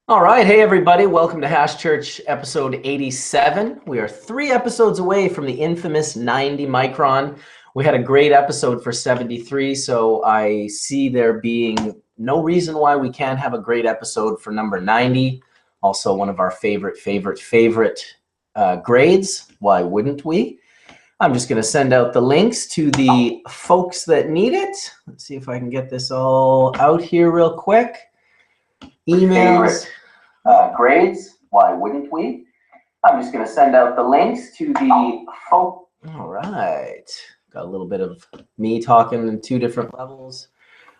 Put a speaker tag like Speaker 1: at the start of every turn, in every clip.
Speaker 1: All right. Hey, everybody. Welcome to Hash Church episode 87. We are 3 episodes away from the infamous 90 micron. We had a great episode for 73, so I see there being no reason why we can't have a great episode for number 90. Also, one of our favorite grades. Why wouldn't we? I'm just going to send out the links to the folks that need it. Let's see if I can get this all out here real quick. Emails, grades, why wouldn't we? I'm just going to send out the links to the folk. All right. Got a little bit of me talking in 2 different levels.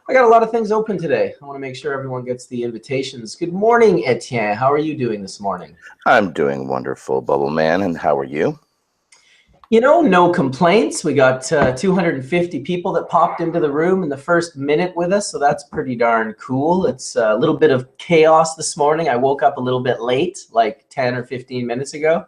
Speaker 1: I got a lot of things open today. I want to make sure everyone gets the invitations. Good morning, Etienne. How are you doing this morning?
Speaker 2: I'm doing wonderful, Bubbleman, and how are you?
Speaker 1: You know, no complaints. We got 250 people that popped into the room in the first minute with us, so that's pretty darn cool. It's a little bit of chaos this morning. I woke up a little bit late, like 10 or 15 minutes ago.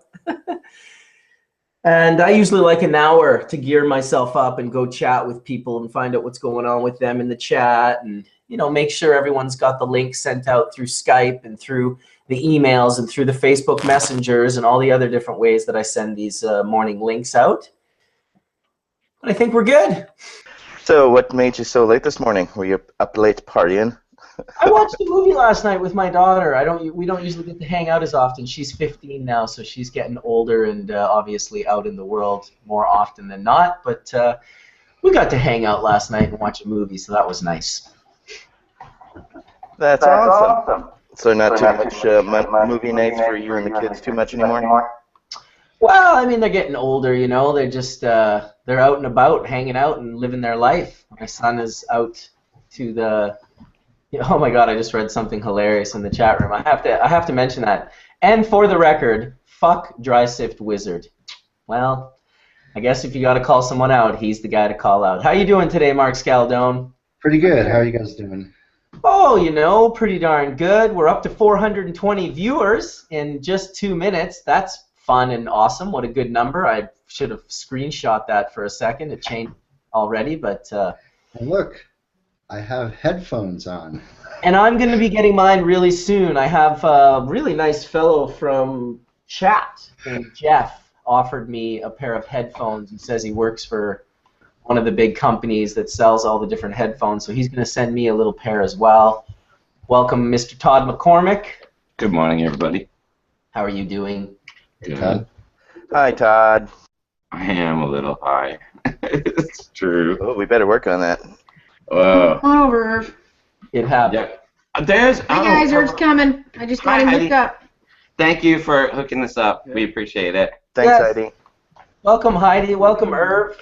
Speaker 1: And I usually like an hour to gear myself up and go chat with people and find out what's going on with them in the chat and, you know, make sure everyone's got the link sent out through Skype and through the emails and through the Facebook messengers and all the other different ways that I send these morning links out. But I think we're good.
Speaker 2: So what made you so late this morning? Were you up late partying?
Speaker 1: I watched a movie last night with my daughter. We don't usually get to hang out as often. She's 15 now, so she's getting older and obviously out in the world more often than not. But we got to hang out last night and watch a movie, so that was nice.
Speaker 2: That's awesome. So not too much movie nights for you and the kids too much anymore?
Speaker 1: Well, I mean, they're getting older, you know. They're just they're out and about, hanging out and living their life. My son is out to the. Oh my God! I just read something hilarious in the chat room. I have to mention that. And for the record, fuck Dry Sift Wizard. Well, I guess if you got to call someone out, he's the guy to call out. How you doing today, Mark Scialdone?
Speaker 3: Pretty good. How are you guys doing?
Speaker 1: Oh, you know, pretty darn good. We're up to 420 viewers in just 2 minutes. That's fun and awesome. What a good number. I should have screenshot that for a second. It changed already, but...
Speaker 3: And look, I have headphones on.
Speaker 1: And I'm going to be getting mine really soon. I have a really nice fellow from chat named Jeff offered me a pair of headphones. He says he works for one of the big companies that sells all the different headphones, so he's going to send me a little pair as well. Welcome, Mr. Todd Mccormick.
Speaker 4: Good morning, everybody.
Speaker 1: How are you doing?
Speaker 3: Hey, Todd.
Speaker 2: Hi, Todd.
Speaker 4: I am a little high. It's true.
Speaker 2: Oh, we better work on that.
Speaker 5: Come on over, Irv.
Speaker 1: It happened.
Speaker 4: Yeah. There's.
Speaker 5: Hi guys, Irv's coming. I just got him hooked up.
Speaker 4: Thank you for hooking us up. We appreciate it.
Speaker 2: Thanks,
Speaker 1: Yes.
Speaker 2: Heidi.
Speaker 1: Welcome, Heidi. Welcome, Irv.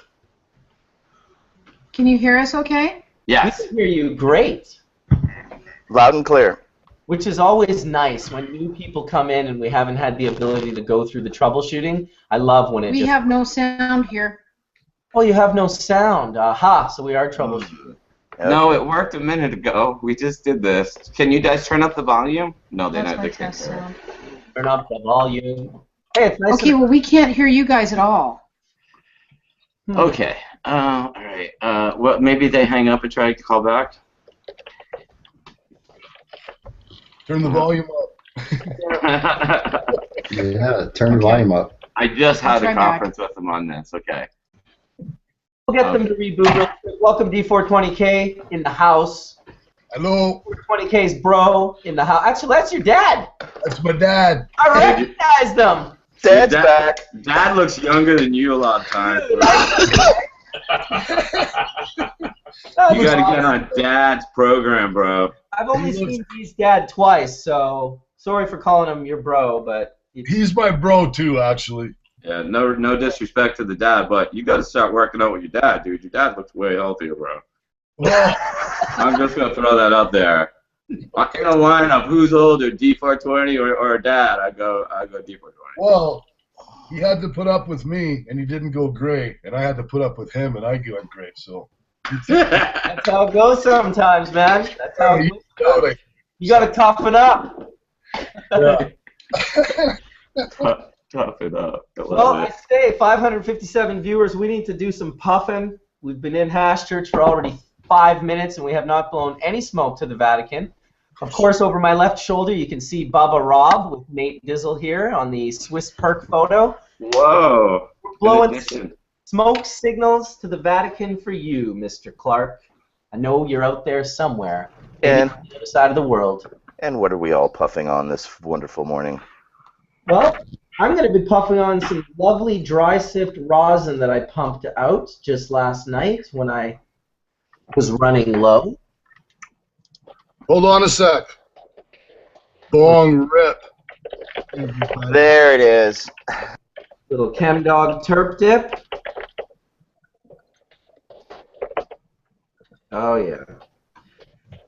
Speaker 5: Can you hear us okay?
Speaker 4: Yes.
Speaker 1: We can hear you great,
Speaker 2: Loud and clear.
Speaker 1: which is always nice when new people come in and we haven't had the ability to go through the troubleshooting. I love when it
Speaker 5: We
Speaker 1: just...
Speaker 5: have no sound here.
Speaker 1: Oh, you have no sound. Aha, so we are troubleshooting.
Speaker 4: No, it worked a minute ago. We just did this. Can you guys turn up the volume? No, they
Speaker 5: That's
Speaker 4: don't.
Speaker 5: my
Speaker 4: They can't.
Speaker 5: test sound.
Speaker 1: Turn up the volume. Hey, it's nice.
Speaker 5: Okay, well we can't hear you guys at all.
Speaker 4: Okay. All right. Well, maybe they hang up and try to call back.
Speaker 6: Turn the volume up.
Speaker 3: Yeah, turn the volume up.
Speaker 4: I just had a
Speaker 5: Try back.
Speaker 4: conference with them on this. Okay.
Speaker 1: We'll get them to reboot real quick. Welcome D420K in the house.
Speaker 6: Hello,
Speaker 1: 420K's bro in the house. Actually, that's your dad.
Speaker 6: that's my dad.
Speaker 1: I recognize them.
Speaker 2: Dad's
Speaker 4: Dad-
Speaker 2: back.
Speaker 4: Dad looks younger than you a lot of times.
Speaker 1: That
Speaker 4: You
Speaker 1: was
Speaker 4: gotta get
Speaker 1: awesome.
Speaker 4: on Dad's program, bro.
Speaker 1: I've only seen D's dad twice, so sorry for calling him your bro, but
Speaker 6: He's my bro too, actually.
Speaker 4: Yeah, no disrespect to the dad, but you got to start working out with your dad, dude. Your dad looks way healthier, bro.
Speaker 6: Well,
Speaker 4: I'm just gonna throw that out there. In a lineup, who's older, D420 or dad? I go D420.
Speaker 6: well, he had to put up with me, and he didn't go great, and I had to put up with him, and I went great. So
Speaker 1: that's how it goes sometimes, man. That's how it
Speaker 6: you
Speaker 1: goes.
Speaker 6: know, like,
Speaker 1: You got to toughen up.
Speaker 6: yeah.
Speaker 4: Tough it up. I
Speaker 1: Well,
Speaker 4: love
Speaker 1: I
Speaker 4: it.
Speaker 1: say 557 viewers. We need to do some puffing. We've been in Hash Church for already 5 minutes, and we have not blown any smoke to the Vatican. Of course, over my left shoulder, you can see Bubba Rob with Nate Dizzle here on the Swiss Perk photo.
Speaker 4: Whoa.
Speaker 1: Blowing smoke signals to the Vatican for you, Mr. Clark. I know you're out there somewhere,
Speaker 2: And
Speaker 1: on the other side of the world.
Speaker 2: and what are we all puffing on this wonderful morning?
Speaker 1: Well, I'm going to be puffing on some lovely dry sift rosin that I pumped out just last night when I was running low.
Speaker 6: Hold on a sec. Bong rip.
Speaker 2: There it is.
Speaker 1: Little Chem Dog Terp Dip. Oh, yeah.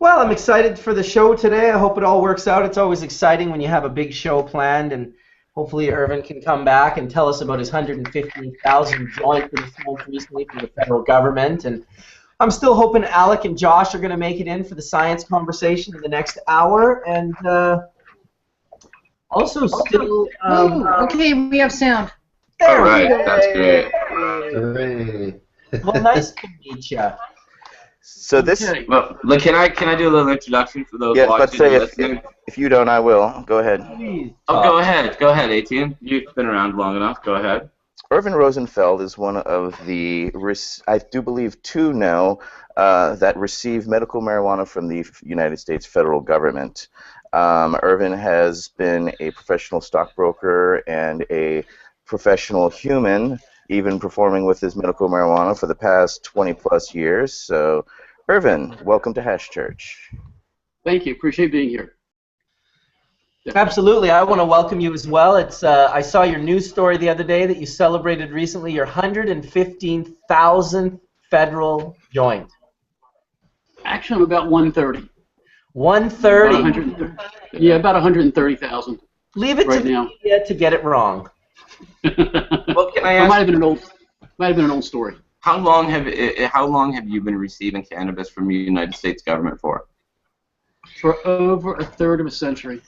Speaker 1: Well, I'm excited for the show today. I hope it all works out. It's always exciting when you have a big show planned, and hopefully Irvin can come back and tell us about his 115,000 joint that he smoked recently from the federal government. And I'm still hoping Alec and Josh are going to make it in for the science conversation in the next hour. And also still...
Speaker 5: Okay, we have sound.
Speaker 4: All right, that's great.
Speaker 3: Hooray.
Speaker 1: Well, nice to meet you.
Speaker 2: So this,
Speaker 5: Okay.
Speaker 4: Well, can I do a little introduction for those
Speaker 2: yeah,
Speaker 4: watching
Speaker 2: let's say
Speaker 4: and
Speaker 2: if
Speaker 4: listening?
Speaker 2: you don't, I will. Go ahead.
Speaker 1: Please,
Speaker 4: Oh,
Speaker 1: Todd.
Speaker 4: go ahead, Etienne. You've been around long enough. Go ahead.
Speaker 2: Irvin Rosenfeild is one of the, I do believe, two now that receive medical marijuana from the United States federal government. Irvin has been a professional stockbroker and a professional human, even performing with his medical marijuana for the past 20-plus years. So, Irvin, welcome to Hash Church.
Speaker 7: Thank you. Appreciate being here.
Speaker 1: Absolutely. I want to welcome you as well. It's I saw your news story the other day that you celebrated recently your 115,000th federal joint.
Speaker 7: Actually, I'm about 130.
Speaker 1: 130.
Speaker 7: About 130. Yeah, about 130,000
Speaker 1: Leave it
Speaker 7: right
Speaker 1: to
Speaker 7: now.
Speaker 1: the media to get it wrong. What can I
Speaker 7: It
Speaker 1: ask?
Speaker 7: might have been an old story.
Speaker 4: How long have you been receiving cannabis from the United States government for?
Speaker 7: For over a third of a century.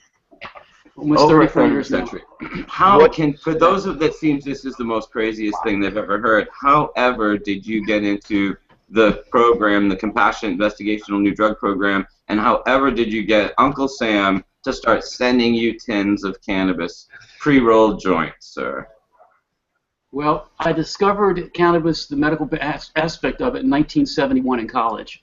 Speaker 7: Almost
Speaker 4: Over a
Speaker 7: 34
Speaker 4: third of a
Speaker 7: years now.
Speaker 4: century. For those that seems this is the most craziest thing they've ever heard, however did you get into the program, the Compassionate Investigational New Drug Program, and however did you get Uncle Sam to start sending you tins of cannabis, pre-rolled joints, sir?
Speaker 7: Well, I discovered cannabis, the medical aspect of it, in 1971 in college.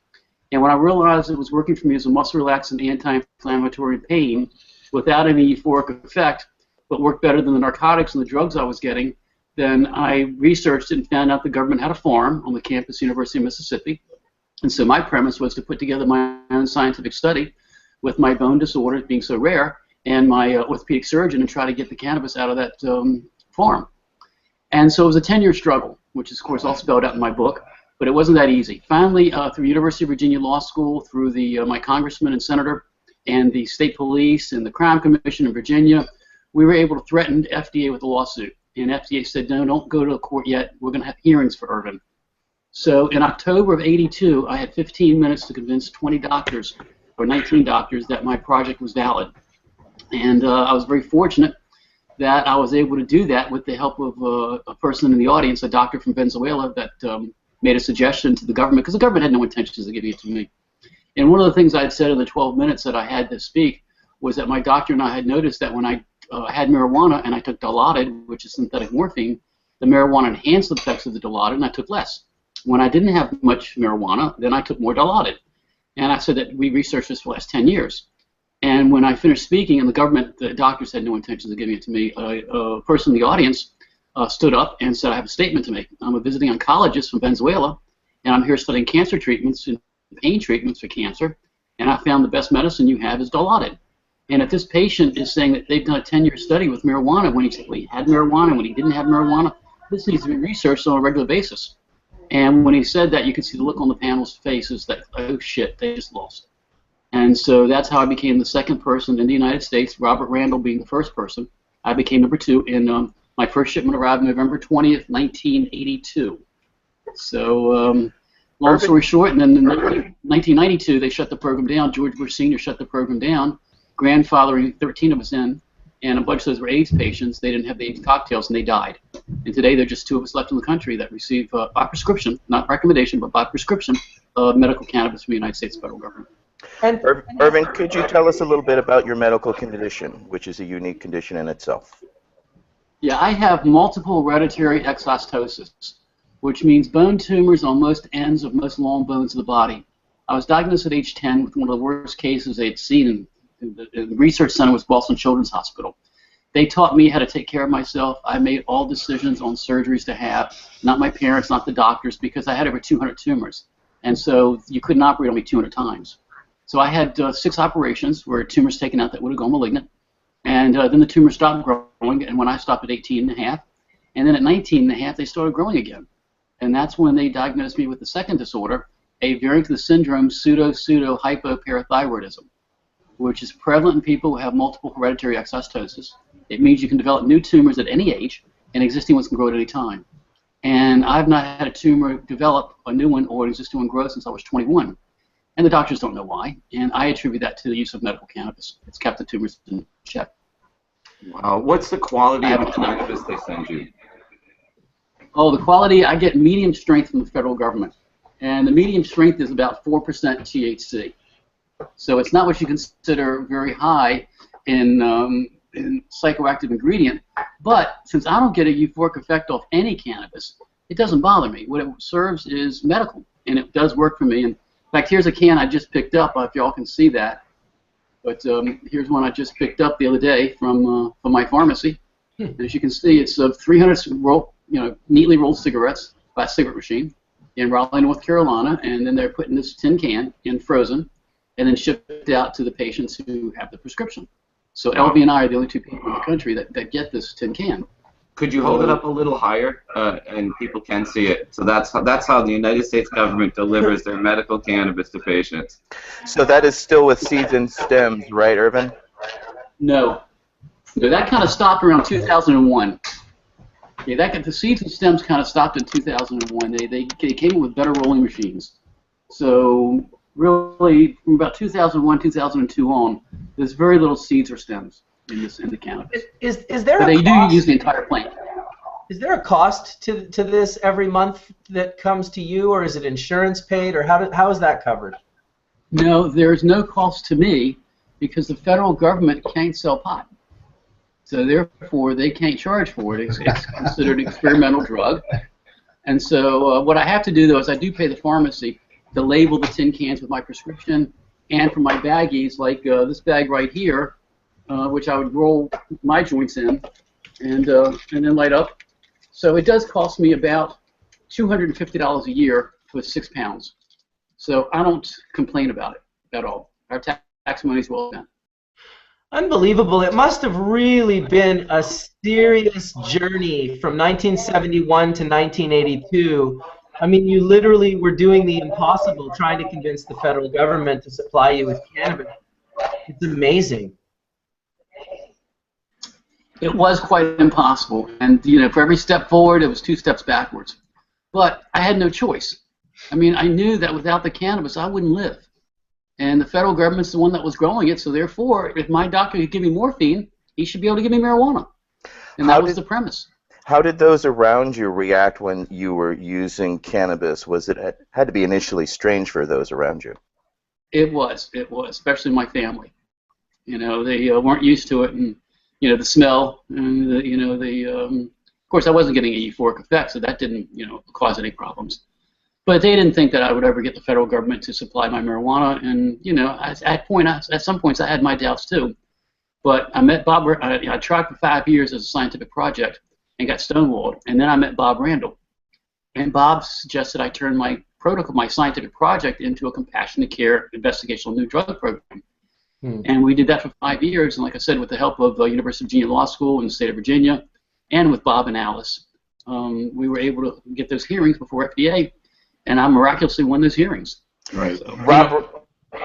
Speaker 7: And when I realized it was working for me as a muscle relaxant, anti-inflammatory pain, without any euphoric effect, but worked better than the narcotics and the drugs I was getting, then I researched it and found out the government had a farm on the campus, University of Mississippi. And so my premise was to put together my own scientific study with my bone disorders being so rare and my orthopedic surgeon and try to get the cannabis out of that farm. And so it was a 10-year struggle, which is, of course, all spelled out in my book, but it wasn't that easy. Finally, through University of Virginia Law School, through my congressman and senator, and the state police and the crime commission in Virginia, we were able to threaten the FDA with a lawsuit. And FDA said, no, don't go to the court yet. We're going to have hearings for Irvin. So in October of '82, I had 15 minutes to convince 20 doctors, or 19 doctors, that my project was valid. And I was very fortunate that I was able to do that with the help of a person in the audience, a doctor from Venezuela, that made a suggestion to the government, because the government had no intentions of giving it to me. And one of the things I had said in the 12 minutes that I had to speak was that my doctor and I had noticed that when I had marijuana and I took Dilaudid, which is synthetic morphine, the marijuana enhanced the effects of the Dilaudid and I took less. When I didn't have much marijuana, then I took more Dilaudid. And I said that we researched this for the last 10 years. And when I finished speaking, and the doctors had no intentions of giving it to me, a person in the audience stood up and said, I have a statement to make. I'm a visiting oncologist from Venezuela, and I'm here studying cancer treatments and pain treatments for cancer, and I found the best medicine you have is Dilaudid. And if this patient is saying that they've done a 10-year study with marijuana, when he had marijuana, when he didn't have marijuana, this needs to be researched on a regular basis. And when he said that, you could see the look on the panel's faces that, oh shit, they just lost. And so that's how I became the second person in the United States, Robert Randall being the first person. I became number 2, and my first shipment arrived November 20th, 1982. So long story short, and then in 1992, they shut the program down. George Bush Sr. shut the program down, grandfathering 13 of us in, and a bunch of those were AIDS patients. They didn't have the AIDS cocktails, and they died. And today, there are just 2 of us left in the country that receive, by prescription, not recommendation, but by prescription, medical cannabis from the United States federal government.
Speaker 1: And
Speaker 2: Irvin, could you tell us a little bit about your medical condition, which is a unique condition in itself?
Speaker 7: Yeah, I have multiple hereditary exostosis, which means bone tumors on most ends of most long bones of the body. I was diagnosed at age 10 with one of the worst cases they'd seen in the research center was Boston Children's Hospital. They taught me how to take care of myself. I made all decisions on surgeries to have, not my parents, not the doctors, because I had over 200 tumors. And so you couldn't operate on me 200 times. So I had 6 operations where tumors taken out that would have gone malignant. And then the tumor stopped growing, and when I stopped at 18 and a half, and then at 19 and a half, they started growing again. And that's when they diagnosed me with the second disorder, a variant of the syndrome, pseudo-hypoparathyroidism, which is prevalent in people who have multiple hereditary exostosis. It means you can develop new tumors at any age, and existing ones can grow at any time. And I've not had a tumor develop, a new one, or an existing one grow since I was 21. And the doctors don't know why, and I attribute that to the use of medical cannabis. It's kept the tumors in check.
Speaker 4: Wow. What's the quality of the cannabis they send you?
Speaker 7: Oh, the quality, I get medium strength from the federal government. And the medium strength is about 4% THC. So it's not what you consider very high in psychoactive ingredient, but since I don't get a euphoric effect off any cannabis, it doesn't bother me. What it serves is medical, and it does work for me. And in fact, here's a can I just picked up, if y'all can see that. But here's one I just picked up the other day from my pharmacy. As you can see, it's 300 neatly rolled cigarettes by a cigarette machine in Raleigh, North Carolina, and then they're putting this tin can in frozen and then shipped out to the patients who have the prescription. So LV and I are the only 2 people in the country that get this tin can.
Speaker 4: Could you hold it up a little higher, and people can see it? So that's how the United States government delivers their medical cannabis to patients.
Speaker 2: So that is still with seeds and stems, right, Irvin?
Speaker 7: No, that kind of stopped around 2001. Yeah, the seeds and stems kind of stopped in 2001. They came in with better rolling machines. So really, from about 2001, 2002 on, there's very little seeds or stems in the cannabis.
Speaker 1: Is there
Speaker 7: but
Speaker 1: a
Speaker 7: they
Speaker 1: cost?
Speaker 7: do use the entire plant.
Speaker 1: Is there a cost to this every month that comes to you, or is it insurance paid, or how is that covered?
Speaker 7: No, there's no cost to me because the federal government can't sell pot. So therefore, they can't charge for it. It's considered an experimental drug. And so what I have to do, though, is I do pay the pharmacy to label the tin cans with my prescription, and for my baggies, like this bag right here, which I would roll my joints in and then light up. So it does cost me about $250 a year for 6 pounds. So I don't complain about it at all. Our tax money is well spent.
Speaker 1: Unbelievable. It must have really been a serious journey from 1971 to 1982. I mean, you literally were doing the impossible, trying to convince the federal government to supply you with cannabis. It's amazing.
Speaker 7: It was quite impossible, and for every step forward, it was 2 steps backwards. But I had no choice. I mean, I knew that without the cannabis, I wouldn't live. And the federal government's the one that was growing it, so therefore, if my doctor could give me morphine, he should be able to give me marijuana. And that was the premise.
Speaker 2: How did those around you react when you were using cannabis? Had to be initially strange for those around you?
Speaker 7: It was, especially my family. They weren't used to it, and the smell, and of course I wasn't getting a euphoric effect, so that didn't cause any problems. But they didn't think that I would ever get the federal government to supply my marijuana, and at some points I had my doubts too. But I met Bob. I tried for 5 years as a scientific project and got stonewalled, and then I met Bob Randall, and Bob suggested I turn my protocol, my scientific project, into a compassionate care investigational new drug program. And we did that for 5 years, and like I said, with the help of University of Virginia Law School in the state of Virginia, and with Bob and Alice, we were able to get those hearings before FDA, and I miraculously won those hearings.
Speaker 4: Right.
Speaker 7: So,
Speaker 2: Robert,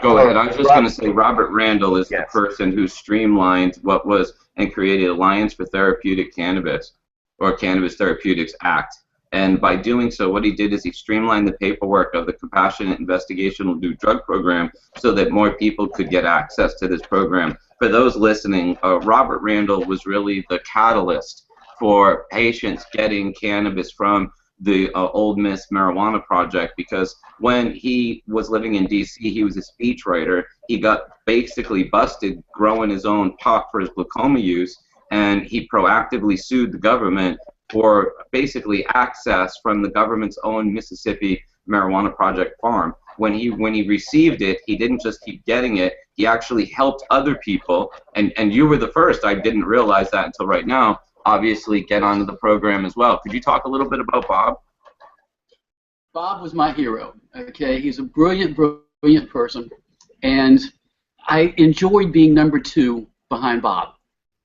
Speaker 4: go ahead. I was just going to say Robert Randall is the person who streamlined what was and created Alliance for Therapeutic Cannabis, or Cannabis Therapeutics Act. And by doing so, what he did is he streamlined the paperwork of the Compassionate Investigational New Drug Program so that more people could get access to this program. For those listening, Robert Randall was really the catalyst for patients getting cannabis from the Old Miss Marijuana Project, because when he was living in D.C., he was a speechwriter. He got basically busted growing his own pot for his glaucoma use, and he proactively sued the government for basically access from the government's own Mississippi Marijuana Project farm. When he received it, he didn't just keep getting it, he actually helped other people, and you were the first, I didn't realize that until right now, obviously get onto the program as well. Could you talk a little bit about Bob?
Speaker 7: Bob was my hero. Okay, he's a brilliant, brilliant person, and I enjoyed being number 2 behind Bob,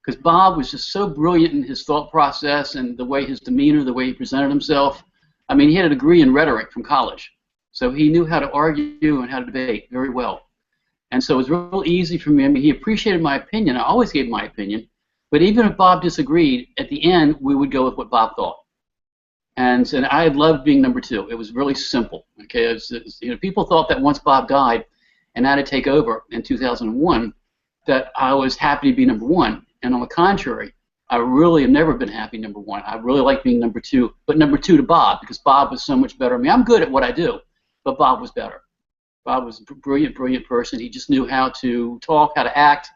Speaker 7: because Bob was just so brilliant in his thought process and the way his demeanor, the way he presented himself. I mean, he had a degree in rhetoric from college, so he knew how to argue and how to debate very well. And so it was real easy for me. I mean, he appreciated my opinion. I always gave my opinion. But even if Bob disagreed, at the end, we would go with what Bob thought. And I loved being number 2. It was really simple. Okay, you know, people thought that once Bob died and I had to take over in 2001, that I was happy to be number 1. And on the contrary, I really have never been happy number 1. I really like being number 2, but number 2 to Bob, because Bob was so much better. I mean, I'm good at what I do, but Bob was better. Bob was a brilliant, brilliant person. He just knew how to talk, how to act,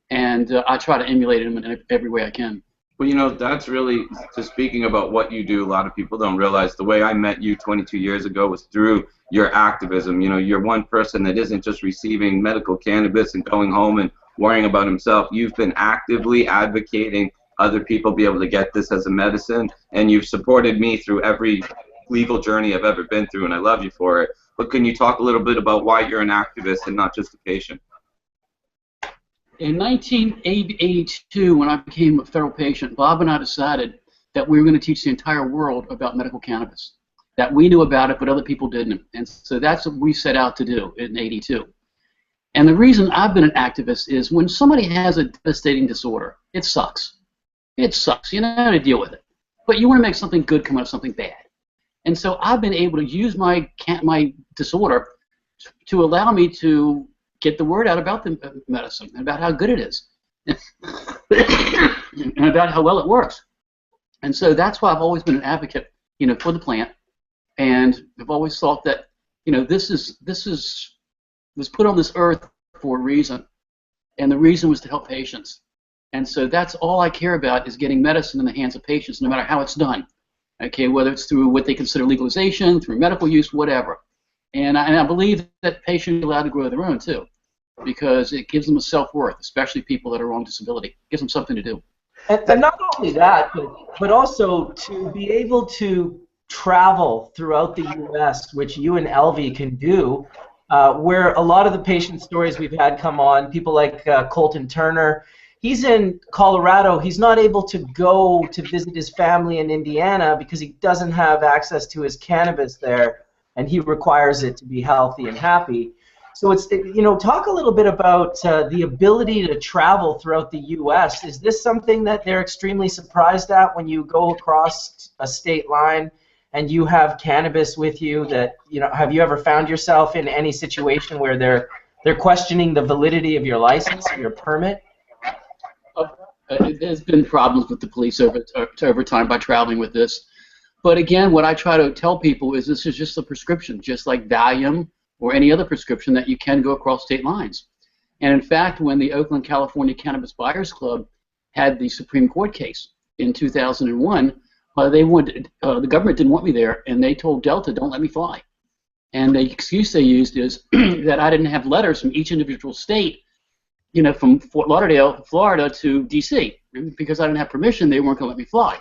Speaker 7: and I try to emulate him in every way I can.
Speaker 4: Well, you know, that's really, to speaking about what you do, a lot of people don't realize the way I met you 22 years ago was through your activism. You know, you're one person that isn't just receiving medical cannabis and going home and worrying about himself. You've been actively advocating other people be able to get this as a medicine, and you've supported me through every legal journey I've ever been through, and I love you for it. But can you talk a little bit about why you're an activist and not just a patient?
Speaker 7: In 1982, when I became a federal patient, Bob and I decided that we were going to teach the entire world about medical cannabis, that we knew about it, but other people didn't. And so that's what we set out to do in '82. And the reason I've been an activist is when somebody has a devastating disorder, it sucks. It sucks. You know how to deal with it. But you want to make something good come out of something bad. And so I've been able to use my disorder to allow me to get the word out about the medicine, and about how good it is, and about how well it works. And so that's why I've always been an advocate, you know, for the plant. And I've always thought that, you know, this was put on this earth for a reason, and the reason was to help patients. And so that's all I care about, is getting medicine in the hands of patients, no matter how it's done. Okay, whether it's through what they consider legalization, through medical use, whatever. And I believe that patients are allowed to grow their own too, because it gives them a self-worth, especially people that are on disability. It gives them something to do.
Speaker 1: And not only that, but also to be able to travel throughout the U.S., which you and Elvie can do, where a lot of the patient stories we've had come on, people like Colton Turner, he's in Colorado. He's not able to go to visit his family in Indiana because he doesn't have access to his cannabis there, and he requires it to be healthy and happy. So it's, you know, talk a little bit about the ability to travel throughout the U.S. Is this something that they're extremely surprised at when you go across a state line and you have cannabis with you? That, you know, have you ever found yourself in any situation where they're questioning the validity of your license or your permit?
Speaker 7: There's been problems with the police over time by traveling with this. But again, what I try to tell people is this is just a prescription, just like Valium or any other prescription, that you can go across state lines. And in fact, when the Oakland, California Cannabis Buyers Club had the Supreme Court case in 2001, the government didn't want me there, and they told Delta, don't let me fly. And the excuse they used is that I didn't have letters from each individual state, you know, from Fort Lauderdale, Florida to D.C. Because I didn't have permission, they weren't going to let me fly.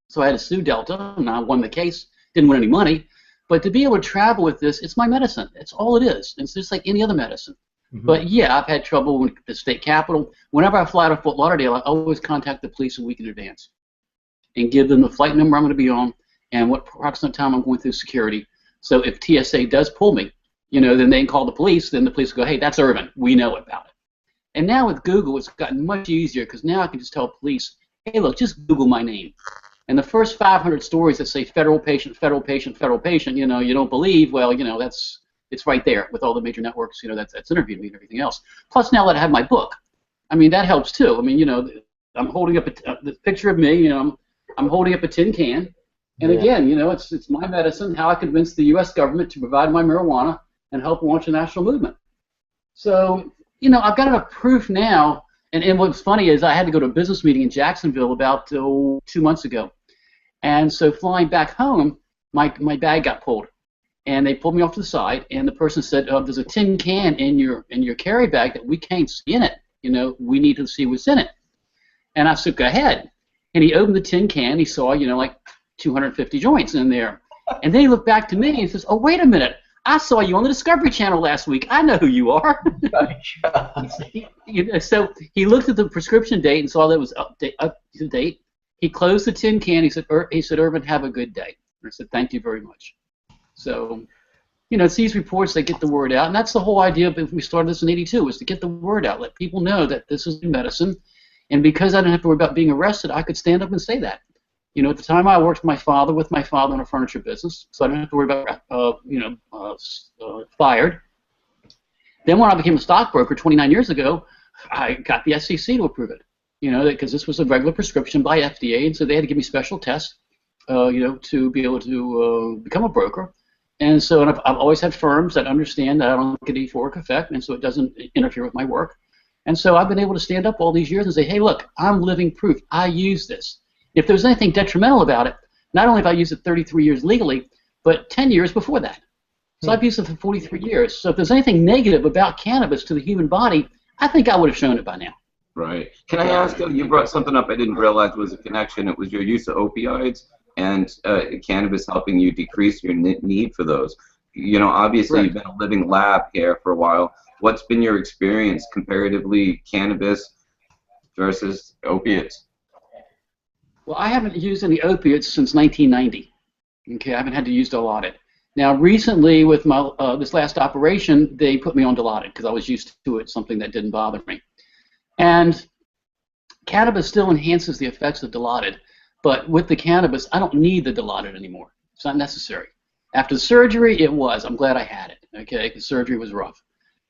Speaker 7: So I had to sue Delta, and I won the case, didn't win any money. But to be able to travel with this, it's my medicine. It's all it is. It's just like any other medicine. Mm-hmm. But yeah, I've had trouble with the state capitol. Whenever I fly to Fort Lauderdale, I always contact the police a week in advance and give them the flight number I'm going to be on and what approximate time I'm going through security. So if TSA does pull me, you know, then they can call the police. Then the police will go, hey, that's Irvin. We know about it. And now with Google, it's gotten much easier, because now I can just tell police, hey, look, just Google my name. And the first 500 stories that say federal patient, federal patient, federal patient, you know, you don't believe, well, you know, it's right there with all the major networks, you know, that's interviewed me and everything else. Plus now that I have my book, I mean, that helps too. I mean, you know, I'm holding up the picture of me, you know, I'm holding up a tin can, And
Speaker 1: Yeah.
Speaker 7: again, you know, it's my medicine, how I convinced the U.S. government to provide my marijuana and help launch a national movement. So, you know, I've got enough proof now. And what's funny is I had to go to a business meeting in Jacksonville about 2 months ago. And so flying back home, my bag got pulled. And they pulled me off to the side, and the person said, there's a tin can in your carry bag that we can't see in it. You know, we need to see what's in it. And I said, go ahead. And he opened the tin can. He saw, you know, like 250 joints in there. And then he looked back to me and says, oh, wait a minute. I saw you on the Discovery Channel last week. I know who you are. So he looked at the prescription date and saw that it was up to date. He closed the tin can. He said, Irvin, have a good day. I said, thank you very much. So, you know, it's these reports that get the word out. And that's the whole idea of we started this in '82, was to get the word out, let people know that this is medicine. And because I didn't have to worry about being arrested, I could stand up and say that. You know, at the time I worked with my father in a furniture business, so I didn't have to worry about, fired. Then when I became a stockbroker 29 years ago, I got the SEC to approve it. You know, because this was a regular prescription by FDA, and so they had to give me special tests, you know, to be able to become a broker. And so I've always had firms that understand that I don't get a euphoric effect, and so it doesn't interfere with my work. And so I've been able to stand up all these years and say, hey, look, I'm living proof. I use this. If there's anything detrimental about it, not only have I used it 33 years legally, but 10 years before that. So I've used it for 43 years. So if there's anything negative about cannabis to the human body, I think I would have shown it by now.
Speaker 4: Right. Can I ask you brought something up I didn't realize was a connection. It was your use of opioids and cannabis helping you decrease your need for those. You know, obviously
Speaker 7: Right.
Speaker 4: You've been a living lab here for a while. What's been your experience comparatively cannabis versus opiates?
Speaker 7: Well, I haven't used any opiates since 1990. Okay, I haven't had to use Dilaudid. Now, recently with my this last operation, they put me on Dilaudid because I was used to it, something that didn't bother me. And cannabis still enhances the effects of Dilaudid, but with the cannabis, I don't need the Dilaudid anymore. It's not necessary. After the surgery, it was. I'm glad I had it. Okay, the surgery was rough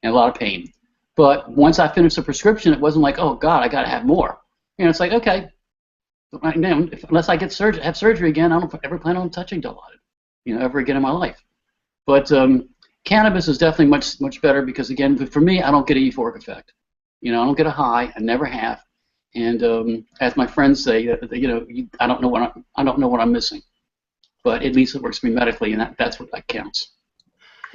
Speaker 7: and a lot of pain. But once I finished the prescription, it wasn't like, oh God, I got to have more. You know, it's like, okay, unless I get have surgery again, I don't ever plan on touching Dilaudid, you know, ever again in my life. But cannabis is definitely much better because, again, for me, I don't get a euphoric effect. You know, I don't get a high. I never have. And as my friends say, you know, I don't know what I'm missing. But at least it works for me medically, and that's what that counts.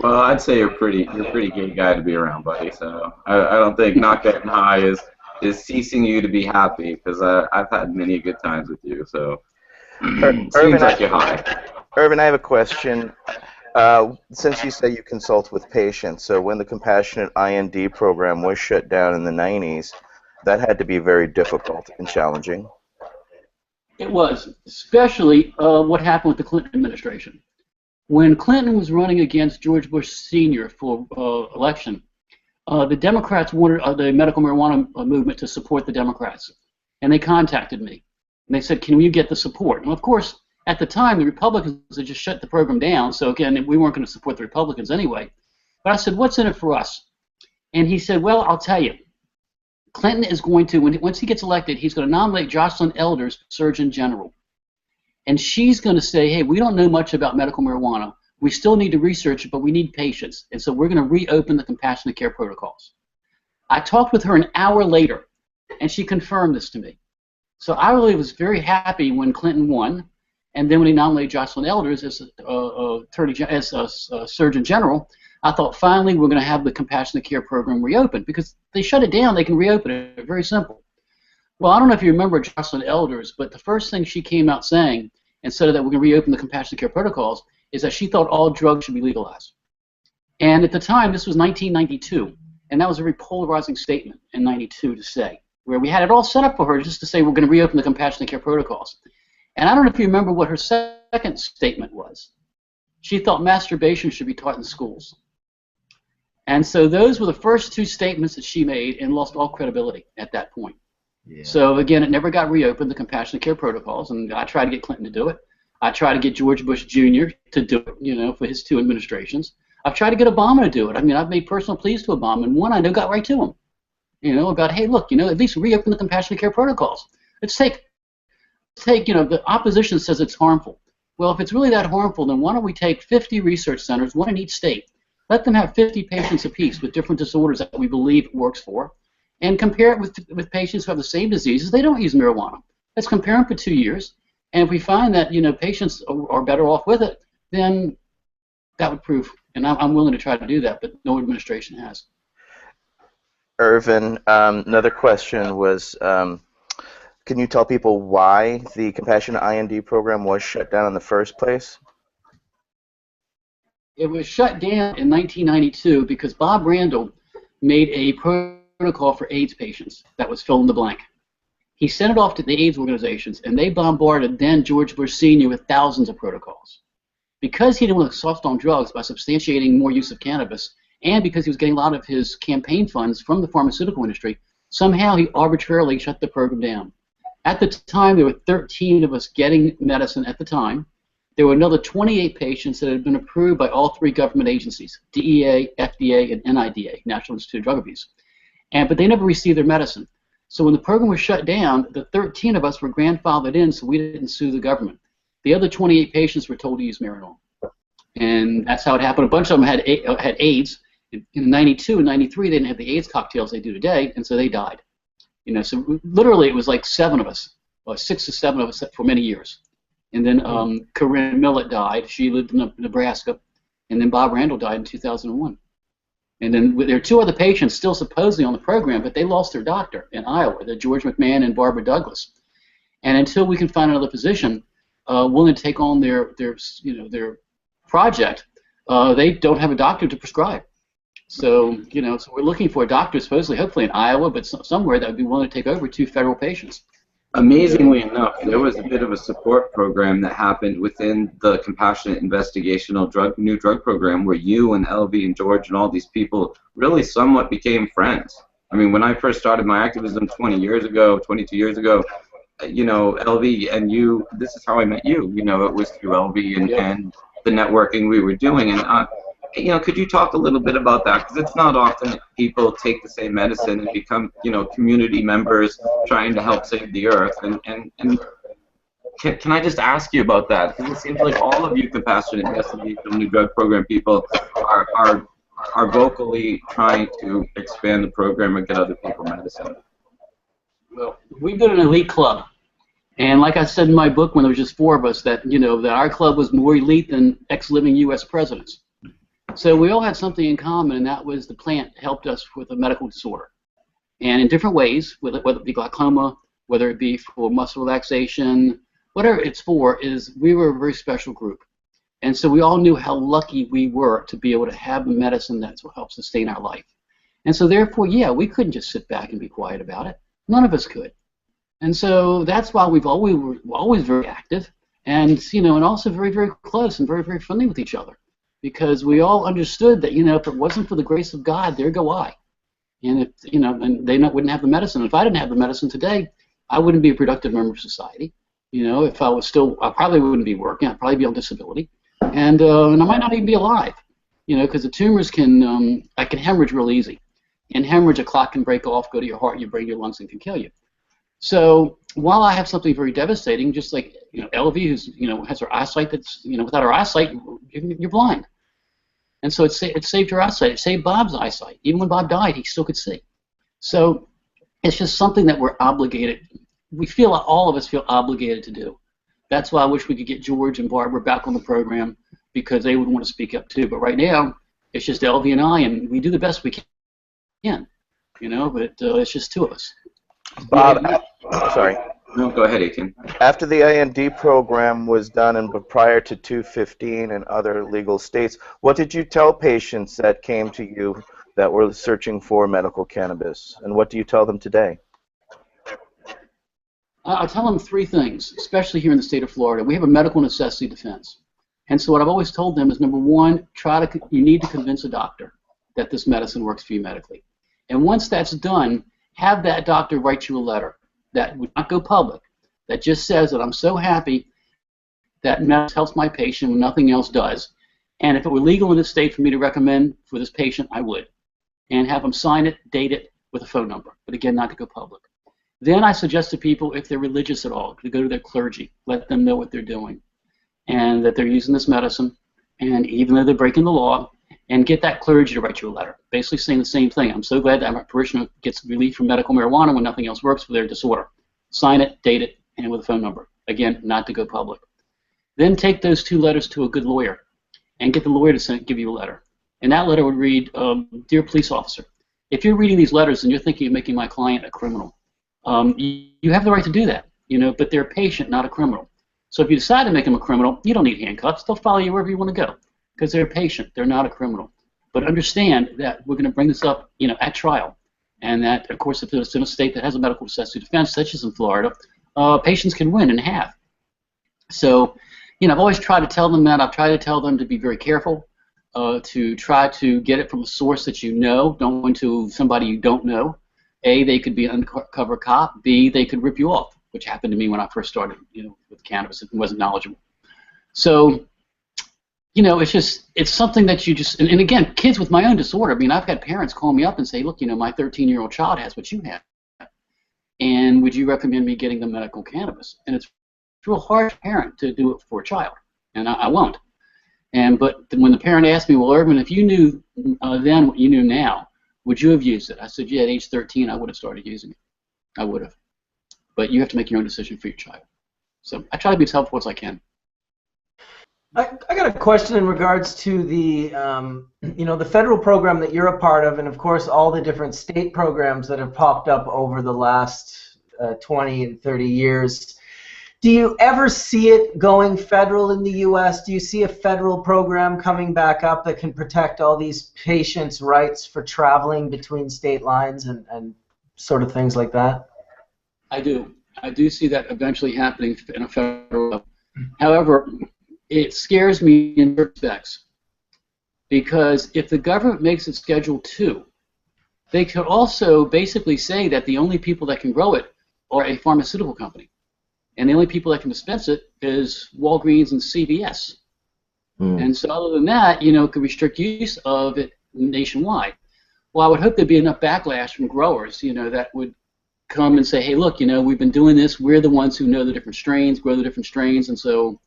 Speaker 4: Well, I'd say you're a pretty good guy to be around, buddy. So I don't think not getting high is ceasing you to be happy, because I've had many good times with you. So seems like you're high.
Speaker 2: Irvin, I have a question. Since you say you consult with patients, so when the Compassionate IND program was shut down in the 90s, that had to be very difficult and challenging.
Speaker 7: It was, especially what happened with the Clinton administration. When Clinton was running against George Bush Sr. for election, the Democrats wanted the medical marijuana movement to support the Democrats. And they contacted me. And they said, can you get the support? And of course, at the time, the Republicans had just shut the program down. So again, we weren't going to support the Republicans anyway. But I said, what's in it for us? And he said, well, I'll tell you. Clinton is going to, once he gets elected, he's going to nominate Jocelyn Elders Surgeon General. And she's going to say, hey, we don't know much about medical marijuana. We still need to research it, but we need patients. And so we're going to reopen the compassionate care protocols. I talked with her an hour later, and she confirmed this to me. So I really was very happy when Clinton won. And then when he nominated Jocelyn Elders as Surgeon General, I thought finally we're going to have the compassionate care program reopened, because they shut it down, they can reopen it. Very simple. Well, I don't know if you remember Jocelyn Elders, but the first thing she came out saying, instead of that we're going to reopen the compassionate care protocols, is that she thought all drugs should be legalized. And at the time, this was 1992, and that was a very polarizing statement in 92 to say, where we had it all set up for her just to say we're going to reopen the compassionate care protocols. And I don't know if you remember what her second statement was. She thought masturbation should be taught in schools. And so those were the first two statements that she made, and lost all credibility at that point. Yeah. So again, it never got reopened, the compassionate care protocols, and I tried to get Clinton to do it. I tried to get George Bush Jr. to do it, you know, for his two administrations. I've tried to get Obama to do it. I mean, I've made personal pleas to Obama, and one I know got right to him. You know, about, hey, look, you know, at least reopen the compassionate care protocols. Let's take, you know, the opposition says it's harmful. well, if it's really that harmful, then why don't we take 50 research centers, one in each state, let them have 50 patients apiece with different disorders that we believe it works for, and compare it with patients who have the same diseases. They don't use marijuana. Let's compare them for 2 years, and if we find that patients are better off with it, then that would prove. And I'm willing to try to do that, but no administration has.
Speaker 2: Irvin, another question was, can you tell people why the Compassionate IND program was shut down in the first place?
Speaker 7: It was shut down in 1992 because Bob Randall made a protocol for AIDS patients that was fill in the blank. He sent it off to the AIDS organizations, and they bombarded then George Bush Sr. with thousands of protocols. Because he didn't want to soft on drugs by substantiating more use of cannabis, and because he was getting a lot of his campaign funds from the pharmaceutical industry, somehow he arbitrarily shut the program down. At the time, there were 13 of us getting medicine at the time. There were another 28 patients that had been approved by all 3 government agencies, DEA, FDA, and NIDA, National Institute of Drug Abuse. But they never received their medicine. So when the program was shut down, the 13 of us were grandfathered in, so we didn't sue the government. The other 28 patients were told to use Marinol. And that's how it happened. A bunch of them had AIDS. In 92 and 93, they didn't have the AIDS cocktails they do today, and so they died. So literally it was like 7 of us, or 6 or 7 of us for many years. And then Corinne Millett died. She lived in Nebraska. And then Bob Randall died in 2001. And then there are 2 other patients still supposedly on the program, but they lost their doctor in Iowa, the George McMahon and Barbara Douglas. And until we can find another physician willing to take on their project, they don't have a doctor to prescribe. So so we're looking for a doctor, supposedly, hopefully in Iowa, but somewhere that would be willing to take over 2 federal patients.
Speaker 4: Amazingly enough, there was a bit of a support program that happened within the Compassionate Investigational New Drug Program where you and LV and George and all these people really somewhat became friends. I mean, when I first started my activism 22 years ago, LV and you, this is how I met you. It was through LV and the networking we were doing. And could you talk a little bit about that? Because it's not often that people take the same medicine and become, community members trying to help save the earth. And can I just ask you about that? Because it seems like all of you Compassionate Investigational New Drug Program people are vocally trying to expand the program and get other people medicine.
Speaker 7: Well, we've been an elite club. And like I said in my book when there was just 4 of us, that that our club was more elite than ex-living U.S. presidents. So we all had something in common, and that was the plant helped us with a medical disorder. And in different ways, whether it be glaucoma, whether it be for muscle relaxation, whatever it's for, we were a very special group. And so we all knew how lucky we were to be able to have a medicine that will help sustain our life. And so therefore, we couldn't just sit back and be quiet about it. None of us could. And so that's why we're always very active, and and also very, very close and very, very friendly with each other. Because we all understood that, if it wasn't for the grace of God, there go I. And if, and they wouldn't have the medicine. If I didn't have the medicine today, I wouldn't be a productive member of society. If I was still, I probably wouldn't be working. I'd probably be on disability, and I might not even be alive. Because the tumors can hemorrhage real easy, and hemorrhage, a clot can break off, go to your heart, your brain, your lungs, and can kill you. So while I have something very devastating, just like LV, who's has her eyesight, that's without her eyesight, you're blind. And so it saved her eyesight. It saved Bob's eyesight. Even when Bob died, he still could see. So it's just something that we're obligated. All of us feel obligated to do. That's why I wish we could get George and Barbara back on the program, because they would want to speak up too. But right now, it's just LV and I, and we do the best we can. But it's just 2 of us.
Speaker 2: Bob, sorry.
Speaker 4: No, go ahead, Etienne.
Speaker 2: After the IND program was done and prior to 215 and other legal states, what did you tell patients that came to you that were searching for medical cannabis? And what do you tell them today?
Speaker 7: I'll tell them 3 things, especially here in the state of Florida. We have a medical necessity defense. And so what I've always told them is, number 1, you need to convince a doctor that this medicine works for you medically. And once that's done, have that doctor write you a letter that would not go public, that just says that I'm so happy that medicine helps my patient when nothing else does. And if it were legal in this state for me to recommend for this patient, I would. And have them sign it, date it, with a phone number. But again, not to go public. Then I suggest to people, if they're religious at all, to go to their clergy, let them know what they're doing. and that they're using this medicine, and even though they're breaking the law, and get that clergy to write you a letter, basically saying the same thing. I'm so glad that my parishioner gets relief from medical marijuana when nothing else works for their disorder. Sign it, date it, and with a phone number. Again, not to go public. Then take those 2 letters to a good lawyer and get the lawyer to give you a letter. And that letter would read, Dear police officer, if you're reading these letters and you're thinking of making my client a criminal, you have the right to do that, but they're a patient, not a criminal. So if you decide to make them a criminal, you don't need handcuffs. They'll follow you wherever you want to go because they're a patient. They're not a criminal. But understand that we're going to bring this up, at trial. And that, of course, if it's in a state that has a medical necessity defense, such as in Florida, patients can win and have. So, I've always tried to tell them that. I've tried to tell them to be very careful, to try to get it from a source that you know. Don't go into somebody you don't know. A, they could be an undercover cop. B, they could rip you off, which happened to me when I first started, with cannabis and wasn't knowledgeable. So, it's something that you just, and again, kids with my own disorder, I've had parents call me up and say, look, my 13-year-old child has what you have, and would you recommend me getting them medical cannabis? And it's real hard for a parent to do it for a child, and I won't. But when the parent asked me, well, Irvin, if you knew then what you knew now, would you have used it? I said, yeah, at age 13, I would have started using it. I would have. But you have to make your own decision for your child. So I try to be as helpful as I can.
Speaker 1: I got a question in regards to the, the federal program that you're a part of, and of course all the different state programs that have popped up over the last 20 and 30 years. Do you ever see it going federal in the U.S.? Do you see a federal program coming back up that can protect all these patients' rights for traveling between state lines and sort of things like that?
Speaker 7: I do. I do see that eventually happening in a federal level. However, it scares me in respects because if the government makes it Schedule II, they could also basically say that the only people that can grow it are a pharmaceutical company, and the only people that can dispense it is Walgreens and CVS. And so other than that, could restrict use of it nationwide. Well, I would hope there'd be enough backlash from growers, that would come and say, hey, look, we've been doing this. We're the ones who know the different strains, grow the different strains, and so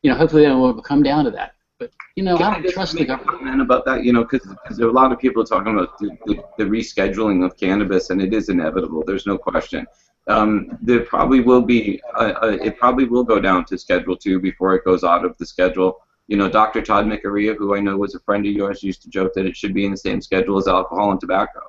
Speaker 7: hopefully it will come down to that. But, I don't trust the government.
Speaker 4: About that, because there are a lot of people talking about the rescheduling of cannabis, and it is inevitable. There's no question. There probably will be, it probably will go down to Schedule II before it goes out of the schedule. Dr. Todd McCarria, who I know was a friend of yours, used to joke that it should be in the same schedule as alcohol and tobacco.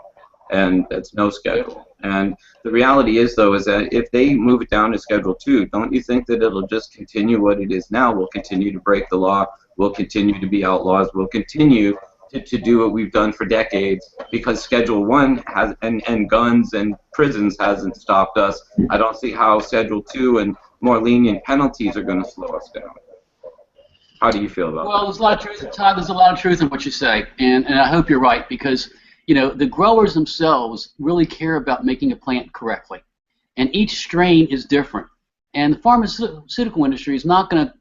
Speaker 4: And that's no schedule. And the reality is, though, is that if they move it down to Schedule II, don't you think that it'll just continue what it is now? We'll continue to break the law. We'll continue to be outlaws. We'll continue to do what we've done for decades because Schedule I has and guns and prisons hasn't stopped us. I don't see how Schedule II and more lenient penalties are going to slow us down. How do you feel about that?
Speaker 7: Well, there's a lot of truth, Todd. There's a lot of truth in what you say, and I hope you're right because the growers themselves really care about making a plant correctly. And each strain is different. And the pharmaceutical industry is not going to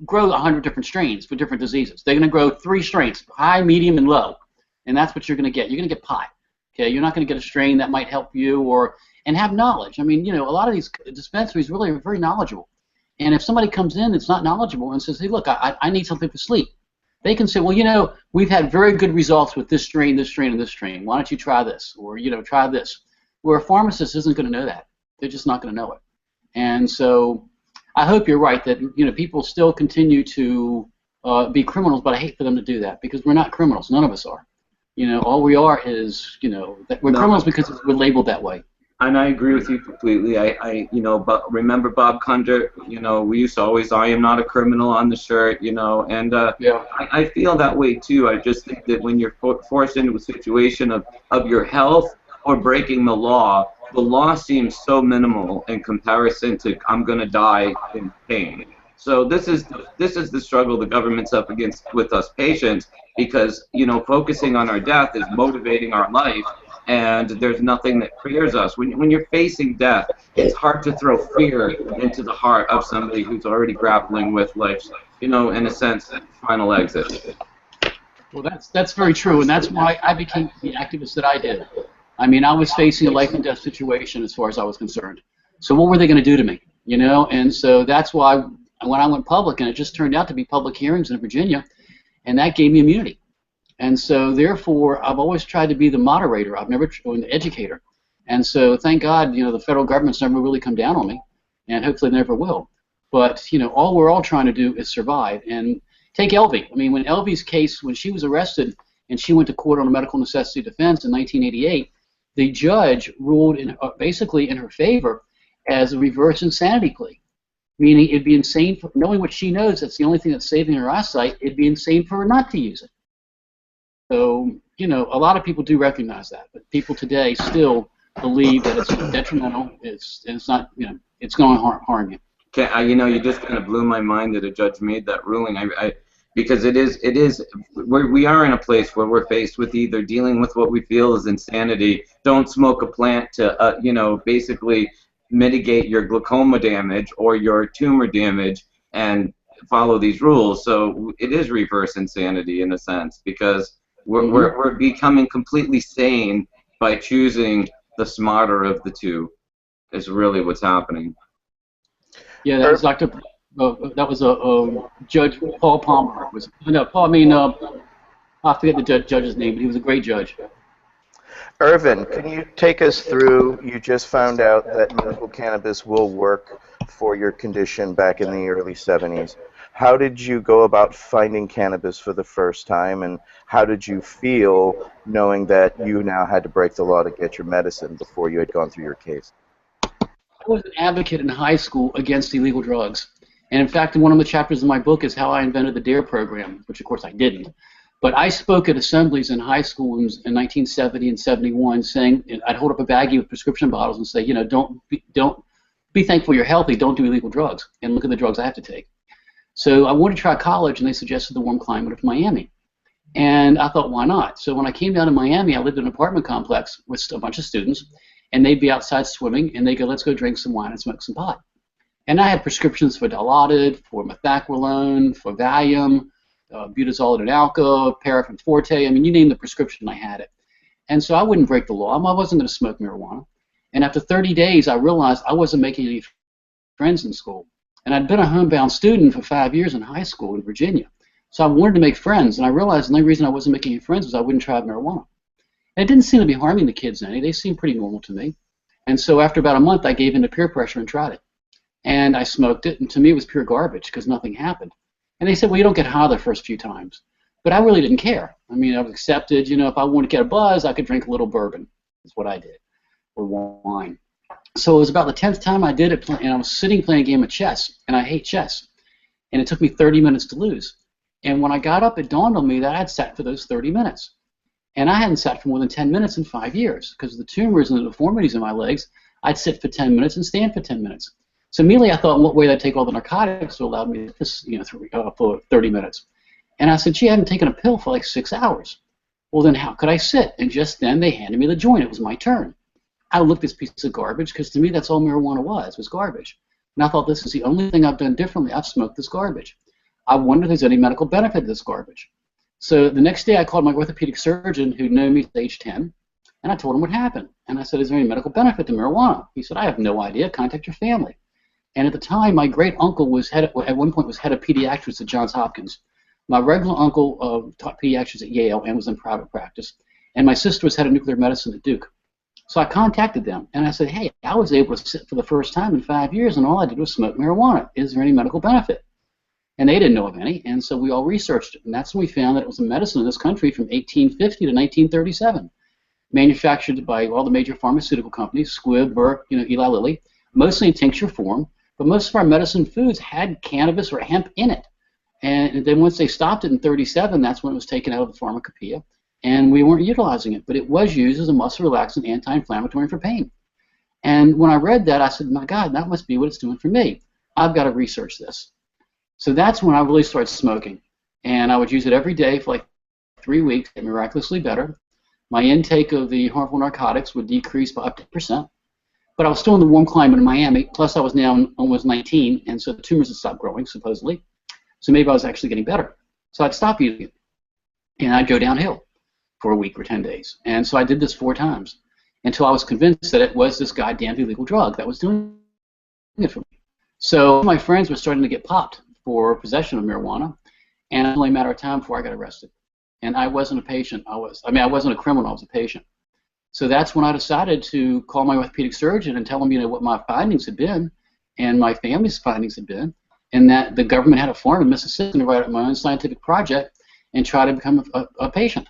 Speaker 7: grow 100 different strains for different diseases. They're going to grow 3 strains, high, medium, and low. And that's what you're going to get. You're going to get pie. Okay? You're not going to get a strain that might help you and have knowledge. A lot of these dispensaries really are very knowledgeable. And if somebody comes in that's not knowledgeable and says, hey, look, I need something for sleep, they can say, well, we've had very good results with this strain, and this strain. Why don't you try this? Or, try this. Where a pharmacist isn't going to know that. They're just not going to know it. And so I hope you're right that, people still continue to be criminals, but I hate for them to do that because we're not criminals. None of us are. All we are is, that we're criminals because we're labeled that way.
Speaker 4: And I agree with you completely. But remember Bob Cunder, we used to always, I am not a criminal on the shirt, and
Speaker 7: yeah.
Speaker 4: I feel that way too. I just think that when you're forced into a situation of your health or breaking the law seems so minimal in comparison to I'm going to die in pain. So this is the struggle the government's up against with us patients because, focusing on our death is motivating our life. And there's nothing that fears us. When you're facing death, it's hard to throw fear into the heart of somebody who's already grappling with life's, in a sense, final exit.
Speaker 7: Well, that's very true, and that's why I became the activist that I did. I was facing a life and death situation as far as I was concerned. So what were they going to do to me? And so that's why, when I went public, and it just turned out to be public hearings in Virginia, and that gave me immunity. And so therefore, I've always tried to be the moderator. I've never been the educator. And so thank God, the federal government's never really come down on me, and hopefully never will. But, all we're all trying to do is survive. And take Elvie. I mean, when Elvie's case, when she was arrested and she went to court on a medical necessity defense in 1988, the judge ruled basically in her favor as a reverse insanity plea, meaning it'd be insane, knowing what she knows, that's the only thing that's saving her eyesight, it'd be insane for her not to use it. So, a lot of people do recognize that, but people today still believe that it's detrimental, it's not, it's going to harm you.
Speaker 4: Okay, you just kind of blew my mind that a judge made that ruling. Because we are in a place where we're faced with either dealing with what we feel is insanity, don't smoke a plant to, basically mitigate your glaucoma damage or your tumor damage and follow these rules. So it is reverse insanity in a sense, because we're becoming completely sane by choosing the smarter of the two is really what's happening.
Speaker 7: Yeah, that was Dr. That was a Judge Paul Palmer. I forget the judge's name, but he was a great judge.
Speaker 2: Irvin, can you take us through, you just found out that medical cannabis will work for your condition back in the early 70s. How did you go about finding cannabis for the first time, and how did you feel knowing that you now had to break the law to get your medicine before you had gone through your case?
Speaker 7: I was an advocate in high school against illegal drugs. And in fact, in one of the chapters of my book is how I invented the DARE program, which of course I didn't. But I spoke at assemblies in high school in 1970 and 71, saying, I'd hold up a baggie with prescription bottles and say, don't be thankful you're healthy, don't do illegal drugs, and look at the drugs I have to take. So I wanted to try college, and they suggested the warm climate of Miami. And I thought, why not? So when I came down to Miami, I lived in an apartment complex with a bunch of students, and they'd be outside swimming, and they'd go, let's go drink some wine and smoke some pot. And I had prescriptions for Dilaudid, for methacrylone, for Valium, butazolid and alka, paraffin forte. I mean, you name the prescription, I had it. And so I wouldn't break the law. I wasn't going to smoke marijuana. And after 30 days, I realized I wasn't making any friends in school. And I'd been a homebound student for 5 years in high school in Virginia. So I wanted to make friends, and I realized the only reason I wasn't making any friends was I wouldn't try marijuana. And it didn't seem to be harming the kids any. They seemed pretty normal to me. And so after about a month, I gave in to peer pressure and tried it. And I smoked it, and to me it was pure garbage because nothing happened. And they said, well, you don't get high the first few times. But I really didn't care. I mean, I was accepted. If I wanted to get a buzz, I could drink a little bourbon. That's what I did, or wine. So it was about the 10th time I did it, and I was sitting playing a game of chess, and I hate chess. And it took me 30 minutes to lose. And when I got up, it dawned on me that I had sat for those 30 minutes. And I hadn't sat for more than 10 minutes in 5 years because of the tumors and the deformities in my legs. I'd sit for 10 minutes and stand for 10 minutes. So immediately I thought, in what way did I take all the narcotics that allowed me to for 30 minutes? And I said, gee, I haven't taken a pill for like 6 hours. Well, then how could I sit? And just then they handed me the joint. It was my turn. I looked at this piece of garbage because to me that's all marijuana was garbage. And I thought, this is the only thing I've done differently. I've smoked this garbage. I wonder if there's any medical benefit to this garbage. So the next day I called my orthopedic surgeon who'd known me since age 10, and I told him what happened. And I said, is there any medical benefit to marijuana? He said, I have no idea. Contact your family. And at the time, my great uncle was at one point was head of pediatrics at Johns Hopkins. My regular uncle taught pediatrics at Yale and was in private practice. And my sister was head of nuclear medicine at Duke. So I contacted them, and I said, hey, I was able to sit for the first time in 5 years, and all I did was smoke marijuana. Is there any medical benefit? And they didn't know of any, and so we all researched it. And that's when we found that it was a medicine in this country from 1850 to 1937, manufactured by all the major pharmaceutical companies, Squibb, Merck, Eli Lilly, mostly in tincture form. But most of our medicine foods had cannabis or hemp in it. And then once they stopped it in 37, that's when it was taken out of the pharmacopoeia. And we weren't utilizing it. But it was used as a muscle relaxant, anti-inflammatory for pain. And when I read that, I said, my God, that must be what it's doing for me. I've got to research this. So that's when I really started smoking. And I would use it every day for like 3 weeks, get miraculously better. My intake of the harmful narcotics would decrease by up to 10%. But I was still in the warm climate in Miami, plus I was now almost 19, and so the tumors had stopped growing, supposedly. So maybe I was actually getting better. So I'd stop using it, and I'd go downhill for a week or 10 days. And so I did this 4 times until I was convinced that it was this goddamn illegal drug that was doing it for me. So my friends were starting to get popped for possession of marijuana, and it was only a matter of time before I got arrested. And I wasn't a patient. I wasn't a criminal. I was a patient. So that's when I decided to call my orthopedic surgeon and tell him, what my findings had been, and my family's findings had been, and that the government had a farm in Mississippi to write up my own scientific project and try to become a patient.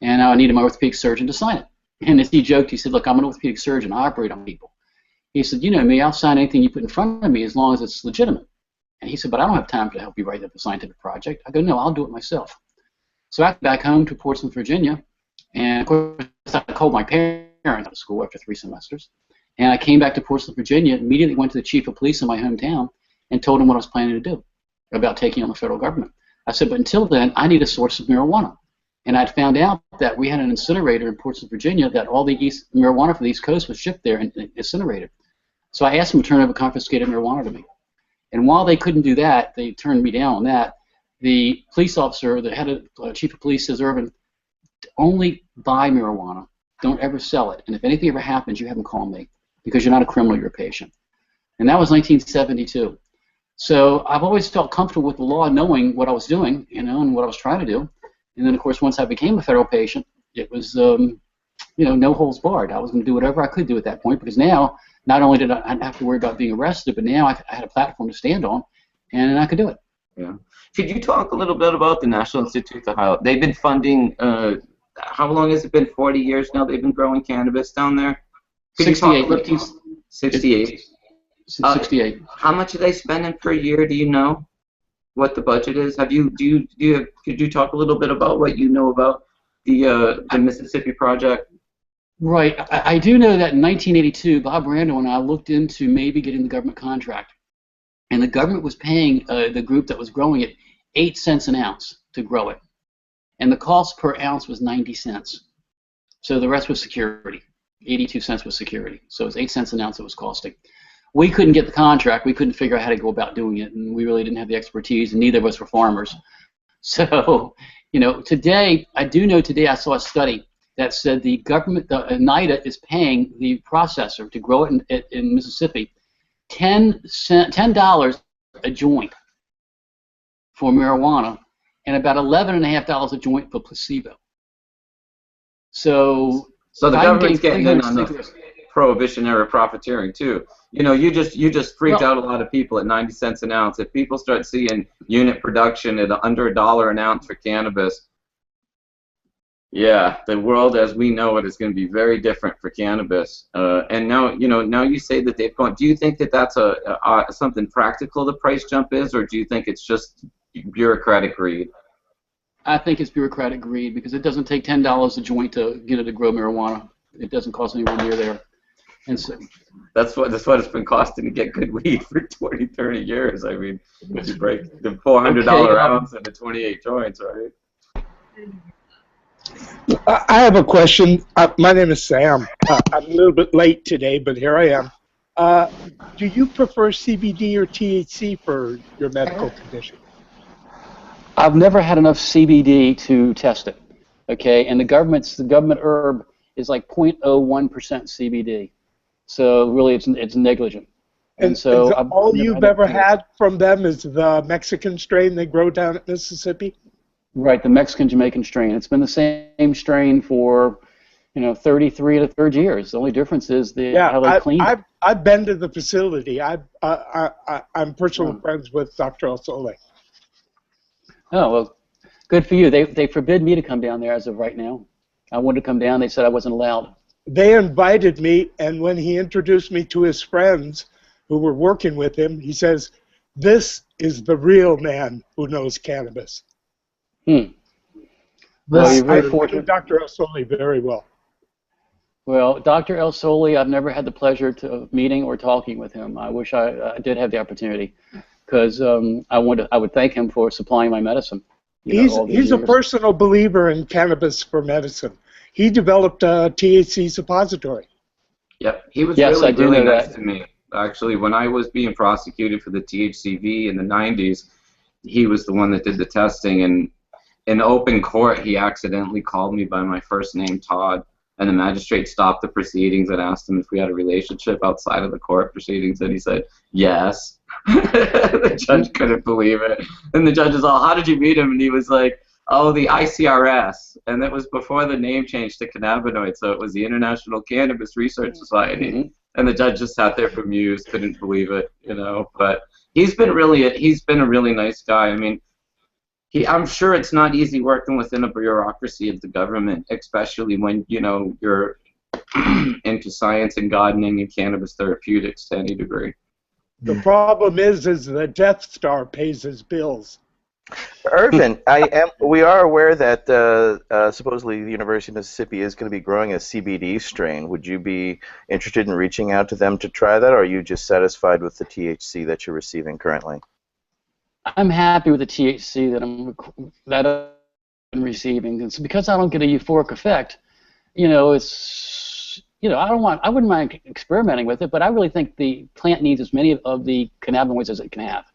Speaker 7: And I needed my orthopedic surgeon to sign it. And as he joked, he said, "Look, I'm an orthopedic surgeon. I operate on people." He said, "You know me, I'll sign anything you put in front of me as long as it's legitimate." And he said, "But I don't have time to help you write up a scientific project." I go, "No, I'll do it myself." So I went back home to Portsmouth, Virginia, and of course I called my parents out of school after 3 semesters. And I came back to Portsmouth, Virginia, immediately went to the chief of police in my hometown and told him what I was planning to do about taking on the federal government. I said, "But until then, I need a source of marijuana." And I'd found out that we had an incinerator in Portsmouth, Virginia, that all the marijuana from the East Coast was shipped there and incinerated. So I asked them to turn over confiscated marijuana to me. And while they couldn't do that, they turned me down on that. The police officer, the head of chief of police, says, "Irvin, only buy marijuana. Don't ever sell it. And if anything ever happens, you have them call me, because you're not a criminal, you're a patient." And that was 1972. So I've always felt comfortable with the law, knowing what I was doing, and what I was trying to do. And then, of course, once I became a federal patient, it was, no holds barred. I was going to do whatever I could do at that point, because now, not only did I have to worry about being arrested, but now I had a platform to stand on, and I could do it.
Speaker 4: Yeah. Could you talk a little bit about the National Institutes of Health? They've been funding, how long has it been? 40 years now they've been growing cannabis down there?
Speaker 7: 68.
Speaker 4: 68.
Speaker 7: 68.
Speaker 4: How much are they spending per year? Do you know what the budget is? Could you talk a little bit about what you know about the Mississippi Project?
Speaker 7: Right. I do know that in 1982, Bob Randall and I looked into maybe getting the government contract. And the government was paying the group that was growing it 8 cents an ounce to grow it. And the cost per ounce was 90 cents. So the rest was security. 82 cents was security. So it was 8 cents an ounce it was costing. We couldn't get the contract. We couldn't figure out how to go about doing it. And we really didn't have the expertise, and neither of us were farmers. So, today, I do know today I saw a study that said the government, the NIDA, is paying the processor to grow it in Mississippi $10 a joint for marijuana, and about $11.50 a joint for placebo. So
Speaker 4: the government's getting in on the prohibition-era profiteering too. You just freaked out a lot of people at 90 cents an ounce. If people start seeing unit production at under $1 an ounce for cannabis, yeah, the world as we know it is going to be very different for cannabis. And now, now you say that they've gone. Do you think that that's something practical the price jump is, or do you think it's just bureaucratic greed?
Speaker 7: I think it's bureaucratic greed, because it doesn't take $10 a joint to get it to grow marijuana. It doesn't cost anywhere near there. And so
Speaker 4: that's what it's been costing to get good weed for 20, 30 years. I mean, if you break the $400 ounce into 28 joints, right?
Speaker 8: I have a question. My name is Sam. I'm a little bit late today, but here I am. Do you prefer CBD or THC for your medical condition?
Speaker 7: I've never had enough CBD to test it. Okay, and the government herb is like 0.01% CBD. So really, it's negligent.
Speaker 8: And
Speaker 7: so
Speaker 8: all you've ever had from them is the Mexican strain they grow down at Mississippi?
Speaker 7: Right, the Mexican-Jamaican strain. It's been the same strain for, 33 to 30 years. The only difference is how they clean it.
Speaker 8: I've been to the facility. I'm personal friends with Dr. El Sole.
Speaker 7: Oh, well, good for you. They forbid me to come down there as of right now. I wanted to come down. They said I wasn't allowed.
Speaker 8: They invited me, and when he introduced me to his friends who were working with him, he says, "This is the real man who knows cannabis."
Speaker 7: Well, you're very fortunate.
Speaker 8: Dr. El Sole very well.
Speaker 7: Well, Dr. El Sole, I've never had the pleasure of meeting or talking with him. I wish I did have the opportunity, because I would thank him for supplying my medicine.
Speaker 8: He's a personal believer in cannabis for medicine. He developed a THC suppository.
Speaker 4: Yep, he was really nice to me. Actually, when I was being prosecuted for the THCV in the 90s, he was the one that did the testing, and in open court, he accidentally called me by my first name, Todd, and the magistrate stopped the proceedings and asked him if we had a relationship outside of the court proceedings, and he said, yes. The judge couldn't believe it. And the judge is all, how did you meet him? And he was like, oh, the ICRS. And that was before the name changed to cannabinoid, so it was the International Cannabis Research Society. And the judge just sat there bemused, couldn't believe it, you know. But he's been a really nice guy. I mean, I'm sure it's not easy working within a bureaucracy of the government, especially when, you know, you're into science and gardening and cannabis therapeutics to any degree.
Speaker 8: The problem is the Death Star pays his bills.
Speaker 2: Irvin, we are aware that supposedly the University of Mississippi is going to be growing a CBD strain. Would you be interested in reaching out to them to try that, or are you just satisfied with the THC that you're receiving currently?
Speaker 7: I'm happy with the THC that I'm receiving. It's because I don't get a euphoric effect. You know, it's, you know, I wouldn't mind experimenting with it, but I really think the plant needs as many of the cannabinoids as it can have.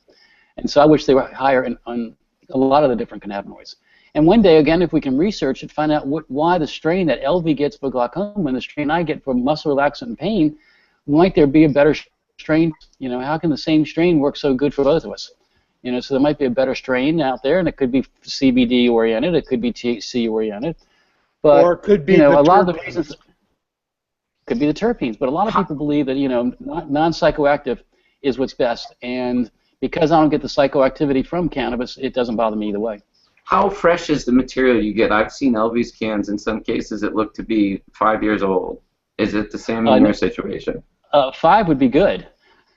Speaker 7: And so I wish they were higher on a lot of the different cannabinoids. And one day, again, if we can research it, find out why the strain that LV gets for glaucoma and the strain I get for muscle relaxant and pain, might there be a better strain? You know, how can the same strain work so good for both of us? You know, so there might be a better strain out there, and it could be CBD oriented, it could be THC oriented, but
Speaker 8: or it could be,
Speaker 7: you know,
Speaker 8: the
Speaker 7: a lot of the
Speaker 8: terpenes.
Speaker 7: reasons could be the terpenes. But a lot of people believe that, you know, non-psychoactive is what's best, and because I don't get the psychoactivity from cannabis, it doesn't bother me either way.
Speaker 4: How fresh is the material you get? I've seen LV's cans. In some cases, it looked to be 5 years old. Is it the same in your situation?
Speaker 7: 5 would be good.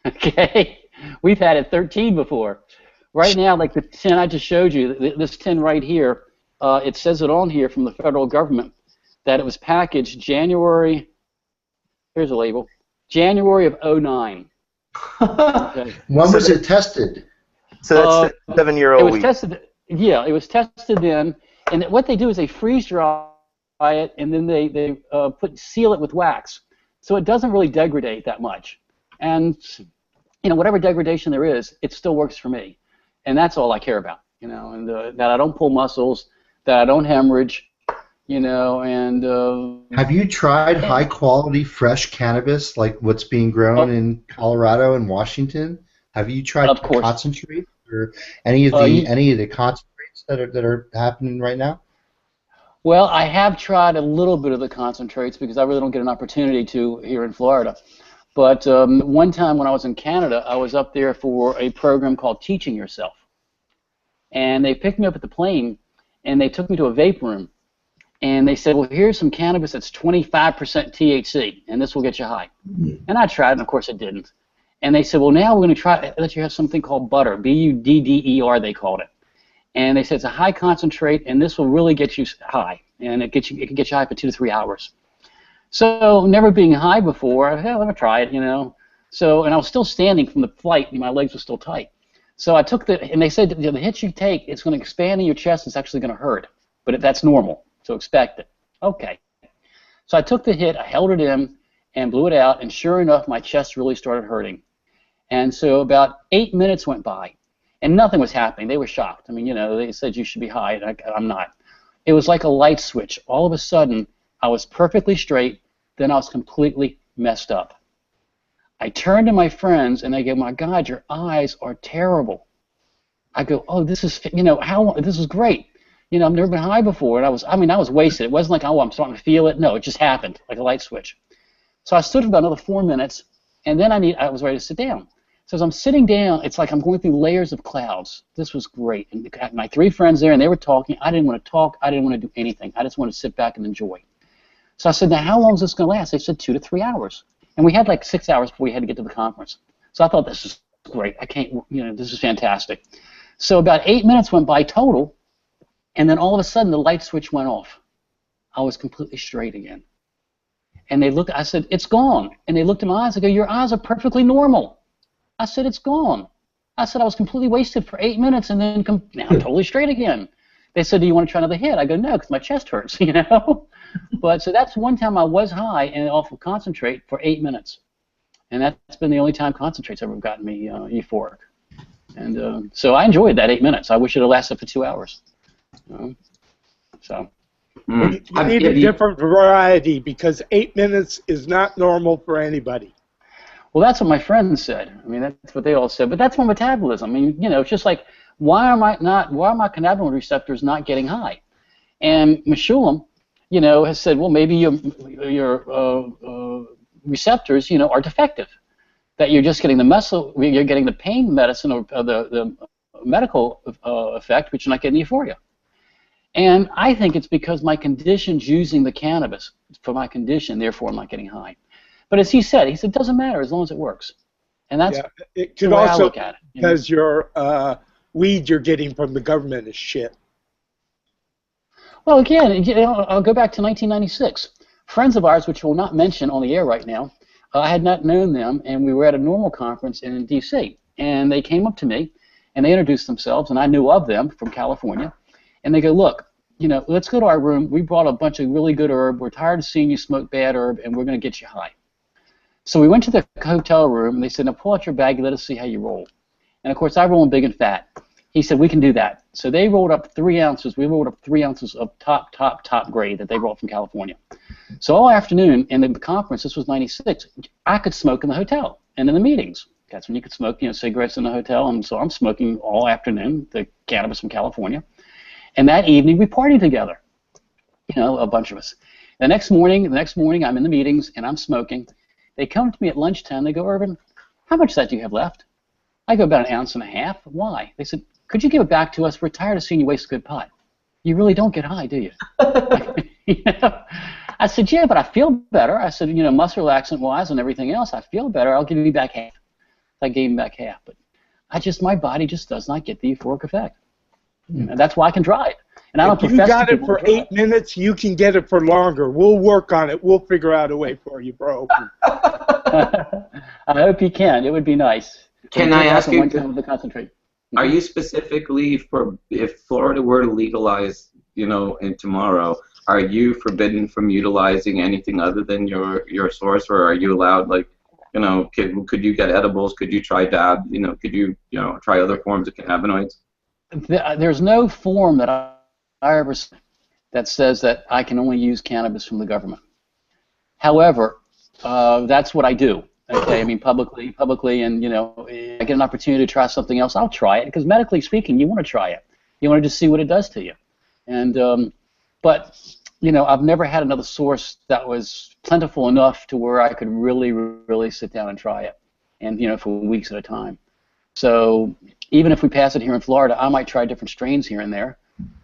Speaker 7: Okay, we've had it 13 before. Right now, like the tin I just showed you, this tin right here, it says it on here from the federal government that it was packaged January. Here's a label. January of '09. Okay.
Speaker 3: When was it tested?
Speaker 2: So that's 7-year-old
Speaker 7: It was
Speaker 2: weed.
Speaker 7: tested. Yeah, it was tested then, and what they do is they freeze dry it, and then they seal it with wax, so it doesn't really degrade that much. And you know, whatever degradation there is, it still works for me, and that's all I care about. You know, and that I don't pull muscles, that I don't hemorrhage. You know, and
Speaker 3: Have you tried high quality fresh cannabis like what's being grown in Colorado and Washington? Have you tried
Speaker 7: Of course.
Speaker 3: concentrate or any of the concentrates that are happening right now?
Speaker 7: Well, I have tried a little bit of the concentrates because I really don't get an opportunity to here in Florida. But one time when I was in Canada, I was up there for a program called Teaching Yourself. And they picked me up at the plane, and they took me to a vape room. And they said, well, here's some cannabis that's 25% THC, and this will get you high. And I tried, and of course it didn't. And they said, well, now we're going to let you have something called butter, B-U-D-D-E-R, they called it. And they said it's a high concentrate, and this will really get you high, and it can get you high for 2 to 3 hours. So never being high before, let me try it, you know. So, and I was still standing from the flight, and my legs were still tight. So I took and they said, the hits you take, it's going to expand in your chest, it's actually going to hurt, but that's normal. So expect it. Okay. So I took the hit, I held it in, and blew it out, and sure enough, my chest really started hurting. And so about 8 minutes went by, and nothing was happening. They were shocked. I mean, you know, they said you should be high, and I'm not. It was like a light switch. All of a sudden, I was perfectly straight, then I was completely messed up. I turned to my friends, and they go, my God, your eyes are terrible. I go, oh, this is, you know, this is great. You know, I've never been high before, and I was wasted. It wasn't like, oh, I'm starting to feel it. No, it just happened, like a light switch. So I stood for about another 4 minutes, and then I was ready to sit down. So as I'm sitting down, it's like I'm going through layers of clouds. This was great. And I had my 3 friends there, and they were talking. I didn't want to talk. I didn't want to do anything. I just wanted to sit back and enjoy. So I said, now how long is this going to last? They said 2 to 3 hours. And we had like 6 hours before we had to get to the conference. So I thought, this is great. This is fantastic. So about 8 minutes went by total. And then all of a sudden, the light switch went off. I was completely straight again. And they looked, I said, it's gone. And they looked in my eyes, I go, your eyes are perfectly normal. I said, it's gone. I said, I was completely wasted for 8 minutes, and then now I'm totally straight again. They said, do you want to try another hit? I go, no, because my chest hurts, you know? But so that's one time I was high and off of concentrate for 8 minutes. And that's been the only time concentrate's ever gotten me euphoric. And so I enjoyed that 8 minutes. I wish it had lasted for 2 hours. So
Speaker 8: You need a different variety because 8 minutes is not normal for anybody.
Speaker 7: Well, that's what my friends said. I mean, that's what they all said. But that's my metabolism. I mean, you know, it's just like, why are my cannabinoid receptors not getting high? And Meshulam, you know, has said, well, maybe your receptors, you know, are defective. That you're just getting you're getting the pain medicine or the medical effect, but you're not getting the euphoria. And I think it's because my condition's using the cannabis for my condition, therefore I'm not getting high. But as he said, it doesn't matter as long as it works. And that's
Speaker 8: it
Speaker 7: the
Speaker 8: could
Speaker 7: way I
Speaker 8: also
Speaker 7: look at it.
Speaker 8: because your weed you're getting from the government is shit.
Speaker 7: Well, again, you know, I'll go back to 1996. Friends of ours, which we'll not mention on the air right now, I had not known them, and we were at a normal conference in D.C. And they came up to me, and they introduced themselves, and I knew of them from California. And they go, look, you know, let's go to our room. We brought a bunch of really good herb. We're tired of seeing you smoke bad herb, and we're going to get you high. So we went to the hotel room, and they said, now pull out your bag and let us see how you roll. And, of course, I roll big and fat. He said, we can do that. So they rolled up 3 ounces. We rolled up 3 ounces of top grade that they brought from California. So all afternoon in the conference, this was 96, I could smoke in the hotel and in the meetings. That's when you could smoke, you know, cigarettes in the hotel. And so I'm smoking all afternoon, the cannabis from California. And that evening, we partied together, you know, a bunch of us. The next morning, I'm in the meetings, and I'm smoking. They come to me at lunchtime. They go, Irvin, how much of that do you have left? I go, about 1.5 ounces. Why? They said, could you give it back to us? We're tired of seeing you waste good pot. You really don't get high, do you? You know? I said, yeah, but I feel better. I said, you know, muscle relaxant-wise and everything else, I feel better. I'll give you back half. I gave him back half. But my body just does not get the euphoric effect. And that's why I can try it. And I don't
Speaker 8: If you got it for 8 minutes, you can get it for longer. We'll work on it. We'll figure out a way for you, bro.
Speaker 7: I hope you can. It would be nice.
Speaker 4: Can I ask you,
Speaker 7: the concentrate.
Speaker 4: Are you specifically for, if Florida were to legalize, you know, in tomorrow, are you forbidden from utilizing anything other than your source, or are you allowed, like, you know, could you get edibles? Could you try dab? You know, could you try other forms of cannabinoids?
Speaker 7: There's no form that I ever see that says that I can only use cannabis from the government. However, that's what I do. Okay, I mean publicly, and you know, if I get an opportunity to try something else, I'll try it, because medically speaking, you want to try it. You want to just see what it does to you. And but you know, I've never had another source that was plentiful enough to where I could really sit down and try it, and you know, for weeks at a time. So even if we pass it here in Florida, I might try different strains here and there,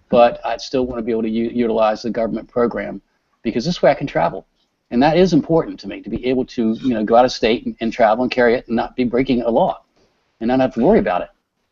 Speaker 7: but I'd still want to be able to utilize the government program, because this way I can travel. And that is important to me, to be able to, you know, go out of state and travel and carry it and not be breaking a law and not have to worry about it.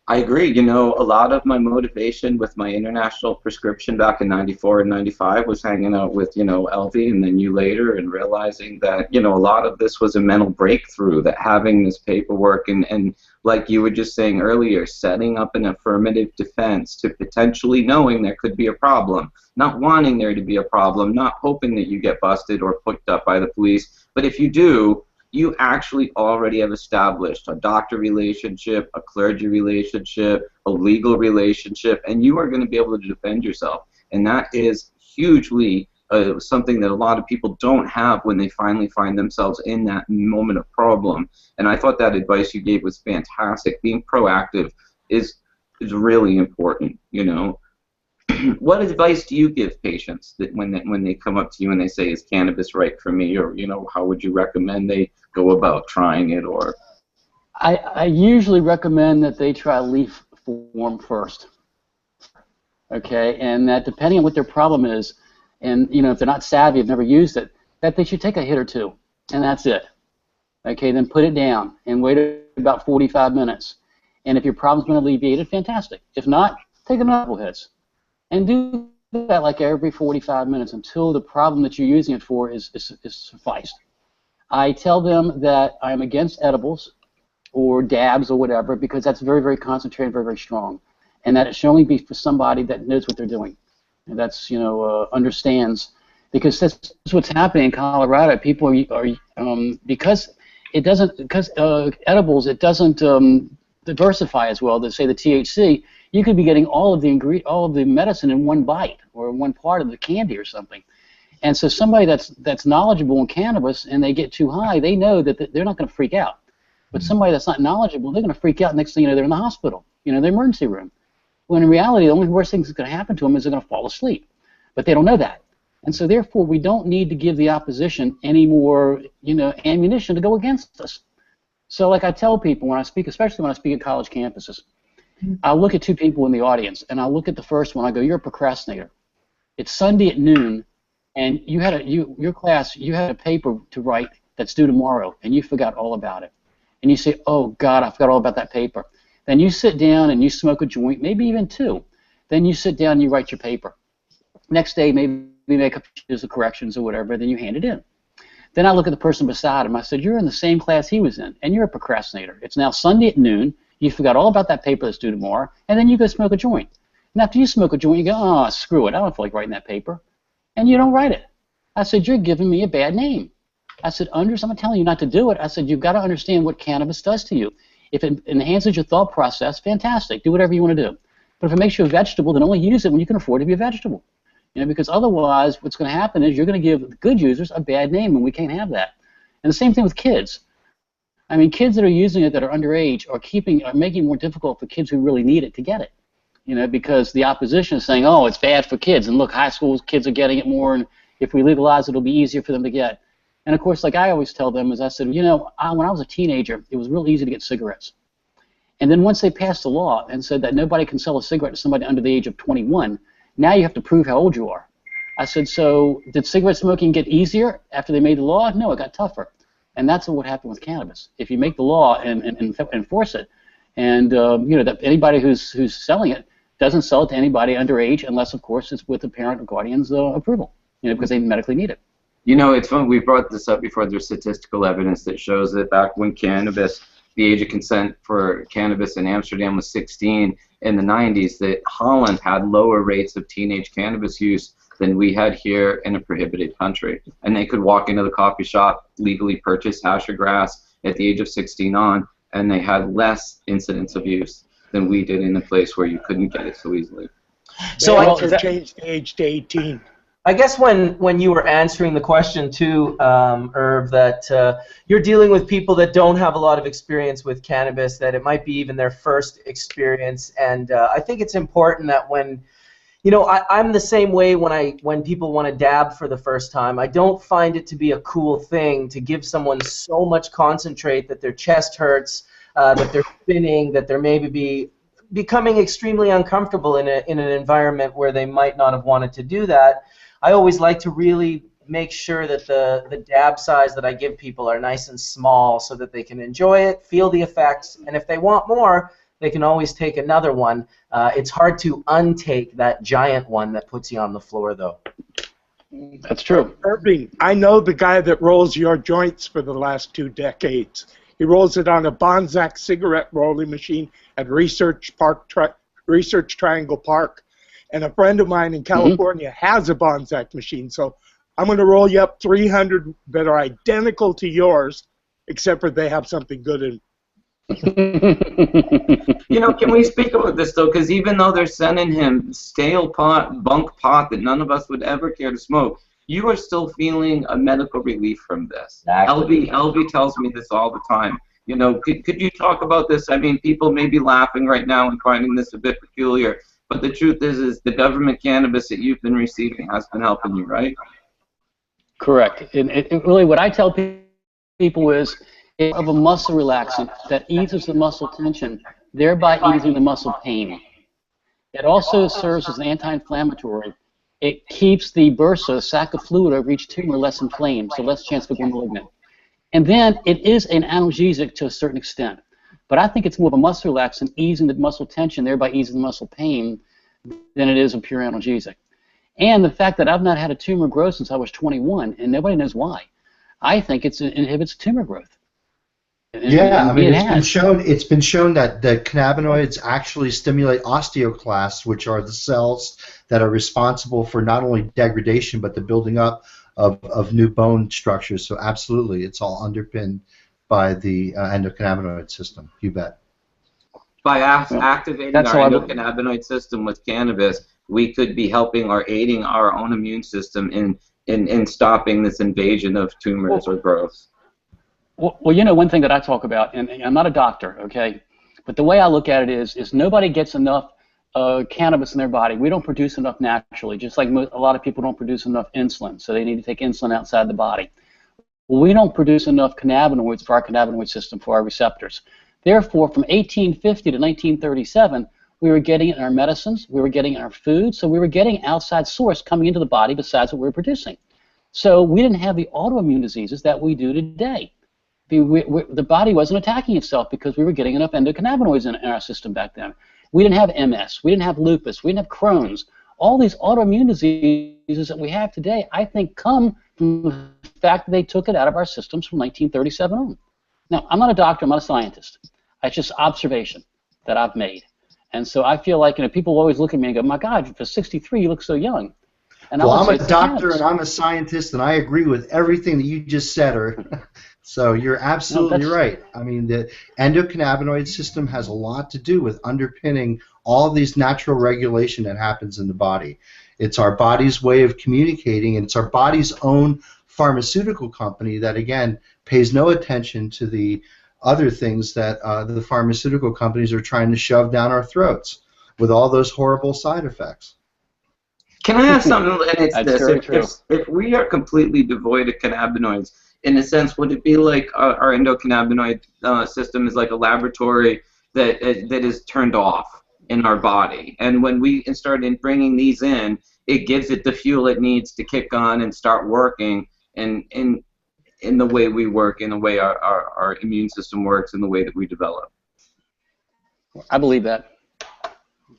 Speaker 4: I agree. You know, a lot of my motivation with my international prescription back in '94 and '95 was hanging out with, you know, Elvie and then you later, and realizing that, you know, a lot of this was a mental breakthrough, that having this paperwork and like you were just saying earlier, setting up an affirmative defense to potentially knowing there could be a problem, not wanting there to be a problem, not hoping that you get busted or picked up by the police, but if you do, you actually already have established a doctor relationship, a clergy relationship, a legal relationship, and you are going to be able to defend yourself. And that is hugely something that a lot of people don't have when they finally find themselves in that moment of problem. And I thought that advice you gave was fantastic. Being proactive is really important, you know. What advice do you give patients that when they come up to you and they say, is cannabis right for me, or, you know, how would you recommend they go about trying it? Or
Speaker 7: I usually recommend that they try leaf form first. Okay, and that depending on what their problem is, and you know, if they're not savvy, have never used it, that they should take a hit or two, and that's it. Okay, then put it down and wait about 45 minutes. And if your problem's been alleviated, fantastic. If not, take another couple hits. And do that like every 45 minutes until the problem that you're using it for is sufficed. I tell them that I'm against edibles or dabs or whatever, because that's very, very concentrated, very, very strong. And that it should only be for somebody that knows what they're doing. And that's, you know, understands. Because that's what's happening in Colorado. People are because edibles, it doesn't diversify as well. They say the THC, you could be getting all of the medicine in one bite or one part of the candy or something. And so somebody that's knowledgeable in cannabis and they get too high, they know that they're not going to freak out. But somebody that's not knowledgeable, they're going to freak out. Next thing you know, they're in the hospital, the emergency room. When in reality, the only worst thing that's going to happen to them is they're going to fall asleep. But they don't know that. And so therefore, we don't need to give the opposition any more, ammunition to go against us. So like I tell people when I speak, especially when I speak at college campuses, I'll look at two people in the audience, and I'll look at the first one. I go, "You're a procrastinator. It's Sunday at noon, and your class, you had a paper to write that's due tomorrow, and you forgot all about it." And you say, "Oh God, I forgot all about that paper." Then you sit down and you smoke a joint, maybe even two. Then you sit down and you write your paper. Next day, maybe make up the corrections or whatever. Then you hand it in. Then I look at the person beside him. I said, "You're in the same class he was in, and you're a procrastinator. It's now Sunday at noon. You forgot all about that paper that's due tomorrow, and then you go smoke a joint. And after you smoke a joint, you go, 'Oh, screw it. I don't feel like writing that paper.' And you don't write it." I said, "You're giving me a bad name." I said, I'm not telling you not to do it. I said, "You've got to understand what cannabis does to you. If it enhances your thought process, fantastic. Do whatever you want to do. But if it makes you a vegetable, then only use it when you can afford to be a vegetable. Because otherwise what's going to happen is you're going to give the good users a bad name, and we can't have that." And the same thing with kids. I mean, kids that are using it that are underage are making it more difficult for kids who really need it to get it. Because the opposition is saying, "Oh, it's bad for kids, and look, high school kids are getting it more, and if we legalize it, it'll be easier for them to get." And of course, like I always tell them, is I said, when I was a teenager, it was real easy to get cigarettes. And then once they passed the law and said that nobody can sell a cigarette to somebody under the age of 21, now you have to prove how old you are. I said, so did cigarette smoking get easier after they made the law? No, it got tougher. And that's what happened with cannabis. If you make the law and enforce it, and that anybody who's selling it doesn't sell it to anybody underage unless, of course, it's with the parent or guardian's approval, because they medically need it.
Speaker 4: It's fun. We brought this up before. There's statistical evidence that shows that back when the age of consent for cannabis in Amsterdam was 16 in the 90s, that Holland had lower rates of teenage cannabis use than we had here in a prohibited country. And they could walk into the coffee shop, legally purchase hash or grass at the age of 16 on, and they had less incidence of use than we did in a place where you couldn't get it so easily.
Speaker 8: So I also changed the age to 18.
Speaker 1: I guess when you were answering the question too, Irv, that you're dealing with people that don't have a lot of experience with cannabis, that it might be even their first experience, and I think it's important that when, I'm the same way when people want to dab for the first time. I don't find it to be a cool thing to give someone so much concentrate that their chest hurts, that they're spinning, that they're maybe becoming extremely uncomfortable in an environment where they might not have wanted to do that. I always like to really make sure that the dab size that I give people are nice and small so that they can enjoy it, feel the effects, and if they want more, they can always take another one. It's hard to untake that giant one that puts you on the floor, though.
Speaker 7: That's true.
Speaker 8: Irving, I know the guy that rolls your joints for the last 2 decades. He rolls it on a Bonzac cigarette rolling machine at Research Triangle Park. And a friend of mine in California has a Bonzac machine, so I'm going to roll you up 300 that are identical to yours, except for they have something good in.
Speaker 4: Can we speak about this though? Because even though they're sending him stale pot, bunk pot that none of us would ever care to smoke, you are still feeling a medical relief from this.
Speaker 1: Exactly.
Speaker 4: LB tells me this all the time. Could you talk about this? I mean, people may be laughing right now and finding this a bit peculiar. But the truth is the government cannabis that you've been receiving has been helping you, right?
Speaker 7: Correct. And really what I tell people is of a muscle relaxant that eases the muscle tension, thereby easing the muscle pain. It also serves as an anti-inflammatory. It keeps the bursa, the sac of fluid over each tumor, less inflamed, so less chance of going malignant. And then it is an analgesic to a certain extent. But I think it's more of a muscle relaxant, easing the muscle tension, thereby easing the muscle pain, than it is a pure analgesic. And the fact that I've not had a tumor grow since I was 21, and nobody knows why. I think it inhibits tumor growth.
Speaker 3: Yeah, it's been shown that the cannabinoids actually stimulate osteoclasts, which are the cells that are responsible for not only degradation but the building up of new bone structures. So absolutely, it's all underpinned by the endocannabinoid system. You bet.
Speaker 4: By activating our endocannabinoid system with cannabis, we could be helping or aiding our own immune system in stopping this invasion of tumors or growths.
Speaker 7: Well, you know, one thing that I talk about, and I'm not a doctor, okay, but the way I look at it is nobody gets enough cannabis in their body. We don't produce enough naturally, just like a lot of people don't produce enough insulin, so they need to take insulin outside the body. Well, we don't produce enough cannabinoids for our cannabinoid system, for our receptors. Therefore, from 1850 to 1937, we were getting it in our medicines, we were getting it in our food, so we were getting outside source coming into the body besides what we were producing. So we didn't have the autoimmune diseases that we do today. The body wasn't attacking itself because we were getting enough endocannabinoids in our system back then. We didn't have MS, we didn't have lupus, we didn't have Crohn's. All these autoimmune diseases that we have today, I think, come from the fact that they took it out of our systems from 1937 on. Now, I'm not a doctor, I'm not a scientist. It's just observation that I've made. And so I feel like, you know, people always look at me and go, my God, for 63, you look so young. And
Speaker 3: well, I'm a doctor and I'm a scientist, and I agree with everything that you just said. So you're absolutely right. I mean, the endocannabinoid system has a lot to do with underpinning all of these natural regulation that happens in the body. It's our body's way of communicating, and it's our body's own pharmaceutical company that, again, pays no attention to the other things that the pharmaceutical companies are trying to shove down our throats with all those horrible side effects.
Speaker 4: Can I ask something? And it's
Speaker 7: That's very true.
Speaker 4: If we are completely devoid of cannabinoids, in a sense, would it be like our endocannabinoid system is like a laboratory that is turned off in our body, and when we start bringing these in, it gives it the fuel it needs to kick on and start working, and in the way we work, in the way our immune system works, in the way that we develop.
Speaker 7: I believe that.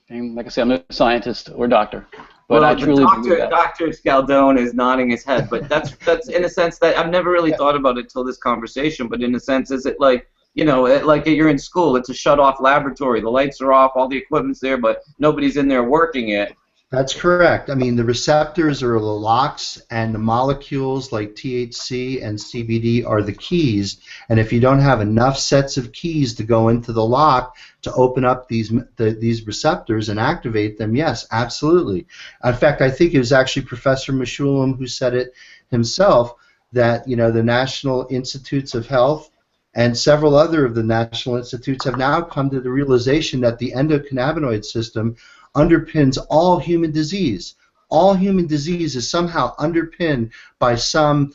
Speaker 7: And like I said, I'm not a scientist or doctor, but I truly believe that.
Speaker 4: Dr. Scialdone is nodding his head, but that's in a sense that I've never really thought about it till this conversation. But in a sense, is it like, you know, like you're in school, it's a shut-off laboratory. The lights are off, all the equipment's there, but nobody's in there working it.
Speaker 3: That's correct. I mean, the receptors are the locks, and the molecules like THC and CBD are the keys. And if you don't have enough sets of keys to go into the lock to open up these receptors and activate them, yes, absolutely. In fact, I think it was actually Professor Meshulam who said it himself, that, you know, the National Institutes of Health and several other of the national institutes have now come to the realization that the endocannabinoid system underpins all human disease. All human disease is somehow underpinned by some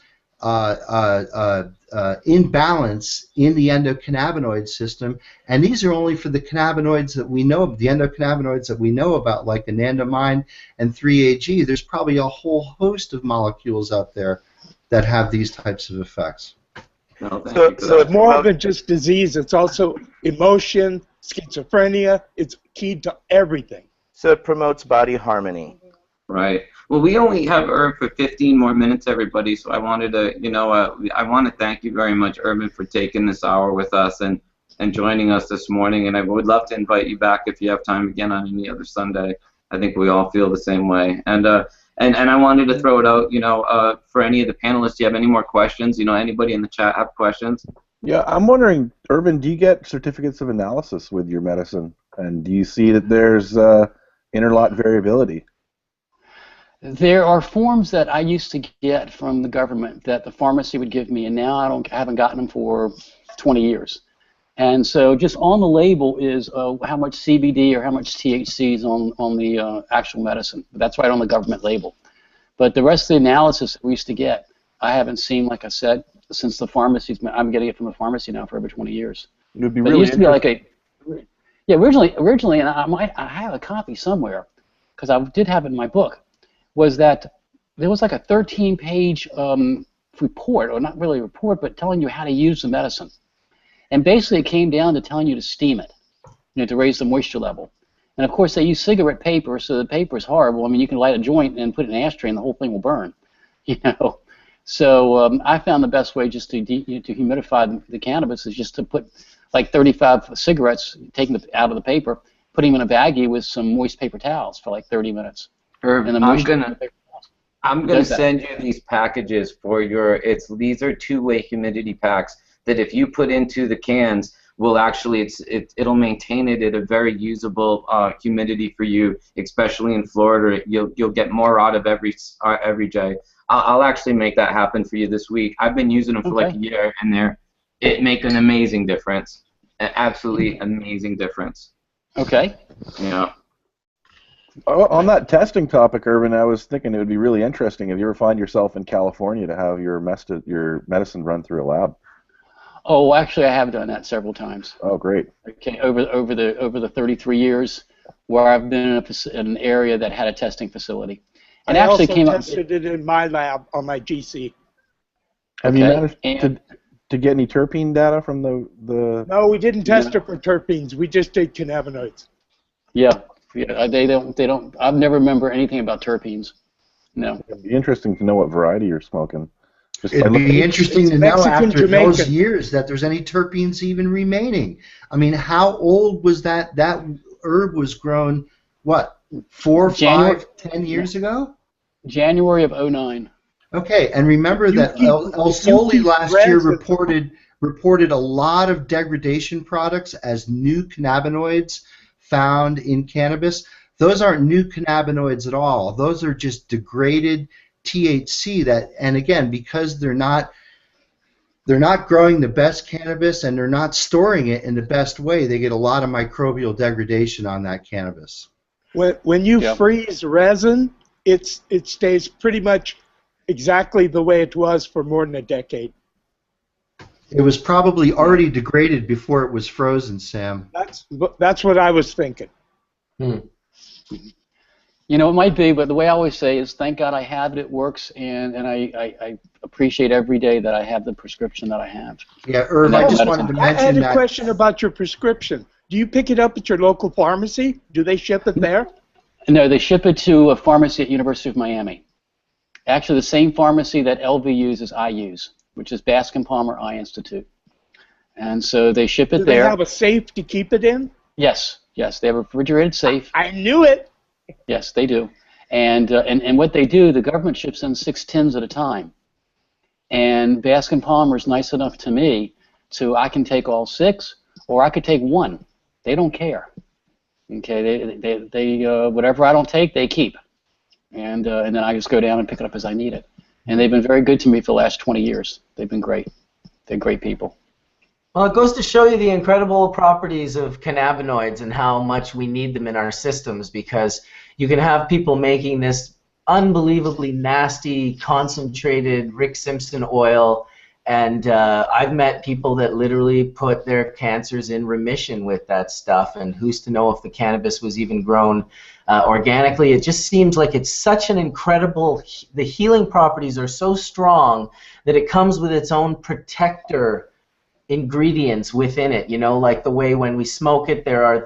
Speaker 3: imbalance in the endocannabinoid system, and these are only for the cannabinoids that we know, the endocannabinoids that we know about, like anandamide and 3-AG. There's probably a whole host of molecules out there that have these types of effects.
Speaker 4: No,
Speaker 8: so it's more than just disease. It's also emotion, schizophrenia. It's key to everything.
Speaker 2: So it promotes body harmony.
Speaker 4: Right. Well, we only have Irv for 15 more minutes, everybody. So I wanted to, you know, I want to thank you very much, Irvin, for taking this hour with us and joining us this morning. And I would love to invite you back if you have time again on any other Sunday. I think we all feel the same way. And I wanted to throw it out, you know, for any of the panelists. Do you have any more questions? You know, anybody in the chat have questions?
Speaker 9: Yeah, I'm wondering, Irvin, do you get certificates of analysis with your medicine? And do you see that there's interlot variability?
Speaker 7: There are forms that I used to get from the government that the pharmacy would give me, and now I haven't gotten them for 20 years. And so just on the label is how much CBD or how much THC is on the actual medicine. That's right on the government label. But the rest of the analysis that we used to get, I haven't seen, like I said, since the pharmacies. I'm getting it from the pharmacy now for over 20 years.
Speaker 9: It would be
Speaker 7: but
Speaker 9: really
Speaker 7: it used to be like originally, and I have a copy somewhere because I did have it in my book, was that there was like a 13-page report, or not really a report, but telling you how to use the medicine. And basically it came down to telling you to steam it, you know, to raise the moisture level. And of course they use cigarette paper, so the paper is horrible. I mean, you can light a joint and put it in an ashtray and the whole thing will burn, you know. So I found the best way just to humidify the cannabis is just to put like 35 cigarettes, taking them out of the paper, putting them in a baggie with some moist paper towels for like 30 minutes.
Speaker 4: Irv, I'm gonna send you these packages for your. These are two-way humidity packs that if you put into the cans, will actually it'll maintain it at a very usable humidity for you, especially in Florida. You'll get more out of every day. I'll actually make that happen for you this week. I've been using them for like a year, and it make an amazing difference, an absolutely amazing difference.
Speaker 7: Okay.
Speaker 4: Yeah.
Speaker 9: On that testing topic, Irvin, I was thinking it would be really interesting if you ever find yourself in California to have your medicine run through a lab.
Speaker 7: Oh, actually, I have done that several times.
Speaker 9: Oh, great.
Speaker 7: Okay, over the 33 years where I've been in an area that had a testing facility, and
Speaker 8: I
Speaker 7: actually
Speaker 8: also
Speaker 7: came up.
Speaker 8: tested it in my lab on my GC.
Speaker 9: Have you managed to get any terpene data from the?
Speaker 8: No, we didn't test it for terpenes. We just did cannabinoids.
Speaker 7: Yeah, they don't. I've never remember anything about terpenes. No.
Speaker 9: It'd be interesting to know what variety you're smoking.
Speaker 3: It'd be interesting to know
Speaker 8: Mexican,
Speaker 3: after those
Speaker 8: Jamaican.
Speaker 3: years that there's any terpenes even remaining. I mean, how old was that? That herb was grown, what, 4, 5, 10 years ago?
Speaker 7: January of '09.
Speaker 3: Okay, and remember that El Soli last year reported a lot of degradation products as new cannabinoids found in cannabis. Those aren't new cannabinoids at all. Those are just degraded THC that, and again, because they're not growing the best cannabis and they're not storing it in the best way, they get a lot of microbial degradation on that cannabis.
Speaker 8: When you freeze resin, it stays pretty much exactly the way it was for more than a decade.
Speaker 3: It was probably already degraded before it was frozen, Sam.
Speaker 8: That's what I was thinking.
Speaker 7: You know, it might be, but the way I always say is, thank God I have it, it works, and I appreciate every day that I have the prescription that I have.
Speaker 3: Yeah, Irv, I just wanted to mention
Speaker 8: I had
Speaker 3: that.
Speaker 8: a question about your prescription. Do you pick it up at your local pharmacy? Do they ship it there?
Speaker 7: No, they ship it to a pharmacy at University of Miami. Actually, the same pharmacy that LV uses, I use, which is Bascom Palmer Eye Institute. And so they ship it there.
Speaker 8: Do they have a safe to keep it in?
Speaker 7: Yes, they have a refrigerated safe.
Speaker 8: I knew it.
Speaker 7: Yes, they do. And what they do, the government ships in 6 tins at a time. And Bascom Palmer is nice enough to me to, I can take all 6, or I could take 1. They don't care. Okay, they whatever I don't take, they keep. And then I just go down and pick it up as I need it. And they've been very good to me for the last 20 years. They've been great. They're great people.
Speaker 1: Well, it goes to show you the incredible properties of cannabinoids and how much we need them in our systems, because you can have people making this unbelievably nasty, concentrated Rick Simpson oil, and I've met people that literally put their cancers in remission with that stuff, and who's to know if the cannabis was even grown organically. It just seems like it's such an incredible, the healing properties are so strong that it comes with its own protector ingredients within it, you know, like the way when we smoke it, there are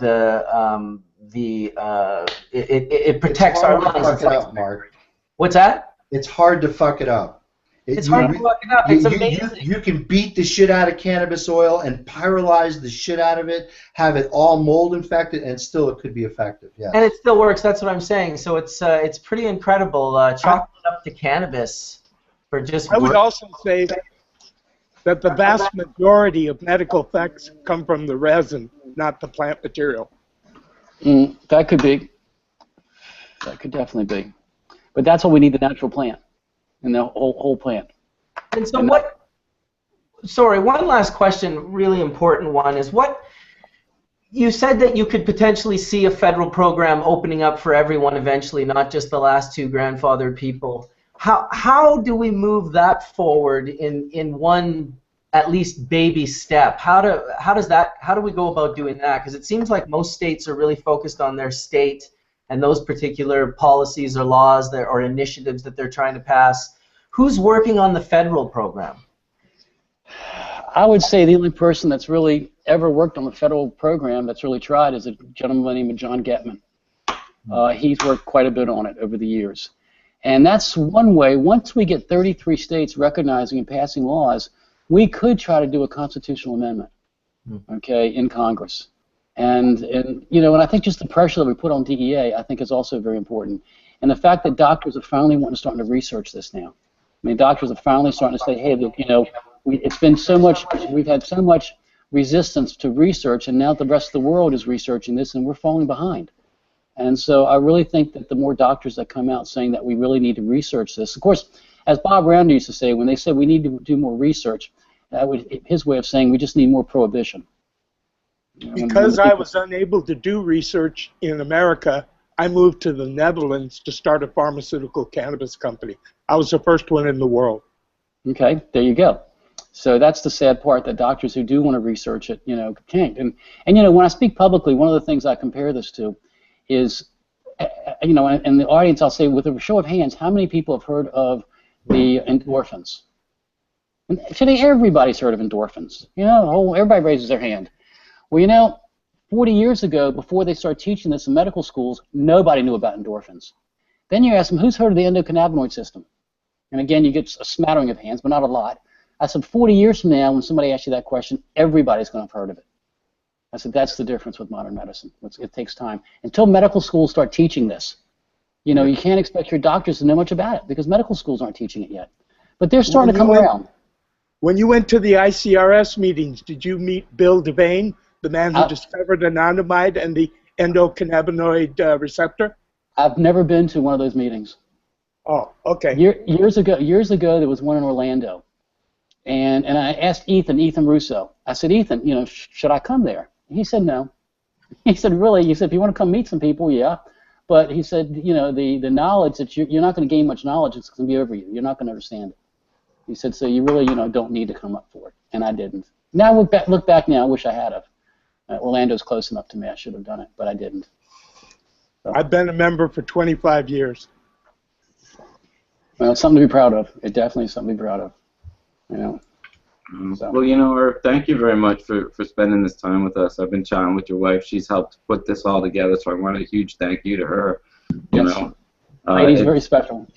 Speaker 1: it protects our lungs.
Speaker 3: Fuck it up, Mark.
Speaker 1: What's that?
Speaker 3: It's hard to fuck it up.
Speaker 1: It's hard to fuck it up. It's amazing.
Speaker 3: You can beat the shit out of cannabis oil and pyrolyze the shit out of it, have it all mold infected, and still it could be effective. Yeah.
Speaker 1: And it still works. That's what I'm saying. So it's pretty incredible. Chalk it up to cannabis for just.
Speaker 8: I would also say that the vast majority of medical effects come from the resin, not the plant material.
Speaker 7: That could be. That could definitely be. But that's why we need the natural plant and the whole plant.
Speaker 1: And so what? Sorry, one last question, really important one, is what you said that you could potentially see a federal program opening up for everyone eventually, not just the last 2 grandfathered people. How do we move that forward in one at least baby step? How do we go about doing that? Because it seems like most states are really focused on their state and those particular policies or laws or initiatives that they're trying to pass. Who's working on the federal program?
Speaker 7: I would say the only person that's really ever worked on the federal program that's really tried is a gentleman named John Getman. He's worked quite a bit on it over the years. And that's one way. Once we get 33 states recognizing and passing laws, we could try to do a constitutional amendment, okay, in Congress. And you know, and I think just the pressure that we put on DEA, I think, is also very important. And the fact that doctors are finally starting to research this now. I mean, doctors are finally starting to say, hey, look, you know, it's been so much, we've had so much resistance to research, and now the rest of the world is researching this, and we're falling behind. And so I really think that the more doctors that come out saying that we really need to research this, of course, as Bob Round used to say, when they said we need to do more research, his way of saying we just need more prohibition.
Speaker 8: Because I was unable to do research in America, I moved to the Netherlands to start a pharmaceutical cannabis company. I was the first one in the world.
Speaker 7: Okay, there you go. So that's the sad part, that doctors who do want to research it, can't. And when I speak publicly, one of the things I compare this to is, in the audience, I'll say, with a show of hands, how many people have heard of the endorphins? And actually, everybody's heard of endorphins. Everybody raises their hand. Well, 40 years ago, before they started teaching this in medical schools, nobody knew about endorphins. Then you ask them, who's heard of the endocannabinoid system? And again, you get a smattering of hands, but not a lot. I said, 40 years from now, when somebody asks you that question, everybody's going to have heard of it. I said, that's the difference with modern medicine. It takes time. Until medical schools start teaching this, you can't expect your doctors to know much about it because medical schools aren't teaching it yet. But they're starting to come around.
Speaker 8: When you went to the ICRS meetings, did you meet Bill Devane, the man who discovered anandamide and the endocannabinoid receptor? I've
Speaker 7: never been to one of those meetings.
Speaker 8: Oh, okay.
Speaker 7: Years ago, there was one in Orlando. And I asked Ethan Russo. I said, Ethan, should I come there? He said no. He said, really? He said, if you want to come meet some people, yeah. But he said, the knowledge that you're not going to gain much knowledge. It's going to be over you. You're not going to understand it. He said, so you really, don't need to come up for it. And I didn't. Now look back now, I wish I had have. Orlando's close enough to me. I should have done it, but I didn't. So.
Speaker 8: I've been a member for 25 years.
Speaker 7: Well, it's something to be proud of. It definitely is something to be proud of. So.
Speaker 4: Well, Irv, thank you very much for spending this time with us. I've been chatting with your wife. She's helped put this all together, so I want a huge thank you to her.
Speaker 7: Lady's very special.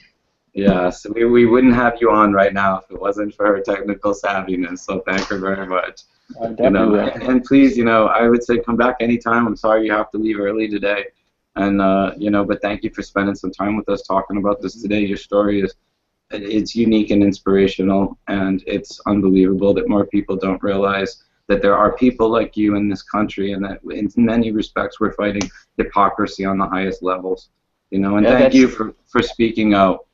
Speaker 4: Yes, we wouldn't have you on right now if it wasn't for her technical savviness, so thank her very much. And please, I would say come back anytime. I'm sorry you have to leave early today. And, but thank you for spending some time with us talking about this today. Your story it's unique and inspirational, and it's unbelievable that more people don't realize that there are people like you in this country, and that in many respects we're fighting hypocrisy on the highest levels. And thank you for speaking out.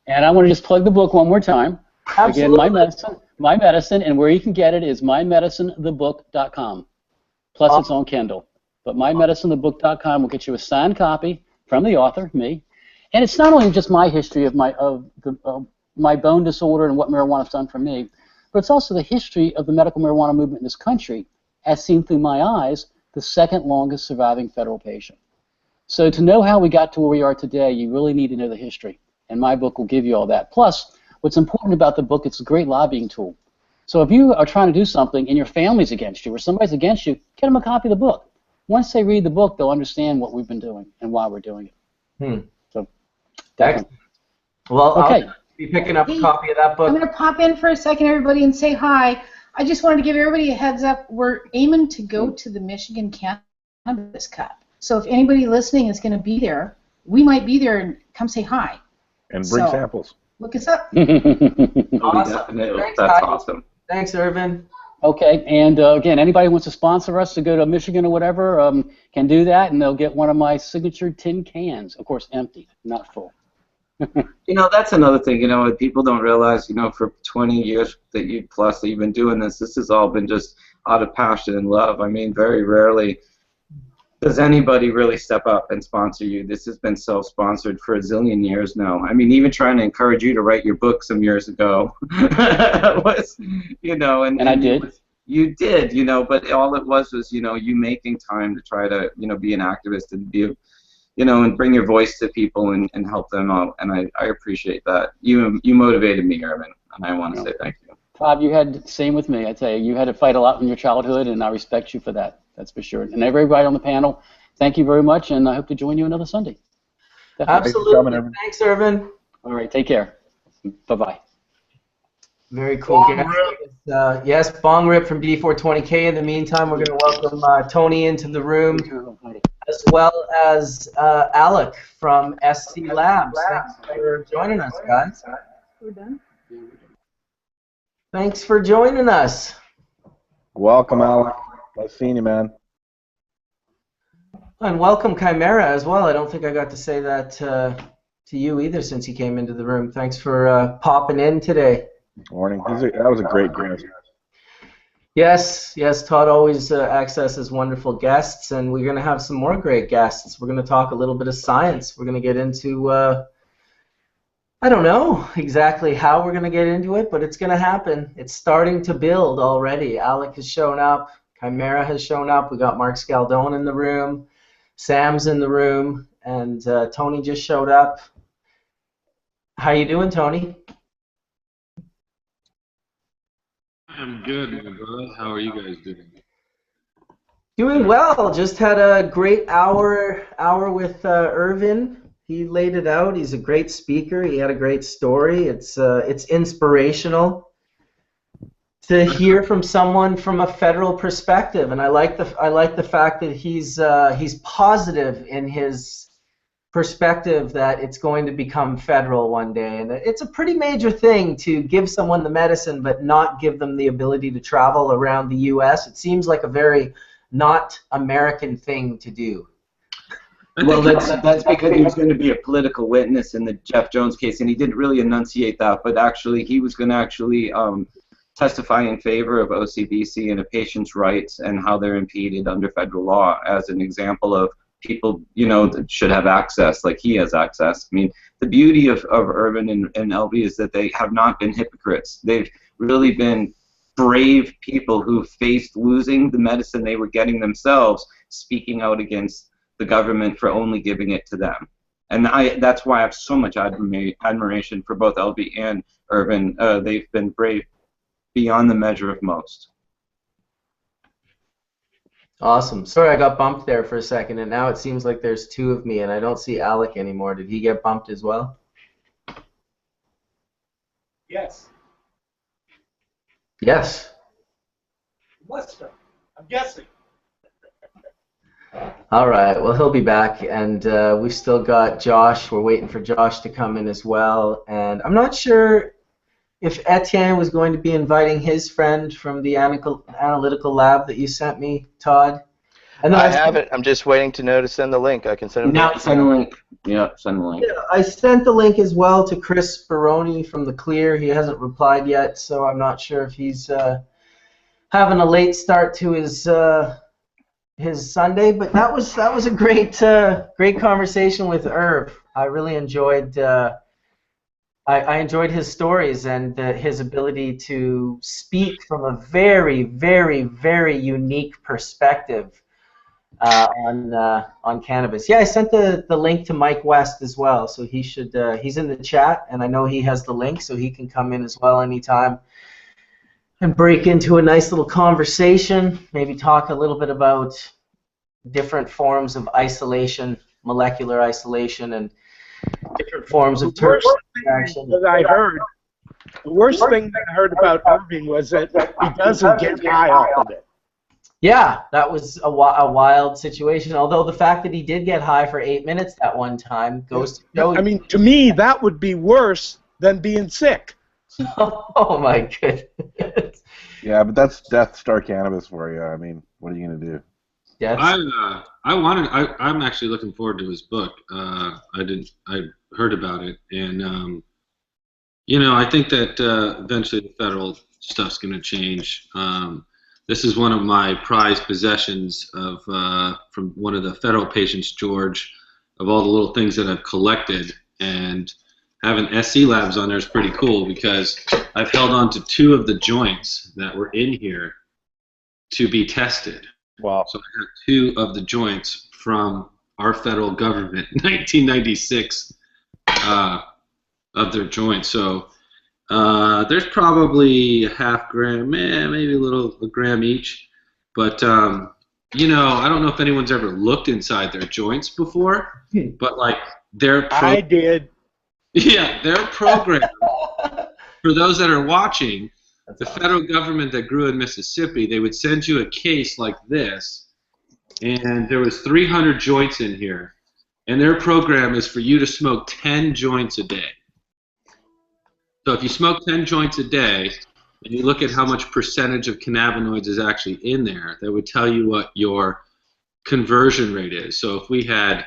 Speaker 7: And I want to just plug the book one more time.
Speaker 1: Absolutely.
Speaker 7: Again, My Medicine, and where you can get it is mymedicinethebook.com. Plus it's on Kindle. But mymedicinethebook.com will get you a signed copy from the author, me. And it's not only just my history of my bone disorder and what marijuana has done for me, but it's also the history of the medical marijuana movement in this country, as seen through my eyes, the second longest surviving federal patient. So to know how we got to where we are today, you really need to know the history. And my book will give you all that. Plus, what's important about the book, it's a great lobbying tool. So if you are trying to do something and your family's against you or somebody's against you, get them a copy of the book. Once they read the book, they'll understand what we've been doing and why we're doing it. So, definitely.
Speaker 1: Well,
Speaker 7: okay.
Speaker 1: I'll be picking up a copy of that book.
Speaker 5: I'm going to pop in for a second, everybody, and say hi. I just wanted to give everybody a heads up. We're aiming to go to the Michigan Cannabis Cup. So if anybody listening is going to be there, we might be there, and come say hi.
Speaker 9: And bring samples.
Speaker 5: Look us up.
Speaker 1: Awesome.
Speaker 4: That's awesome.
Speaker 1: Thanks, Irvin.
Speaker 7: Okay, and again, anybody who wants to sponsor us to go to Michigan or whatever can do that, and they'll get one of my signature tin cans. Of course, empty, not full.
Speaker 4: That's another thing. People don't realize. For 20 years that you've been doing this. This has all been just out of passion and love. I mean, very rarely does anybody really step up and sponsor you. This has been self-sponsored for a zillion years now. I mean, even trying to encourage you to write your book some years ago was, and
Speaker 7: I did.
Speaker 4: You did, but all it was you making time to try to, be an activist and be, and bring your voice to people and help them out. And I appreciate that. You motivated me, Irvin, and I want to say thank you.
Speaker 7: Todd, you had the same with me. I tell you had to fight a lot in your childhood, and I respect you for that. That's for sure. And everybody on the panel, thank you very much, and I hope to join you another Sunday.
Speaker 1: Definitely. Absolutely. Thanks, Irvin.
Speaker 7: All right, take care. Bye-bye.
Speaker 1: Very cool. Yes, Bong Rip from D420K. In the meantime, we're going to welcome Tony into the room, as well as Alec from SC Labs. Thanks for joining us, guys.
Speaker 5: We're done.
Speaker 1: Thanks for joining us.
Speaker 9: Welcome, Alec. Nice seeing you, man.
Speaker 1: And welcome, Chimera, as well. I don't think I got to say that to you either since he came into the room. Thanks for popping in today.
Speaker 9: Morning. That was a great guest.
Speaker 1: Yes, yes, Todd always accesses wonderful guests, and we're going to have some more great guests. We're going to talk a little bit of science. We're going to get into, I don't know exactly how we're going to get into it, but it's going to happen. It's starting to build already. Alec has shown up. Chimera has shown up. We got Mark Scialdone in the room. Sam's in the room, and Tony just showed up. How you doing, Tony?
Speaker 10: I'm good, my brother. How are you guys doing?
Speaker 1: Doing well. Just had a great hour with Irvin. He laid it out. He's a great speaker. He had a great story. It's inspirational to hear from someone from a federal perspective, and I like the fact that he's positive in his perspective that it's going to become federal one day, and it's a pretty major thing to give someone the medicine but not give them the ability to travel around the U.S. It seems like a very not American thing to do.
Speaker 4: Well, that's because he was going to be a political witness in the Jeff Jones case, and he didn't really enunciate that, but actually he was going to actually testify in favor of OCBC and of patients' rights and how they're impeded under federal law as an example of people, that should have access like he has access. I mean, the beauty of Urban and LB is that they have not been hypocrites. They've really been brave people who faced losing the medicine they were getting themselves, speaking out against the government for only giving it to them. And that's why I have so much admiration for both LB and Urban. They've been brave beyond the measure of most.
Speaker 1: Awesome. Sorry, I got bumped there for a second, and now it seems like there's two of me, and I don't see Alec anymore. Did he get bumped as well?
Speaker 11: Yes.
Speaker 1: Yes.
Speaker 11: Must have. I'm guessing.
Speaker 1: All right. Well, he'll be back, and we've still got Josh. We're waiting for Josh to come in as well, and I'm not sure if Etienne was going to be inviting his friend from the analytical lab that you sent me, Todd. And
Speaker 2: I have it. I'm just waiting to know to send the link. I can send him.
Speaker 4: Now send the link. Yeah, send the link.
Speaker 1: Yeah, I sent the link as well to Chris Baroni from the Clear. He hasn't replied yet, so I'm not sure if he's having a late start to his Sunday. But that was a great conversation with Irv. I really enjoyed. I enjoyed his stories and his ability to speak from a very, very, very unique perspective on cannabis. Yeah, I sent the link to Mike West as well, so he should. He's in the chat, and I know he has the link, so he can come in as well anytime and break into a nice little conversation. Maybe talk a little bit about different forms of isolation, molecular isolation, and different forms of terp action.
Speaker 8: The worst thing that I heard about Irving was that he doesn't get high off of it.
Speaker 1: Yeah, that was a wild situation. Although the fact that he did get high for 8 minutes that one time goes to show.
Speaker 8: I mean, to me, that would be worse than being sick.
Speaker 1: Oh my goodness.
Speaker 9: Yeah, but that's Death Star cannabis for you. I mean, what are you gonna do?
Speaker 10: I'm actually looking forward to his book. I heard about it, and I think that eventually the federal stuff's going to change. This is one of my prized possessions from one of the federal patients, George, of all the little things that I've collected, and having SC Labs on there is pretty cool because I've held on to 2 of the joints that were in here to be tested.
Speaker 9: Wow.
Speaker 10: So I have 2 of the joints from our federal government, 1996, of their joints. So there's probably a half gram, maybe a gram each. But, I don't know if anyone's ever looked inside their joints before, but, like,
Speaker 8: I did.
Speaker 10: Yeah, their program, for those that are watching, the federal government that grew in Mississippi, they would send you a case like this, and there was 300 joints in here, and their program is for you to smoke 10 joints a day. So if you smoke 10 joints a day, and you look at how much percentage of cannabinoids is actually in there, that would tell you what your conversion rate is. So if we had,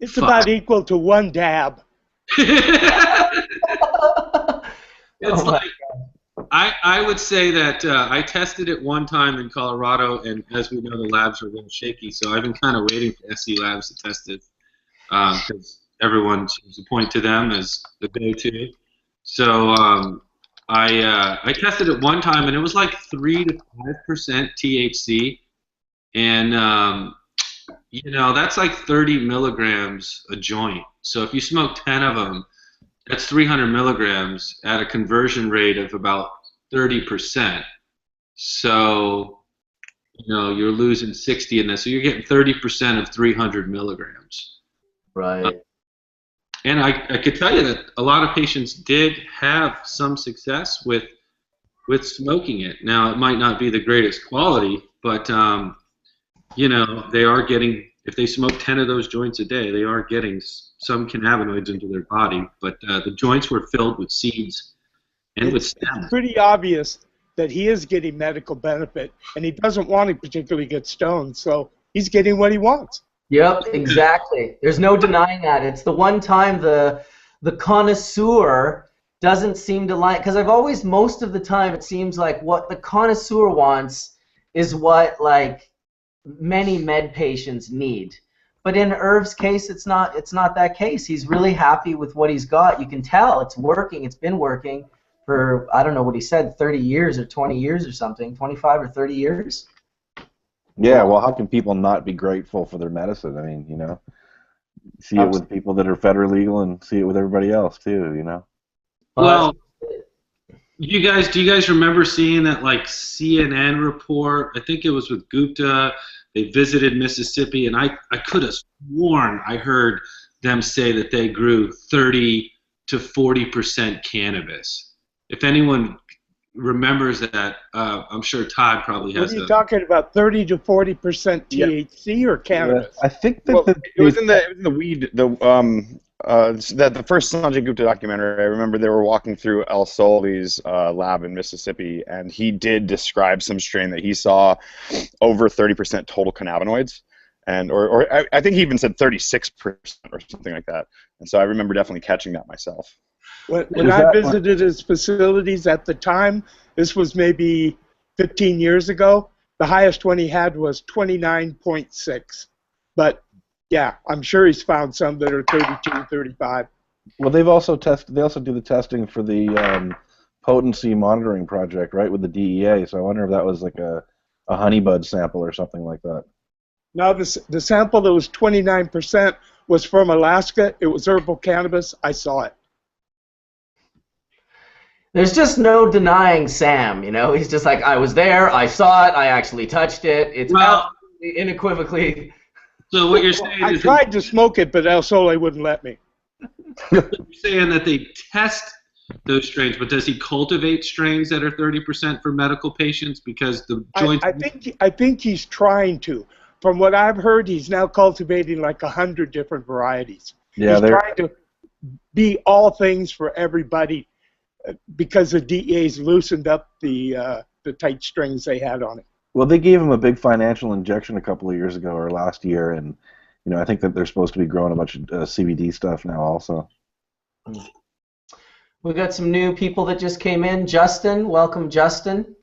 Speaker 8: it's about equal to 1 dab.
Speaker 10: It's like, I would say that I tested it one time in Colorado, and as we know, the labs are a little shaky, so I've been kind of waiting for SC Labs to test it because everyone seems to point to them as the go-to. So I tested it one time, and it was like 3 to 5% THC, and you know, that's like 30 milligrams a joint. So if you smoke 10 of them, that's 300 milligrams at a conversion rate of about 30%. So, you know, you're losing 60 in this. So you're getting 30% of 300 milligrams.
Speaker 1: Right.
Speaker 10: And I could tell you that a lot of patients did have some success with smoking it. Now, it might not be the greatest quality, but, you know, they are getting, if they smoke 10 of those joints a day, they are getting some cannabinoids into their body. But the joints were filled with seeds and with stems.
Speaker 8: It's pretty obvious that he is getting medical benefit, and he doesn't want to particularly get stoned, so he's getting what he wants.
Speaker 1: Yep, exactly. There's no denying that. It's the one time the connoisseur doesn't seem to like, because I've always, most of the time, it seems like what the connoisseur wants is what, like, many med patients need. But in Irv's case, it's not that case. He's really happy with what he's got. You can tell it's working. It's been working for, I don't know what he said, 30 years or 20 years or something, 25 or 30 years.
Speaker 9: Yeah, well, how can people not be grateful for their medicine? I mean, you know, see it with people that are federally legal and see it with everybody else too, you know.
Speaker 10: Well, do you guys remember seeing that like CNN report? I think it was with Gupta. They visited Mississippi, and I could have sworn I heard them say that they grew 30 to 40% cannabis. If anyone remembers that, I'm sure Todd probably has.
Speaker 8: What are you talking about? 30 to 40% THC or cannabis?
Speaker 9: I think that
Speaker 12: it was in the weed. The first Sanjay Gupta documentary, I remember they were walking through El Soli's lab in Mississippi, and he did describe some strain that he saw over 30% total cannabinoids, or I think he even said 36% or something like that. And so I remember definitely catching that myself.
Speaker 8: When I visited his facilities at the time, this was maybe 15 years ago, the highest one he had was 29.6. But yeah, I'm sure he's found some that are 32, 35.
Speaker 9: Well, they've also tested. They also do the testing for the potency monitoring project, right, with the DEA. So I wonder if that was like a honeybud sample or something like that.
Speaker 8: No, the sample that was 29% was from Alaska. It was herbal cannabis. I saw it.
Speaker 1: There's just no denying Sam, you know. He's just like, I was there, I saw it, I actually touched it. It's absolutely unequivocally.
Speaker 10: So what you're saying
Speaker 8: I
Speaker 10: is
Speaker 8: tried to smoke it, but El Sole wouldn't let me.
Speaker 10: You're saying that they test those strains, but does he cultivate strains that are 30% for medical patients? Because the joints.
Speaker 8: I think he's trying to. From what I've heard, he's now cultivating like 100 different varieties.
Speaker 9: Yeah,
Speaker 8: he's trying to be all things for everybody because the DEA's loosened up the tight strings they had on it.
Speaker 9: Well, they gave him a big financial injection a couple of years ago or last year, and you know I think that they're supposed to be growing a bunch of CBD stuff now also.
Speaker 1: We got some new people that just came in. Justin, welcome, Justin.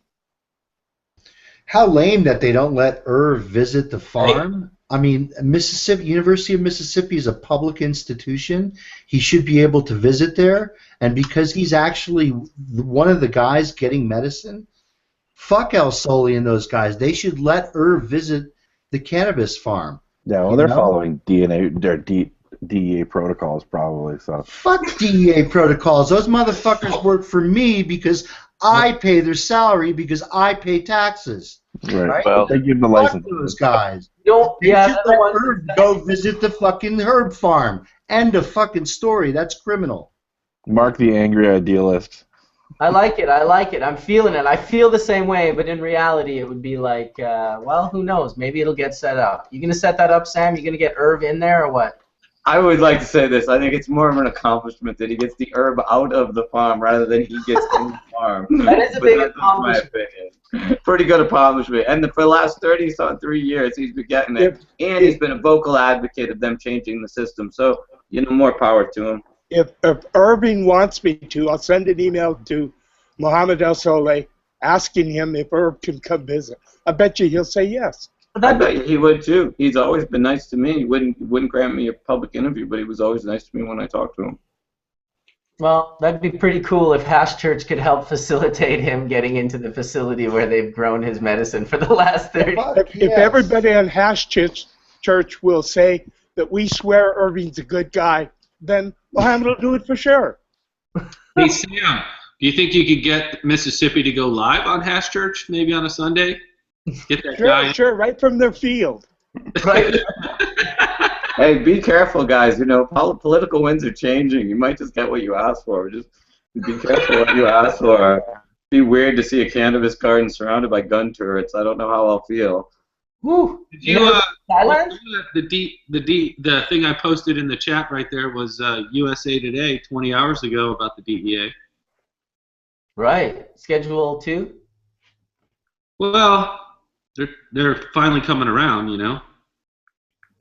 Speaker 3: How lame that they don't let Irv visit the farm. I mean, University of Mississippi is a public institution. He should be able to visit there, and because he's actually one of the guys getting medicine, fuck El Soli and those guys. They should let Irv visit the cannabis farm.
Speaker 9: Yeah, well, they're following DEA protocols probably. So
Speaker 3: fuck DEA protocols. Those motherfuckers work for me because I pay their salary because I pay taxes.
Speaker 9: Right. Well, they give the license.
Speaker 3: Fuck those guys.
Speaker 1: Don't. Yeah,
Speaker 3: should let Irv go visit the fucking herb farm. End of fucking story. That's criminal.
Speaker 9: Mark the angry idealist.
Speaker 1: I like it. I like it. I'm feeling it. I feel the same way, but in reality, it would be like, well, who knows? Maybe it'll get set up. You gonna set that up, Sam? You gonna get Irv in there or what?
Speaker 4: I would like to say this. I think it's more of an accomplishment that he gets the herb out of the farm rather than he gets in the farm.
Speaker 1: That is a big accomplishment.
Speaker 4: My opinion. Pretty good accomplishment. And for the last 3 years, he's been getting it. And he's been a vocal advocate of them changing the system. So, you know, more power to him.
Speaker 8: If Irving wants me to, I'll send an email to Mohammed El Soleh, asking him if Herb can come visit. I bet you he'll say yes.
Speaker 4: I bet you he would too. He's always been nice to me. He wouldn't grant me a public interview, but he was always nice to me when I talked to him.
Speaker 1: Well, that'd be pretty cool if Hash Church could help facilitate him getting into the facility where they've grown his medicine for the last 30 years.
Speaker 8: If everybody on Hash Church will say that we swear Irving's a good guy, then Mohammed will do it for sure.
Speaker 10: Hey, Sam, do you think you could get Mississippi to go live on Hash Church maybe on a Sunday? Get that guy.
Speaker 8: Sure, right from their field.
Speaker 1: Right.
Speaker 4: Hey, be careful, guys. You know, political winds are changing. You might just get what you ask for. Just be careful what you ask for. It'd be weird to see a cannabis garden surrounded by gun turrets. I don't know how I'll feel.
Speaker 1: Woo.
Speaker 10: Did you, the thing I posted in the chat right there was USA Today 20 hours ago about the DEA.
Speaker 1: Right. Schedule 2?
Speaker 10: Well, they're finally coming around, you know.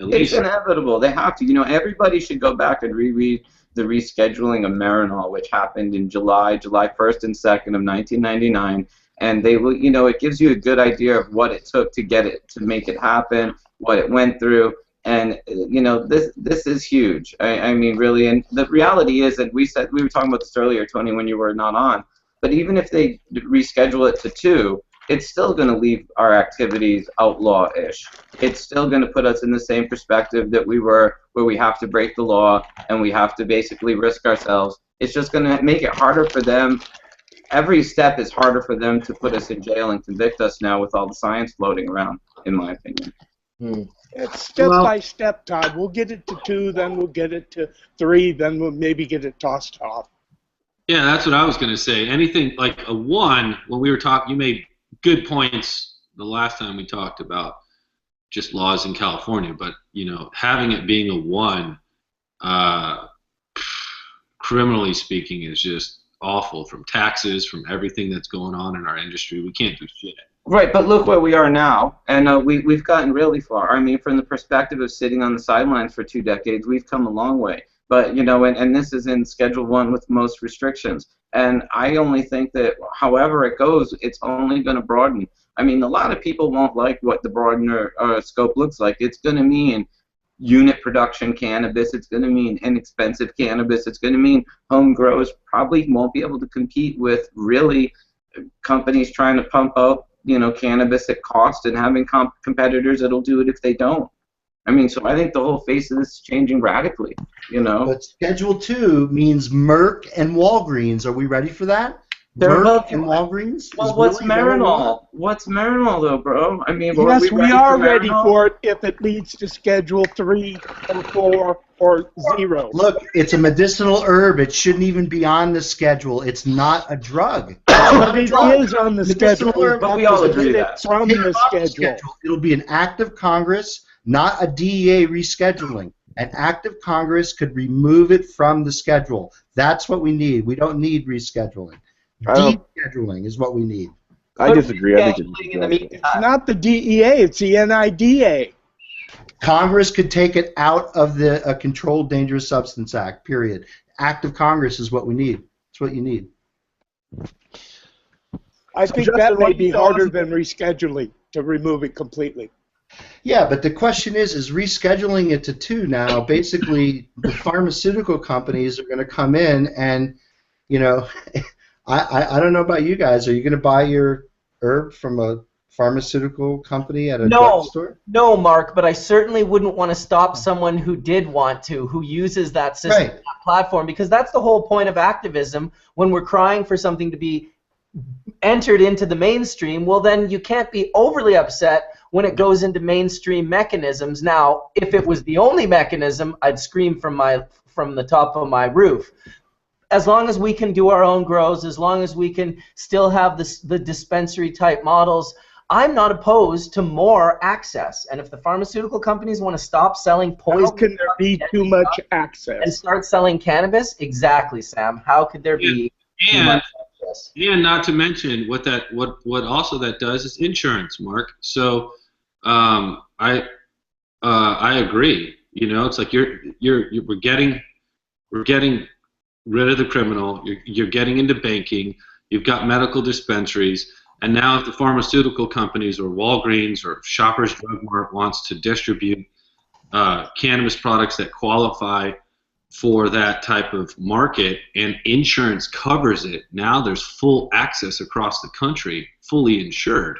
Speaker 4: It's inevitable. They have to. You know, everybody should go back and reread the rescheduling of Marinol, which happened in July 1st and 2nd of 1999. And they will, you know, it gives you a good idea of what it took to get it, to make it happen, what it went through. And, you know, this is huge. I mean, really. And the reality is that we were talking about this earlier, Tony, when you were not on. But even if they reschedule it to 2, it's still going to leave our activities outlaw-ish. It's still going to put us in the same perspective that we were, where we have to break the law and we have to basically risk ourselves. It's just going to make it harder for them. Every step is harder for them to put us in jail and convict us now with all the science floating around, in my opinion.
Speaker 8: It's step by step, Todd. We'll get it to 2, then we'll get it to 3, then we'll maybe get it tossed off.
Speaker 10: Yeah, that's what I was going to say. Anything like a 1, when we were talking, you made good points the last time we talked about just laws in California, but, you know, having it being a 1, criminally speaking, is just awful, from taxes, from everything that's going on in our industry. We can't do shit.
Speaker 4: Right, but look where we are now, and we've gotten really far. I mean, from the perspective of sitting on the sidelines for 2 decades, we've come a long way. But, you know, and this is in Schedule 1 with most restrictions. And I only think that however it goes, it's only going to broaden. I mean, a lot of people won't like what the broadener scope looks like. It's going to mean unit production cannabis. It's going to mean inexpensive cannabis. It's going to mean home grows probably won't be able to compete with really companies trying to pump out, you know, cannabis at cost and having competitors that'll do it if they don't. I mean, so I think the whole face of this is changing radically, you know.
Speaker 3: But Schedule 2 means Merck and Walgreens. Are we ready for that?
Speaker 4: They're
Speaker 3: Merck and Walgreens?
Speaker 4: Well, what's Marinol? What's Marinol, though, bro? I mean,
Speaker 8: yes, we are ready for it if it leads to Schedule 3 or 4 or 0.
Speaker 3: Look, it's a medicinal herb. It shouldn't even be on the schedule. It's not a drug.
Speaker 8: But it is on the schedule.
Speaker 4: But we all agree that.
Speaker 8: From the schedule.
Speaker 3: It'll be an act of Congress, not a DEA rescheduling. An act of Congress could remove it from the schedule. That's what we need. We don't need rescheduling. Descheduling is what we need.
Speaker 9: I disagree. I think
Speaker 8: it's not the DEA, it's the NIDA.
Speaker 3: Congress could take it out of the Controlled Dangerous Substance Act, period. Act of Congress is what we need. It's what you need.
Speaker 8: I think that may be harder than rescheduling, to remove it completely.
Speaker 3: Yeah, but the question is rescheduling it to 2 now, basically the pharmaceutical companies are going to come in and, you know, I don't know about you guys. Are you going to buy your herb from a pharmaceutical company at a drugstore?
Speaker 1: No, Mark, but I certainly wouldn't want to stop someone who did want to, who uses that system, that platform, because that's the whole point of activism. When we're crying for something to be entered into the mainstream, well, then you can't be overly upset when it goes into mainstream mechanisms. Now, if it was the only mechanism, I'd scream from the top of my roof. As long as we can do our own grows, as long as we can still have the dispensary type models, I'm not opposed to more access. And if the pharmaceutical companies want to stop selling poison,
Speaker 8: how can there be too much access?
Speaker 1: And start selling cannabis? Exactly, Sam. How could there be too much access?
Speaker 10: And not to mention what also that does is insurance, Mark. So I agree. You know, it's like we're getting rid of the criminal. You're getting into banking. you've got medical dispensaries, and now if the pharmaceutical companies or Walgreens or Shoppers Drug Mart wants to distribute cannabis products that qualify for that type of market and insurance covers it, now there's full access across the country, fully insured.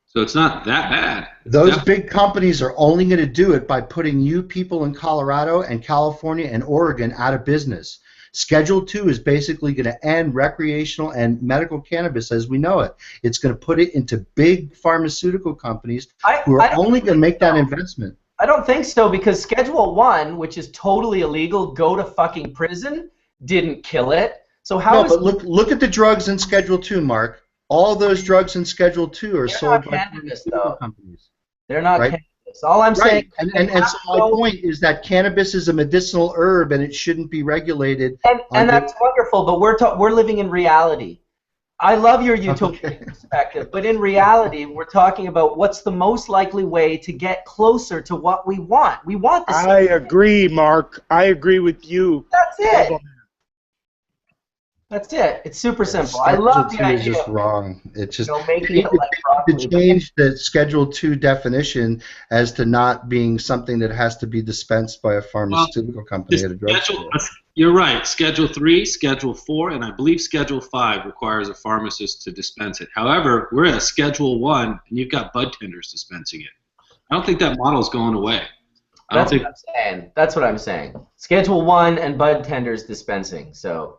Speaker 10: So it's not that bad.
Speaker 3: Those big companies are only going to do it by putting you people in Colorado and California and Oregon out of business. Schedule 2 is basically going to end recreational and medical cannabis as we know it. It's going to put it into big pharmaceutical companies who are only going to make that investment.
Speaker 1: I don't think so, because Schedule 1, which is totally illegal, go to fucking prison, didn't kill it. So how
Speaker 3: No, but look at the drugs in Schedule 2, Mark. All those drugs in Schedule 2 are sold by pharmaceutical companies.
Speaker 1: They're not
Speaker 3: Right?
Speaker 1: cannabis. All I'm saying,
Speaker 3: And so my point is that cannabis is a medicinal herb and it shouldn't be regulated.
Speaker 1: and that's wonderful, but we're living in reality. I love your utopian perspective, but in reality, we're talking about what's the most likely way to get closer to what we want. We want the same
Speaker 8: I agree, Mark. I agree with you.
Speaker 1: That's it. That's it. It's super simple. I love the
Speaker 3: Schedule 2
Speaker 1: idea.
Speaker 3: is just wrong. It's just
Speaker 1: making it like
Speaker 3: to change the Schedule 2 definition as to not being something that has to be dispensed by a pharmaceutical company at a drugstore.
Speaker 10: You're right. Schedule 3, Schedule 4, and I believe Schedule 5 requires a pharmacist to dispense it. However, we're at Schedule 1, and you've got bud tenders dispensing it. I don't think that model's going away.
Speaker 1: That's what I'm saying. That's what I'm saying. Schedule 1 and bud tenders dispensing. So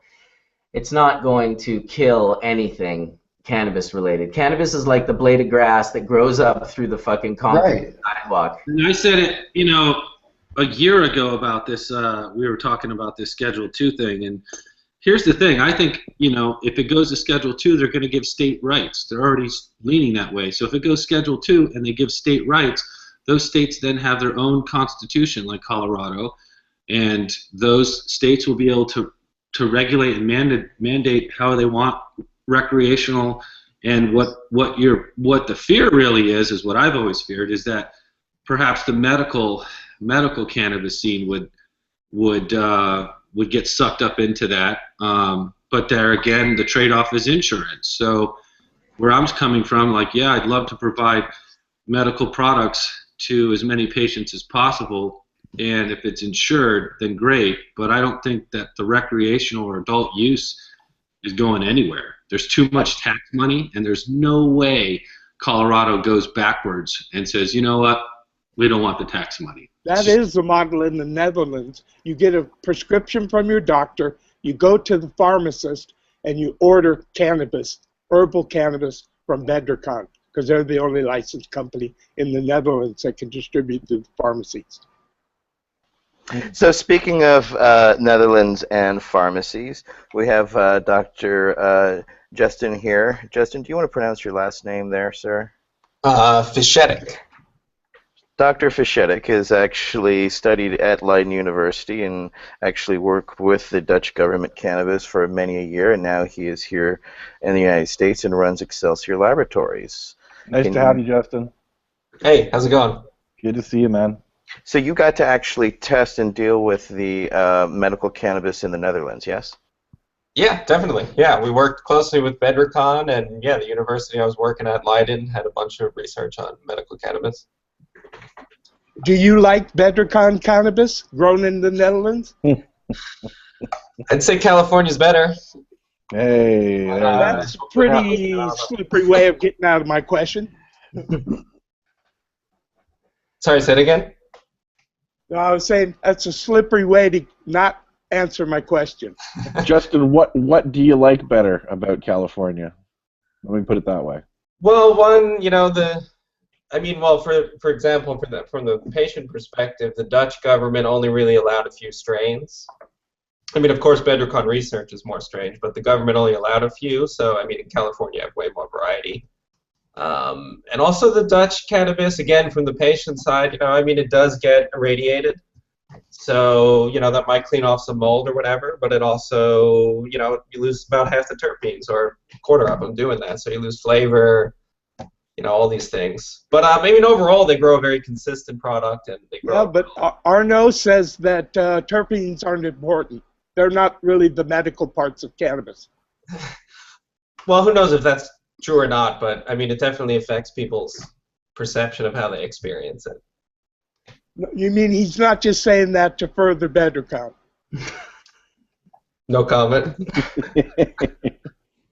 Speaker 1: it's not going to kill anything cannabis related. Cannabis is like the blade of grass that grows up through the fucking concrete sidewalk.
Speaker 10: And I said it, a year ago about this. We were talking about this Schedule 2 thing, and here's the thing. I think, if it goes to Schedule 2, they're going to give state rights. They're already leaning that way. So if it goes Schedule 2 and they give state rights, those states then have their own constitution, like Colorado, and those states will be able to regulate and mandate how they want recreational. And what the fear really is what I've always feared, is that perhaps the medical cannabis scene would get sucked up into that. But there again, the trade-off is insurance. So where I'm coming from, I'd love to provide medical products to as many patients as possible. And if it's insured, then great. But I don't think that the recreational or adult use is going anywhere. There's too much tax money, and there's no way Colorado goes backwards and says, you know what, we don't want the tax money.
Speaker 8: That is the model in the Netherlands. You get a prescription from your doctor, you go to the pharmacist, and you order cannabis, herbal cannabis from Bedricon, because they're the only licensed company in the Netherlands that can distribute to the pharmacies.
Speaker 2: So speaking of Netherlands and pharmacies, we have Dr. Justin here. Justin, do you want to pronounce your last name there, sir?
Speaker 13: Fischetic.
Speaker 2: Dr. Fischetic has actually studied at Leiden University and actually worked with the Dutch government cannabis for many a year, and now he is here in the United States and runs Excelsior Laboratories.
Speaker 9: Nice to have you, Justin.
Speaker 13: Hey, how's it going?
Speaker 9: Good to see you, man.
Speaker 2: So you got to actually test and deal with the medical cannabis in the Netherlands, yes?
Speaker 13: Yeah, definitely. Yeah, we worked closely with Bedricon, and yeah, the university I was working at, Leiden, had a bunch of research on medical cannabis.
Speaker 8: Do you like Bedricon cannabis grown in the Netherlands?
Speaker 13: I'd say California's better.
Speaker 9: Hey,
Speaker 8: that's a pretty slippery way of getting out of my question.
Speaker 13: Sorry, say it again?
Speaker 8: No, I was saying that's a slippery way to not answer my question.
Speaker 9: Justin, what do you like better about California? Let me put it that way.
Speaker 13: Well, one, for example, from the patient perspective, the Dutch government only really allowed a few strains. I mean, of course, Bedricon research is more strange, but the government only allowed a few, so, in California you have way more variety. And also the Dutch cannabis, again, from the patient side, it does get irradiated. So, that might clean off some mold or whatever, but it also, you lose about half the terpenes, or a quarter of them doing that. So you lose flavor, all these things. But overall, they grow a very consistent product. And they grow.
Speaker 8: Yeah, but Arnaud says that terpenes aren't important. They're not really the medical parts of cannabis.
Speaker 13: Well, who knows if that's true or not, but I mean, it definitely affects people's perception of how they experience it.
Speaker 8: You mean he's not just saying that to further better count?
Speaker 13: No comment.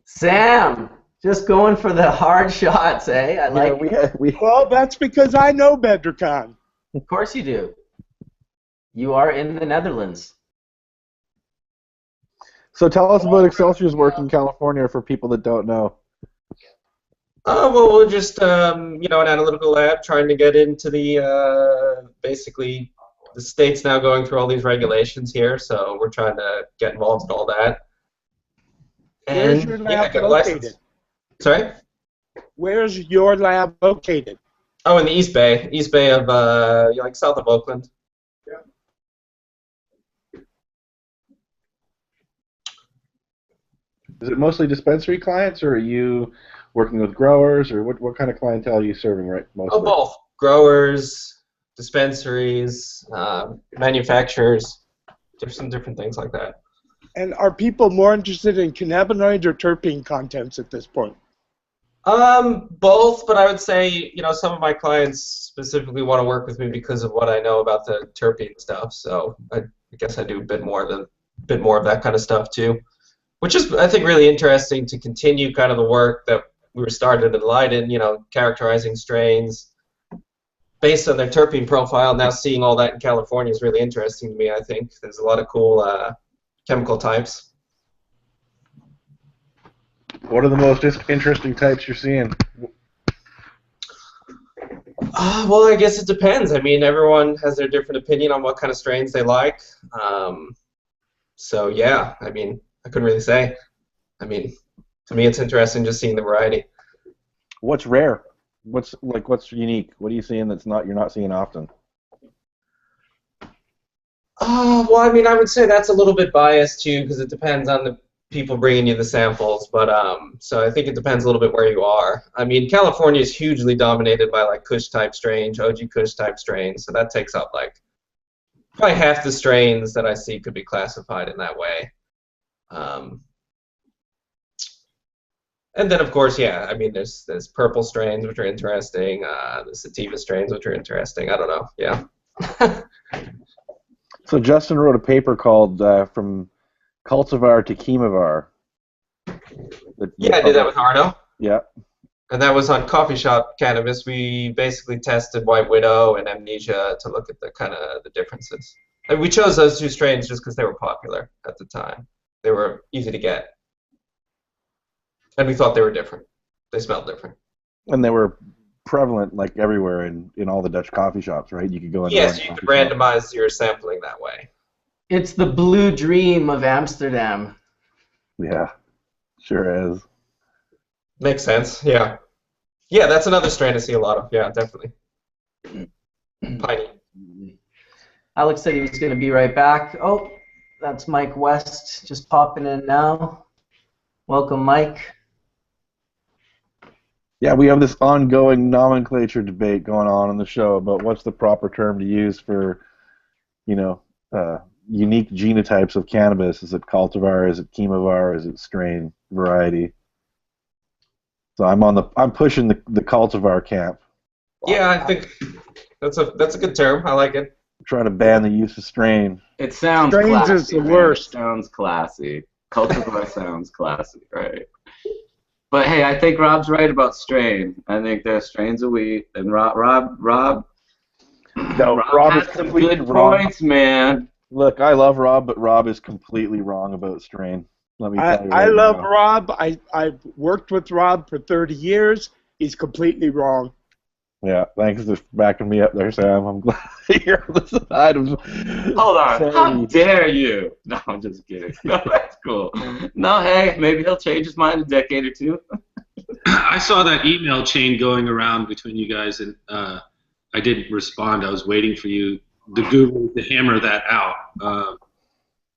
Speaker 1: Sam, just going for the hard shots, eh? I like.
Speaker 8: Well, that's because I know BedderCon.
Speaker 1: Of course you do. You are in the Netherlands.
Speaker 9: So tell us about Excelsior's work in California for people that don't know.
Speaker 13: Well, we're just, you know, an analytical lab trying to get into the, basically, the state's now going through all these regulations here, so we're trying to get involved in all that.
Speaker 8: Where's your lab
Speaker 13: get a license.
Speaker 8: located?
Speaker 13: Sorry?
Speaker 8: Where's your lab located?
Speaker 13: Oh, in the East Bay of, like south of Oakland.
Speaker 9: Is it mostly dispensary clients, or are you working with growers, or what kind of clientele are you serving right mostly?
Speaker 13: Oh, both. Growers, dispensaries, manufacturers, some different things like that.
Speaker 8: And are people more interested in cannabinoid or terpene contents at this point?
Speaker 13: Both, but I would say, you know, some of my clients specifically want to work with me because of what I know about the terpene stuff. So I guess I do a bit more of that kind of stuff too, which is, I think, really interesting to continue kind of the work that we were started at Leiden, you know, characterizing strains based on their terpene profile. Now seeing all that in California is really interesting to me, I think. There's a lot of cool chemical types.
Speaker 9: What are the most interesting types you're seeing?
Speaker 13: Well, I guess it depends. I mean, everyone has their different opinion on what kind of strains they like. So, yeah, I mean, I couldn't really say. I mean, to me, it's interesting just seeing the variety.
Speaker 9: What's rare? What's unique? What are you seeing that's you're not seeing often?
Speaker 13: Well, I mean, I would say that's a little bit biased too, because it depends on the people bringing you the samples. But so I think it depends a little bit where you are. I mean, California is hugely dominated by like Kush type strains, OG Kush type strains. So that takes up like probably half the strains that I see could be classified in that way. And then, of course, yeah, I mean, there's purple strains, which are interesting. The sativa strains, which are interesting. I don't know, yeah.
Speaker 9: So Justin wrote a paper called From Cultivar to Chemovar.
Speaker 13: Yeah, I did that with Arno.
Speaker 9: Yeah.
Speaker 13: And that was on coffee shop cannabis. We basically tested White Widow and Amnesia to look at the kind of the differences. And we chose those two strains just because they were popular at the time. They were easy to get. And we thought they were different. They smelled different.
Speaker 9: And they were prevalent like everywhere in all the Dutch coffee shops, right? You could go in.
Speaker 13: Yes, you could randomize your sampling that way.
Speaker 1: It's the blue dream of Amsterdam.
Speaker 9: Yeah, sure is.
Speaker 13: Makes sense, yeah. Yeah, that's another strain I see a lot of. Yeah, definitely. Piney.
Speaker 1: Alex said he was going to be right back. Oh, that's Mike West just popping in now. Welcome, Mike.
Speaker 9: Yeah, we have this ongoing nomenclature debate going on the show about what's the proper term to use for, unique genotypes of cannabis. Is it cultivar? Is it chemovar? Is it strain variety? So I'm pushing the cultivar camp.
Speaker 13: Yeah, I think that's a good term. I like it.
Speaker 9: I'm trying to ban the use of strain.
Speaker 14: It sounds
Speaker 8: Strains
Speaker 14: classy.
Speaker 8: is the
Speaker 14: man.
Speaker 8: worst.
Speaker 14: It sounds classy. Cultivar sounds classy, right? But hey, I think Rob's right about strain. I think there are strains of wheat, and Rob
Speaker 9: is
Speaker 14: has some
Speaker 9: completely
Speaker 14: good
Speaker 9: wrong.
Speaker 14: points, man.
Speaker 9: Look, I love Rob, but Rob is completely wrong about strain. Let me tell you.
Speaker 8: I
Speaker 9: right
Speaker 8: love
Speaker 9: now.
Speaker 8: Rob. I've worked with Rob for 30 years. He's completely wrong.
Speaker 9: Yeah, thanks for backing me up there, Sam. I'm glad you're on the side of.
Speaker 14: Hold on.
Speaker 9: Sam.
Speaker 14: How dare you? No, I'm just kidding. No, that's cool. No, hey, maybe he'll change his mind in a decade or two.
Speaker 10: I saw that email chain going around between you guys, and I didn't respond. I was waiting for you, the guru, to hammer that out.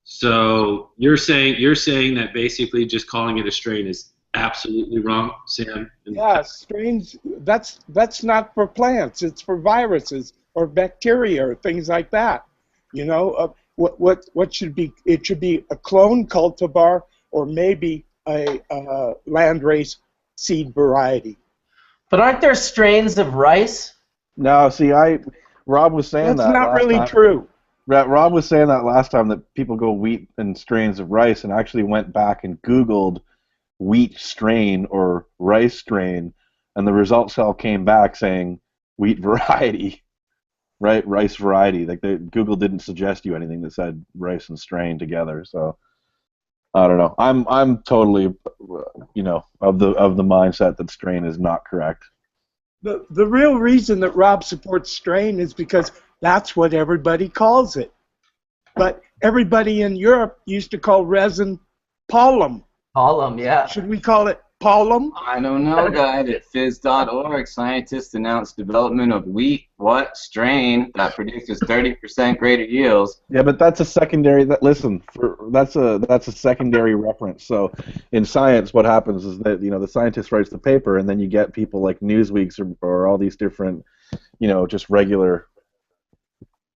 Speaker 10: So you're saying that basically just calling it a strain is absolutely wrong, Sam?
Speaker 8: Yeah, strains. That's not for plants. It's for viruses or bacteria or things like that. What should be? It should be a clone cultivar or maybe a landrace seed variety.
Speaker 1: But aren't there strains of rice?
Speaker 9: No, see, Rob was saying
Speaker 8: That's
Speaker 9: that
Speaker 8: not
Speaker 9: last
Speaker 8: really
Speaker 9: time.
Speaker 8: true.
Speaker 9: Rob was saying that last time that people go wheat and strains of rice, and actually went back and Googled wheat strain or rice strain, and the results all came back saying wheat variety, right? Rice variety. Like Google didn't suggest you anything that said rice and strain together. So I don't know. I'm totally, of the mindset that strain is not correct.
Speaker 8: The real reason that Rob supports strain is because that's what everybody calls it. But everybody in Europe used to call resin pollen.
Speaker 1: Pollen, yeah.
Speaker 8: Should we call it pollen?
Speaker 14: I don't know, guys. At phys.org, scientists announced development of wheat strain that produces 30% greater yields.
Speaker 9: Yeah, but that's a secondary. That's a secondary reference. So, in science, what happens is that the scientist writes the paper, and then you get people like Newsweek's or all these different, just regular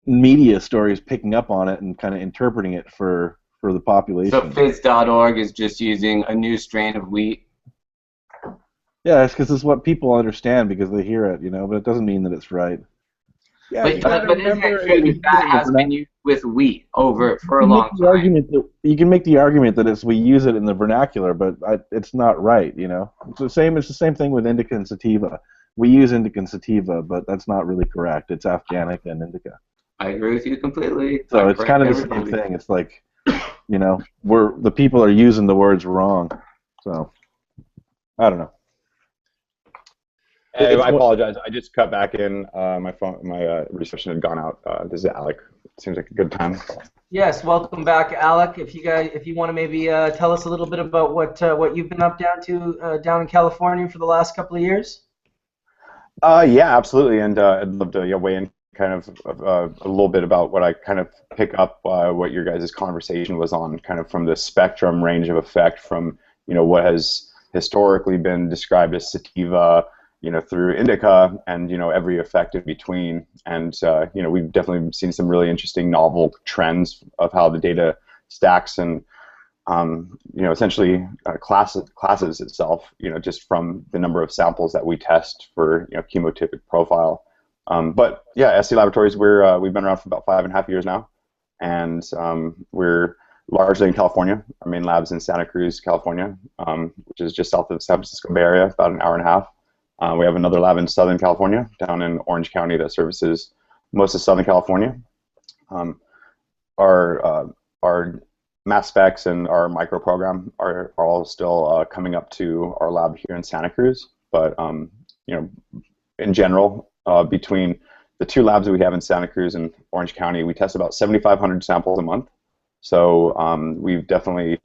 Speaker 9: media stories picking up on it and kind of interpreting it for the population.
Speaker 14: So phys.org is just using a new strain of wheat.
Speaker 9: Yeah, it's because it's what people understand because they hear it, but it doesn't mean that it's right.
Speaker 8: Yeah,
Speaker 14: but isn't it true that has been used with wheat for a long time?
Speaker 9: You can make the argument that we use it in the vernacular, but it's not right. It's the same thing with indica and sativa. We use indica and sativa, but that's not really correct. It's Afghanic and indica.
Speaker 14: I agree with you completely.
Speaker 9: So it's kind of the same thing. It's like, the people are using the words wrong. So I don't know.
Speaker 12: Hey, I apologize. I just cut back in. My reception had gone out. This is Alec. Seems like a good time.
Speaker 1: Yes, welcome back, Alec. If you want to maybe tell us a little bit about what you've been up down in California for the last couple of years.
Speaker 12: Yeah, absolutely, and I'd love to weigh in kind of a little bit about what I kind of pick up what your guys' conversation was on, kind of from the spectrum range of effect from what has historically been described as sativa, through indica, and every effect in between. And we've definitely seen some really interesting novel trends of how the data stacks and essentially classes itself, just from the number of samples that we test for chemotypic profile. But yeah, SC Laboratories, we've been around for about 5.5 years now, and we're largely in California. Our main lab's in Santa Cruz, California, which is just south of the San Francisco Bay Area, about an hour and a half. We have another lab in Southern California, down in Orange County, that services most of Southern California. Our mass specs and our micro program are all still coming up to our lab here in Santa Cruz. But in general, between the two labs that we have in Santa Cruz and Orange County, we test about 7,500 samples a month. So we've definitely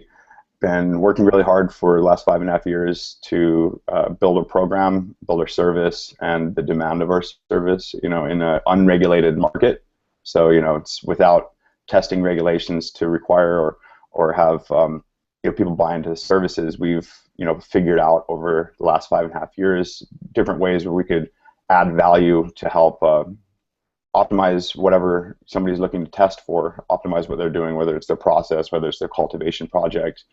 Speaker 12: been working really hard for the last 5.5 years to build a program, build our service, and the demand of our service, in an unregulated market. So it's without testing regulations to require or have people buy into the services. We've figured out over the last 5.5 years different ways where we could add value to help optimize whatever somebody's looking to test for, optimize what they're doing, whether it's their process, whether it's their cultivation project,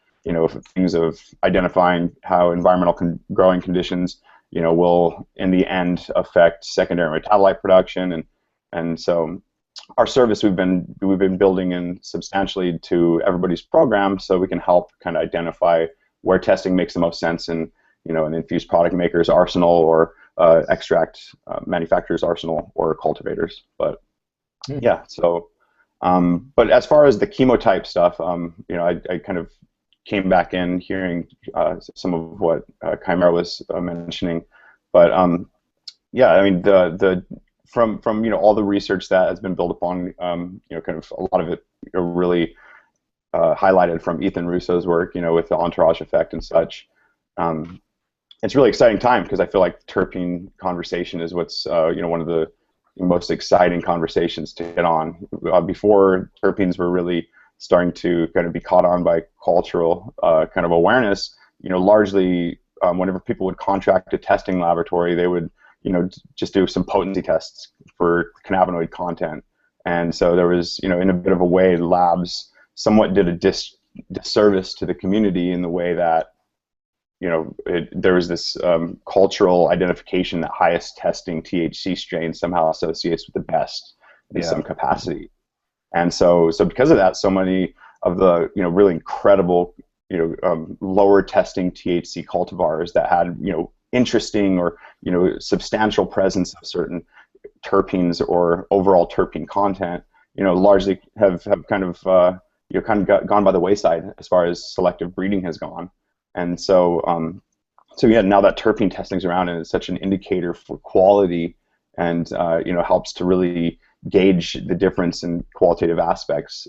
Speaker 12: things of identifying how environmental growing conditions, will in the end affect secondary metabolite production, and so our service we've been building in substantially to everybody's program, so we can help kind of identify where testing makes the most sense in an infused product maker's arsenal or extract manufacturer's arsenal or cultivators. But yeah, so but as far as the chemotype stuff, I kind of came back in hearing some of what Chimera was mentioning, but yeah, I mean from all the research that has been built upon, kind of a lot of it really highlighted from Ethan Russo's work, with the entourage effect and such. It's a really exciting time because I feel like terpene conversation is what's one of the most exciting conversations to get on. Before, terpenes were really starting to kind of be caught on by cultural kind of awareness. Largely whenever people would contract a testing laboratory, they would just do some potency tests for cannabinoid content, and so there was in a bit of a way labs somewhat did a disservice to the community in the way that there was this cultural identification that highest testing THC strain somehow associates with the best in some capacity. And so because of that, so many of the really incredible lower testing THC cultivars that had interesting or substantial presence of certain terpenes or overall terpene content largely have kind of gone by the wayside as far as selective breeding has gone. And so yeah, now that terpene testing's around and it's such an indicator for quality and helps to really gauge the difference in qualitative aspects.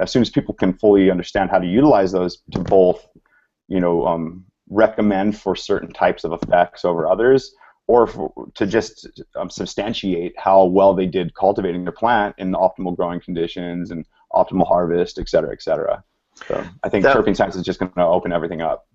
Speaker 12: As soon as people can fully understand how to utilize those to both, recommend for certain types of effects over others, or to just substantiate how well they did cultivating their plant in optimal growing conditions and optimal harvest, et cetera, et cetera. So I think terpene science is just going to open everything up.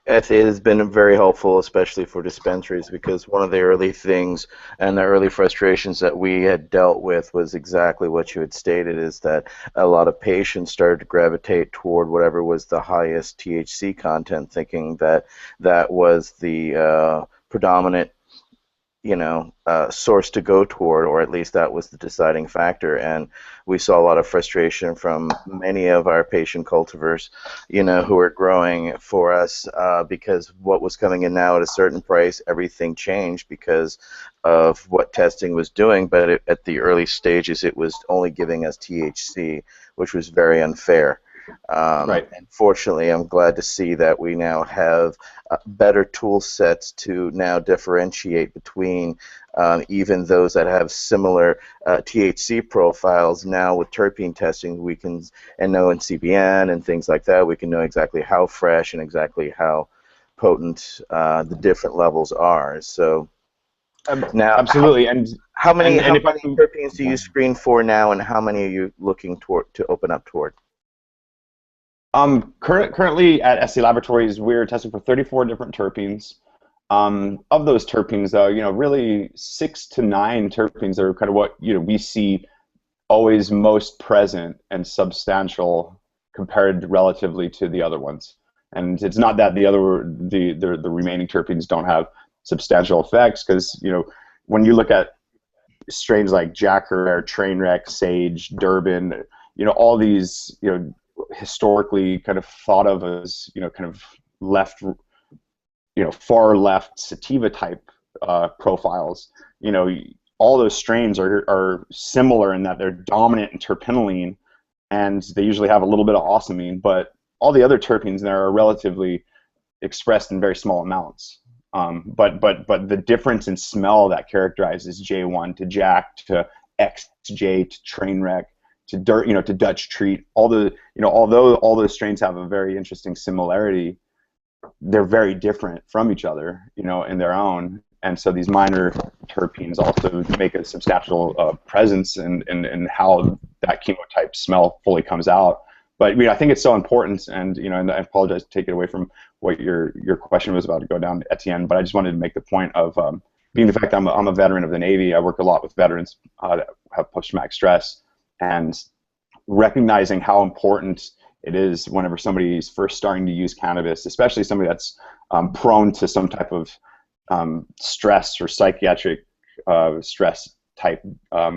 Speaker 2: It has been very helpful, especially for dispensaries, because one of the early things and the early frustrations that we had dealt with was exactly what you had stated, is that a lot of patients started to gravitate toward whatever was the highest THC content, thinking that that was the predominant source to go toward, or at least that was the deciding factor. And we saw a lot of frustration from many of our patient cultivars, who were growing for us because what was coming in now at a certain price, everything changed because of what testing was doing. But at the early stages, it was only giving us THC, which was very unfair.
Speaker 12: Right.
Speaker 2: Unfortunately, I'm glad to see that we now have better tool sets to now differentiate between even those that have similar THC profiles. Now with terpene testing, we can, and know in CBN and things like that, we can know exactly how fresh and exactly how potent the different levels are. So now,
Speaker 12: absolutely.
Speaker 2: How many terpenes do you screen for now, and how many are you looking to open up toward?
Speaker 12: Currently at SC Laboratories, we're testing for 34 different terpenes. Of those terpenes, though, really 6 to 9 terpenes are kind of what we see always most present and substantial compared relatively to the other ones. And it's not that the remaining terpenes don't have substantial effects, because when you look at strains like Jack Herer, Trainwreck, Sage, Durban, all these historically kind of thought of as kind of left, far left sativa type profiles. All those strains are similar in that they're dominant in terpinolene, and they usually have a little bit of ocimene, but all the other terpenes there are relatively expressed in very small amounts. But the difference in smell that characterizes J1 to Jack to XJ to Trainwreck to to Dutch Treat, although all those strains have a very interesting similarity, they're very different from each other, in their own. And so these minor terpenes also make a substantial presence in how that chemotype smell fully comes out. But I think it's so important, and and I apologize to take it away from what your question was about to go down, Etienne. But I just wanted to make the point of being the fact I'm a veteran of the Navy. I work a lot with veterans that have post-traumatic stress, and recognizing how important it is whenever somebody's first starting to use cannabis, especially somebody that's prone to some type of stress or psychiatric stress type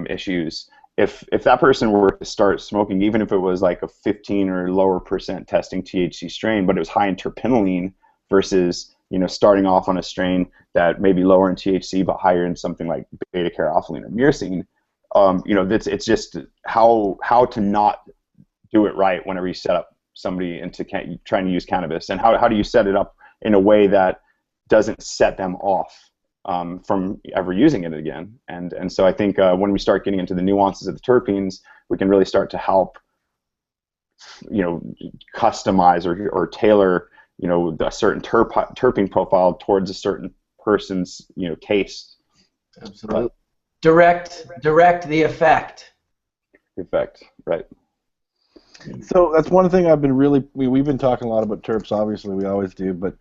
Speaker 12: issues. If that person were to start smoking, even if it was like a 15 or lower % testing THC strain, but it was high in terpinolene versus starting off on a strain that may be lower in THC but higher in something like beta-caryophyllene or myrcene, it's just how to not do it right whenever you set up somebody into trying to use cannabis, and how do you set it up in a way that doesn't set them off from ever using it again. And so I think when we start getting into the nuances of the terpenes, we can really start to help customize or tailor a certain terpene profile towards a certain person's taste.
Speaker 1: Absolutely. Direct the effect.
Speaker 9: Effect, right. So that's one thing I've been we've been talking a lot about terps, obviously we always do, but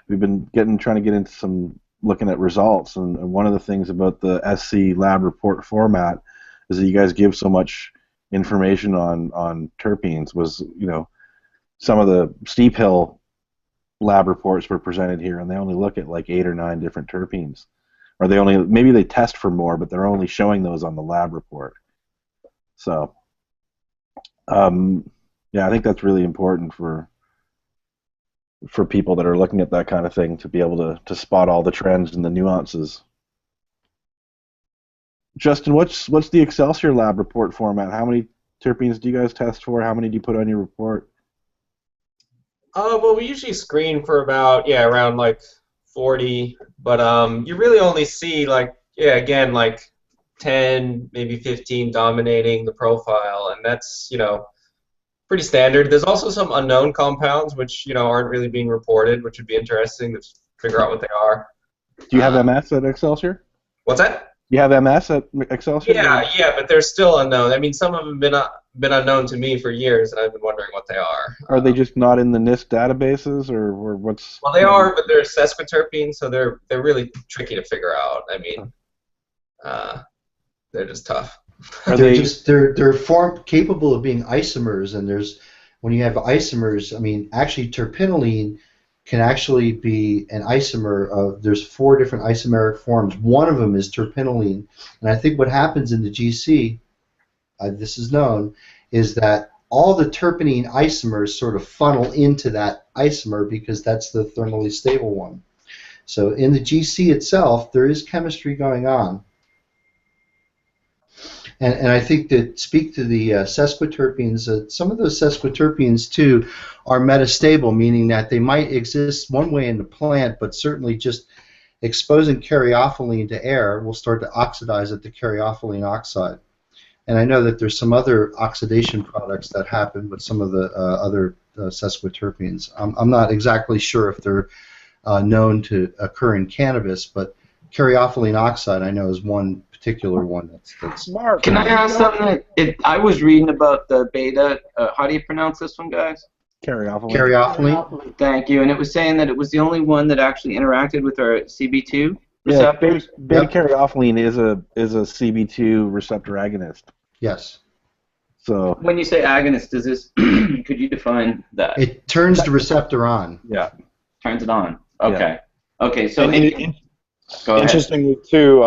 Speaker 9: we've been trying to get into looking at results, and one of the things about the SC lab report format is that you guys give so much information on terpenes. Was some of the steep hill lab reports were presented here, and they only look at like 8 or 9 different terpenes, or maybe they test for more, but they're only showing those on the lab report. So, yeah, I think that's really important for people that are looking at that kind of thing to be able to spot all the trends and the nuances. Justin, what's the Excelsior lab report format? How many terpenes do you guys test for? How many do you put on your report?
Speaker 13: Well, we usually screen for about, around like 40, but you really only see like, again, like 10, maybe 15 dominating the profile, and that's, pretty standard. There's also some unknown compounds which, aren't really being reported, which would be interesting to figure out what they are.
Speaker 9: Do you have MS at Excelsior?
Speaker 13: What's that?
Speaker 9: You have MS at Excelsior?
Speaker 13: Yeah, but they're still unknown. I mean, some of them have been unknown to me for years, and I've been wondering what they are.
Speaker 9: Are they just not in the NIST databases, or what's?
Speaker 13: Well, they are, but they're sesquiterpenes, so they're really tricky to figure out. I mean, they're just tough.
Speaker 3: They're capable of being isomers, and when you have isomers, I mean, actually terpinolene can actually be an isomer of, there's 4 different isomeric forms. One of them is terpinolene, and I think what happens in the GC, this is known, is that all the terpenine isomers sort of funnel into that isomer because that's the thermally stable one. So in the GC itself, there is chemistry going on. And I think that speak to the sesquiterpenes, some of those sesquiterpenes too are metastable, meaning that they might exist one way in the plant, but certainly just exposing caryophyllene to air will start to oxidize at the caryophyllene oxide. And I know that there's some other oxidation products that happen with some of the other sesquiterpenes. I'm not exactly sure if they're known to occur in cannabis, but caryophyllene oxide I know is one particular one that's
Speaker 8: Mark.
Speaker 14: Can I ask something? I was reading about the beta. How do you pronounce this one, guys?
Speaker 9: Caryophyllene.
Speaker 3: Caryophyllene.
Speaker 14: Thank you. And it was saying that it was the only one that actually interacted with our CB2 receptors.
Speaker 9: Yeah, beta caryophyllene is a CB2 receptor agonist.
Speaker 3: Yes.
Speaker 9: So
Speaker 14: when you say agonist, does this? Could you define that?
Speaker 3: It turns the receptor on.
Speaker 9: Yeah.
Speaker 14: Turns it on. Okay.
Speaker 9: Yeah.
Speaker 14: Okay. So.
Speaker 12: Interestingly, too,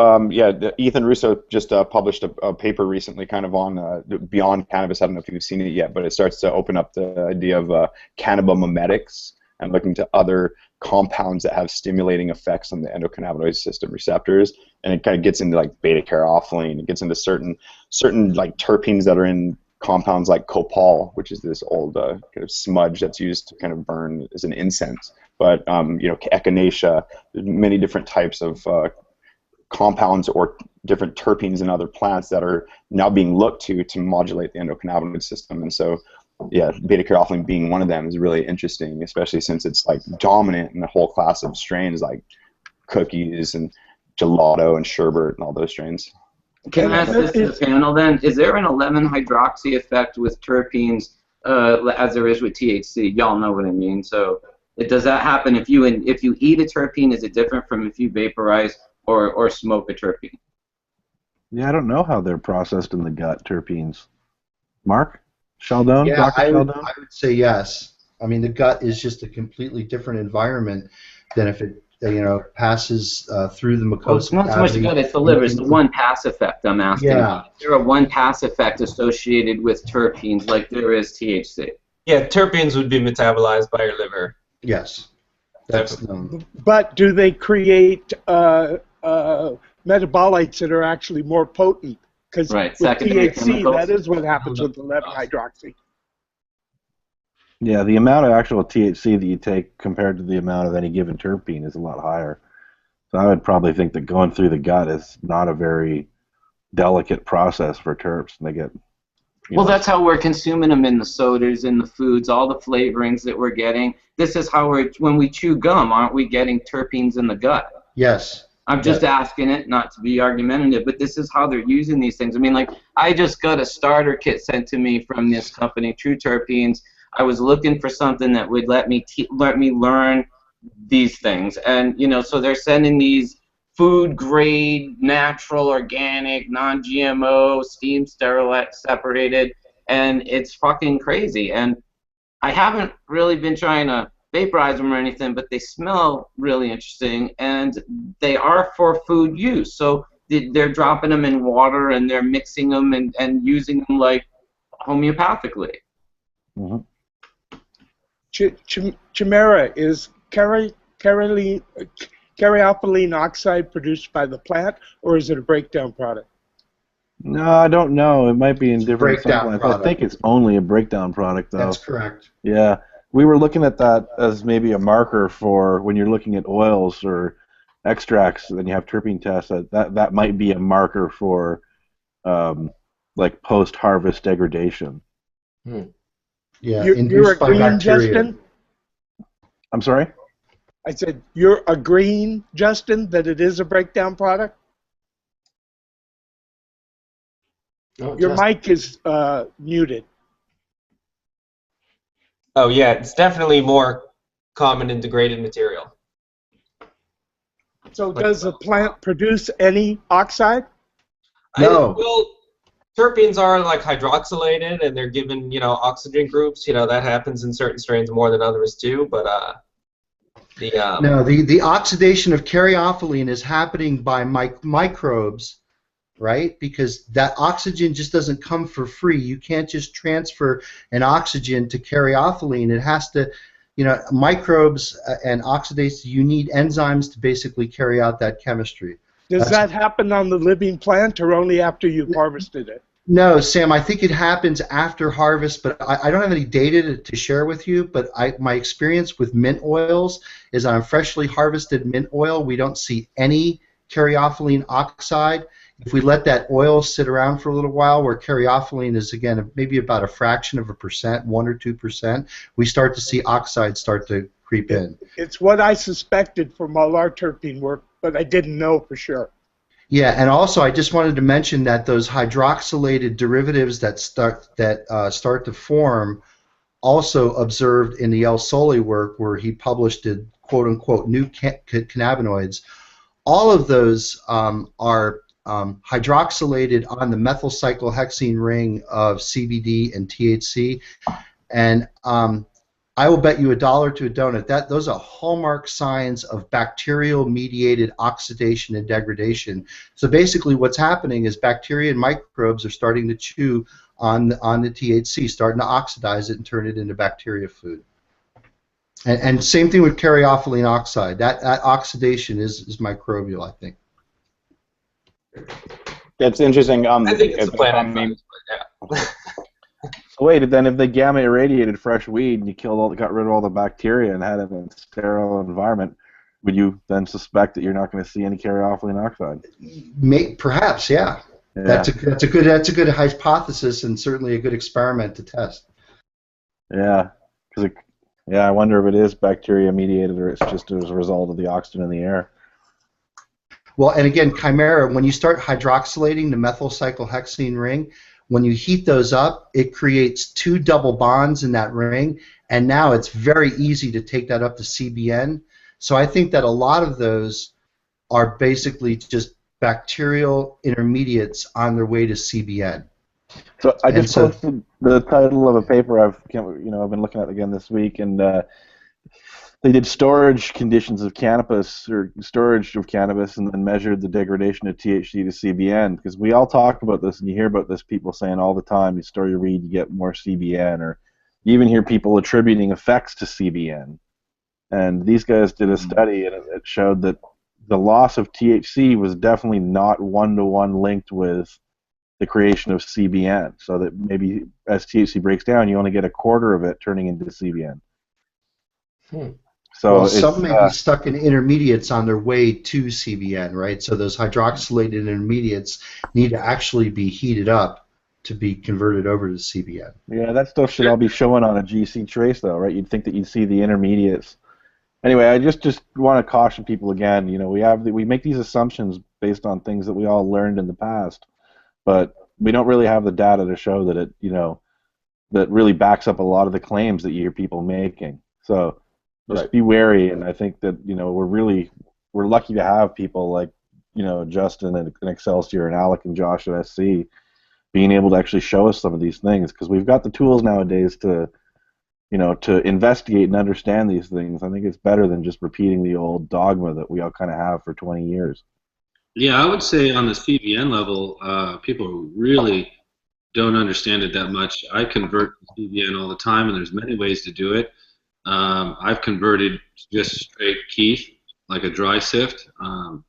Speaker 12: Ethan Russo just published a paper recently kind of on Beyond Cannabis. I don't know if you've seen it yet, but it starts to open up the idea of cannabimimetics and looking to other compounds that have stimulating effects on the endocannabinoid system receptors. And it kind of gets into like beta caryophyllene. It gets into certain like terpenes that are in compounds like copal, which is this old kind of smudge that's used to kind of burn as an incense. But echinacea, many different types of compounds or different terpenes in other plants that are now being looked to modulate the endocannabinoid system. And so, yeah, beta caryophyllene being one of them is really interesting, especially since it's like dominant in a whole class of strains like cookies and gelato and sherbet and all those strains.
Speaker 14: Can I ask this to the panel then? Is there an 11-hydroxy effect with terpenes as there is with THC? Y'all know what I mean. So does that happen if you eat a terpene? Is it different from if you vaporize or smoke a terpene?
Speaker 9: Yeah, I don't know how they're processed in the gut, terpenes. Mark? Scialdone?
Speaker 3: Yeah,
Speaker 9: Dr.
Speaker 3: I
Speaker 9: Scialdone?
Speaker 3: would say yes. I mean, the gut is just a completely different environment than if it passes through the mucosa.
Speaker 14: Well, it's not so much the gut, it's the liver. It's the one-pass effect I'm asking.
Speaker 3: Yeah.
Speaker 14: Is there a one-pass effect associated with terpenes like there is THC?
Speaker 13: Yeah, terpenes would be metabolized by your liver.
Speaker 3: Yes. That's known.
Speaker 8: But do they create metabolites that are actually more potent? Because with THC, that is what happens with 11-hydroxy.
Speaker 9: Yeah, the amount of actual THC that you take compared to the amount of any given terpene is a lot higher. So I would probably think that going through the gut is not a very delicate process for terps. They get.
Speaker 14: Well, that's how we're consuming them in the sodas, in the foods, all the flavorings that we're getting. This is how when we chew gum, aren't we getting terpenes in the gut?
Speaker 3: Yes.
Speaker 14: I'm just asking it, not to be argumentative, but this is how they're using these things. I mean, like, I just got a starter kit sent to me from this company, True Terpenes. I was looking for something that would let me learn these things, and so they're sending these food-grade, natural, organic, non-GMO, steam separated, and it's fucking crazy. And I haven't really been trying to vaporize them or anything, but they smell really interesting, and they are for food use. So they're dropping them in water, and they're mixing them and using them like homeopathically.
Speaker 8: Mm-hmm. Chimera, is caryophyllene oxide produced by the plant, or is it a breakdown product?
Speaker 9: No, I don't know. It might be in different
Speaker 3: Breakdown
Speaker 9: plants.
Speaker 3: product.
Speaker 9: I think it's only a breakdown product, though.
Speaker 3: That's correct.
Speaker 9: Yeah, we were looking at that as maybe a marker for when you're looking at oils or extracts, and you have terpene tests. That might be a marker for like post-harvest degradation.
Speaker 3: Yeah,
Speaker 8: you're
Speaker 3: induced by
Speaker 8: agreeing,
Speaker 3: bacteria.
Speaker 8: Justin?
Speaker 9: I'm sorry?
Speaker 8: I said you're agreeing, Justin, that it is a breakdown product?
Speaker 1: Oh,
Speaker 8: Your
Speaker 1: Justin.
Speaker 8: mic is muted.
Speaker 13: Oh yeah, it's definitely more common in degraded material.
Speaker 8: So does the plant produce any oxide?
Speaker 3: No.
Speaker 13: Well, terpenes are like hydroxylated, and they're given, oxygen groups. That happens in certain strains more than others too. But
Speaker 3: the oxidation of caryophyllene is happening by microbes, right? Because that oxygen just doesn't come for free. You can't just transfer an oxygen to caryophyllene. It has to, microbes and oxidase. You need enzymes to basically carry out that chemistry.
Speaker 8: Does that happen on the living plant or only after you've harvested it?
Speaker 3: No, Sam, I think it happens after harvest, but I don't have any data to share with you, but my experience with mint oils is on freshly harvested mint oil, we don't see any caryophyllene oxide. If we let that oil sit around for a little while, where caryophyllene is, again, maybe about a fraction of a percent, 1 or 2%, we start to see oxides start to creep in.
Speaker 8: It's what I suspected from all our terpene work, but I didn't know for sure.
Speaker 3: Yeah, and also I just wanted to mention that those hydroxylated derivatives that start to form, also observed in the El Sole work where he published the quote-unquote new cannabinoids, all of those are hydroxylated on the methyl cyclohexene ring of CBD and THC, and I will bet you $1 to a donut that those are hallmark signs of bacterial-mediated oxidation and degradation. So basically what's happening is bacteria and microbes are starting to chew on the THC, starting to oxidize it and turn it into bacteria food. And same thing with caryophyllene oxide. That oxidation is microbial, I think.
Speaker 12: That's interesting.
Speaker 13: I think it's a plant.
Speaker 9: So wait, then if they gamma irradiated fresh weed and you got rid of all the bacteria and had it in a sterile environment, would you then suspect that you're not going to see any caryophyllene oxide?
Speaker 3: Perhaps, yeah. That's a good hypothesis and certainly a good experiment to test.
Speaker 9: Yeah, I wonder if it is bacteria mediated or it's just as a result of the oxygen in the air.
Speaker 3: Well, and again, chimera, when you start hydroxylating the methyl cyclohexene ring, when you heat those up, it creates 2 double bonds in that ring, and now it's very easy to take that up to CBN. So I think that a lot of those are basically just bacterial intermediates on their way to CBN.
Speaker 9: So I just posted the title of a paper I've been looking at again this week, and they did storage conditions of cannabis or storage of cannabis, and then measured the degradation of THC to CBN. Because we all talk about this, and you hear about this, people saying all the time, you store your weed, you get more CBN, or you even hear people attributing effects to CBN. And these guys did a study, and it showed that the loss of THC was definitely not one-to-one linked with the creation of CBN. So that maybe as THC breaks down, you only get a quarter of it turning into CBN. So
Speaker 3: well, some may be stuck in intermediates on their way to CBN, right? So those hydroxylated intermediates need to actually be heated up to be converted over to CBN.
Speaker 9: Yeah, that stuff should all be showing on a GC trace, though, right? You'd think that you'd see the intermediates. Anyway, I just want to caution people again. We make these assumptions based on things that we all learned in the past, but we don't really have the data to show that it, that really backs up a lot of the claims that you hear people making. So just be wary, and I think that we're lucky to have people like Justin and Excelsior and Alec and Josh at SC being able to actually show us some of these things, because we've got the tools nowadays to you know, to investigate and understand these things, I think it's better than just repeating the old dogma that we all kind of have for 20 years.
Speaker 10: Yeah, I would say on the CBN level, people really don't understand it that much. I convert to CBN all the time, and there's many ways to do it. I've converted just straight keef, like a dry sift,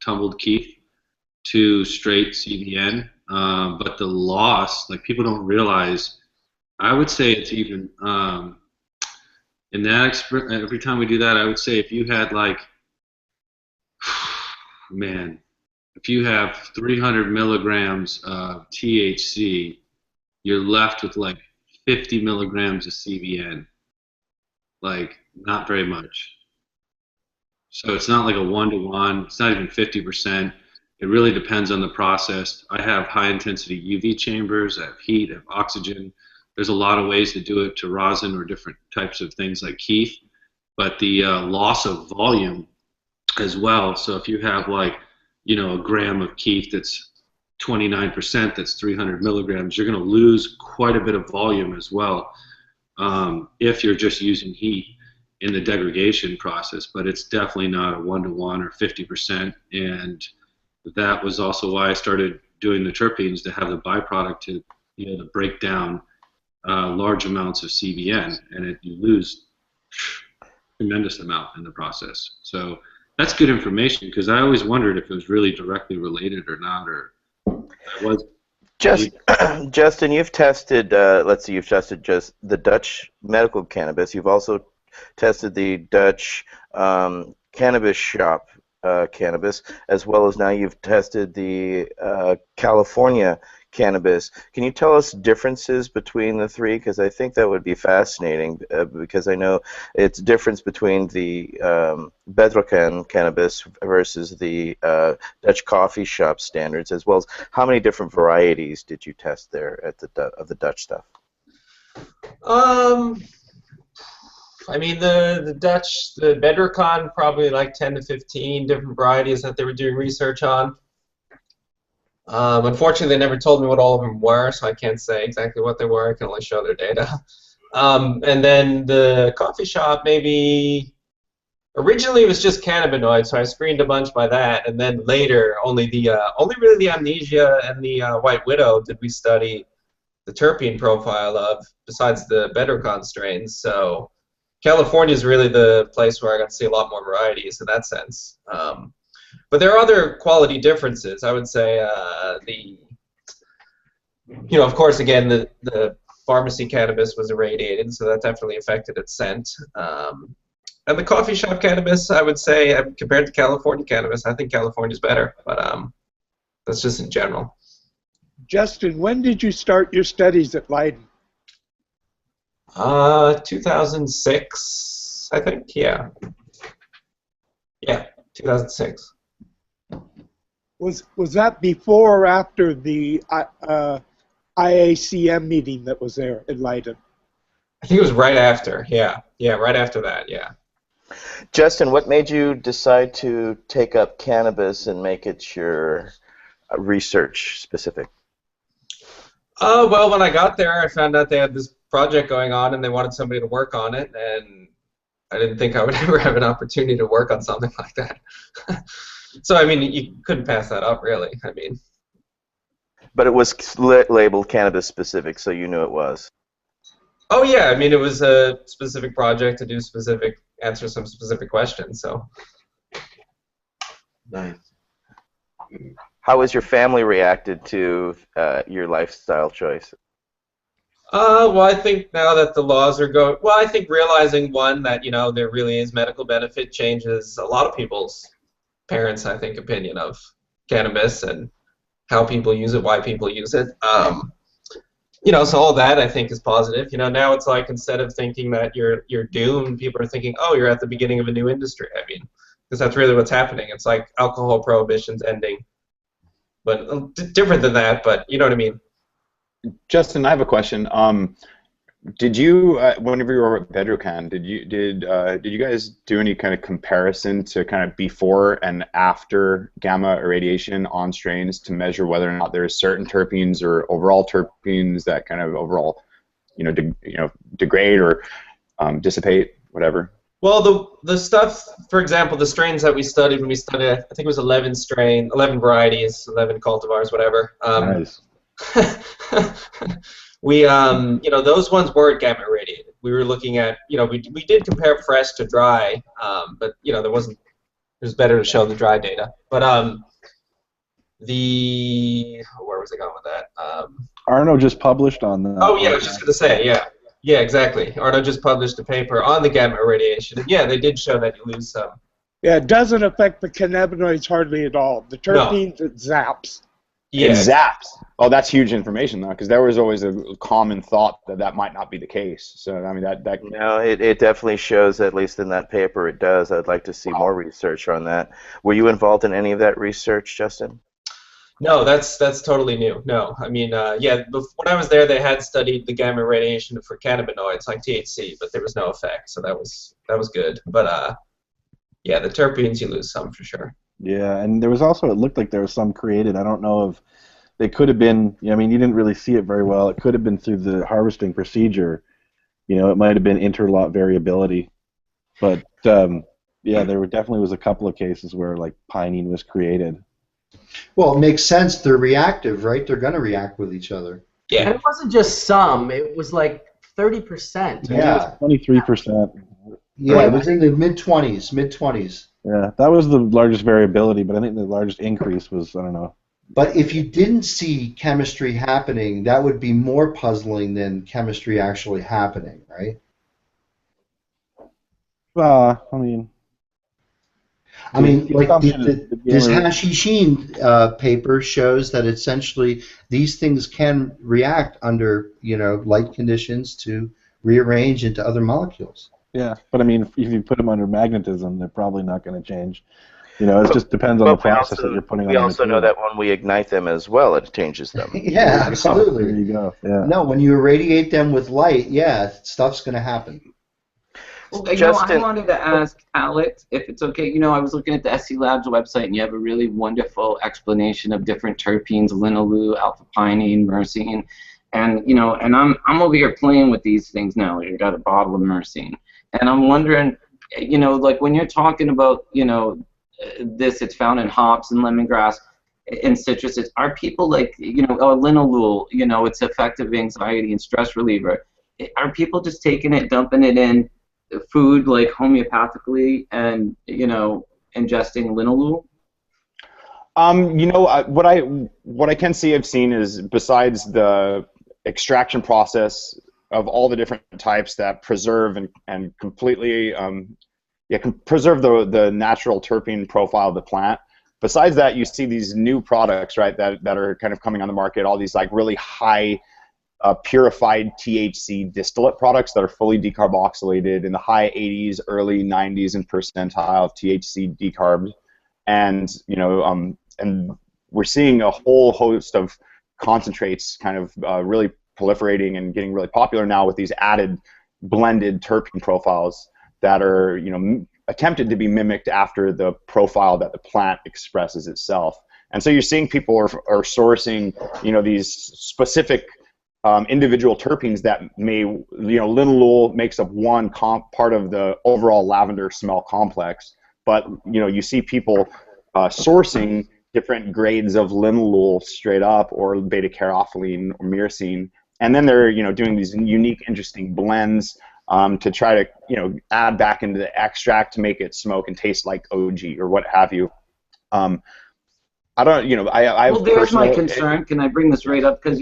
Speaker 10: tumbled keef, to straight CBN. But the loss, like people don't realize, I would say it's even, in that every time we do that, I would say if you had like, man, if you have 300 milligrams of THC, you're left with like 50 milligrams of CBN. Like, not very much. So it's not like a 1-to-1. It's not even 50%. It really depends on the process. I have high-intensity UV chambers. I have heat. I have oxygen. There's a lot of ways to do it to rosin or different types of things like keef. But the loss of volume as well. So if you have like, you know, a gram of keef that's 29%, that's 300 milligrams, you're going to lose quite a bit of volume as well if you're just using heat in the degradation process. But it's definitely not a 1-to-1 or 50%. And that was also why I started doing the terpenes, to have the byproduct to be able to break down large amounts of CBN, and you lose tremendous amount in the process. So that's good information, because I always wondered if it was really directly related or not, or it was.
Speaker 2: Justin, you've tested, let's see, you've tested just the Dutch medical cannabis. You've also tested the Dutch cannabis shop cannabis, as well as now you've tested the California cannabis. Can you tell us differences between the three? Because I think that would be fascinating, because I know it's difference between the Bedrocan cannabis versus the Dutch coffee shop standards, as well as how many different varieties did you test there at the Dutch stuff?
Speaker 13: I mean, the Dutch, the Bedrocan, probably like 10 to 15 different varieties that they were doing research on. Unfortunately, they never told me what all of them were, so I can't say exactly what they were. I can only show their data. And then the coffee shop, maybe originally it was just cannabinoids, so I screened a bunch by that, and then later only really the Amnesia and the White Widow did we study the terpene profile of, besides the Bedrocan strains. So California is really the place where I got to see a lot more varieties in that sense. But there are other quality differences. I would say of course, again, the pharmacy cannabis was irradiated, so that definitely affected its scent. And the coffee shop cannabis, I would say, compared to California cannabis, I think California's better. But that's just in general.
Speaker 8: Justin, when did you start your studies at Leiden?
Speaker 13: 2006, I think. Yeah. Yeah, 2006.
Speaker 8: Was that before or after the IACM meeting that was there in Leiden?
Speaker 13: I think it was right after. Yeah, right after that. Yeah.
Speaker 2: Justin, what made you decide to take up cannabis and make it your research specific?
Speaker 13: Well, when I got there, I found out they had this project going on and they wanted somebody to work on it, and I didn't think I would ever have an opportunity to work on something like that. So, I mean, you couldn't pass that up, really. I mean.
Speaker 2: But it was labeled cannabis specific, so you knew it was.
Speaker 13: Oh, yeah. I mean, it was a specific project to do answer some specific questions, so.
Speaker 2: Nice. How has your family reacted to your lifestyle choice?
Speaker 13: Well, I think now that the laws are going, well, I think realizing, one, that, there really is medical benefit changes a lot of people's parents, I think, opinion of cannabis and how people use it, why people use it. So all that, I think, is positive. Now it's like, instead of thinking that you're doomed, people are thinking, oh, you're at the beginning of a new industry. I mean, because that's really what's happening. It's like alcohol prohibition's ending. But different than that, but you know what I mean.
Speaker 12: Justin, I have a question. Did you, whenever you were at Bedrocan, did you guys do any kind of comparison to kind of before and after gamma irradiation on strains to measure whether or not there are certain terpenes or overall terpenes that kind of overall, degrade, or dissipate, whatever?
Speaker 13: Well, the stuff, for example, the strains that we studied when we studied, I think it was 11 varieties, 11 cultivars, whatever.
Speaker 9: Nice.
Speaker 13: We, those ones weren't gamma irradiated. We were looking at, we did compare fresh to dry, but there wasn't. It was better to show the dry data. But where was I going with that?
Speaker 9: Arno just published on that.
Speaker 13: Oh yeah, I was just gonna say, yeah, exactly. Arno just published a paper on the gamma irradiation, and yeah, they did show that you lose some.
Speaker 8: Yeah, it doesn't affect the cannabinoids hardly at all. The terpenes, it zaps.
Speaker 13: Yeah.
Speaker 12: It zaps. Oh, that's huge information, though, because there was always a common thought that that might not be the case. So, I mean, that
Speaker 2: No, it definitely shows, at least in that paper, it does. I'd like to see more research on that. Were you involved in any of that research, Justin?
Speaker 13: No, that's totally new. No, I mean, when I was there, they had studied the gamma radiation for cannabinoids like THC, but there was no effect, so that was good. But yeah, the terpenes you lose some for sure.
Speaker 9: Yeah, and there was also, it looked like there was some created. I don't know if they could have been. I mean, you didn't really see it very well. It could have been through the harvesting procedure. It might have been interlot variability, but yeah, there definitely was a couple of cases where like pinene was created.
Speaker 3: Well, it makes sense. They're reactive, right? They're going to react with each other.
Speaker 13: Yeah.
Speaker 1: And it wasn't just some. It was like 30%.
Speaker 3: Yeah.
Speaker 9: 23%.
Speaker 3: Yeah, it was in the mid-20s.
Speaker 9: Yeah, that was the largest variability, but I think the largest increase was, I don't know.
Speaker 3: But if you didn't see chemistry happening, that would be more puzzling than chemistry actually happening, right?
Speaker 9: I mean,
Speaker 3: like this Hashishine paper shows that essentially these things can react under light conditions to rearrange into other molecules.
Speaker 9: Yeah, but I mean, if you put them under magnetism, they're probably not going to change. It just depends on the process that you're putting on.
Speaker 2: We also know that when we ignite them as well, it changes them.
Speaker 3: Yeah, absolutely.
Speaker 9: There you go. Yeah.
Speaker 3: No, when you irradiate them with light, yeah, stuff's going to happen.
Speaker 14: Well, I wanted to ask Alex if it's okay. I was looking at the SC Labs website, and you have a really wonderful explanation of different terpenes: linalool, alpha-pinene, myrcene, and and I'm over here playing with these things now. I got a bottle of myrcene, and I'm wondering, like when you're talking about, this, it's found in hops and lemongrass, in citruses. Are people like, linalool, it's effective anxiety and stress reliever. Are people just taking it, dumping it in food like homeopathically, and ingesting linalool?
Speaker 12: What I can see I've seen is, besides the extraction process of all the different types that preserve and completely can preserve the natural terpene profile of the plant. Besides that, you see these new products, right, that are kind of coming on the market, all these like really high purified THC distillate products that are fully decarboxylated in the high 80s, early 90s in percentile of THC decarbs, and and we're seeing a whole host of concentrates kind of really proliferating and getting really popular now with these added blended terpene profiles that are attempted to be mimicked after the profile that the plant expresses itself. And so you're seeing people are sourcing these specific individual terpenes that may, linalool makes up one part of the overall lavender smell complex, but you see people sourcing different grades of linalool straight up, or beta-caryophyllene or myrcene, and then they're doing these unique, interesting blends to try to add back into the extract to make it smoke and taste like OG or what have you. I don't,
Speaker 14: well, there's my concern. Can I bring this right up? Because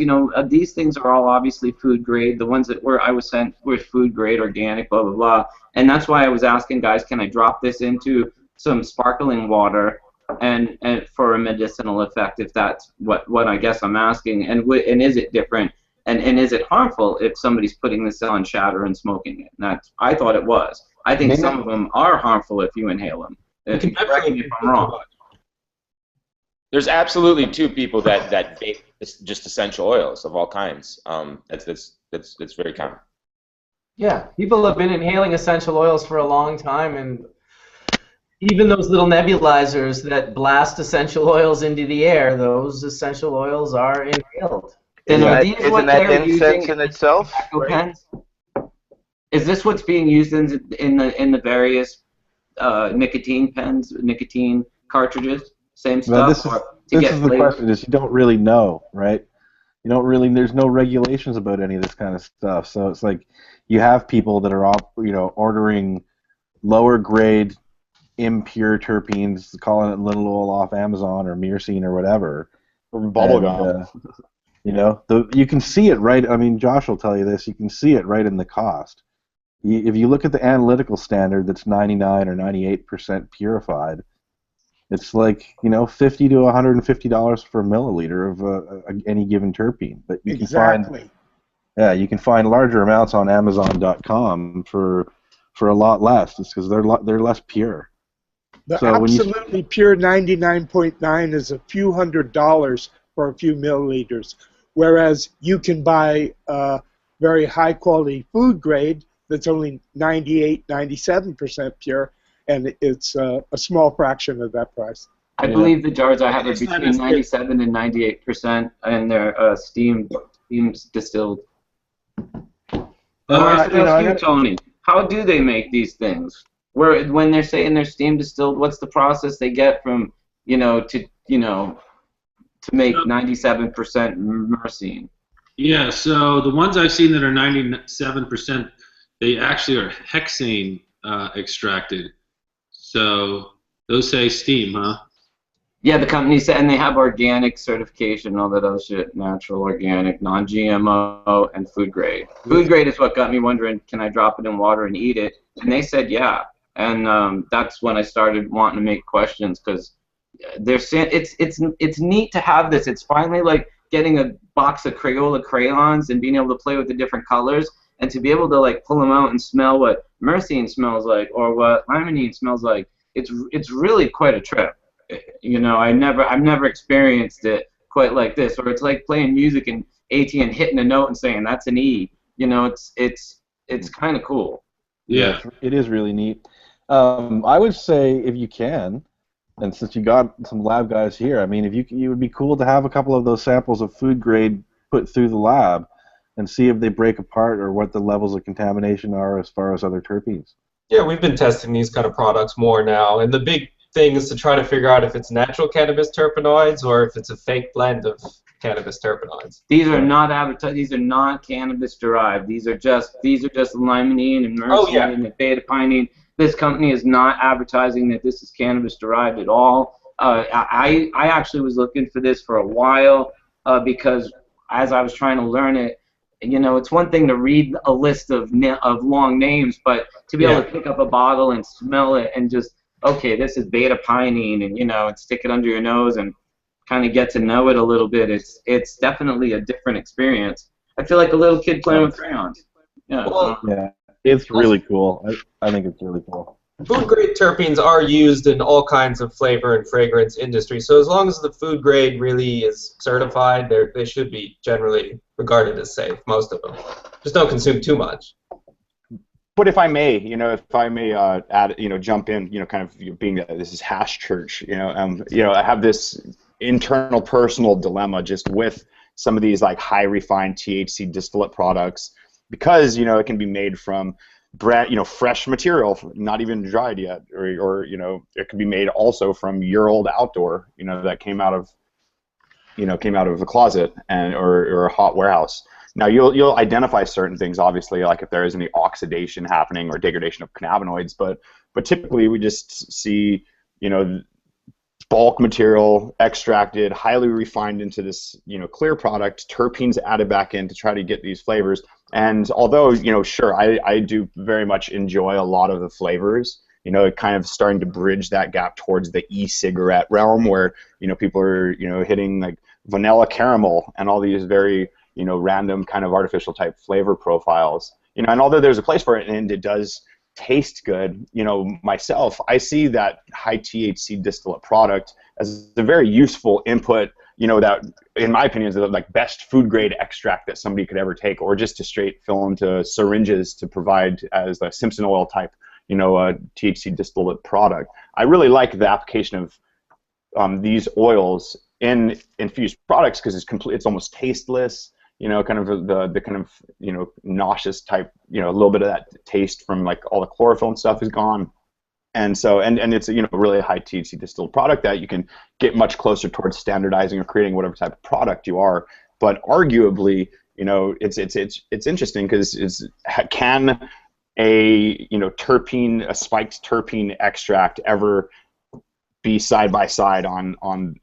Speaker 14: these things are all obviously food grade. The ones that I was sent were food grade, organic, blah blah blah. And that's why I was asking guys, can I drop this into some sparkling water and for a medicinal effect? If that's what I guess I'm asking. And is it different? And is it harmful if somebody's putting this on shatter and smoking it? And I thought it was. I think some of them are harmful if you inhale them. Correct me if I'm wrong.
Speaker 15: There's absolutely two people that bake just essential oils of all kinds. That's very common.
Speaker 1: Yeah, people have been inhaling essential oils for a long time, and even those little nebulizers that blast essential oils into the air, those essential oils are inhaled.
Speaker 2: Isn't that incense in itself?
Speaker 14: Right? Is this what's being used in the various nicotine pens, nicotine cartridges? Same
Speaker 9: Well,
Speaker 14: stuff.
Speaker 9: this is the question: is you don't really know, right? You don't really. There's no regulations about any of this kind of stuff. So it's like you have people that are ordering lower grade impure terpenes, calling it little oil off Amazon or myrcene or whatever.
Speaker 12: Or bubblegum.
Speaker 9: You can see it right. I mean, Josh will tell you this. You can see it right in the cost. If you look at the analytical standard that's 99 or 98% purified, it's like $50 to $150 per milliliter of any given terpene. But you can find larger amounts on Amazon.com for a lot less. It's because they're less pure.
Speaker 8: The absolutely pure 99.9 is a few $100s for a few milliliters, whereas you can buy very high quality food grade that's only 98, 97% pure, and it's a small fraction of that price.
Speaker 14: I believe the jars I have are between 97 and 98%, and they're steam distilled. Tony, how do they make these things? When they're saying they're steam distilled, what's the process they get from to make 97% myrcene?
Speaker 10: Yeah, so the ones I've seen that are 97%, they actually are hexane extracted. So those say steam, huh?
Speaker 14: Yeah, the company said, and they have organic certification and all that other shit, natural, organic, non-GMO, and food grade. Food grade is what got me wondering, can I drop it in water and eat it? And they said, yeah. And that's when I started wanting to make questions, because they're saying it's neat to have this. It's finally like getting a box of Crayola crayons and being able to play with the different colors, and to be able to like pull them out and smell what myrcene smells like or what limonene smells like. It's really quite a trip. I've never experienced it quite like this, or it's like playing music and Etienne hitting a note and saying that's an E. It's kind of cool.
Speaker 9: Yeah, it is really neat. I would say if you can, and since you got some lab guys here, I mean, if it would be cool to have a couple of those samples of food grade put through the lab and see if they break apart or what the levels of contamination are as far as other terpenes.
Speaker 13: Yeah, we've been testing these kind of products more now, and the big thing is to try to figure out if it's natural cannabis terpenoids or if it's a fake blend of cannabis terpenoids.
Speaker 14: These are not advertised. These are not cannabis derived. These are just limonene and myrcene and beta pinene. This company is not advertising that this is cannabis derived at all. I actually was looking for this for a while because as I was trying to learn it, it's one thing to read a list of long names, but to be able to pick up a bottle and smell it and just, okay, this is beta pinene, and stick it under your nose and kind of get to know it a little bit. It's definitely a different experience. I feel like a little kid playing with crayons. Yeah.
Speaker 13: Well,
Speaker 9: it's really cool. I think it's really cool.
Speaker 13: Food grade terpenes are used in all kinds of flavor and fragrance industry, so as long as the food grade really is certified, they should be generally regarded as safe. Most of them. Just don't consume too much.
Speaker 12: But if I may, add, jump in, kind of being that this is Hash Church, I have this internal personal dilemma just with some of these like high refined THC distillate products, because it can be made from fresh material, not even dried yet, or it could be made also from year-old outdoor, that came out of a closet or a hot warehouse. Now you'll identify certain things, obviously, like if there is any oxidation happening or degradation of cannabinoids, but typically we just see bulk material extracted, highly refined into this clear product, terpenes added back in to try to get these flavors. And although sure, I do very much enjoy a lot of the flavors, kind of starting to bridge that gap towards the e-cigarette realm where people are hitting like vanilla caramel and all these very random kind of artificial type flavor profiles. And although there's a place for it and it does taste good, myself, I see that high THC distillate product as a very useful input, that in my opinion is the best food grade extract that somebody could ever take, or just to straight fill into syringes to provide as a Simpson oil type, THC distillate product. I really like the application of these oils in infused products because it's almost tasteless. kind of the kind of, nauseous type, a little bit of that taste from like all the chlorophyll and stuff is gone. And so, and it's a really high THC distilled product that you can get much closer towards standardizing or creating whatever type of product you are. But arguably, it's interesting because can a terpene, a spiked terpene extract ever be side by side on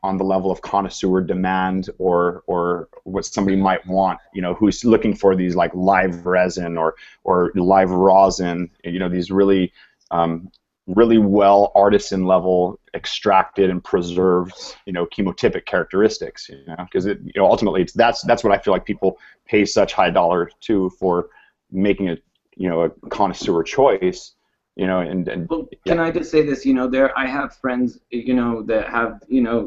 Speaker 12: the level of connoisseur demand or what somebody might want, who's looking for these like live resin or live rosin, these really really well artisan level extracted and preserved chemotypic characteristics, because ultimately that's what I feel like people pay such high dollar to for making a connoisseur choice.
Speaker 14: Well, can I just say this? I have friends, that have,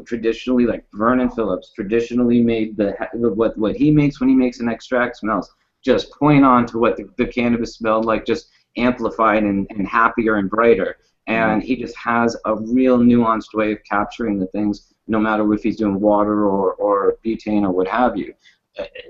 Speaker 14: traditionally, like Vernon Phillips, traditionally made what he makes when he makes an extract smells just point on to what the cannabis smelled like, just amplified and happier and brighter. And he just has a real nuanced way of capturing the things, no matter if he's doing water or butane or what have you.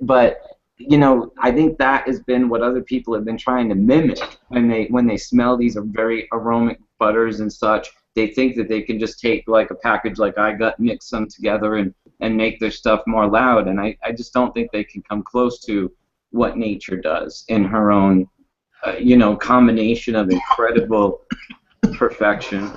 Speaker 14: But I think that has been what other people have been trying to mimic when they smell these very aromatic butters and such. They think that they can just take like a package like I got, mix them together and make their stuff more loud. And I just don't think they can come close to what nature does in her own, combination of incredible perfection.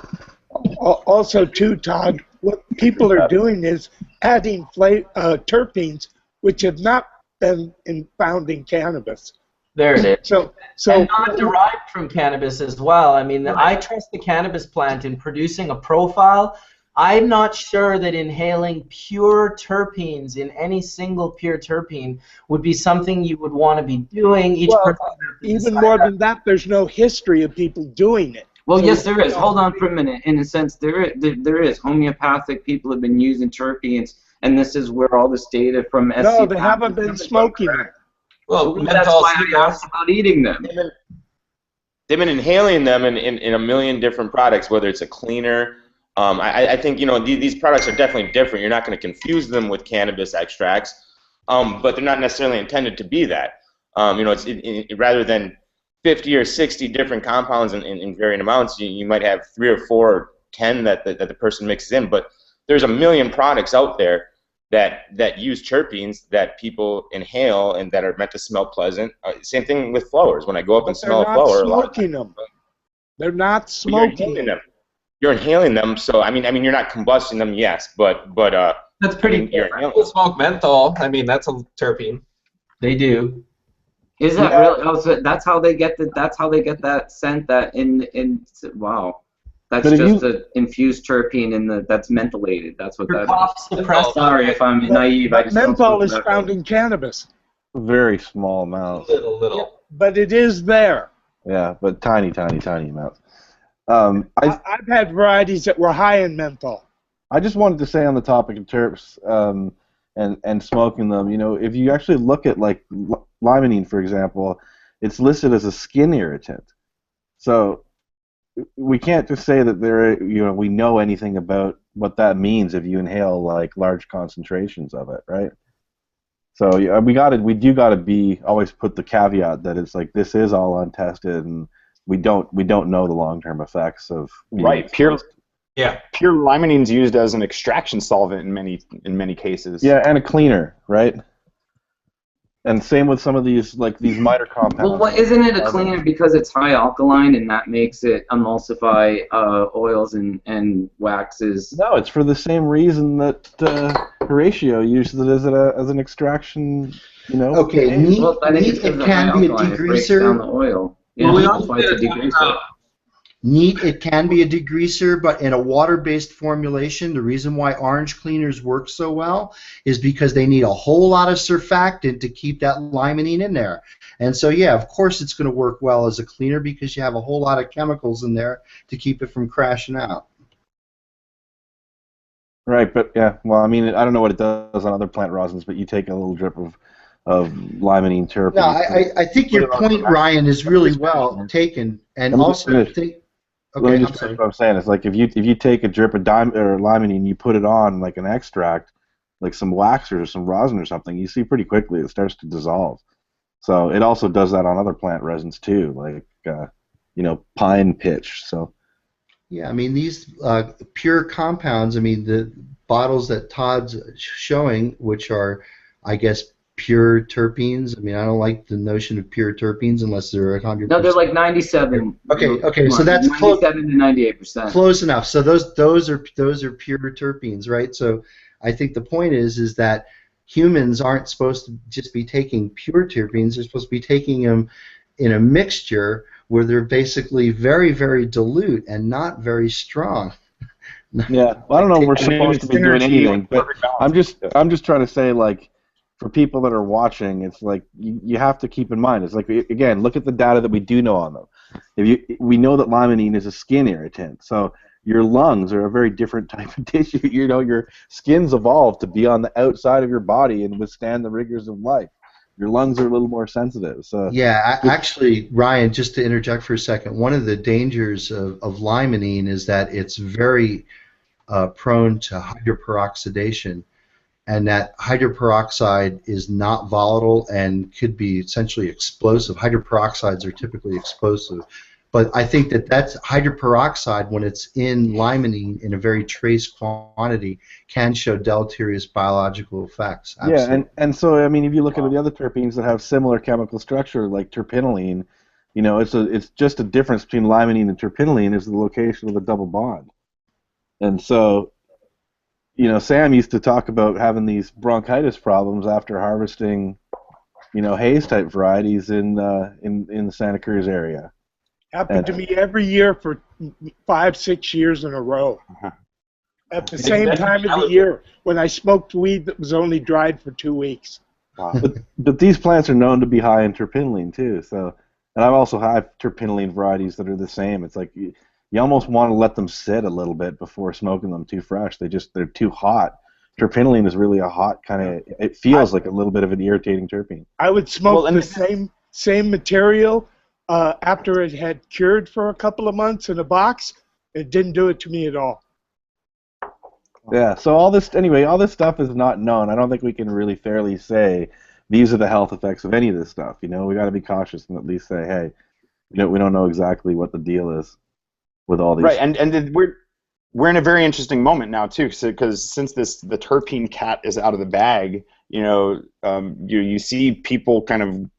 Speaker 8: Also, too, Todd, what people are doing is adding terpenes, which have not been found in cannabis.
Speaker 1: There it is.
Speaker 8: So
Speaker 1: and not derived from cannabis as well. I mean, I trust the cannabis plant in producing a profile. I'm not sure that inhaling pure terpenes in any single pure terpene would be something you would want to be doing.
Speaker 8: Even more than that, there's no history of people doing it.
Speaker 14: Well, yes, there is. Hold on for a minute. In a sense, there is. Homeopathic people have been using terpenes, and this is where all this data from SC.
Speaker 8: No, they haven't been smoking them.
Speaker 15: Well,
Speaker 14: that's why I asked about eating them.
Speaker 15: They've been inhaling them in a million different products, whether it's a cleaner. I think these products are definitely different. You're not going to confuse them with cannabis extracts, but they're not necessarily intended to be that. It's rather than 50 or 60 different compounds in varying amounts, you might have 3 or 4 or 10 that the person mixes in. But there's a million products out there that use terpenes that people inhale and that are meant to smell pleasant. Same thing with flowers. When I go up and smell a flower,
Speaker 8: they're not smoking them.
Speaker 15: You're inhaling them, so I mean, you're not combusting them, yes, but
Speaker 13: that's pretty. People smoke menthol. I mean, that's a terpene.
Speaker 1: They do.
Speaker 14: Is that really? Also, that's how they get that scent. That in wow, that's just an infused terpene that's mentholated. That's what that is. Sorry if I'm naive.
Speaker 8: Menthol is found in cannabis.
Speaker 9: Very small amount.
Speaker 13: Little.
Speaker 8: But it is there.
Speaker 9: Yeah, but tiny amounts.
Speaker 8: I've had varieties that were high in menthol.
Speaker 9: I just wanted to say on the topic of terps and smoking them, if you actually look at like limonene, for example, it's listed as a skin irritant. So we can't just say that we know anything about what that means if you inhale like large concentrations of it, right? So we do gotta always put the caveat that it's like this is all untested and we don't know the long-term effects of
Speaker 12: pure limonene is used as an extraction solvent in many cases.
Speaker 9: Yeah, and a cleaner, right? And same with some of these minor compounds.
Speaker 14: Well, isn't it a cleaner because it's high alkaline and that makes it emulsify oils and waxes?
Speaker 9: No, it's for the same reason that Horatio uses it as an extraction.
Speaker 3: Okay, neat it can be a degreaser.
Speaker 14: The oil.
Speaker 3: Neat, it can be a degreaser, but in a water-based formulation, the reason why orange cleaners work so well is because they need a whole lot of surfactant to keep that limonene in there. And so, yeah, of course it's going to work well as a cleaner because you have a whole lot of chemicals in there to keep it from crashing out.
Speaker 9: Right, but yeah, well, I mean, I don't know what it does on other plant rosins, but you take a little drip of limonene terpene.
Speaker 3: No, I think your point, Ryan, is really well taken, and also think. Okay,
Speaker 9: I'm sorry. What I'm saying is like if you take a drip of limonene, you put it on like an extract, like some wax or some rosin or something, you see pretty quickly it starts to dissolve. So it also does that on other plant resins too, like pine pitch. So
Speaker 3: yeah, I mean these pure compounds. I mean the bottles that Todd's showing, which are, I guess, pure terpenes. I mean, I don't like the notion of pure terpenes unless they're 100%.
Speaker 14: No, they're like 97.
Speaker 3: Okay, so that's
Speaker 14: 97 to 98%.
Speaker 3: Close enough. So those are pure terpenes, right? So I think the point is that humans aren't supposed to just be taking pure terpenes. They're supposed to be taking them in a mixture where they're basically very, very dilute and not very strong.
Speaker 9: Yeah, well, I don't know if we're supposed to be doing anything, but I'm just trying to say, like, for people that are watching, it's like you have to keep in mind. It's like, again, look at the data that we do know on them. We know that limonene is a skin irritant, so your lungs are a very different type of tissue. Your skin's evolved to be on the outside of your body and withstand the rigors of life. Your lungs are a little more sensitive. So
Speaker 3: yeah, actually, Ryan, just to interject for a second, one of the dangers of limonene is that it's very prone to hydroperoxidation, and that hydroperoxide is not volatile and could be essentially explosive. Hydroperoxides are typically explosive. But I think that's hydroperoxide, when it's in limonene in a very trace quantity, can show deleterious biological effects. Absolutely.
Speaker 9: Yeah, and so, I mean, if you look at the other terpenes that have similar chemical structure, like terpinolene, it's just a difference between limonene and terpinolene is the location of the double bond. And so, Sam used to talk about having these bronchitis problems after harvesting, haze-type varieties in the Santa Cruz area.
Speaker 8: Happened to me every year for 5-6 years in a row. At the same time of the year, when I smoked weed that was only dried for 2 weeks.
Speaker 9: Wow. But these plants are known to be high in terpinolene too. So, and I've also had terpinolene varieties that are the same. It's like you almost want to let them sit a little bit before smoking them too fresh. They're too hot. Terpinolene is really a hot kind of. It feels like a little bit of an irritating terpene.
Speaker 8: I would smoke the same material. After it had cured for a couple of months in a box, it didn't do it to me at all.
Speaker 9: Yeah, so all this stuff is not known. I don't think we can really fairly say these are the health effects of any of this stuff. We got to be cautious and at least say, hey, we don't know exactly what the deal is with all these.
Speaker 12: Right, and we're in a very interesting moment now too, because since the terpene cat is out of the bag, you see people kind of.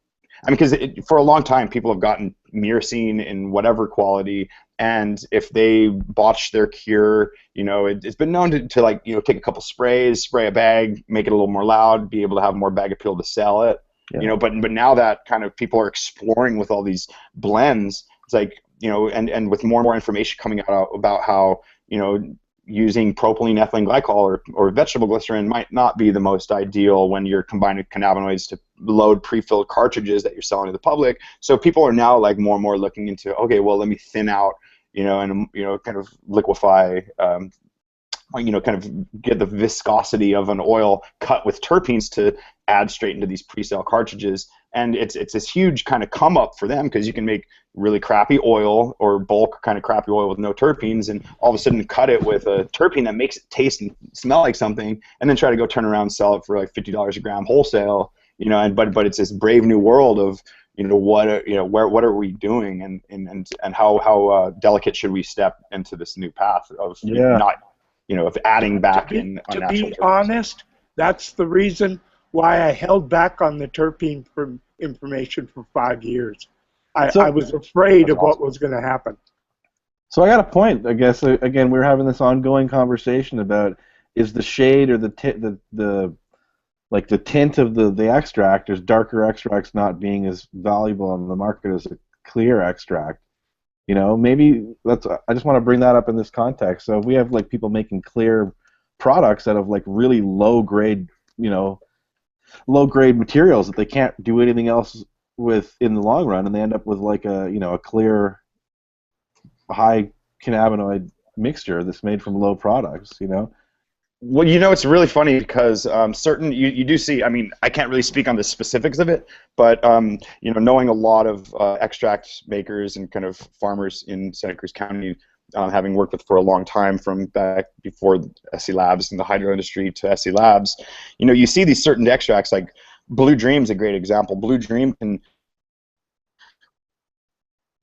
Speaker 12: I mean, because for a long time, people have gotten myrcene in whatever quality, and if they botch their cure, it's been known to take a couple sprays, spray a bag, make it a little more loud, be able to have more bag appeal to sell it. Yeah. But now that kind of people are exploring with all these blends, it's like and with more and more information coming out about how using propylene ethylene glycol or vegetable glycerin might not be the most ideal when you're combining cannabinoids to load pre-filled cartridges that you're selling to the public. So people are now more and more looking into, okay, well, let me thin out, and kind of liquefy, kind of get the viscosity of an oil cut with terpenes to add straight into these pre-sale cartridges. And it's this huge kind of come up for them because you can make really crappy oil or bulk kind of crappy oil with no terpenes, and all of a sudden cut it with a terpene that makes it taste and smell like something, and then try to go turn around and sell it for like $50 a gram wholesale. But it's this brave new world of what are we doing, and how delicate should we step into this new path of not of adding back in unnatural
Speaker 8: terpenes. To be
Speaker 12: terpenes.
Speaker 8: honest, that's the reason why I held back on the terpene information for 5 years. I was afraid of what was going to happen.
Speaker 9: So I got a point, I guess. Again, we're having this ongoing conversation about is the shade or the tint of the extract, there's darker extracts not being as valuable on the market as a clear extract. Maybe I just want to bring that up in this context. So if we have people making clear products out of really low grade materials that they can't do anything else with in the long run, and they end up with a clear high cannabinoid mixture that's made from low products.
Speaker 12: Well, it's really funny because certain you do see. I mean, I can't really speak on the specifics of it, but knowing a lot of extract makers and kind of farmers in Santa Cruz County, having worked with for a long time from back before SC Labs and the hydro industry to SC Labs, you see these certain extracts, like Blue Dream's a great example. Blue Dream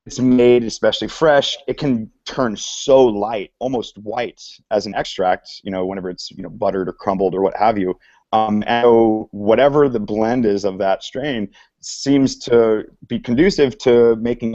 Speaker 12: it's made, especially fresh, it can turn so light, almost white as an extract, whenever it's buttered or crumbled or what have you. And so whatever the blend is of that strain seems to be conducive to making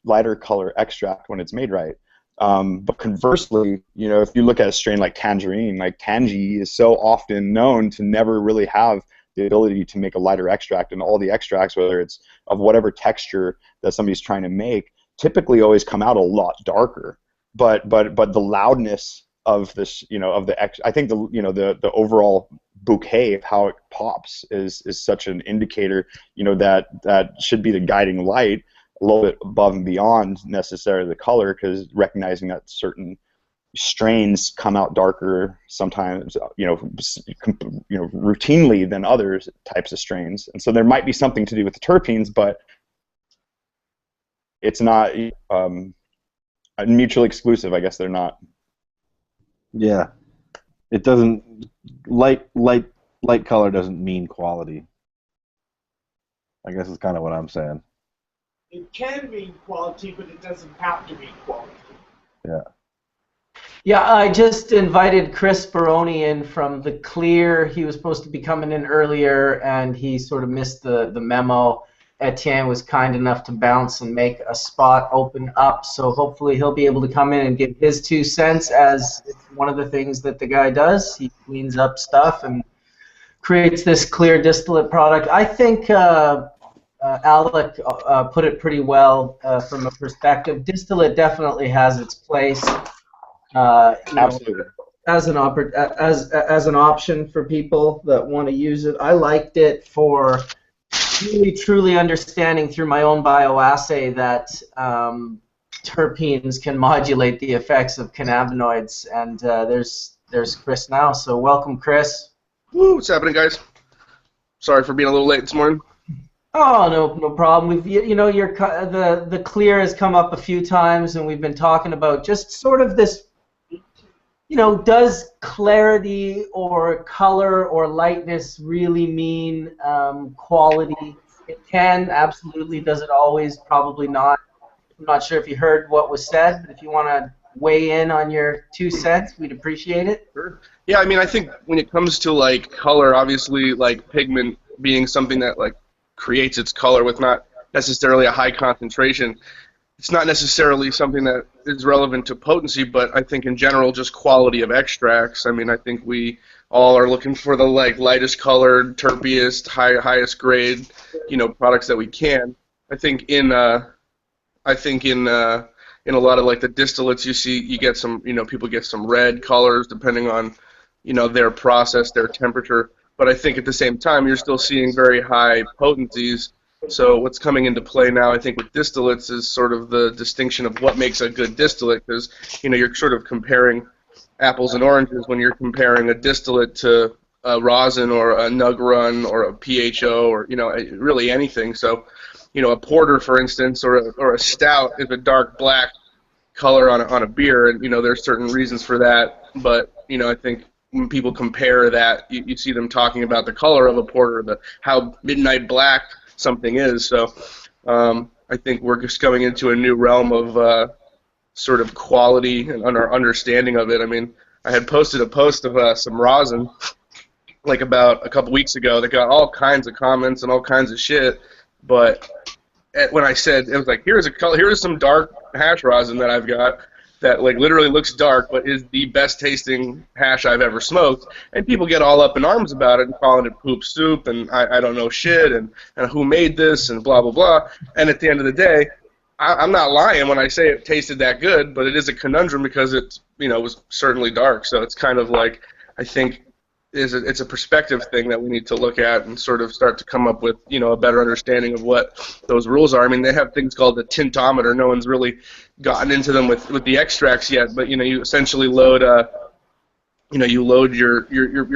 Speaker 12: lighter color extract when it's made right. But conversely, if you look at a strain like Tangerine, like Tangy is so often known to never really have the ability to make a lighter extract, and all the extracts, whether it's of whatever texture that somebody's trying to make, typically always come out a lot darker. But the loudness of this, I think the overall bouquet of how it pops is such an indicator, that should be the guiding light, a little bit above and beyond necessarily the color, because recognizing that certain strains come out darker sometimes, routinely than other types of strains, and so there might be something to do with the terpenes, but it's not mutually exclusive. I guess they're not.
Speaker 9: Yeah, it doesn't light color doesn't mean quality. I guess is kind of what I'm saying.
Speaker 11: It can mean quality, but it doesn't have to mean quality.
Speaker 9: Yeah.
Speaker 1: Yeah, I just invited Chris Baroni in from the Clear. He was supposed to be coming in earlier, and he sort of missed the memo. Etienne was kind enough to bounce and make a spot open up, so hopefully he'll be able to come in and give his 2 cents, as it's one of the things that the guy does. He cleans up stuff and creates this clear distillate product. I think Alec put it pretty well from a perspective. Distillate definitely has its place.
Speaker 12: Absolutely.
Speaker 1: As an option for people that want to use it. I liked it for really truly understanding through my own bioassay that terpenes can modulate the effects of cannabinoids, and there's Chris now. So welcome, Chris.
Speaker 16: Woo, what's happening, guys? Sorry for being a little late this morning.
Speaker 1: Oh, no problem. The Clear has come up a few times, and we've been talking about just sort of this. Does clarity or color or lightness really mean quality? It can, absolutely. Does it always? Probably not. I'm not sure if you heard what was said, but if you want to weigh in on your 2 cents, we'd appreciate it.
Speaker 16: Sure. Yeah, I mean, I think when it comes to, like, color, obviously, like, pigment being something that, like, creates its color with not necessarily a high concentration, it's not necessarily something that is relevant to potency, but I think in general just quality of extracts. I mean, I think we all are looking for the lightest colored, terpiest, highest grade, products that we can. I think in a lot of like the distillates you get some, people get some red colors depending on, their process, their temperature. But I think at the same time you're still seeing very high potencies. So what's coming into play now, I think, with distillates is sort of the distinction of what makes a good distillate, because you're sort of comparing apples and oranges when you're comparing a distillate to a rosin or a nug run or a PHO or really anything. So a porter, for instance, or a stout is a dark black color on a beer, and there's certain reasons for that. But I think when people compare that, you see them talking about the color of a porter, how midnight black something is. So I think we're just going into a new realm of sort of quality and our understanding of it. I mean, I had posted a post of some rosin like about a couple weeks ago that got all kinds of comments and all kinds of shit, but when I said, it was like, here's some dark hash rosin that I've got that like literally looks dark but is the best tasting hash I've ever smoked, and people get all up in arms about it and calling it poop soup and I don't know shit and who made this and blah blah blah. And at the end of the day, I'm not lying when I say it tasted that good, but it is a conundrum because it was certainly dark. So it's kind of like, I think it's a perspective thing that we need to look at and sort of start to come up with a better understanding of what those rules are. I mean, they have things called the tintometer. No one's really gotten into them with the extracts yet, but you essentially load your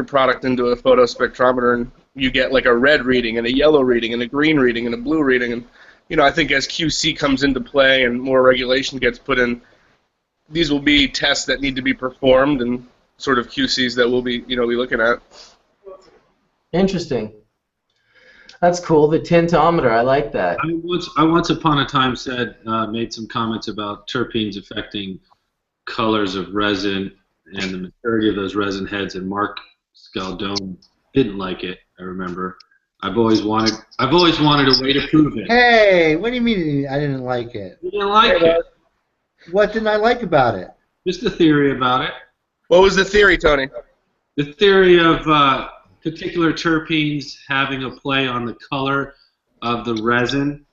Speaker 16: product into a photospectrometer and you get like a red reading and a yellow reading and a green reading and a blue reading. And I think as QC comes into play and more regulation gets put in these will be tests that need to be performed and sort of QCs that we'll be be looking at.
Speaker 1: Interesting. That's cool. The tintometer, I like that.
Speaker 10: I once upon a time made some comments about terpenes affecting colors of resin and the maturity of those resin heads, and Mark Scialdone didn't like it. I remember. I've always wanted a way to prove it.
Speaker 3: Hey, what do you mean I didn't like it?
Speaker 10: You didn't like it?
Speaker 3: What didn't I like about it?
Speaker 10: Just the theory about it.
Speaker 16: What was the theory, Tony?
Speaker 10: The theory of particular terpenes having a play on the color of the resin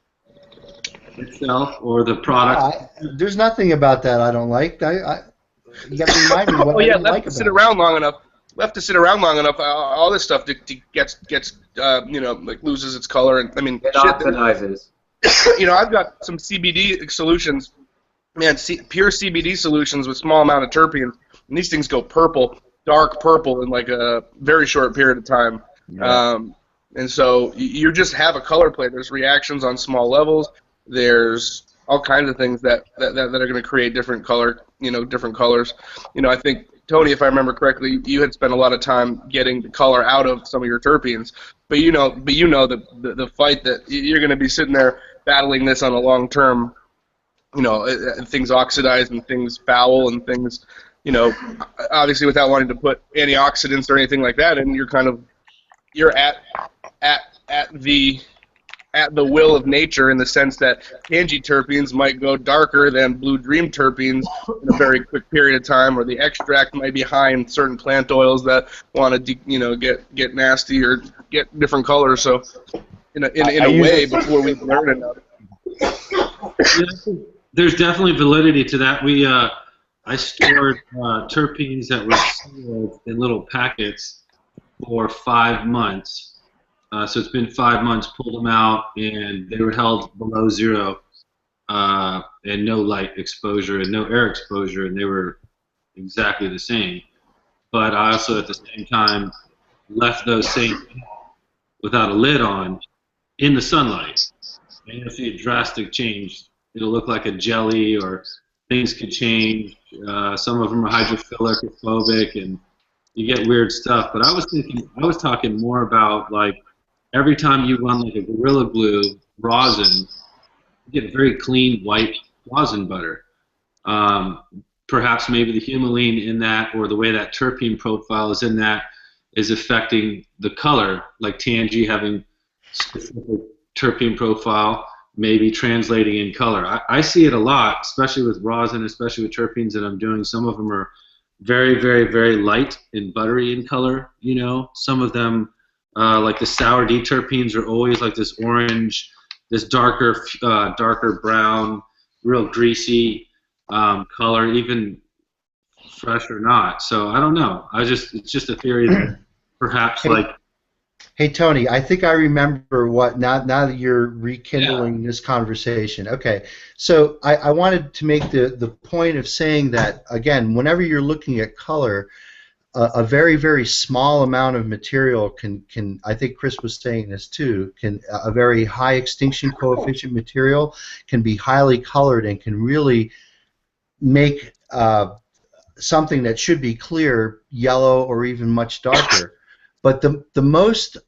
Speaker 10: itself or the product.
Speaker 3: There's nothing about that I don't like. You got to remind me what I didn't like about it.
Speaker 16: Left to sit around long enough, all this stuff gets like loses its color, and I mean,
Speaker 14: it oxidizes.
Speaker 16: I've got some CBD solutions, man, pure CBD solutions with small amount of terpenes, and these things go purple, dark purple, in like a very short period of time. Yeah. And so you just have a color play. There's reactions on small levels. There's all kinds of things that are going to create different color, different colors. I think, Tony, if I remember correctly, you had spent a lot of time getting the color out of some of your terpenes, but the fight that you're going to be sitting there battling this on a long term. Things oxidize and things foul and things, obviously without wanting to put antioxidants or anything like that in, you're at the will of nature, in the sense that tangy terpenes might go darker than Blue Dream terpenes in a very quick period of time, or the extract might be high in certain plant oils that want to get nasty or get different colors. So in a way, before we learn it.
Speaker 10: There's definitely validity to that. I stored terpenes that were sealed in little packets for 5 months. So it's been 5 months, pulled them out, and they were held below zero and no light exposure and no air exposure, and they were exactly the same. But I also, at the same time, left those same without a lid on in the sunlight. And you'll see a drastic change. It'll look like a jelly, or things could change. Some of them are hydrophilic or phobic, and you get weird stuff. But I was talking more about, like, every time you run like a Gorilla Glue rosin, you get very clean white rosin butter. Perhaps maybe the humulene in that, or the way that terpene profile is in that, is affecting the color, like Tangy having specific terpene profile, maybe translating in color. I see it a lot, especially with rosin, especially with terpenes that I'm doing. Some of them are very, very, very light and buttery in color. Some of them, like the sour D terpenes, are always like this orange, this darker brown, real greasy color, even fresh or not. So I don't know. It's just a theory that perhaps
Speaker 3: Hey Tony, I think I remember what now that you're rekindling this conversation. Okay, so I wanted to make the point of saying that, again, whenever you're looking at color, a very, very small amount of material can I think Chris was saying this too, a very high extinction coefficient material can be highly colored and can really make something that should be clear yellow or even much darker. But the most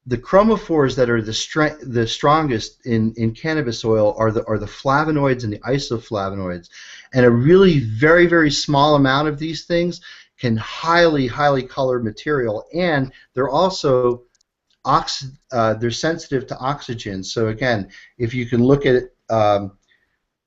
Speaker 3: the chromophores that are the strongest in cannabis oil are the flavonoids and the isoflavonoids, and a really very, very small amount of these things can highly color material, and they're also they're sensitive to oxygen. So again, if you can look at it,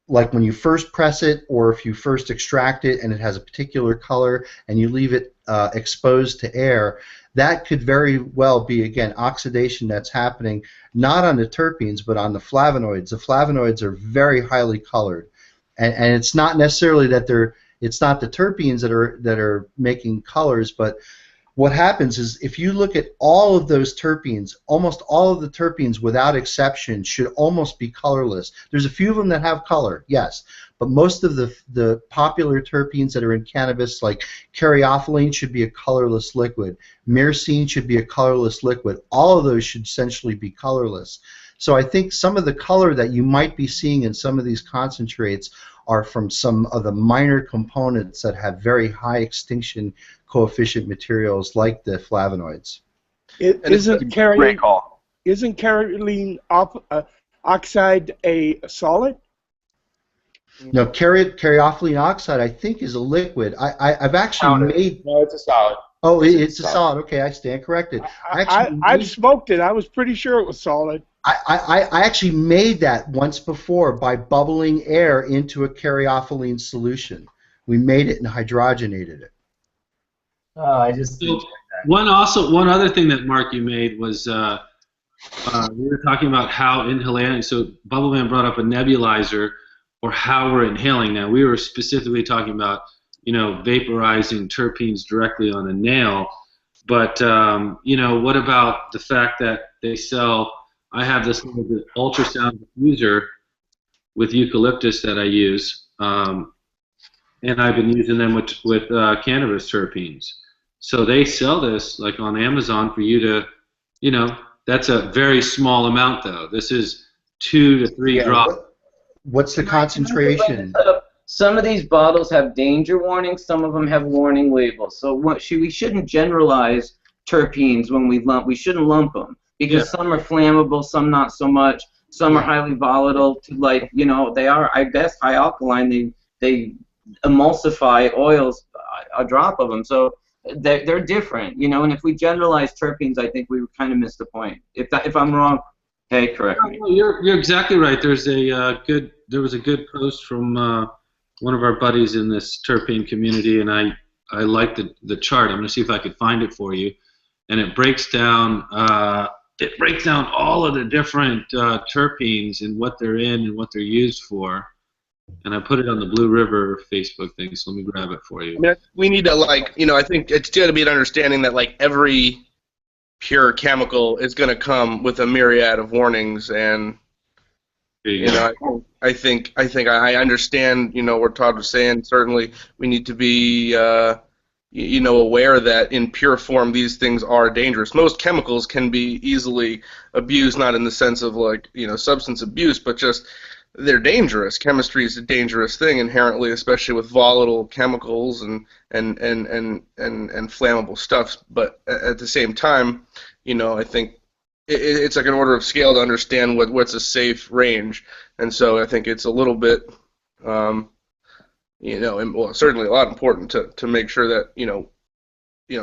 Speaker 3: like when you first press it, or if you first extract it and it has a particular color and you leave it exposed to air, that could very well be, again, oxidation that's happening not on the terpenes but on the flavonoids. The flavonoids are very highly colored, and it's not necessarily that it's not the terpenes that are making colors, but what happens is, if you look at all of those terpenes, almost all of the terpenes without exception should almost be colorless. There's a few of them that have color, yes, but most of the popular terpenes that are in cannabis, like caryophyllene, should be a colorless liquid. Myrcene should be a colorless liquid. All of those should essentially be colorless. So I think some of the color that you might be seeing in some of these concentrates are from some of the minor components that have very high extinction coefficient materials like the flavonoids.
Speaker 8: Isn't kaolin oxide a solid?
Speaker 3: No, caryophyllene oxide, I think, is a liquid. I've actually made.
Speaker 15: No, it's a solid.
Speaker 3: Oh, it's a solid. Okay, I stand corrected.
Speaker 8: I've smoked it. I was pretty sure it was solid.
Speaker 3: I actually made that once before by bubbling air into a caryophyllene solution. We made it and hydrogenated it.
Speaker 1: Oh, I just
Speaker 10: one other thing that Mark you made was we were talking about how inhaling. So Bubbleman brought up a nebulizer or how we're inhaling. Now we were specifically talking about vaporizing terpenes directly on a nail, but what about the fact that they sell? I have this little ultrasound diffuser with eucalyptus that I use, and I've been using them with cannabis terpenes. So they sell this like on Amazon for you to, that's a very small amount though. This is 2 to 3 drops.
Speaker 3: What's the concentration?
Speaker 14: Some of these bottles have danger warnings. Some of them have warning labels. So we shouldn't generalize terpenes when we lump. We shouldn't lump them because some are flammable, some not so much. Some are highly volatile. They are, I guess, high alkaline. They emulsify oils, a drop of them. So they're different, And if we generalize terpenes, I think we kind of missed the point. If I'm wrong, hey, correct me.
Speaker 10: No, you're exactly right. There was a good post from one of our buddies in this terpene community, and I like the chart. I'm going to see if I could find it for you, and it breaks down all of the different terpenes and what they're in and what they're used for. And I put it on the Blue River Facebook thing, so let me grab it for you.
Speaker 16: I mean, we need to I think it's got to be an understanding that every pure chemical is going to come with a myriad of warnings, and I think I understand what Todd was saying. Certainly, we need to be aware that in pure form these things are dangerous. Most chemicals can be easily abused, not in the sense of substance abuse, but just they're dangerous. Chemistry is a dangerous thing inherently, especially with volatile chemicals and flammable stuffs. But at the same time, I think it's like an order of scale to understand what's a safe range, and so I think it's a little bit, certainly a lot important to make sure that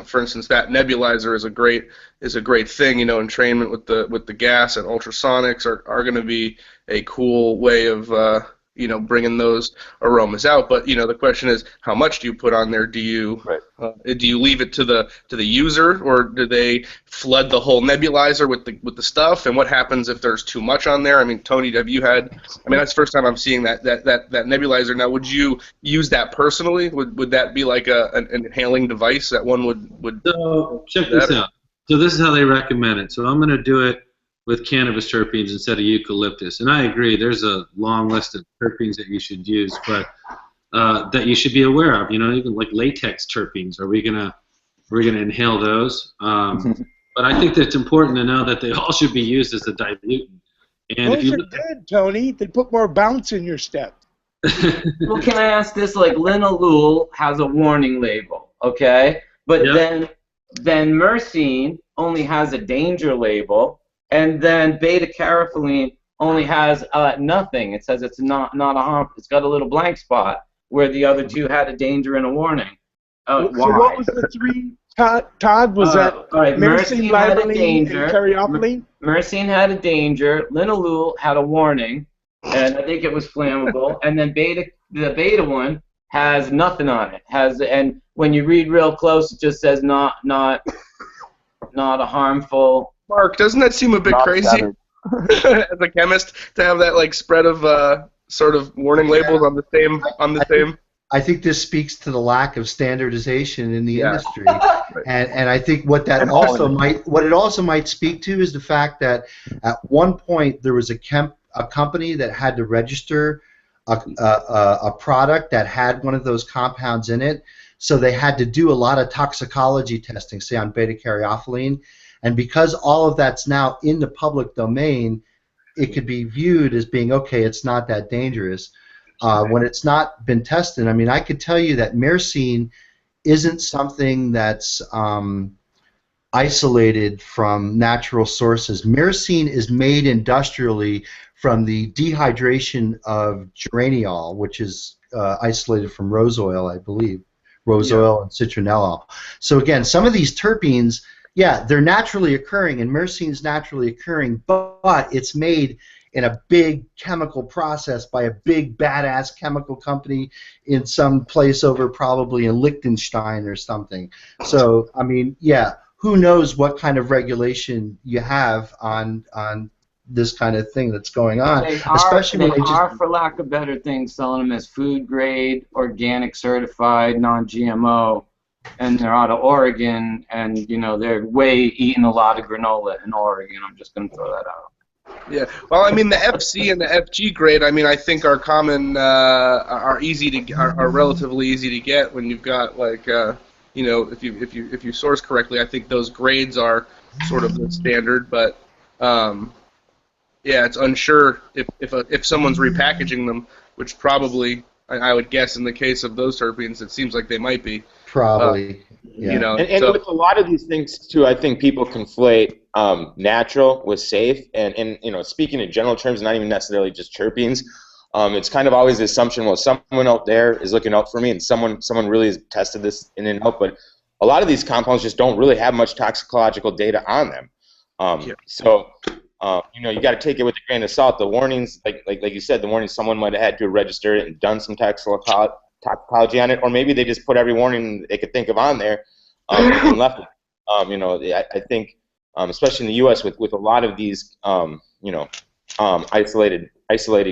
Speaker 16: for instance, that nebulizer is a great thing. Entrainment with the gas and ultrasonics are going to be a cool way of bringing those aromas out. But the question is, how much do you put on there? Do you leave it to the user, or do they flood the whole nebulizer with the stuff? And what happens if there's too much on there? I mean, Tony, have you had? I mean, that's the first time I'm seeing that nebulizer. Now, would you use that personally? Would that be like an inhaling device that one would?
Speaker 10: So check this out. So this is how they recommend it. So I'm going to do it with cannabis terpenes instead of eucalyptus. And I agree, there's a long list of terpenes that you should use, but that you should be aware of. Even like latex terpenes. Are we gonna inhale those? But I think that it's important to know that they all should be used as a diluent. And
Speaker 8: those are good, Tony. They put more bounce in your step.
Speaker 14: Well, can I ask this? Like linalool has a warning label, okay? But then myrcene only has a danger label. And then beta-carotene only has nothing. It says it's not a harm. It's got a little blank spot where the other two had a danger and a warning.
Speaker 8: So what was the three? Todd, was that myrcene, limonene, and caryophyllene?
Speaker 14: Myrcene had a danger. Linalool had a warning, and I think it was flammable. And then the beta one has nothing on it. And when you read real close, it just says not a harmful.
Speaker 16: Mark, doesn't that seem a bit crazy as a chemist to have that spread of sort of warning labels on the same?
Speaker 3: I think this speaks to the lack of standardization in the industry, and I think what it also might speak to is the fact that at one point there was a company that had to register a product that had one of those compounds in it, so they had to do a lot of toxicology testing, say on beta-carotene. And because all of that's now in the public domain, it could be viewed as being okay. It's not that dangerous. When it's not been tested, I mean, I could tell you that myrcene isn't something that's isolated from natural sources. Myrcene is made industrially from the dehydration of geraniol, which is isolated from rose oil, I believe, rose oil and citronellol. So again, some of these terpenes, yeah, they're naturally occurring, and myrcene is naturally occurring, but it's made in a big chemical process by a big badass chemical company in some place over probably in Liechtenstein or something. So I mean, yeah, who knows what kind of regulation you have on this kind of thing that's going on, especially when they just,
Speaker 14: for lack of better things, selling them as food grade, organic certified, non-GMO, and they're out of Oregon, and you know they're eating a lot of granola in Oregon. I'm just going to throw that out.
Speaker 16: Yeah, well, I mean, the FC and the FG grade, I mean, I think are common, are relatively easy to get when you've got like, you know, if you source correctly. I think those grades are sort of the standard, but yeah, it's unsure if someone's repackaging them, which probably I would guess in the case of those terpenes, it seems like they might be.
Speaker 3: Probably. Yeah.
Speaker 16: You know,
Speaker 15: and
Speaker 16: so,
Speaker 15: with a lot of these things too, I think people conflate natural with safe, and you know, speaking in general terms, not even necessarily just terpenes. It's kind of always the assumption, well, someone out there is looking out for me, and someone really has tested this in and out. But a lot of these compounds just don't really have much toxicological data on them. So you know, you got to take it with a grain of salt. The warnings, like you said, the warnings, someone might have had to register it and done some toxicology on it, or maybe they just put every warning they could think of on there and left it. You know, I think, especially in the U.S. with a lot of these, you know, isolated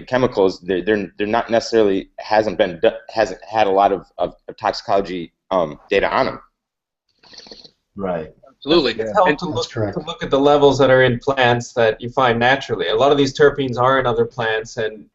Speaker 15: chemicals, they're not necessarily hasn't had a lot of toxicology data on them.
Speaker 1: Right.
Speaker 16: Absolutely.
Speaker 13: It's helped to look at the levels that are in plants that you find naturally. A lot of these terpenes are in other plants, and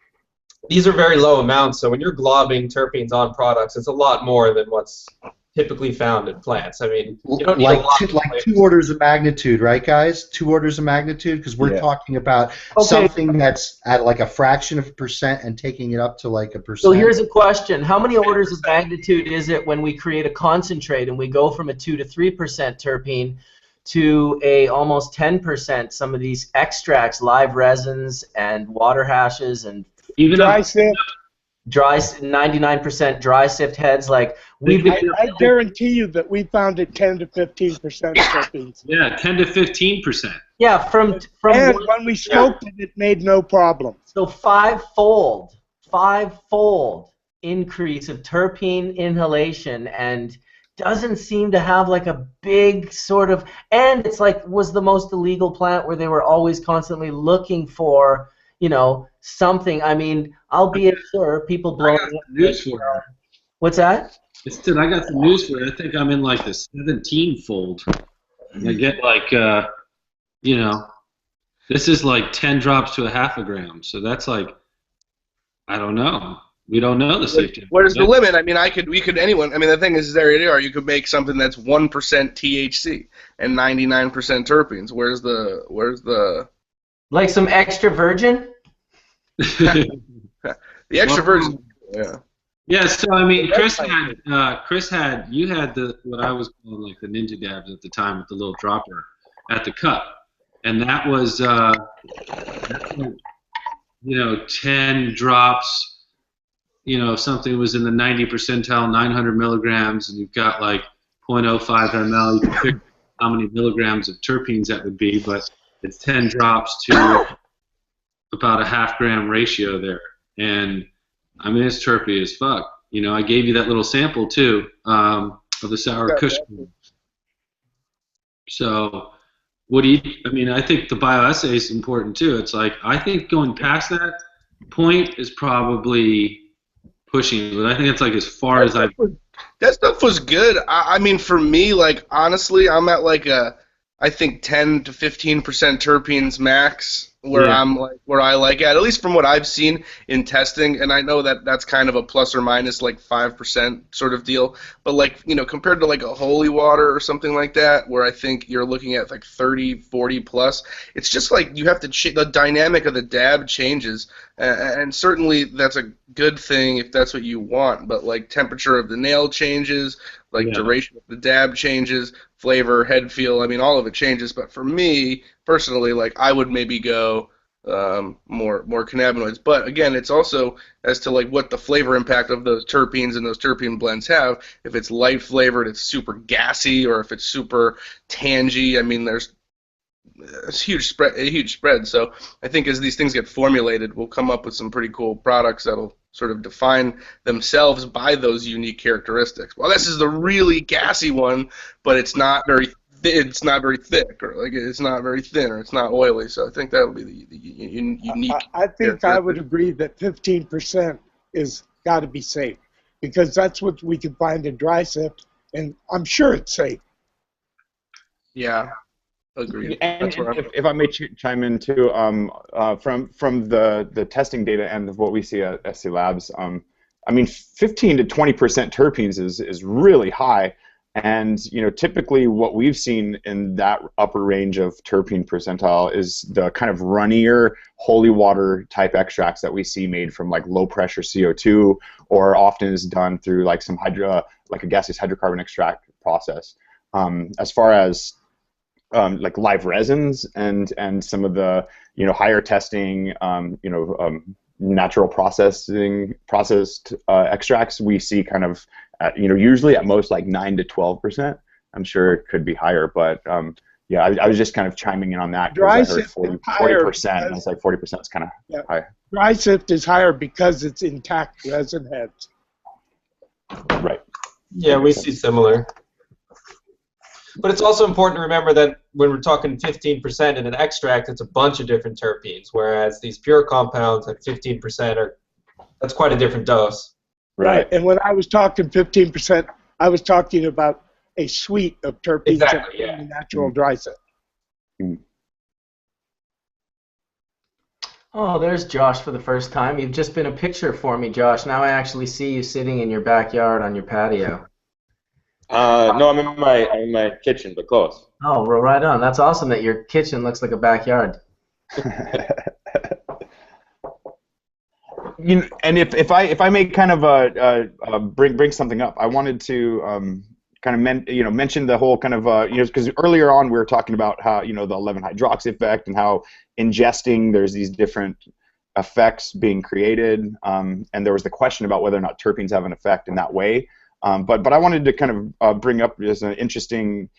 Speaker 13: these are very low amounts, so when you're globbing terpenes on products, it's a lot more than what's typically found in plants. I mean, you don't need a lot
Speaker 3: like 2 orders of magnitude, right, guys? 2 orders of magnitude, because we're talking about something that's at like a fraction of a percent and taking it up to like a percent.
Speaker 1: So here's a question: how many orders of magnitude is it when we create a concentrate and we go from a 2 to 3% terpene to a almost 10%? Some of these extracts, live resins and water hashes and
Speaker 8: even dry sift.
Speaker 1: 99% dry sift heads, like
Speaker 8: I guarantee you that we found it 10 to 15% terpenes.
Speaker 10: Yeah, 10 to 15%.
Speaker 1: Yeah, from
Speaker 8: and when we smoked it, it made no problem.
Speaker 1: So fivefold increase of terpene inhalation, and doesn't seem to have like a big sort of, and it's like was the most illegal plant where they were always constantly looking for, you know, something. I mean, albeit sure, people blowing up.
Speaker 10: News for you.
Speaker 1: What's that?
Speaker 10: I got the news for you. I think I'm in like the 17-fold. I get like, you know, this is like 10 drops to a half a gram. So that's like, I don't know. We don't know the safety.
Speaker 16: Where's the limit? I mean, anyone. I mean, the thing is, there you are. You could make something that's 1% THC and 99% terpenes. Where's the
Speaker 1: like some extra virgin?
Speaker 16: The extra virgin. Yeah.
Speaker 10: Yeah, so I mean, Chris had you had what I was calling like the ninja dabs at the time with the little dropper at the cup, and that was you know, 10 drops. You know, if something was in the 90 percentile, 900 milligrams, and you've got like 0.05 ml, you can figure how many milligrams of terpenes that would be, but it's 10 drops to about a half gram ratio there, and I mean, it's terpy as fuck. You know, I gave you that little sample too of the sour kush. So, what do you? I mean, I think the bioassay is important too. It's like I think going past that point is probably pushing, but I think it's like as far as I.
Speaker 16: That stuff was good. I mean, for me, like honestly, I'm at like a I think 10 to 15% terpenes max, where I like at least from what I've seen in testing, and I know that that's kind of a plus or minus like 5% sort of deal, but like, you know, compared to like a holy water or something like that, where I think you're looking at like 30, 40 plus, it's just like you have to the dynamic of the dab changes, and certainly that's a good thing if that's what you want, but like temperature of the nail changes, like duration of the dab changes, flavor, head feel, I mean, all of it changes. But for me, personally, like, I would maybe go more cannabinoids. But again, it's also as to like what the flavor impact of those terpenes and those terpene blends have. If it's light flavored, it's super gassy, or if it's super tangy. I mean, there's a huge spread. So I think as these things get formulated, we'll come up with some pretty cool products that'll sort of define themselves by those unique characteristics. Well, this is the really gassy one, but it's not very thick, or like it's not very thin, or it's not oily. So I think that'll be the unique.
Speaker 8: I think I would agree that 15% is got to be safe, because that's what we can find in dry sift, and I'm sure it's safe.
Speaker 16: Yeah. Agreed.
Speaker 12: And if I may chime in too, from the testing data and what we see at SC Labs, I mean, 15 to 20% terpenes is really high, and you know, typically what we've seen in that upper range of terpene percentile is the kind of runnier holy water type extracts that we see made from like low pressure CO2, or often is done through like some like a gaseous hydrocarbon extract process. As far as like live resins and some of the, you know, higher testing, natural processed extracts, we see kind of you know, usually at most like 9 to 12%. I'm sure it could be higher, but yeah, I was just kind of chiming in on that because I heard 40%, and I was like 40% is kind of high.
Speaker 8: Dry sift is higher because it's intact resin heads.
Speaker 12: Right.
Speaker 13: Yeah, we see similar. But it's also important to remember that when we're talking 15% in an extract, it's a bunch of different terpenes, whereas these pure compounds at 15% that's quite a different dose.
Speaker 8: Right. And when I was talking 15%, I was talking about a suite of terpenes in natural dry sift.
Speaker 1: Oh, there's Josh for the first time. You've just been a picture for me, Josh. Now I actually see you sitting in your backyard on your patio.
Speaker 15: No, I'm in my kitchen, but close.
Speaker 1: Oh, well, right on. That's awesome that your kitchen looks like a backyard.
Speaker 12: You know, and if I may kind of bring something up, I wanted to kind of mention the whole kind of because earlier on we were talking about how, you know, the 11-hydroxy effect and how ingesting there's these different effects being created, and there was the question about whether or not terpenes have an effect in that way. But I wanted to kind of bring up as an interesting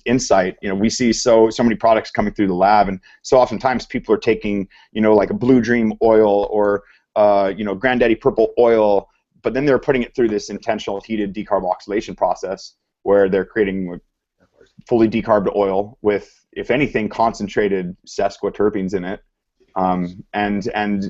Speaker 12: insight. You know, we see so many products coming through the lab, and so oftentimes people are taking, you know, like a Blue Dream oil or Granddaddy Purple oil, but then they're putting it through this intentional heated decarboxylation process where they're creating fully decarbed oil with, if anything, concentrated sesquiterpenes in it,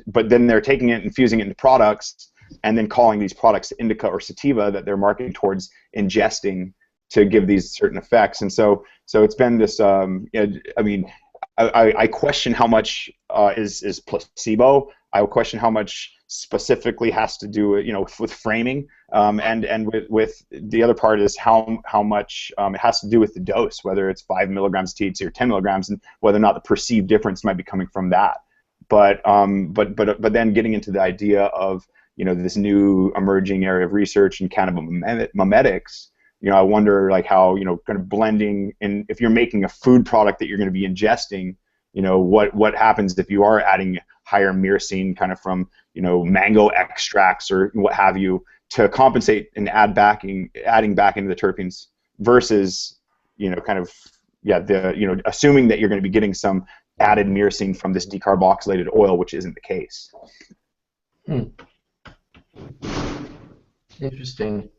Speaker 12: but then they're taking it and fusing it into products, and then calling these products indica or sativa that they're marketing towards ingesting to give these certain effects. And so it's been this, I mean, I question how much is placebo. I question how much specifically has to do with, you know, with framing, and with the other part is how much it has to do with the dose, whether it's 5 milligrams THC or 10 milligrams, and whether or not the perceived difference might be coming from that. But then getting into the idea of, you know, this new emerging area of research in cannabimimetics, you know, I wonder like how, you know, kind of blending in, if you're making a food product that you're going to be ingesting, you know, what happens if you are adding higher myrcene kind of from, you know, mango extracts or what have you to compensate and adding back into the terpenes versus, you know, kind of, assuming that you're going to be getting some added myrcene from this decarboxylated oil, which isn't the case.
Speaker 1: Interesting.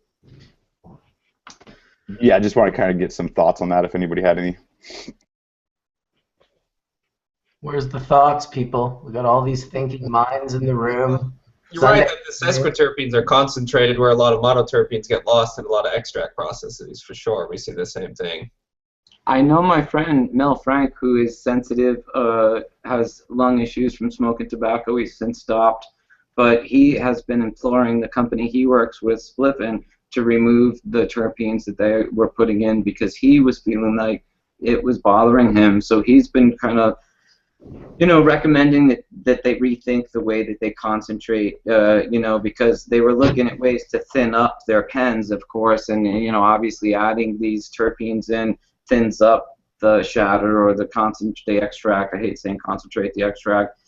Speaker 12: Yeah, I just want to kind of get some thoughts on that if anybody had any.
Speaker 1: Where's the thoughts, people? We got all these thinking minds in the room.
Speaker 13: You're right that the sesquiterpenes are concentrated where a lot of monoterpenes get lost in a lot of extract processes, for sure. We see the same thing.
Speaker 14: I know my friend Mel Frank, who is sensitive, has lung issues from smoking tobacco. He's since stopped, but he has been imploring the company he works with, Spliffin, to remove the terpenes that they were putting in because he was feeling like it was bothering him. So he's been kind of, recommending that they rethink the way that they concentrate, because they were looking at ways to thin up their pens, of course, and, obviously adding these terpenes in thins up the shatter or the extract. I hate saying concentrate, the extract,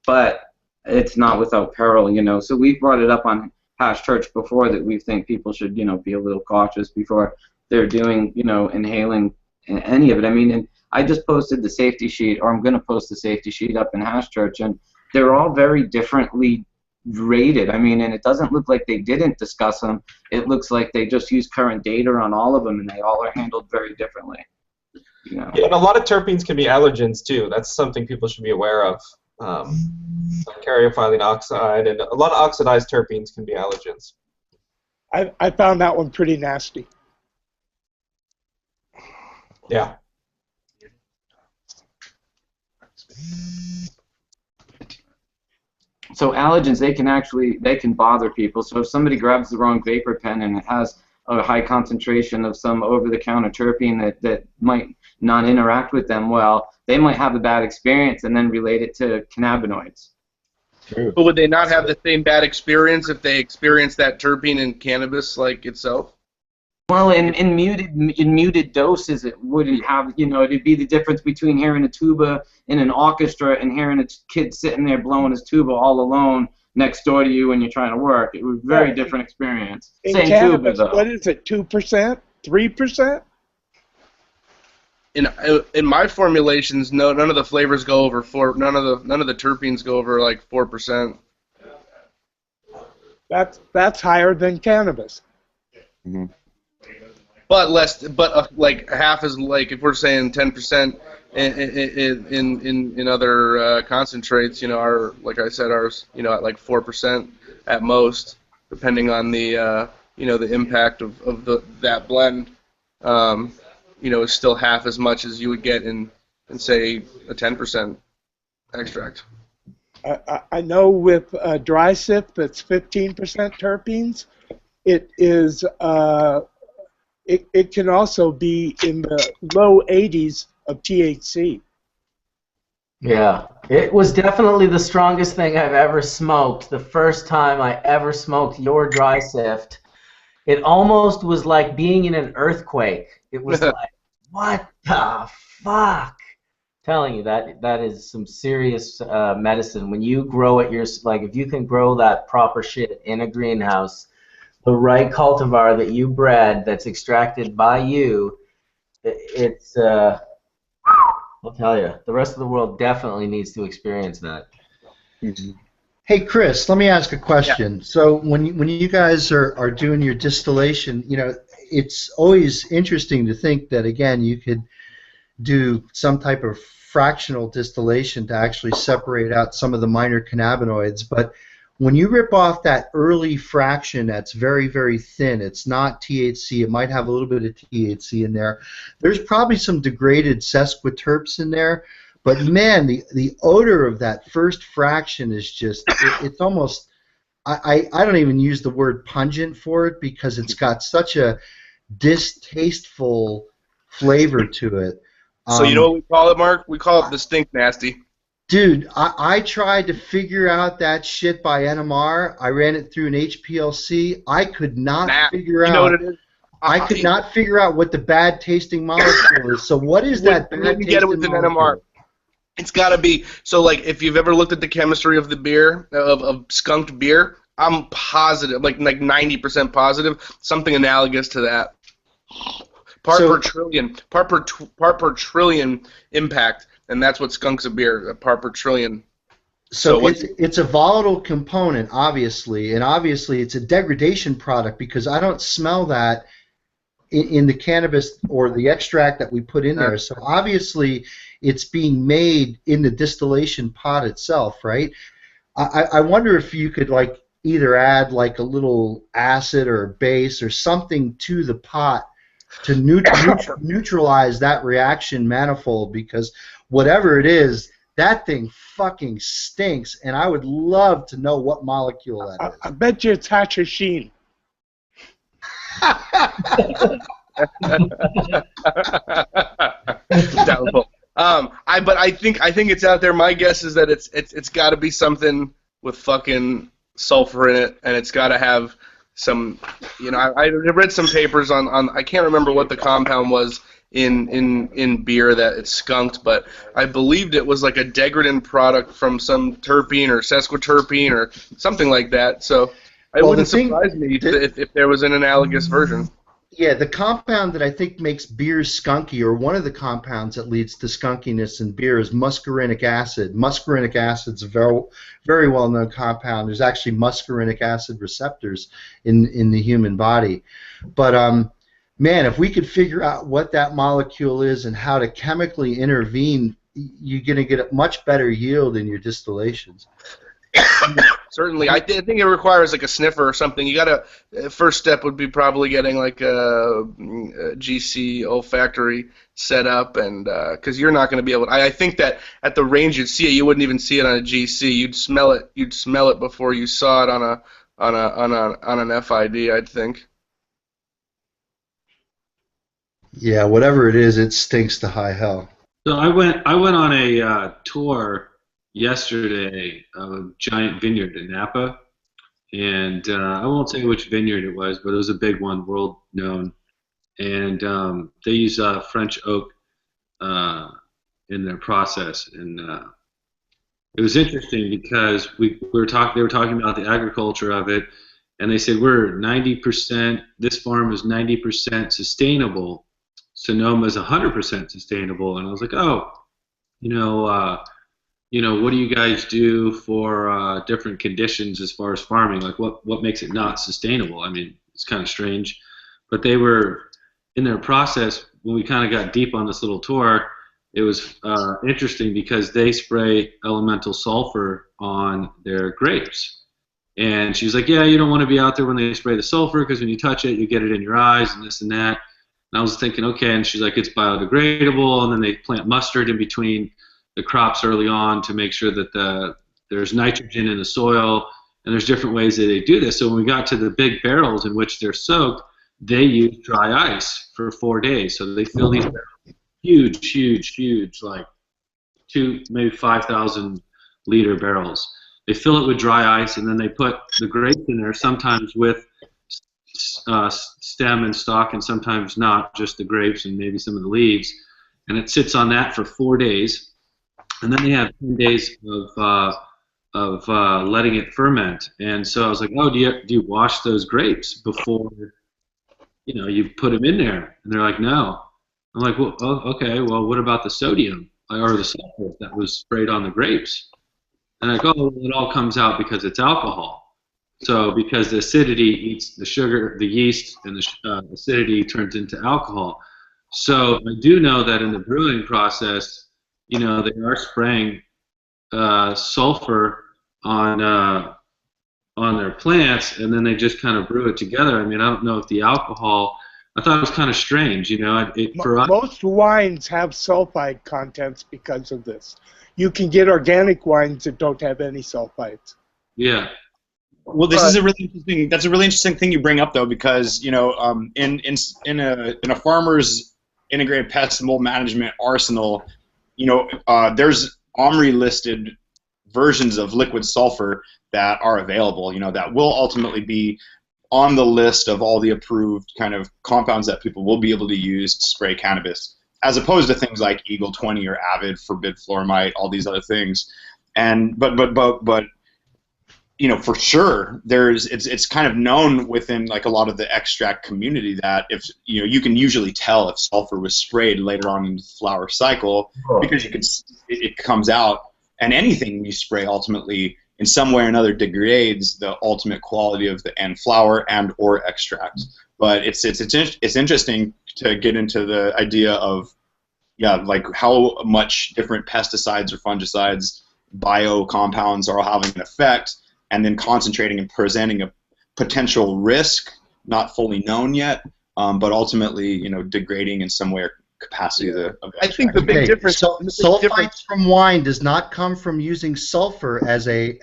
Speaker 14: but it's not without peril, So we've brought it up on Hash Church before that we think people should, be a little cautious before they're doing, inhaling any of it. I mean, and I just posted the safety sheet, or I'm going to post the safety sheet up in Hash Church, and they're all very differently rated. I mean, and it doesn't look like they didn't discuss them. It looks like they just used current data on all of them, and they all are handled very differently.
Speaker 13: Yeah, and a lot of terpenes can be allergens too. That's something people should be aware of. Caryophyllene oxide and a lot of oxidized terpenes can be allergens.
Speaker 8: I found that one pretty nasty.
Speaker 13: Yeah.
Speaker 14: So allergens, they can bother people. So if somebody grabs the wrong vapor pen and it has a high concentration of some over-the-counter terpene that might not interact with them well, they might have a bad experience and then relate it to cannabinoids.
Speaker 16: True. But would they not have the same bad experience if they experienced that terpene in cannabis like itself?
Speaker 14: Well, in muted doses, it wouldn't have, it'd be the difference between hearing a tuba in an orchestra and hearing a kid sitting there blowing his tuba all alone next door to you when you're trying to work. It was a very different experience.
Speaker 8: In
Speaker 14: Same
Speaker 8: cannabis,
Speaker 14: tuba, though.
Speaker 8: what is it, 2%? 3%?
Speaker 16: In my formulations, none of the flavors go over 4. None of the terpenes go over like 4%.
Speaker 8: That's higher than cannabis.
Speaker 9: Mm-hmm.
Speaker 16: But less, like half is like if we're saying 10% in other concentrates, are like I said, ours, at like 4% at most, depending on the the impact of that blend. Is still half as much as you would get in say a 10% extract.
Speaker 8: I know with dry sip that's 15% terpenes, it is. It can also be in the low 80s of THC.
Speaker 1: Yeah, it was definitely the strongest thing I've ever smoked. The first time I ever smoked your dry sift, it almost was like being in an earthquake. It was like, what the fuck? Telling you that is some serious medicine. When you grow it, if you can grow that proper shit in a greenhouse, the right cultivar that you bred that's extracted by you, it's I'll tell you, the rest of the world definitely needs to experience that.
Speaker 3: Mm-hmm. Hey Chris, let me ask a question. Yeah. So when you guys are doing your distillation, it's always interesting to think that again you could do some type of fractional distillation to actually separate out some of the minor cannabinoids, but when you rip off that early fraction that's very, very thin, it's not THC, it might have a little bit of THC in there. There's probably some degraded sesquiterpenes in there, but man, the odor of that first fraction is just, it's almost, I don't even use the word pungent for it because it's got such a distasteful flavor to it.
Speaker 16: So you know what we call it, Mark? We call it the stink nasty.
Speaker 3: Dude, I tried to figure out that shit by NMR. I ran it through an HPLC. I could not figure out. You know what it is? I could not figure out what the bad tasting molecule is. So what is that bad tasting molecule? You get it with an NMR.
Speaker 16: It's got to be so. Like if you've ever looked at the chemistry of the beer of skunked beer, I'm positive, like 90% positive, something analogous to that. Part per trillion impact. And that's what skunks a beer, a part per trillion.
Speaker 3: So it's a volatile component, obviously, and obviously it's a degradation product because I don't smell that in the cannabis or the extract that we put in there. So obviously it's being made in the distillation pot itself, right? I wonder if you could either add a little acid or base or something to the pot to neutralize that reaction manifold, because whatever it is, that thing fucking stinks, and I would love to know what molecule that is.
Speaker 8: I bet you it's Hashishine.
Speaker 16: Doubtful. But I think it's out there. My guess is that it's got to be something with fucking sulfur in it, and it's got to have some. You know, I read some papers on. I can't remember what the compound was in beer that it skunked, but I believed it was like a degradant product from some terpene or sesquiterpene or something like that. So it wouldn't surprise me if there was an analogous version.
Speaker 3: Yeah, the compound that I think makes beer skunky, or one of the compounds that leads to skunkiness in beer, is muscarinic acid. Muscarinic acid's a very, very well-known compound. There's actually muscarinic acid receptors in the human body. But, man, if we could figure out what that molecule is and how to chemically intervene, you're going to get a much better yield in your distillations.
Speaker 16: Certainly, I think it requires like a sniffer or something. You gotta. First step would be probably getting like a GC olfactory set up, and because you're not going to be able to. I think that at the range you'd see it, you wouldn't even see it on a GC. You'd smell it. You'd smell it before you saw it on an FID. I'd think.
Speaker 3: Yeah, whatever it is, it stinks to high hell.
Speaker 10: So I went on a tour yesterday of a giant vineyard in Napa, and I won't say which vineyard it was, but it was a big one, world known, and they use French oak in their process, and it was interesting because they were talking about the agriculture of it, and they said we're 90%. This farm is 90% sustainable. Sonoma is 100% sustainable, and I was like, oh, what do you guys do for different conditions as far as farming? Like, what makes it not sustainable? I mean, it's kind of strange. But they were, in their process, when we kind of got deep on this little tour, it was interesting because they spray elemental sulfur on their grapes. And she was like, yeah, you don't want to be out there when they spray the sulfur because when you touch it, you get it in your eyes and this and that. And I was thinking, okay, and she's like, it's biodegradable, and then they plant mustard in between the crops early on to make sure that there's nitrogen in the soil, and there's different ways that they do this. So when we got to the big barrels in which they're soaked, they use dry ice for 4 days. So they fill these barrels, huge, like maybe 5,000 liter barrels. They fill it with dry ice, and then they put the grapes in there, sometimes with stem and stalk, and sometimes not, just the grapes and maybe some of the leaves. And it sits on that for 4 days. And then they have 10 days of letting it ferment. And so I was like, oh, do you wash those grapes before you put them in there? And they're like, no. I'm like, well, okay, well, what about the sodium or the sulfur that was sprayed on the grapes? And I go, oh, well, it all comes out because it's alcohol. So because the acidity eats the sugar, the yeast, and the acidity turns into alcohol. So I do know that in the brewing process, they are spraying sulfur on their plants, and then they just kind of brew it together. I mean, I don't know if the alcohol. I thought it was kind of strange,
Speaker 8: Most wines have sulfide contents because of this. You can get organic wines that don't have any sulfides.
Speaker 10: Yeah.
Speaker 17: Well, this is a really interesting. That's a really interesting thing you bring up, though, because in a farmer's integrated pest and mold management arsenal, there's OMRI listed versions of liquid sulfur that are available. That will ultimately be on the list of all the approved kind of compounds that people will be able to use to spray cannabis, as opposed to things like Eagle 20 or Avid, Forbid Floramite, all these other things. And but for sure, it's kind of known within like a lot of the extract community that if you can usually tell if sulfur was sprayed later on in the flower cycle because it comes out, and anything you spray ultimately in some way or another degrades the ultimate quality of the end flower and or extract. But it's interesting to get into the idea of like how much different pesticides or fungicides, bio compounds are having an effect, and then concentrating and presenting a potential risk not fully known yet but ultimately, degrading in some way or capacity of the
Speaker 16: I think the big difference.
Speaker 3: Sulfites from wine does not come from using sulfur as a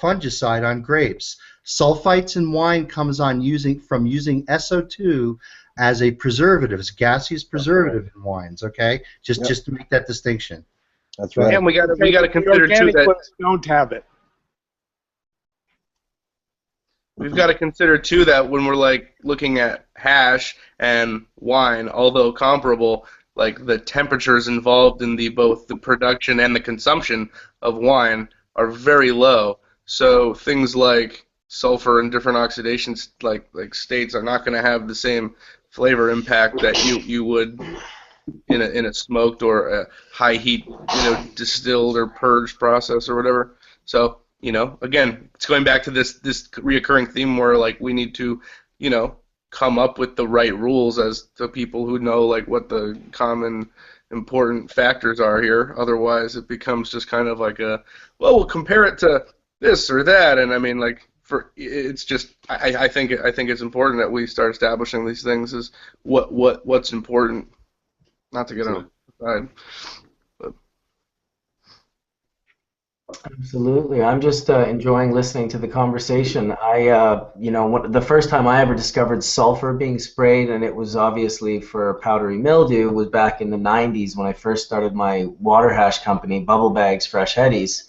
Speaker 3: fungicide on grapes. Sulfites in wine comes from using SO2 as a preservative, as a gaseous preservative in wines. Okay, just to make that distinction.
Speaker 9: That's right.
Speaker 16: And we got to consider too
Speaker 8: organic
Speaker 16: that
Speaker 8: ones don't have it.
Speaker 16: we've got to consider too that when we're like looking at hash and wine, although comparable, like the temperatures involved in both the production and the consumption of wine are very low. So things like sulfur and different oxidations like states are not going to have the same flavor impact that you would in a smoked or a high heat distilled or purged process or whatever. So again, it's going back to this reoccurring theme where like we need to come up with the right rules as the people who know like what the common important factors are here. Otherwise it becomes just kind of like we'll compare it to this or that, and I mean like it's just I think it's important that we start establishing these things as what's important. Not to get on the side. But.
Speaker 1: Absolutely, I'm just enjoying listening to the conversation. The first time I ever discovered sulfur being sprayed, and it was obviously for powdery mildew, was back in the 90s when I first started my water hash company, Bubble Bags Fresh Headies.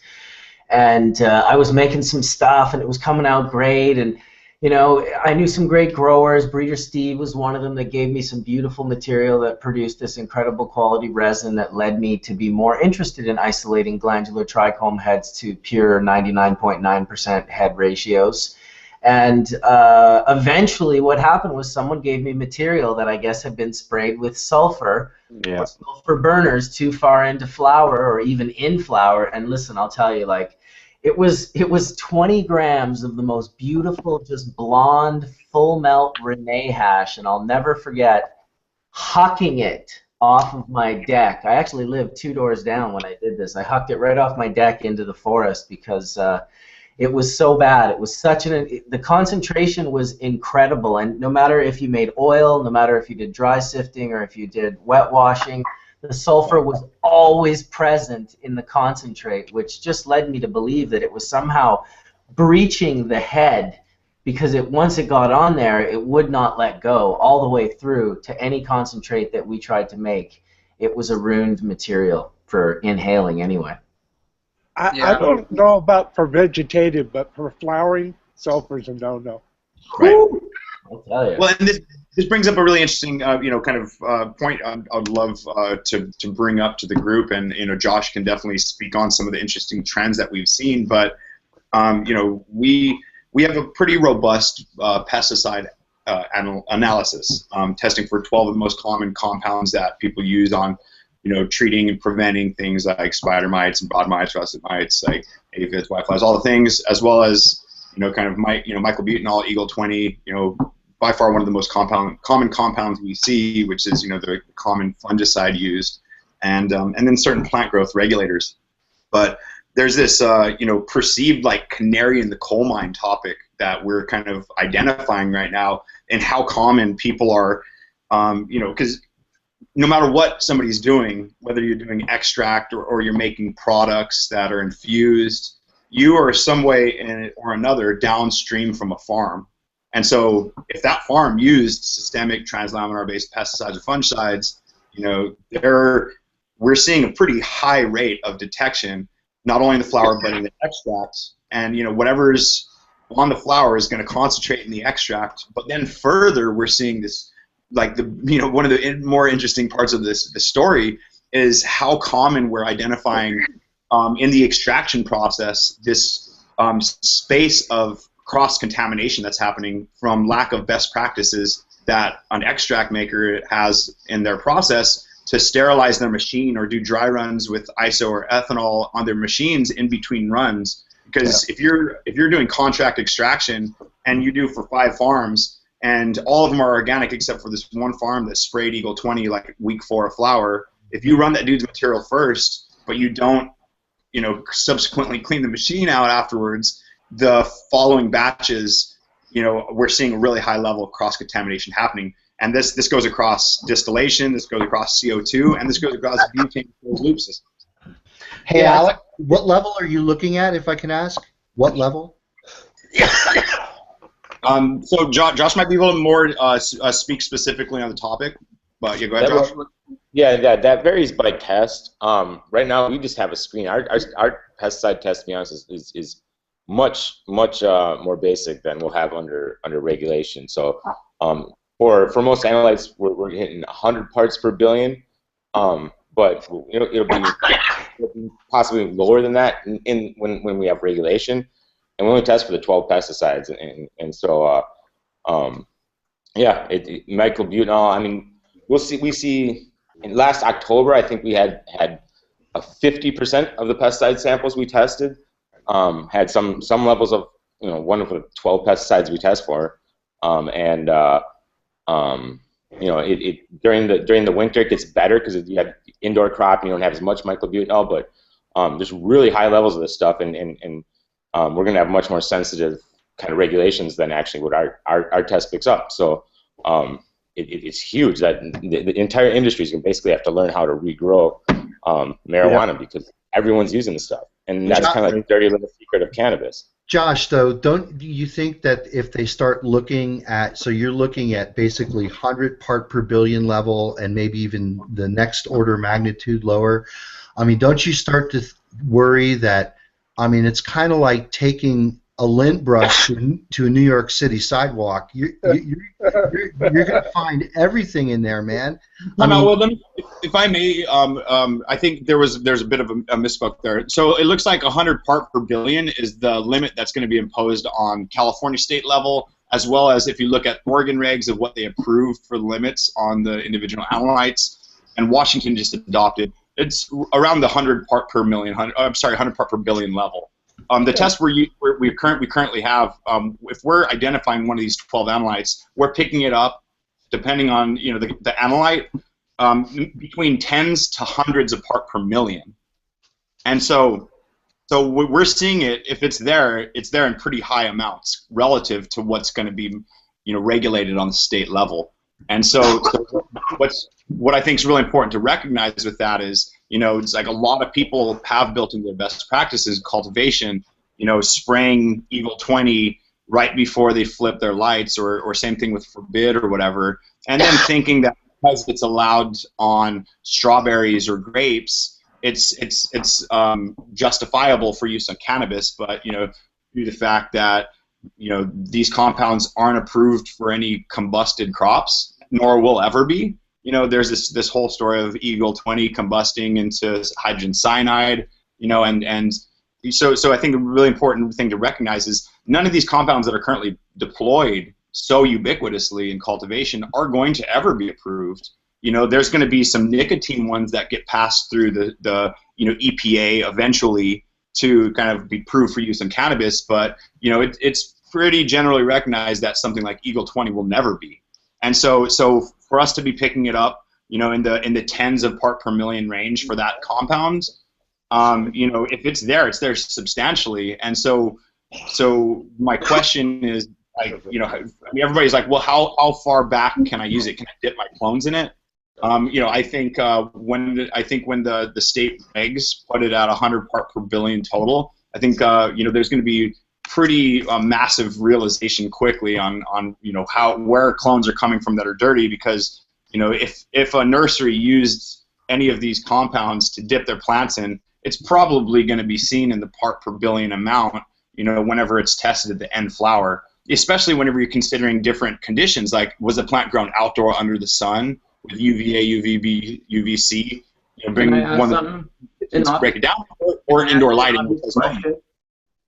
Speaker 1: And I was making some stuff, and it was coming out great. And I knew some great growers. Breeder Steve was one of them that gave me some beautiful material that produced this incredible quality resin that led me to be more interested in isolating glandular trichome heads to pure 99.9% head ratios. And eventually what happened was someone gave me material that I guess had been sprayed with sulfur, or sulfur burners too far into flower or even in flower. And listen, I'll tell you, like, it was 20 grams of the most beautiful, just blonde, full melt Renee hash, and I'll never forget hucking it off of my deck. I actually lived 2 doors down when I did this. I hucked it right off my deck into the forest because it was so bad. It was the concentration was incredible, and no matter if you made oil, no matter if you did dry sifting or if you did wet washing, the sulfur was always present in the concentrate, which just led me to believe that it was somehow breaching the head, because once it got on there, it would not let go all the way through to any concentrate that we tried to make. It was a ruined material for inhaling anyway.
Speaker 8: I don't know about for vegetative, but for flowering, sulfur's a no-no.
Speaker 17: Right.
Speaker 1: I'll tell you.
Speaker 17: Well, and this brings up a really interesting, point I'd love to bring up to the group, and Josh can definitely speak on some of the interesting trends that we've seen. But we have a pretty robust pesticide analysis, testing for 12 of the most common compounds that people use on treating and preventing things like spider mites and broad mites, russet mites, like aphids, whiteflies, all the things, as well as mycobutanol, Eagle 20, by far one of the most common compounds we see, which is the common fungicide used, and then certain plant growth regulators. But there's this perceived like canary in the coal mine topic that we're kind of identifying right now, and how common people are, because no matter what somebody's doing, whether you're doing extract or you're making products that are infused, you are some way or another downstream from a farm. And so if that farm used systemic translaminar-based pesticides or fungicides, we're seeing a pretty high rate of detection, not only in the flower but in the extracts. And whatever's on the flower is going to concentrate in the extract. But then further, we're seeing this, like one of the more interesting parts of the story is how common we're identifying in the extraction process this space of cross-contamination that's happening from lack of best practices that an extract maker has in their process to sterilize their machine or do dry runs with iso or ethanol on their machines in between runs. Because if you're doing contract extraction and you do for 5 farms and all of them are organic except for this one farm that sprayed Eagle 20 like week 4 of flower, if you run that dude's material first but you don't subsequently clean the machine out afterwards, the following batches we're seeing a really high level of cross-contamination happening. And this goes across distillation, this goes across CO2, and this goes across butane closed loop systems.
Speaker 3: Hey, Alec, what level are you looking at, if I can ask? What level?
Speaker 17: So Josh might be able to more speak specifically on the topic, but yeah, go ahead, Josh.
Speaker 15: Yeah, that varies by test. Right now, we just have a screen. Our pesticide test, to be honest, is much more basic than we'll have under regulation. So for most analytes, we're hitting 100 parts per billion, but it'll be possibly lower than that when we have regulation. And we only test for the 12 pesticides, and so microbutanol. I mean, we see in last October, I think we had a 50% of the pesticide samples we tested had some levels of one of the 12 pesticides we test for, during the winter it gets better because you have indoor crop and you don't have as much microbutanol, but there's really high levels of this stuff, and we're going to have much more sensitive kind of regulations than actually what our test picks up. So it's huge that the entire industry is going to basically have to learn how to regrow marijuana because everyone's using this stuff. And that's kind of like the dirty little secret of cannabis.
Speaker 3: Josh, though, don't you think that if they start looking at, so you're looking at basically 100 part per billion level and maybe even the next order of magnitude lower, I mean, don't you start to worry that, I mean, it's kind of like taking a lint brush to a New York City sidewalk. You're going to find everything in there, man.
Speaker 17: If I may, I think there's a bit of a misspoke there. So it looks like 100 part per billion is the limit that's going to be imposed on California state level, as well as if you look at Oregon regs of what they approved for limits on the individual analytes, and Washington just adopted. It's around the 100 part per million. 100 part per billion level. The test we currently have, if we're identifying one of these 12 analytes, we're picking it up, depending on the analyte, between tens to hundreds of part per million. And so we're seeing it. If it's there in pretty high amounts relative to what's going to be regulated on the state level. And so what I think is really important to recognize with that is, it's like a lot of people have built into their best practices cultivation, spraying Eagle 20 right before they flip their lights, or same thing with Forbid or whatever, and then thinking that because it's allowed on strawberries or grapes, it's justifiable for use on cannabis, but due to the fact that these compounds aren't approved for any combusted crops, nor will ever be. There's this whole story of Eagle 20 combusting into hydrogen cyanide, and so I think a really important thing to recognize is none of these compounds that are currently deployed so ubiquitously in cultivation are going to ever be approved. There's going to be some nicotine ones that get passed through the EPA eventually to kind of be approved for use in cannabis, but it's pretty generally recognized that something like Eagle 20 will never be. And so for us to be picking it up, in the tens of part per million range for that compound, if it's there substantially. And so my question is, like, everybody's like, well, how far back can I use it? Can I dip my clones in it? I think when the state regs put it at 100 part per billion total, I think there's going to be pretty massive realization quickly on where clones are coming from that are dirty, because if a nursery used any of these compounds to dip their plants in, it's probably going to be seen in the part per billion amount whenever it's tested at the end flower, especially whenever you're considering different conditions, like was the plant grown outdoor under the sun with UVA, UVB, UVC, bring one of the break it down, or indoor lighting.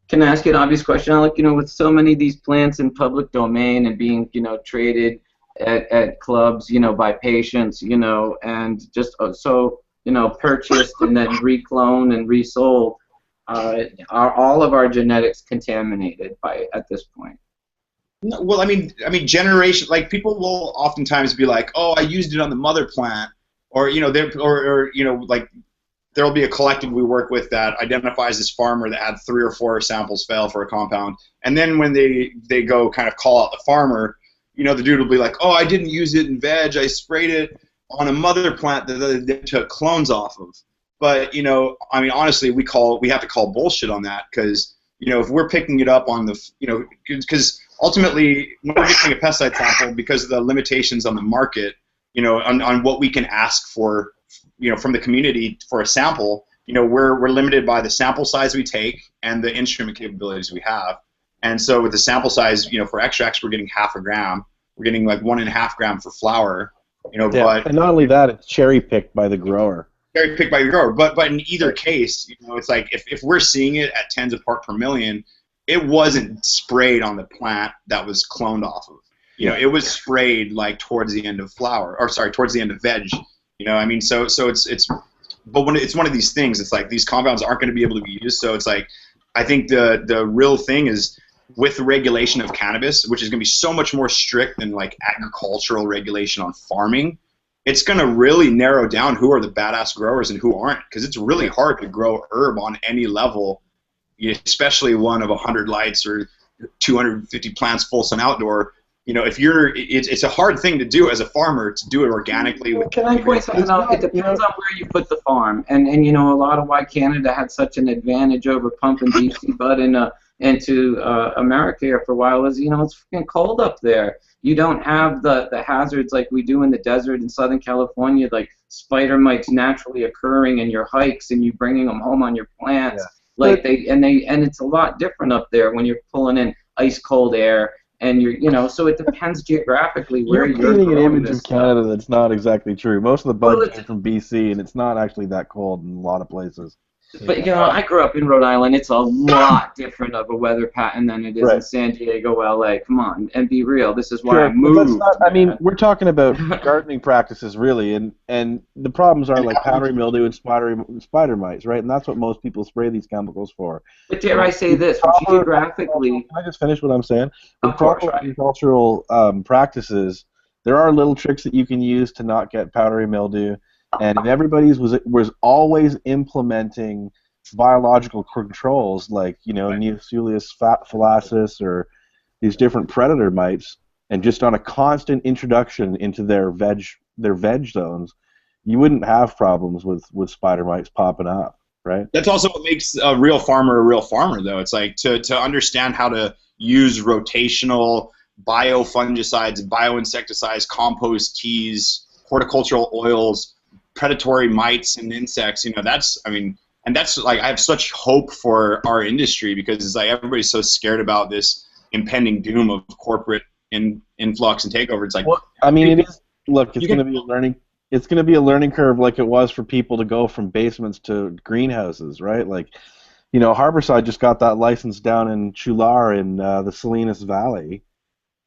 Speaker 14: Can I ask you an obvious question, Alec? With so many of these plants in public domain and being, traded at clubs, by patients, and just purchased and then recloned and resold, are all of our genetics contaminated at this point?
Speaker 17: No, well, I mean, generation, like, people will oftentimes be like, oh, I used it on the mother plant, or like there will be a collective we work with that identifies this farmer that had 3 or 4 samples fail for a compound, and then when they go kind of call out the farmer, you know, the dude will be like, oh, I didn't use it in veg, I sprayed it on a mother plant that they took clones off of. But, you know, I mean, honestly, we have to call bullshit on that, because, you know, if we're picking it up on the, you know, because ultimately when we're getting a pesticide sample, because of the limitations on the market, you know, on what we can ask for, you know, from the community for a sample, you know, we're limited by the sample size we take and the instrument capabilities we have. And so with the sample size, you know, for extracts, we're getting 0.5 gram. We're getting like 1.5 gram for flour, you know,
Speaker 9: Yeah,
Speaker 17: but
Speaker 9: and not only that, it's cherry picked by the grower.
Speaker 17: Cherry picked by your grower. But in either case, you know, it's like if we're seeing it at tens of part per million, it wasn't sprayed on the plant that was cloned off of. You know, it was sprayed like towards the end of flour, or sorry, towards the end of veg. You know, I mean, so it's but when it's one of these things, it's like these compounds aren't going to be able to be used. So it's like, I think the real thing is with the regulation of cannabis, which is going to be so much more strict than like agricultural regulation on farming, it's going to really narrow down who are the badass growers and who aren't, because it's really hard to grow herb on any level, especially one of 100 lights or 250 plants full sun outdoor. You know, if you're, it's a hard thing to do as a farmer, to do it organically.
Speaker 14: Can I point something out? It depends on where you put the farm, and you know, a lot of why Canada had such an advantage over pumping BC bud into America here for a while is, you know, it's freaking cold up there. You don't have the hazards like we do in the desert in Southern California, like spider mites naturally occurring in your hikes and you bringing them home on your plants. Yeah. Like and it's a lot different up there when you're pulling in ice cold air. And you know, so it depends geographically where you're
Speaker 9: painting an image
Speaker 14: this
Speaker 9: of Canada that's not exactly true. Most of the buds came from BC, and it's not actually that cold in a lot of places.
Speaker 14: But you know, I grew up in Rhode Island. It's a lot different of a weather pattern than it is in San Diego, LA. Come on, and be real. This is why I moved.
Speaker 9: I mean, we're talking about gardening practices, really, and the problems are like powdery mildew and spider mites, right? And that's what most people spray these chemicals for.
Speaker 14: But dare I say this? Geographically,
Speaker 9: can I just finish what I'm saying? With proper agricultural practices, there are little tricks that you can use to not get powdery mildew. And if everybody was always implementing biological controls like, you know, Neosulius phallacis or these different predator mites, and just on a constant introduction into their veg zones, you wouldn't have problems with spider mites popping up, right?
Speaker 17: That's also what makes a real farmer, though. It's like to understand how to use rotational biofungicides, bioinsecticides, compost teas, horticultural oils, predatory mites and insects. You know, that's like, I have such hope for our industry, because it's like everybody's so scared about this impending doom of corporate influx and takeover. It's like,
Speaker 9: well, I mean, it is. Look, it's going to be a learning. It's going to be a learning curve, like it was for people to go from basements to greenhouses, right? Like, you know, Harborside just got that license down in Chular in the Salinas Valley.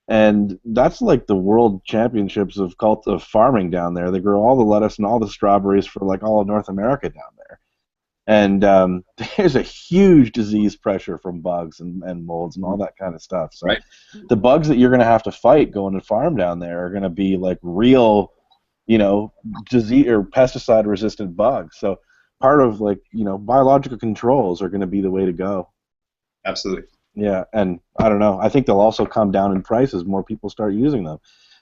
Speaker 9: And that's like the world championships of farming down there. They grow all the lettuce and all the strawberries for like all of North America down there. And there's a huge disease pressure from bugs and molds and all that kind of stuff. So the bugs that you're going to have to fight going to farm down there are going to be like real, you know, disease or pesticide resistant bugs. So part of, like, you know, biological controls are going to be the way to go.
Speaker 17: Absolutely.
Speaker 9: Yeah, and I don't know. I think they'll also come down in price as more people start using them.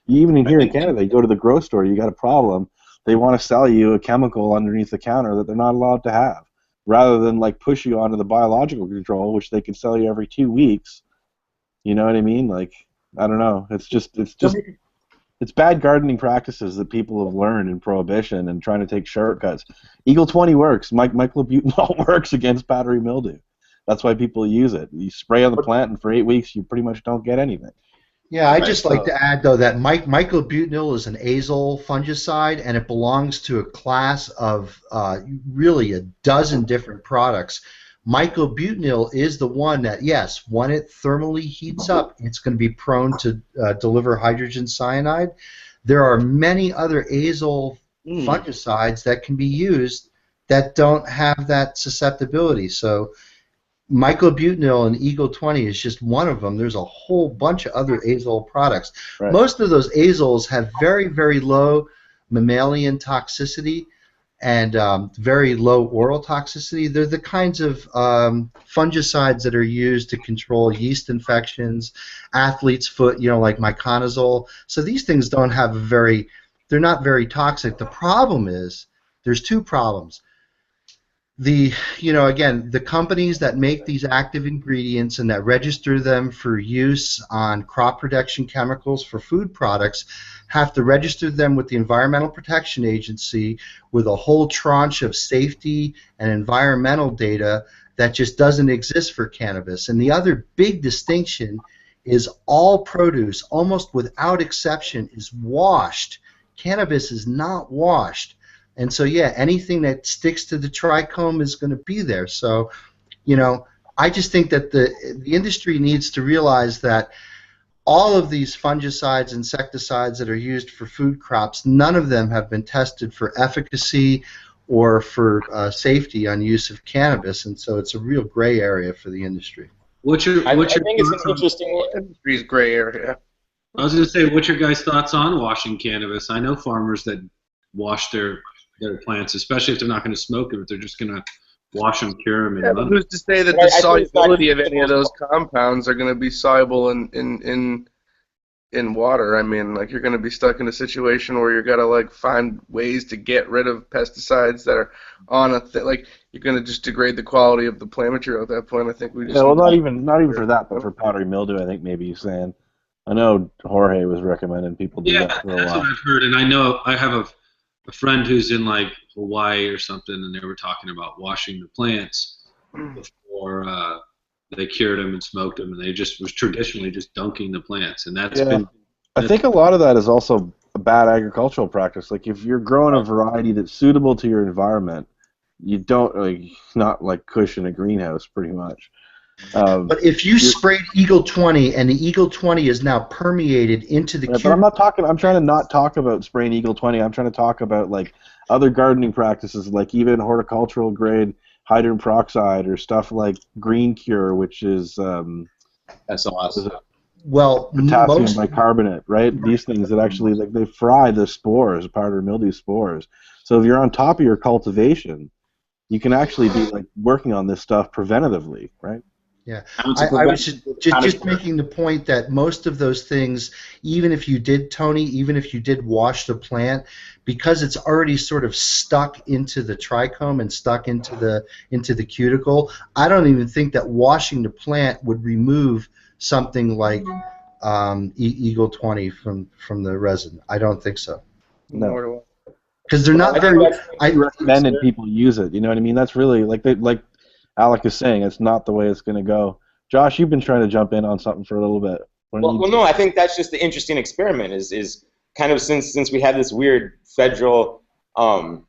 Speaker 9: Even in here in Canada, you go to the grocery store, you got a problem. They want to sell you a chemical underneath the counter that they're not allowed to have, rather than like push you onto the biological control, which they can sell you every 2 weeks. You know what I mean? Like, I don't know. It's bad gardening practices that people have learned in Prohibition and trying to take shortcuts. Eagle 20 works. Myclobutanol works against powdery mildew. That's why people use it. You spray on the plant, and for 8 weeks, you pretty much don't get anything.
Speaker 3: Yeah, I'd just like to add, though, that myclobutanol is an azole fungicide, and it belongs to a class of really a dozen different products. Myclobutanol is the one that, yes, when it thermally heats up, it's going to be prone to deliver hydrogen cyanide. There are many other azole fungicides that can be used that don't have that susceptibility. So myclobutanol and Eagle 20 is just one of them. There's a whole bunch of other azole products. Most of those azoles have very, very low mammalian toxicity, and very low oral toxicity. They're the kinds of fungicides that are used to control yeast infections, athlete's foot, like miconazole. So these things don't have they're not very toxic. The problem is, there's two problems. Again, the companies that make these active ingredients and that register them for use on crop protection chemicals for food products have to register them with the Environmental Protection Agency with a whole tranche of safety and environmental data that just doesn't exist for cannabis. And the other big distinction is all produce, almost without exception, is washed. Cannabis is not washed. And so, yeah, anything that sticks to the trichome is going to be there. So, I just think that the industry needs to realize that all of these fungicides, insecticides that are used for food crops, none of them have been tested for efficacy or for safety on use of cannabis, and so it's a real gray area for the industry.
Speaker 15: I think it's an
Speaker 16: interesting industry's gray area.
Speaker 15: I was going to say, what's your guys' thoughts on washing cannabis? I know farmers that wash their plants, especially if they're not going to smoke them, if they're just going to wash them, cure them.
Speaker 16: Yeah, but who's to say that the solubility of any of those compounds are going to be soluble in water? I mean, like, you're going to be stuck in a situation where you're going to find ways to get rid of pesticides that are on you're going to just degrade the quality of the plant material at that point. I think we just
Speaker 9: not even for that, but for powdery mildew, I think maybe you're saying. I know Jorge was recommending people do that for a while.
Speaker 15: That's what I've heard, and I know I have a friend who's in Hawaii or something, and they were talking about washing the plants before they cured them and smoked them, and they just was traditionally just dunking the plants, and that's been.
Speaker 9: I think a lot of that is also a bad agricultural practice. Like, if you're growing a variety that's suitable to your environment, you don't not like Kush in a greenhouse, pretty much.
Speaker 3: But if you sprayed Eagle 20 and the Eagle 20 is now permeated into the
Speaker 9: but I'm trying to not talk about spraying Eagle 20. I'm trying to talk about other gardening practices, like even horticultural grade hydrogen peroxide or stuff like Green Cure, which is
Speaker 17: SLS.
Speaker 9: Potassium bicarbonate, right? These things that actually they fry the spores, powdery mildew spores. So if you're on top of your cultivation, you can actually be working on this stuff preventatively, right?
Speaker 3: Yeah, I was just making the point that most of those things, even if you did wash the plant, because it's already sort of stuck into the trichome and stuck into the cuticle, I don't even think that washing the plant would remove something like Eagle 20 from the resin. I don't think so.
Speaker 9: No.
Speaker 3: Because they're not very.
Speaker 9: I recommend people use it. You know what I mean? That's really like Alec is saying, it's not the way it's going to go. Josh, you've been trying to jump in on something for a little bit.
Speaker 15: Well, no, I think that's just the interesting experiment. Is kind of since we have this weird federal ban,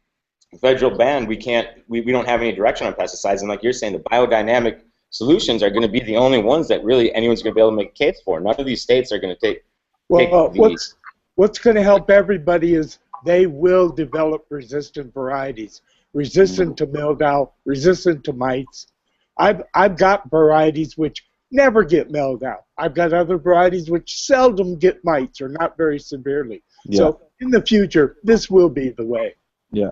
Speaker 15: we don't have any direction on pesticides, and like you're saying, the biodynamic solutions are going to be the only ones that really anyone's going to be able to make a case for. None of these states are going to take.
Speaker 8: What's going to help everybody is they will develop resistant varieties. Resistant to mildew, resistant to mites. I've got varieties which never get mildew. I've got other varieties which seldom get mites or not very severely.
Speaker 9: Yeah.
Speaker 8: So in the future, this will be the way.
Speaker 9: Yeah.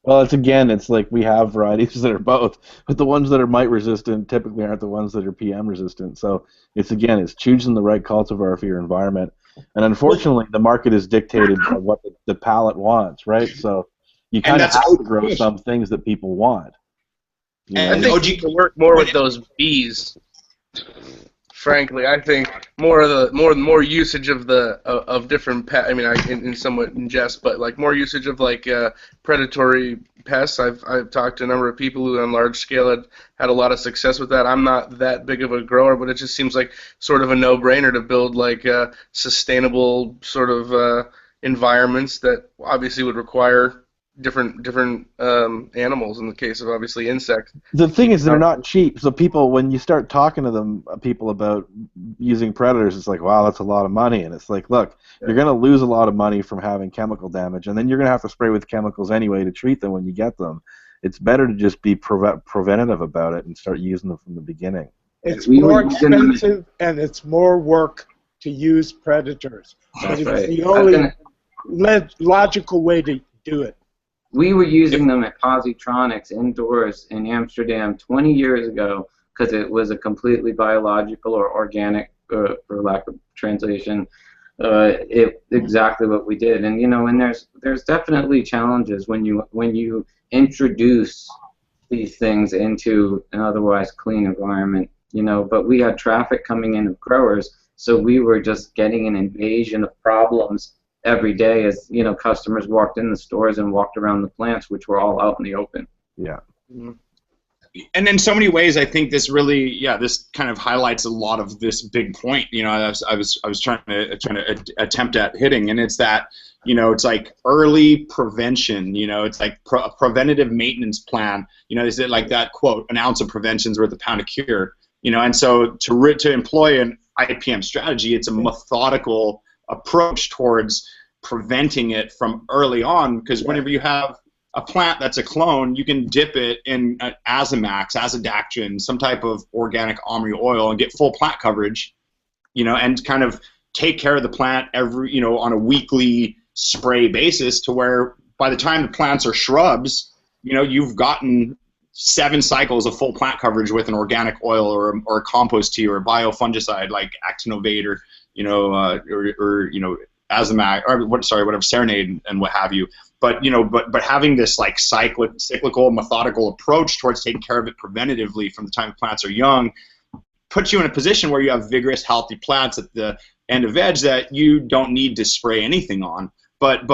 Speaker 9: Well, it's like we have varieties that are both, but the ones that are mite resistant typically aren't the ones that are PM resistant. So it's choosing the right cultivar for your environment. And unfortunately, the market is dictated by what the palate wants, right? So you kind of have to grow some things that people want.
Speaker 16: I think you can work more with those bees. Frankly, I think more usage of different pests. I mean, in somewhat in jest, but more usage of predatory pests. I've talked to a number of people who on large scale had a lot of success with that. I'm not that big of a grower, but it just seems like sort of a no-brainer to build sustainable sort of environments that obviously would require different animals in the case of obviously insects.
Speaker 9: The thing is, they're not cheap. So people, when you start talking to people about using predators, it's like, wow, that's a lot of money. And it's like, look, you're going to lose a lot of money from having chemical damage, and then you're going to have to spray with chemicals anyway to treat them when you get them. It's better to just be preventative about it and start using them from the beginning.
Speaker 8: It's more expensive and it's more work to use predators. But it's the only logical way to do it.
Speaker 14: We were using them at Positronics indoors in Amsterdam 20 years ago because it was a completely biological or organic, for lack of translation, exactly what we did. And and there's definitely challenges when you introduce these things into an otherwise clean environment. But we had traffic coming in of growers, so we were just getting an invasion of problems every day as customers walked in the stores and walked around the plants, which were all out in the open.
Speaker 9: Yeah.
Speaker 17: And in so many ways, I think this really, this kind of highlights a lot of this big point. I was trying to attempt at hitting, and it's that it's like early prevention. It's like a preventative maintenance plan. Is it like that quote? An ounce of prevention is worth a pound of cure. And so to employ an IPM strategy, it's a methodical approach towards preventing it from early on, because whenever you have a plant that's a clone, you can dip it in Azamax, Azadactrin, some type of organic omri oil, and get full plant coverage, and kind of take care of the plant every, on a weekly spray basis, to where by the time the plants are shrubs, you've gotten 7 cycles of full plant coverage with an organic oil or a compost tea or a biofungicide like Actinovate or Azamax, or whatever, Serenade and what have you. But but having this like cyclical, methodical approach towards taking care of it preventatively from the time the plants are young puts you in a position where you have vigorous, healthy plants at the end of veg that you don't need to spray anything on. But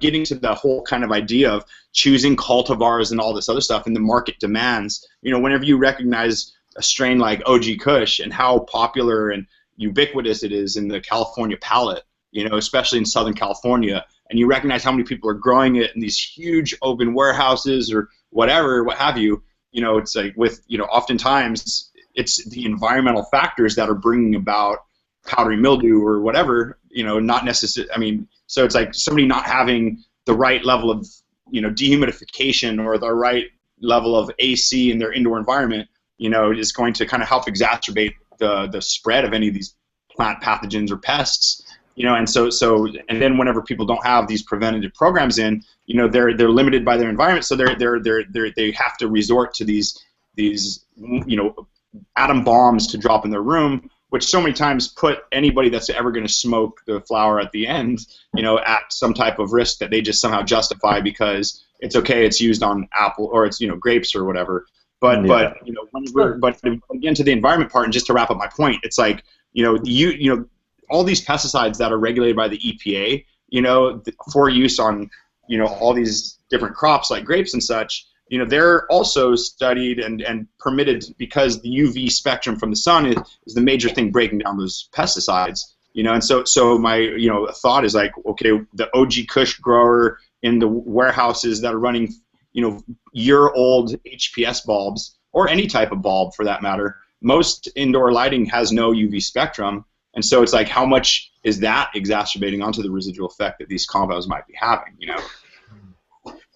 Speaker 17: getting to the whole kind of idea of choosing cultivars and all this other stuff, and the market demands, whenever you recognize a strain like OG Kush and how popular and ubiquitous it is in the California palate, especially in Southern California, and you recognize how many people are growing it in these huge open warehouses or whatever, what have you, it's like with, oftentimes it's the environmental factors that are bringing about powdery mildew or whatever, not necessarily, so it's like somebody not having the right level of, dehumidification or the right level of AC in their indoor environment, is going to kind of help exacerbate the spread of any of these plant pathogens or pests. And and then whenever people don't have these preventative programs in, they're limited by their environment, so they have to resort to these atom bombs to drop in their room, which so many times put anybody that's ever going to smoke the flower at the end, at some type of risk that they just somehow justify because it's okay, it's used on apple or it's grapes or whatever. But again, to the environment part, and just to wrap up my point, it's like all these pesticides that are regulated by the EPA, for use on, all these different crops like grapes and such, they're also studied and permitted because the UV spectrum from the sun is the major thing breaking down those pesticides, and so my, thought is like, okay, the OG Kush grower in the warehouses that are running, year-old HPS bulbs, or any type of bulb for that matter, most indoor lighting has no UV spectrum. And so it's like, how much is that exacerbating onto the residual effect that these compounds might be having,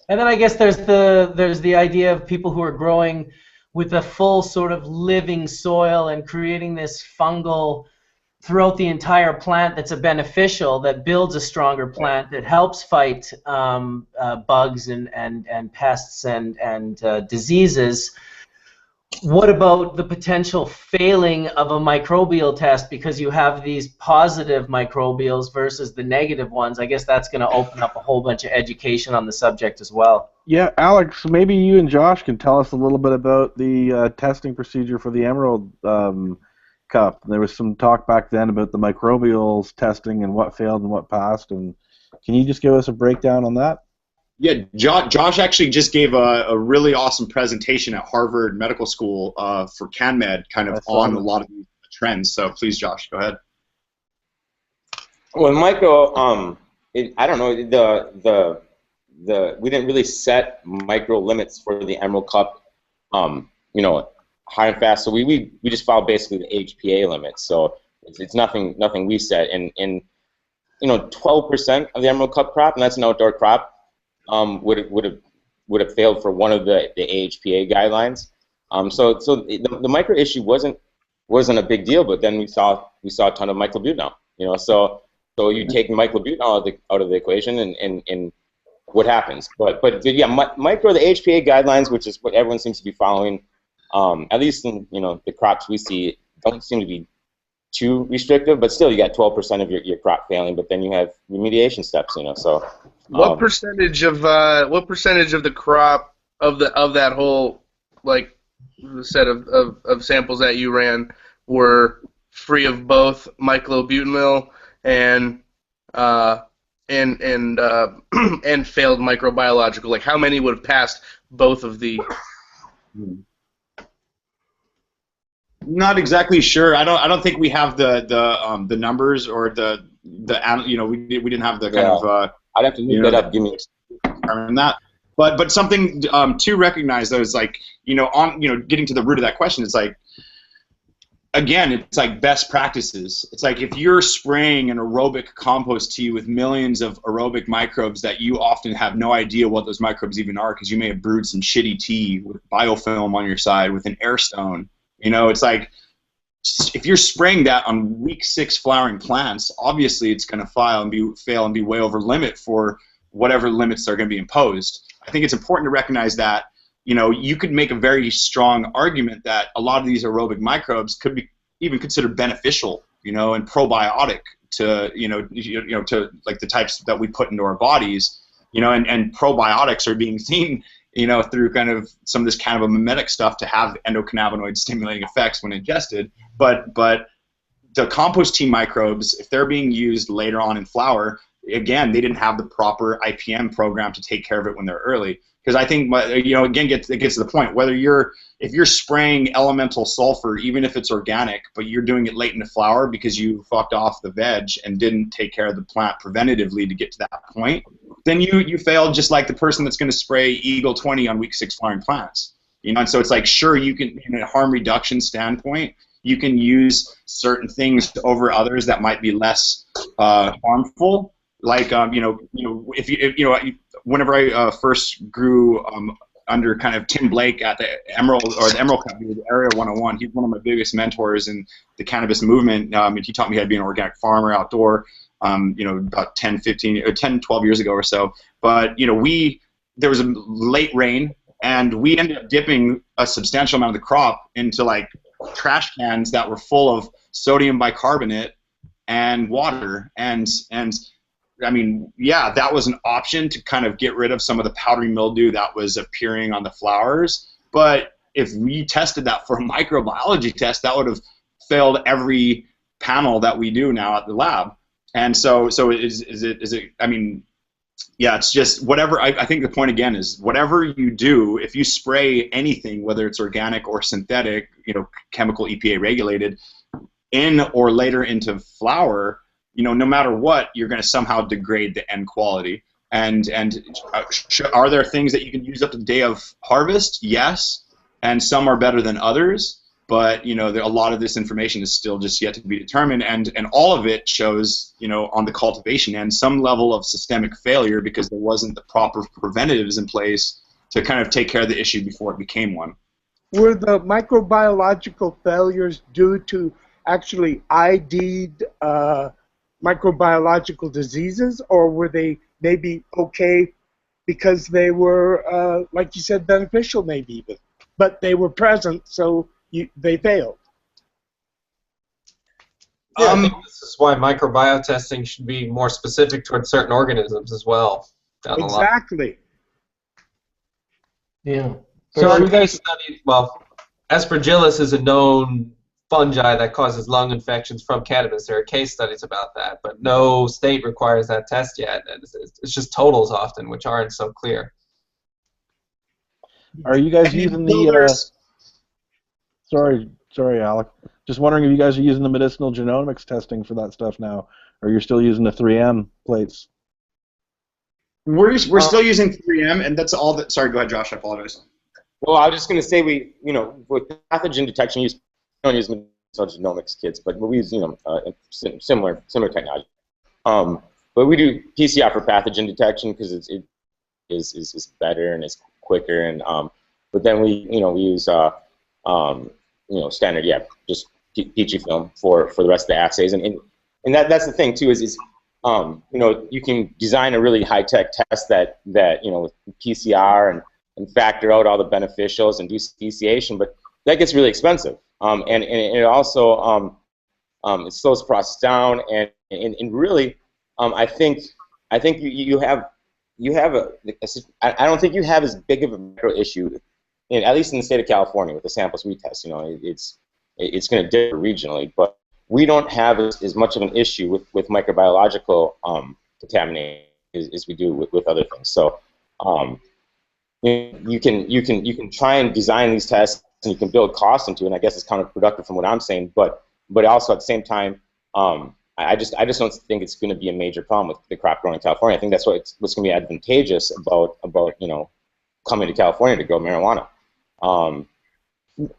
Speaker 1: And then I guess there's the idea of people who are growing with a full sort of living soil and creating this fungal throughout the entire plant that's a beneficial, that builds a stronger plant, that helps fight bugs and pests and diseases. What about the potential failing of a microbial test because you have these positive microbials versus the negative ones? I guess that's going to open up a whole bunch of education on the subject as well.
Speaker 9: Yeah, Alex, maybe you and Josh can tell us a little bit about the testing procedure for the Emerald Cup. There was some talk back then about the microbials testing and what failed and what passed. And can you just give us a breakdown on that?
Speaker 17: Yeah, Josh actually just gave a really awesome presentation at Harvard Medical School for CanMed, kind of on a lot of these trends. So please, Josh, go ahead.
Speaker 15: Well, micro, I don't know, we didn't really set micro limits for the Emerald Cup, high and fast. So we just followed basically the HPA limits. So it's nothing we set. And 12% of the Emerald Cup crop, and that's an outdoor crop, would have failed for one of the AHPA guidelines. So the micro issue wasn't a big deal, but then we saw a ton of myclobutanol. So you take myclobutanol out of the equation, and what happens. But yeah, micro, the HPA guidelines, which is what everyone seems to be following, at least in the crops we see, don't seem to be too restrictive. But still, you got 12% of your crop failing. But then you have remediation steps. So
Speaker 16: what percentage of the crop of that whole set of samples that you ran were free of both myclobutanil and failed microbiological? Like, how many would have passed both of the?
Speaker 17: Not exactly sure. I don't think we have the numbers or the we didn't have the kind of.
Speaker 15: I'd have to look that up. Give me
Speaker 17: that. But something to recognize though is getting to the root of that question. It's like, again, it's like best practices. It's like if you're spraying an aerobic compost tea with millions of aerobic microbes that you often have no idea what those microbes even are, because you may have brewed some shitty tea with biofilm on your side with an air stone. It's like if you're spraying that on week 6 flowering plants, obviously it's going to fail and be way over limit for whatever limits are going to be imposed. I think it's important to recognize that you could make a very strong argument that a lot of these aerobic microbes could be even considered beneficial, and probiotic to to like the types that we put into our bodies, and probiotics are being seen through kind of some of this cannabinoid stuff to have endocannabinoid stimulating effects when ingested. But the compost tea microbes, if they're being used later on in flower, again, they didn't have the proper IPM program to take care of it when they're early. Because I think, again, it gets to the point, if you're spraying elemental sulfur, even if it's organic, but you're doing it late in the flower because you fucked off the veg and didn't take care of the plant preventatively to get to that point, then you failed just like the person that's going to spray Eagle 20 on week 6 flowering plants. And so it's like, sure, you can, in a harm reduction standpoint, you can use certain things over others that might be less harmful. Like whenever I first grew under kind of Tim Blake at the Emerald Company, the Area 101, he's one of my biggest mentors in the cannabis movement. And he taught me how to be an organic farmer outdoor. About 10, 12 years ago or so. But there was a late rain, and we ended up dipping a substantial amount of the crop into like trash cans that were full of sodium bicarbonate and water, and I mean, yeah, that was an option to kind of get rid of some of the powdery mildew that was appearing on the flowers. But if we tested that for a microbiology test, that would have failed every panel that we do now at the lab. And so is it? I mean, yeah, it's just whatever. I think the point again is whatever you do, if you spray anything, whether it's organic or synthetic, chemical EPA regulated, in or later into flower, no matter what, you're going to somehow degrade the end quality. And are there things that you can use up to the day of harvest? Yes, and some are better than others. But a lot of this information is still just yet to be determined, and all of it shows, on the cultivation end, some level of systemic failure because there wasn't the proper preventatives in place to kind of take care of the issue before it became one.
Speaker 8: Were the microbiological failures due to actually ID'd microbiological diseases, or were they maybe okay because they were, like you said, beneficial maybe, but they were present, so they failed?
Speaker 13: Yeah, I think this is why microbiotesting should be more specific towards certain organisms as well.
Speaker 8: Exactly.
Speaker 1: Yeah.
Speaker 13: So are you guys studied? Well, Aspergillus is a known fungi that causes lung infections from cannabis. There are case studies about that, but no state requires that test yet. It's just totals often, which aren't so clear.
Speaker 9: Are you guys using the? Sorry, Alec. Just wondering if you guys are using the medicinal genomics testing for that stuff now, or you're still using the 3M plates.
Speaker 17: We're still using 3M, and that's all that. Sorry, go ahead, Josh. I apologize.
Speaker 15: Well, I was just going to say with pathogen detection, we don't use medicinal genomics kits, but we use similar technology. But we do PCR for pathogen detection because it is better and it's quicker, and but then we use standard just Peachy film for the rest of the assays, and that's the thing too is you can design a really high-tech test that with PCR and factor out all the beneficials and do speciation, but that gets really expensive. And it also it slows the process down, and really, I think you have I don't think you have as big of a micro issue, at least in the state of California with the samples we test. It's going to differ regionally, but we don't have as much of an issue with microbiological contamination as we do with other things. So you can try and design these tests, and you can build costs into it, and I guess it's counterproductive from what I'm saying, but also at the same time, I just don't think it's going to be a major problem with the crop growing in California. I think that's what's going to be advantageous about coming to California to grow marijuana.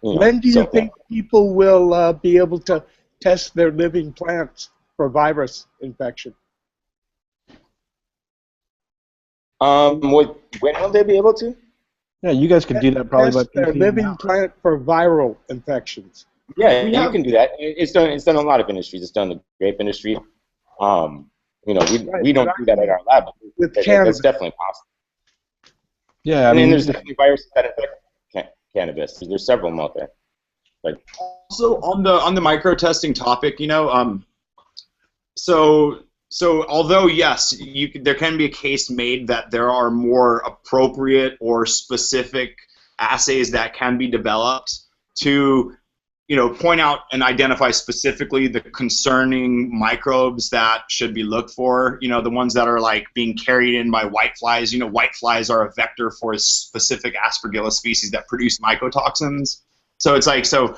Speaker 8: When do you think people will be able to test their living plants for virus infection?
Speaker 15: When will they be able to?
Speaker 9: Yeah, you guys can do that probably by
Speaker 8: test their living plant for viral infections.
Speaker 15: Yeah, you can do that. It's done in a lot of industries. It's done in the grape industry. We don't do that at our lab, but that's definitely possible.
Speaker 9: Yeah, I
Speaker 15: mean,
Speaker 9: mean,
Speaker 15: there's definitely viruses that infect cannabis. There's several of them out there. But
Speaker 17: also on the micro testing topic, so although yes, there can be a case made that there are more appropriate or specific assays that can be developed to point out and identify specifically the concerning microbes that should be looked for, the ones that are like being carried in by whiteflies. Whiteflies are a vector for a specific Aspergillus species that produce mycotoxins. So it's like, so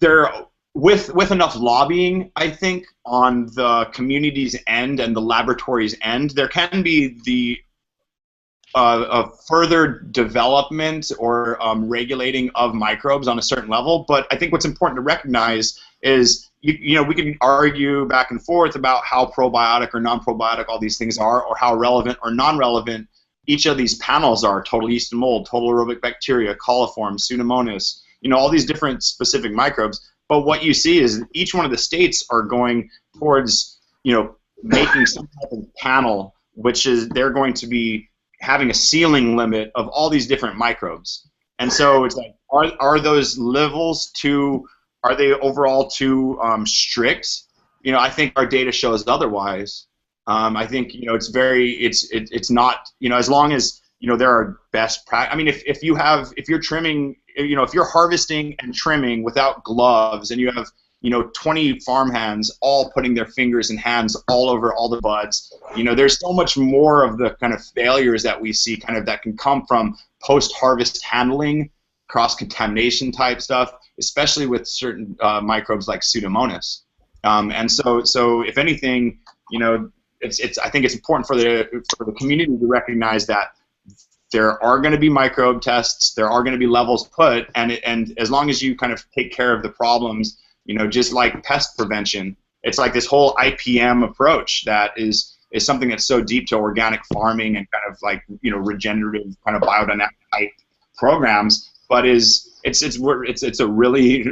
Speaker 17: there, with enough lobbying, I think, on the community's end and the laboratory's end, there can be the further development or regulating of microbes on a certain level. But I think what's important to recognize is, we can argue back and forth about how probiotic or non-probiotic all these things are, or how relevant or non-relevant each of these panels are: total yeast and mold, total aerobic bacteria, coliform, Pseudomonas, all these different specific microbes. But what you see is each one of the states are going towards, making some type of panel, which is they're going to be having a ceiling limit of all these different microbes. And so it's like, are those levels are they overall too strict? I think our data shows otherwise. I think, it's not, as long as, there are best practice. I mean, if you're trimming, if you're harvesting and trimming without gloves, and you have 20 farmhands all putting their fingers and hands all over all the buds, there's so much more of the kind of failures that we see that can come from post-harvest handling, cross-contamination type stuff, especially with certain microbes like Pseudomonas. And so if anything, I think it's important for the community to recognize that there are going to be microbe tests, there are going to be levels put, and as long as you kind of take care of the problems, just like pest prevention, it's like this whole IPM approach that is something that's so deep to organic farming and kind of like regenerative kind of biodynamic type programs, but it's a really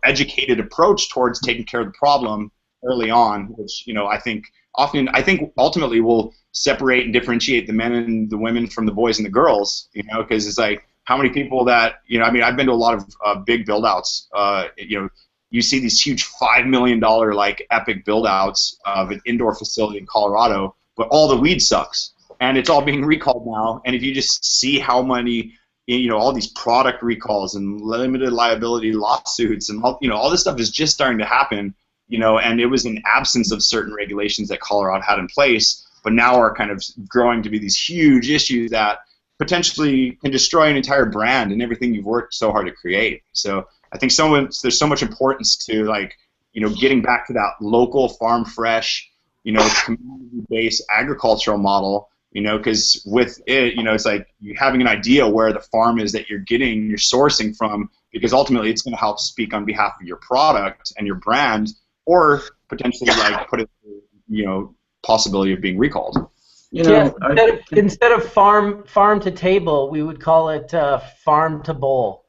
Speaker 17: educated approach towards taking care of the problem early on, which I think ultimately will separate and differentiate the men and the women from the boys and the girls, because it's like, how many people that, I mean, I've been to a lot of big build-outs. You see these huge $5 million epic build-outs of an indoor facility in Colorado, but all the weed sucks, and it's all being recalled now. And if you just see how many, all these product recalls and limited liability lawsuits and all this stuff is just starting to happen, and it was in absence of certain regulations that Colorado had in place, but now are kind of growing to be these huge issues that potentially can destroy an entire brand and everything you've worked so hard to create. So I think there's so much importance to getting back to that local farm fresh, community-based agricultural model, because with it, it's like you having an idea where the farm is that you're sourcing from, because ultimately it's going to help speak on behalf of your product and your brand, or potentially put it, possibility of being recalled.
Speaker 1: Instead of farm to table, we would call it farm to bowl.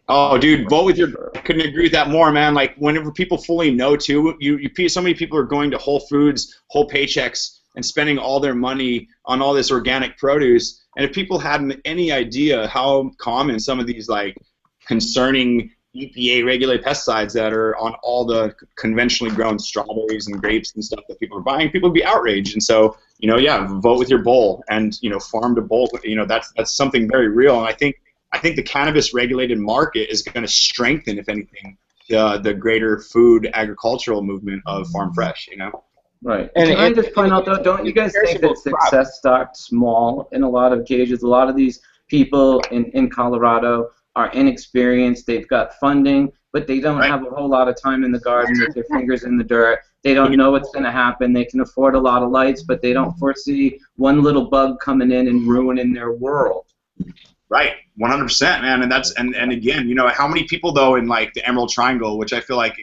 Speaker 17: Oh, dude, vote with your. I couldn't agree with that more, man. Like, whenever people fully know, too, so many people are going to Whole Foods, whole paychecks, and spending all their money on all this organic produce. And if people hadn't any idea how common some of these, like, concerning EPA-regulated pesticides that are on all the conventionally grown strawberries and grapes and stuff that people are buying, people would be outraged. And so, yeah, vote with your bowl, and farm to bowl. That's something very real. And I think the cannabis regulated market is going to strengthen, if anything, the greater food agricultural movement of farm fresh.
Speaker 14: Right. And can I just point out, though, don't you guys think that success starts small in a lot of cases? A lot of these people in Colorado are inexperienced. They've got funding, but they don't have a whole lot of time in the garden with their fingers in the dirt. They don't know what's going to happen. They can afford a lot of lights, but they don't foresee one little bug coming in and ruining their world.
Speaker 17: Right, 100%, man, and again, how many people though in like the Emerald Triangle, which I feel like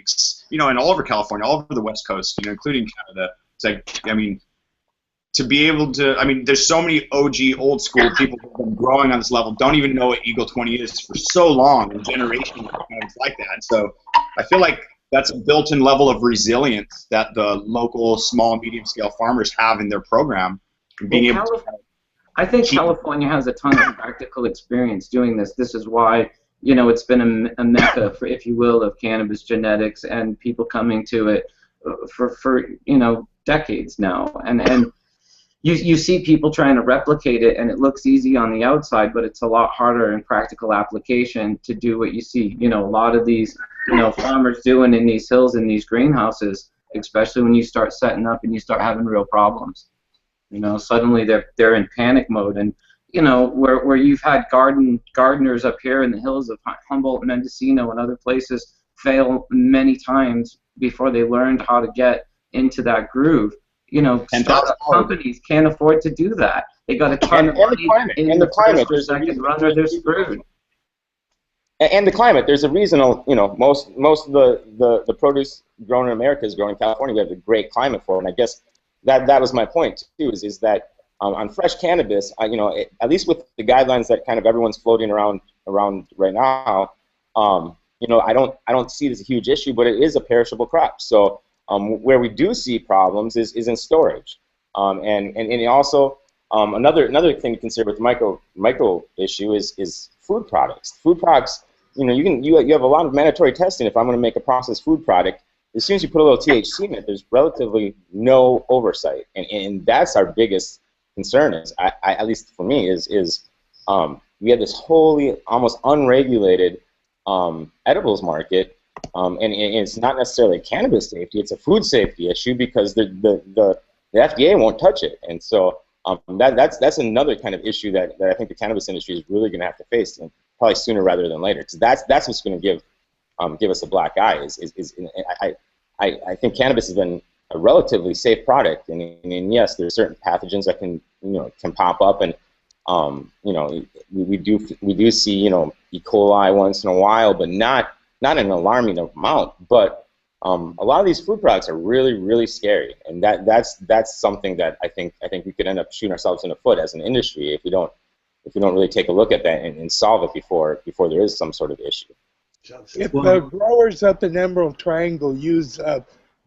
Speaker 17: in all over California, all over the West Coast, including Canada, it's like, to be able to, there's so many OG old school people who have been growing on this level, don't even know what Eagle 20 is for so long, and generations like that. So I feel like that's a built-in level of resilience that the local small, medium-scale farmers have in their program, and being able to.
Speaker 14: I think California has a ton of practical experience doing this. This is why, it's been a mecca, for, if you will, of cannabis genetics and people coming to it for decades now. And you see people trying to replicate it, and it looks easy on the outside, but it's a lot harder in practical application to do what you see. A lot of these, farmers doing in these hills in these greenhouses, especially when you start setting up and you start having real problems. Suddenly they're in panic mode, and where you've had gardeners up here in the hills of Humboldt, Mendocino, and other places fail many times before they learned how to get into that groove. Startup companies can't afford to do that. They got a ton of money in the climate. There's a second runner, they're screwed.
Speaker 15: And the climate, there's a reason. Most of the produce grown in America is grown in California. We have a great climate for it, and I guess. That was my point too. Is that on fresh cannabis, at least with the guidelines that kind of everyone's floating around right now, I don't see it as a huge issue, but it is a perishable crop. So where we do see problems is in storage, and also another thing to consider with the micro issue is food products. Food products, you have a lot of mandatory testing. If I'm going to make a processed food product, as soon as you put a little THC in it, there's relatively no oversight, and that's our biggest concern. Is at least for me is we have this wholly almost unregulated edibles market, and it's not necessarily cannabis safety; it's a food safety issue because the FDA won't touch it, and so that's another kind of issue that I think the cannabis industry is really going to have to face, and probably sooner rather than later, because that's what's going to give us a black eye. I think cannabis has been a relatively safe product, and yes, there's certain pathogens that can pop up, and we do see E. coli once in a while, but not an alarming amount. But a lot of these food products are really, really scary, and that's something that I think we could end up shooting ourselves in the foot as an industry if we don't really take a look at that and solve it before there is some sort of issue.
Speaker 8: If the growers up in Emerald Triangle use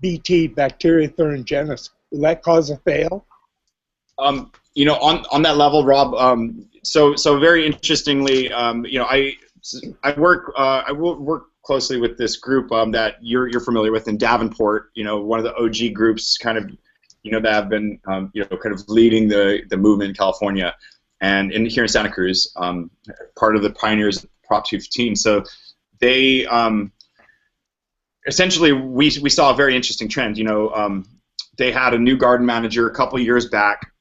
Speaker 8: BT, bacteria thuringiensis, will that cause a fail?
Speaker 17: On that level, Rob. So very interestingly, I will work closely with this group that you're familiar with in Davenport. One of the OG groups, kind of, that have been kind of leading the movement in California, and here in Santa Cruz, part of the pioneers of Prop 215. So they essentially we saw a very interesting trend. They had a new garden manager a couple of years back,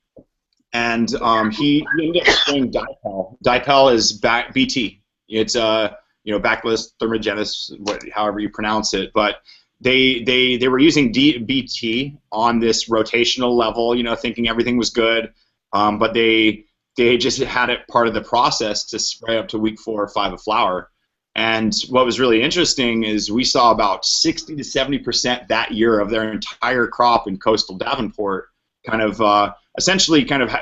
Speaker 17: and he ended up spraying dipel. Dipel is BT. It's Bacillus thuringiensis, however you pronounce it. But they were using BT on this rotational level, thinking everything was good, but they just had it part of the process to spray up to week 4 or 5 of flower. And what was really interesting is we saw about 60 to 70% that year of their entire crop in coastal Davenport kind of essentially kind of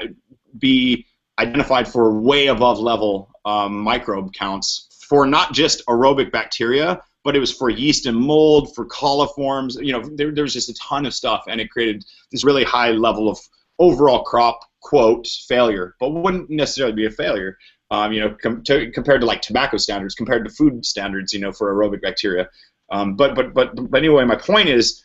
Speaker 17: be identified for way above level microbe counts for not just aerobic bacteria, but it was for yeast and mold, for coliforms. You know, there was just a ton of stuff, and it created this really high level of overall crop, quote, failure, but wouldn't necessarily be a failure, you know, compared to like tobacco standards, compared to food standards, you know, for aerobic bacteria. But anyway, my point is,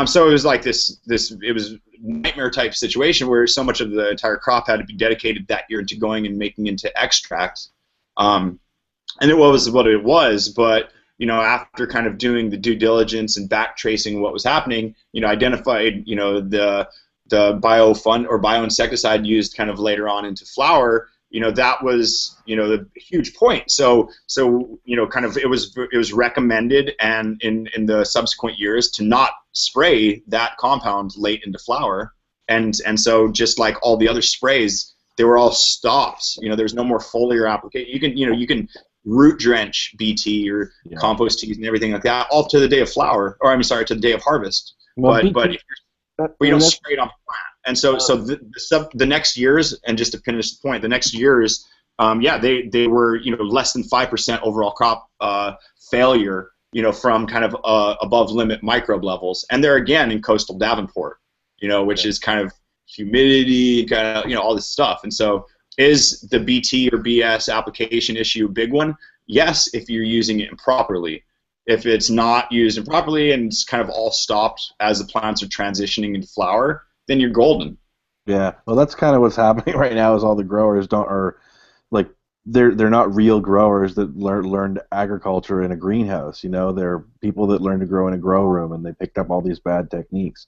Speaker 17: so it was like it was nightmare type situation where so much of the entire crop had to be dedicated that year to going and making into extract. And it was what it was, but you know, after kind of doing the due diligence and back tracing what was happening, you know, identified, you know, the bioinsecticide used kind of later on into flour, you know, that was, you know, the huge point. So you know, kind of it was recommended, and in the subsequent years, to not spray that compound late into flour, and so just like all the other sprays, they were all stopped. You know, there's no more foliar application. You can root drench BT or compost teas and everything like that all to the day of flower, or to the day of harvest.
Speaker 9: Well,
Speaker 17: but you don't spray it on the plant. And so the next years, and just to finish the point, the next years, they were, you know, less than 5% overall crop failure, you know, from kind of above limit microbe levels. And they're again in coastal Davenport, you know, which is kind of humidity, kind of, you know, all this stuff. And so is the BT or BS application issue a big one? Yes, if you're using it improperly. If it's not used improperly and it's kind of all stopped as the plants are transitioning into flower, then you're golden.
Speaker 9: Yeah, well, that's kind of what's happening right now. Is all the growers they're not real growers that learned agriculture in a greenhouse. You know, they're people that learned to grow in a grow room, and they picked up all these bad techniques.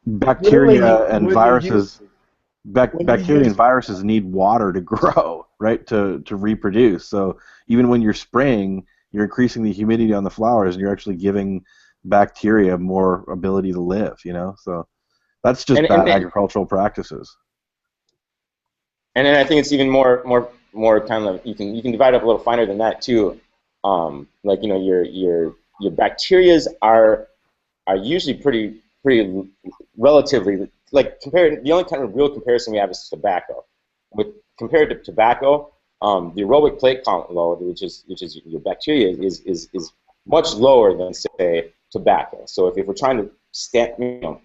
Speaker 9: Bacteria and viruses. Bacteria and viruses need water to grow, right? To reproduce. So even when you're spraying, you're increasing the humidity on the flowers, and you're actually giving bacteria more ability to live, you know? So that's just bad agricultural practices.
Speaker 15: And then I think it's even more kind of, you can divide up a little finer than that too. Like, you know, your bacterias are usually pretty relatively, like, compared, the only kind of real comparison we have is tobacco. Compared to tobacco, the aerobic plate count load, which is your bacteria, is much lower than, say, tobacco. So if we're trying to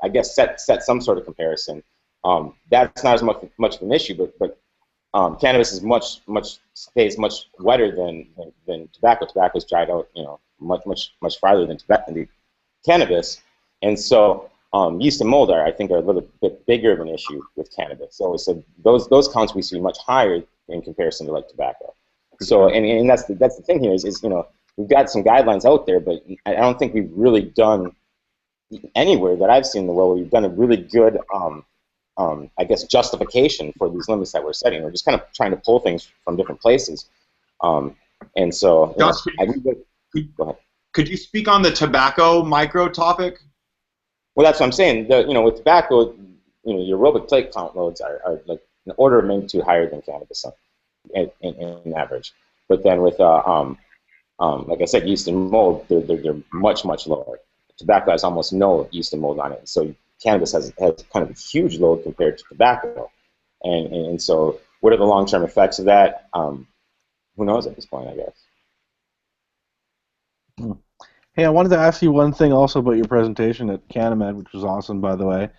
Speaker 15: I guess set some sort of comparison, that's not as much of an issue. But cannabis is stays much wetter than tobacco. Tobacco is dried out, you know, much farther than the cannabis, and so yeast and mold I think are a little bit bigger of an issue with cannabis. So those counts we see much higher in comparison to like tobacco. So and that's the thing here is you know, we've got some guidelines out there, but I don't think we've really done anywhere that I've seen in the world where we've done a really good I guess justification for these limits that we're setting. We're just kind of trying to pull things from different places, and so
Speaker 17: Josh,
Speaker 15: go ahead.
Speaker 17: Could you speak on the tobacco micro topic?
Speaker 15: Well, that's what I'm saying. You know, with tobacco, you know, your aerobic plate count loads are like an order of magnitude higher than cannabis in average. But then with like I said, yeast and mold, they're much lower. Tobacco has almost no yeast and mold on it. So cannabis has kind of a huge load compared to tobacco. And so what are the long-term effects of that? Who knows at this point, I guess.
Speaker 9: Hey, I wanted to ask you one thing also about your presentation at Canamed, which was awesome, by the way.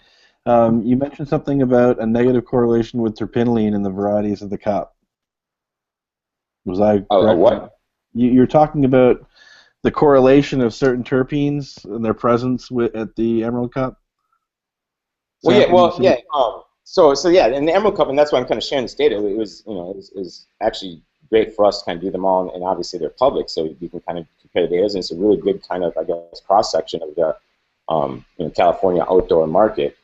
Speaker 9: You mentioned something about a negative correlation with terpinolene in the varieties of the cup. Was I correct?
Speaker 15: What?
Speaker 9: You're talking about the correlation of certain terpenes and their presence at the Emerald Cup?
Speaker 15: Well, yeah. So yeah, in the Emerald Cup, and that's why I'm kind of sharing this data. It was, you know, it was actually great for us to kind of do them all, and obviously they're public, so you can kind of compare the data, and it's a really good kind of, I guess, cross-section of the you know, California outdoor market.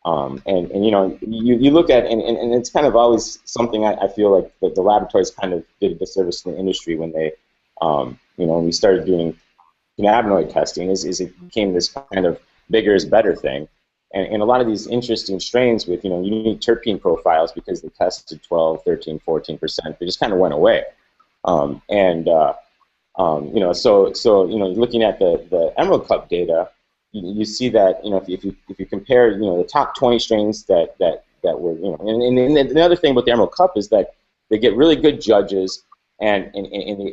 Speaker 15: And you know, you look at, and it's kind of always something I feel like that the laboratories kind of did a disservice to the industry when they, you know, when we started doing cannabinoid testing, is it became this kind of bigger is better thing. And a lot of these interesting strains with, you know, unique terpene profiles, because they tested 12, 13, 14%, they just kind of went away. You know, so you know, looking at the Emerald Cup data, you see that, you know, if you compare, you know, the top 20 strains that were, you know, and the other thing about the Emerald Cup is that they get really good judges, and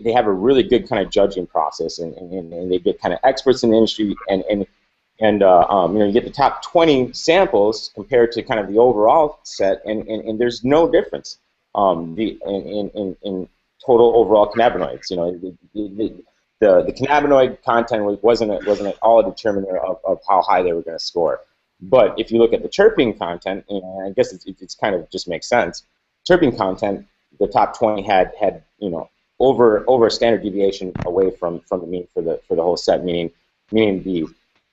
Speaker 15: they have a really good kind of judging process, and they get kind of experts in the industry, and you get the top 20 samples compared to kind of the overall set, and there's no difference in total overall cannabinoids. The cannabinoid content wasn't at all a determiner of how high they were going to score. But if you look at the terpene content, I guess it's kind of just makes sense. Terpene content, the top 20 had over a standard deviation away from the mean for the whole set, meaning the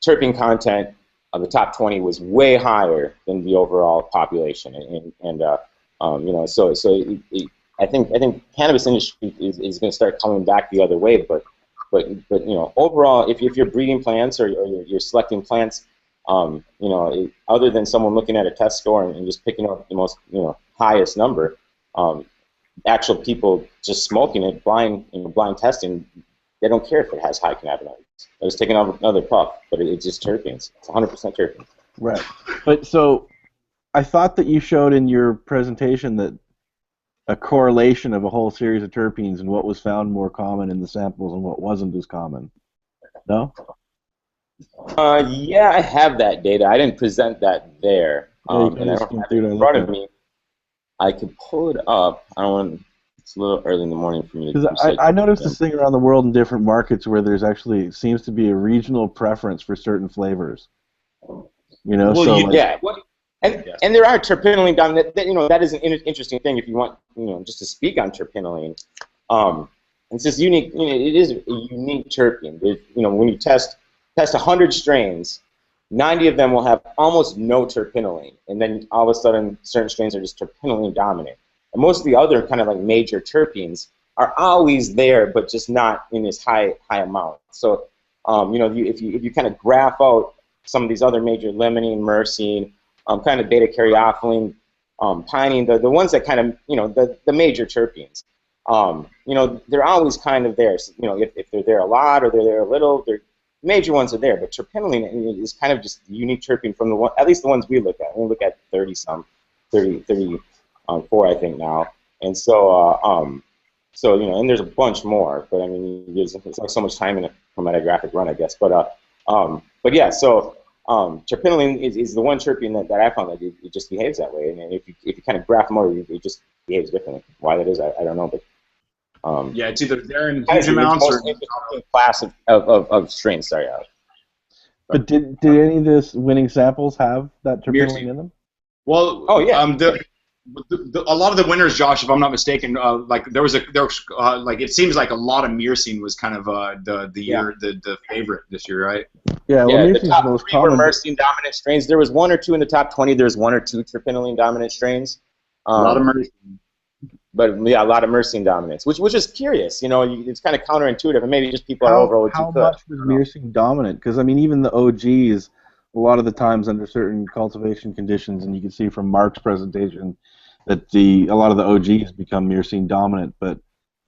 Speaker 15: terpene content of the top 20 was way higher than the overall population, I think cannabis industry is going to start coming back the other way, but overall, if you're breeding plants or you're selecting plants, other than someone looking at a test score and just picking up the most highest number, actual people just smoking it, blind testing, they don't care if it has high cannabinoids. I was taking another puff, but it's just terpenes. It's 100% terpenes.
Speaker 9: Right. But so I thought that you showed in your presentation that a correlation of a whole series of terpenes and what was found more common in the samples and what wasn't as common. No?
Speaker 15: Yeah, I have that data. I didn't present that there. And I don't have it in front of me. I could pull it up. It's a little early in the morning for me to.
Speaker 9: Because I noticed this thing around the world in different markets where there's actually seems to be a regional preference for certain flavors.
Speaker 15: And there are terpenoline dominant. That is an interesting thing if you want, just to speak on terpenoline. It's this unique. It is a unique terpene. When you test 100 strains, 90 of them will have almost no terpenoline, and then all of a sudden, certain strains are just terpenoline dominant. And most of the other kind of like major terpenes are always there, but just not in this high amount. So, if you kind of graph out some of these other major limonene, myrcene, kind of beta-caryophyllene, pinene, the ones that kind of, the major terpenes, they're always kind of there. So, if they're there a lot or they're there a little, the major ones are there. But terpenoline is kind of just the unique terpene from at least the ones we look at. We look at 34, I think now. And so, and there's a bunch more, but I mean, it's like so much time in a chromatographic run, I guess. But yeah, so terpenoline is the one terpene that I found that it just behaves that way, and if you kind of graph them out, it just behaves differently. Why that is, I don't know, but
Speaker 17: yeah, it's either there in huge amounts or
Speaker 15: class of strains. Sorry, Alex.
Speaker 9: But did any of this winning samples have that terpenoline in them?
Speaker 17: Well, a lot of the winners, Josh, if I'm not mistaken, like there was like it seems like a lot of myrcene was kind of the favorite this year, right?
Speaker 9: Yeah,
Speaker 15: the top 3 were myrcene dominant strains. There was 1 or 2 in the top 20. There's 1 or 2 terpenoline dominant strains.
Speaker 17: A lot of myrcene.
Speaker 15: But yeah, a lot of myrcene dominance, which is curious. It's kind of counterintuitive, and maybe just people are overall too good.
Speaker 9: How much was myrcene dominant? Because I mean, even the OGs, a lot of the times under certain cultivation conditions, and you can see from Mark's presentation that a lot of the OGs become myrcene dominant, but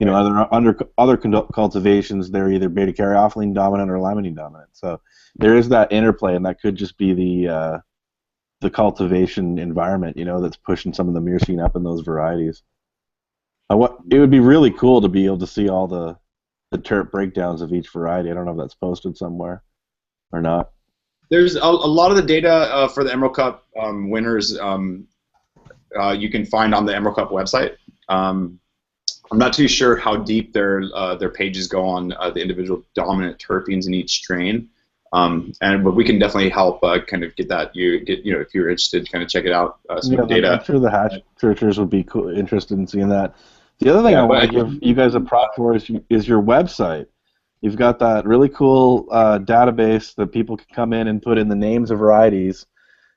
Speaker 9: under other cultivations they're either beta-caryophyllene dominant or limonene dominant. So there is that interplay, and that could just be the cultivation environment, that's pushing some of the myrcene up in those varieties. It would be really cool to be able to see all the terp breakdowns of each variety. I don't know if that's posted somewhere or not.
Speaker 17: There's a lot of the data for the Emerald Cup winners you can find on the Emerald Cup website. I'm not too sure how deep their pages go on the individual dominant terpenes in each strain, but we can definitely help kind of get that. If you're interested, kind of check it out. Some data.
Speaker 9: I'm sure the Hatch searchers would be interested in seeing that. The other thing I want to give you guys a prop for is your website. You've got that really cool database that people can come in and put in the names of varieties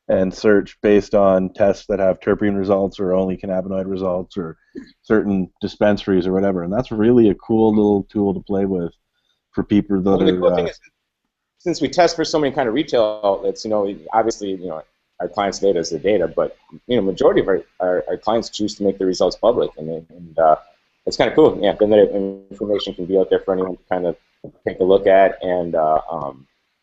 Speaker 9: and search based on tests that have terpene results or only cannabinoid results or certain dispensaries or whatever. And that's really a cool little tool to play with for people that
Speaker 15: the cool thing is, since we test for so many kind of retail outlets, obviously, our clients' data is the data, but majority of our clients choose to make the results public, and it's kind of cool. Yeah, then that information can be out there for anyone to kind of take a look at, and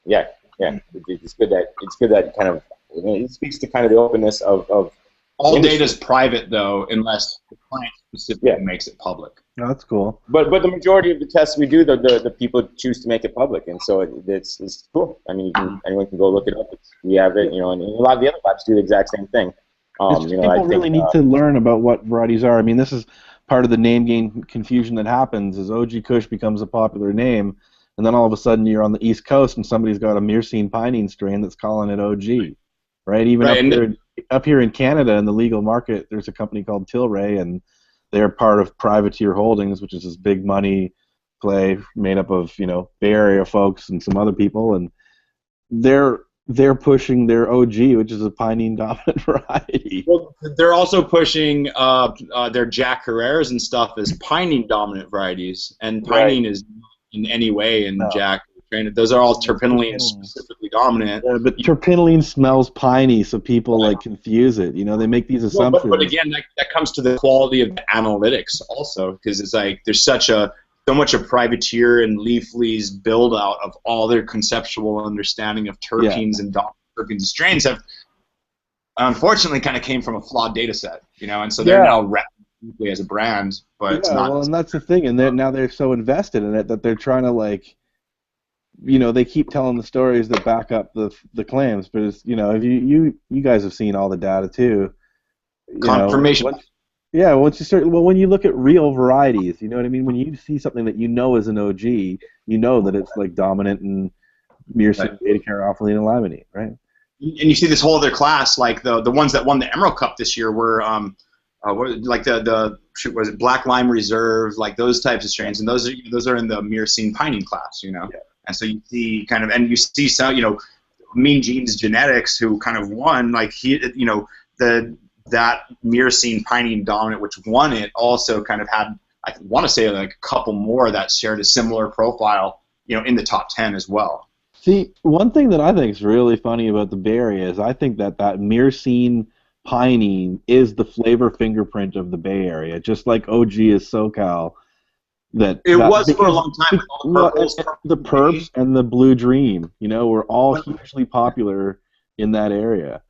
Speaker 15: it's good that kind of it speaks to kind of the openness of
Speaker 17: All data is private, though, unless the client specifically makes it public.
Speaker 9: Oh, that's cool.
Speaker 15: But the majority of the tests we do, the people choose to make it public, and so it's cool. I mean, anyone can go look it up. We have it, you know, and a lot of the other labs do the exact same thing. You know,
Speaker 9: People really need to learn about what varieties are. I mean, this is part of the name game confusion that happens. Is OG Kush becomes a popular name, and then all of a sudden you're on the East Coast and somebody's got a Myrcene pinene strain that's calling it OG, right? Even up here in Canada in the legal market, there's a company called Tilray, and they're part of Privateer Holdings, which is this big money play made up of, you know, Bay Area folks and some other people, and they're pushing their OG, which is a pinene dominant variety.
Speaker 17: Well, they're also pushing their Jack Herreras and stuff as pinene dominant varieties, and pinene is not in any way in Jack. Those are all terpinolene specifically dominant.
Speaker 9: Yeah, but terpinolene smells piney, so people like confuse it. You know, they make these assumptions.
Speaker 17: But again, that comes to the quality of the analytics also, because it's like there's so much of Privateer and Leafly's build out of all their conceptual understanding of terpenes and dominant terpenes and strains have unfortunately kind of came from a flawed data set, you know, and so they're now wrapped as a brand, but it's not.
Speaker 9: Well, and that's the thing, and now they're so invested in it that they're trying to, like, you know, they keep telling the stories that back up the claims, but it's, you know, if you guys have seen all the data too.
Speaker 17: Confirmation.
Speaker 9: Once you start, when you look at real varieties, you know what I mean. When you see something that you know is an OG, you know that it's like dominant in Myrcene, beta-caryophyllene, and limonene, right?
Speaker 17: And you see this whole other class, like the ones that won the Emerald Cup this year were like was it Black Lime Reserve, like those types of strains, and those are in the Myrcene pinene class, you know. Yeah. And so you see some, you know, Mean Genes Genetics, who kind of won, like that Myrcene pinene dominant, which won it, also kind of had, I want to say, like a couple more that shared a similar profile, you know, in the top 10 as well.
Speaker 9: See, one thing that I think is really funny about the Bay Area is I think that Myrcene pinene is the flavor fingerprint of the Bay Area, just like OG is SoCal.
Speaker 17: Was for a long time.
Speaker 9: The Perps and the Blue Dream, you know, were all hugely popular in that area.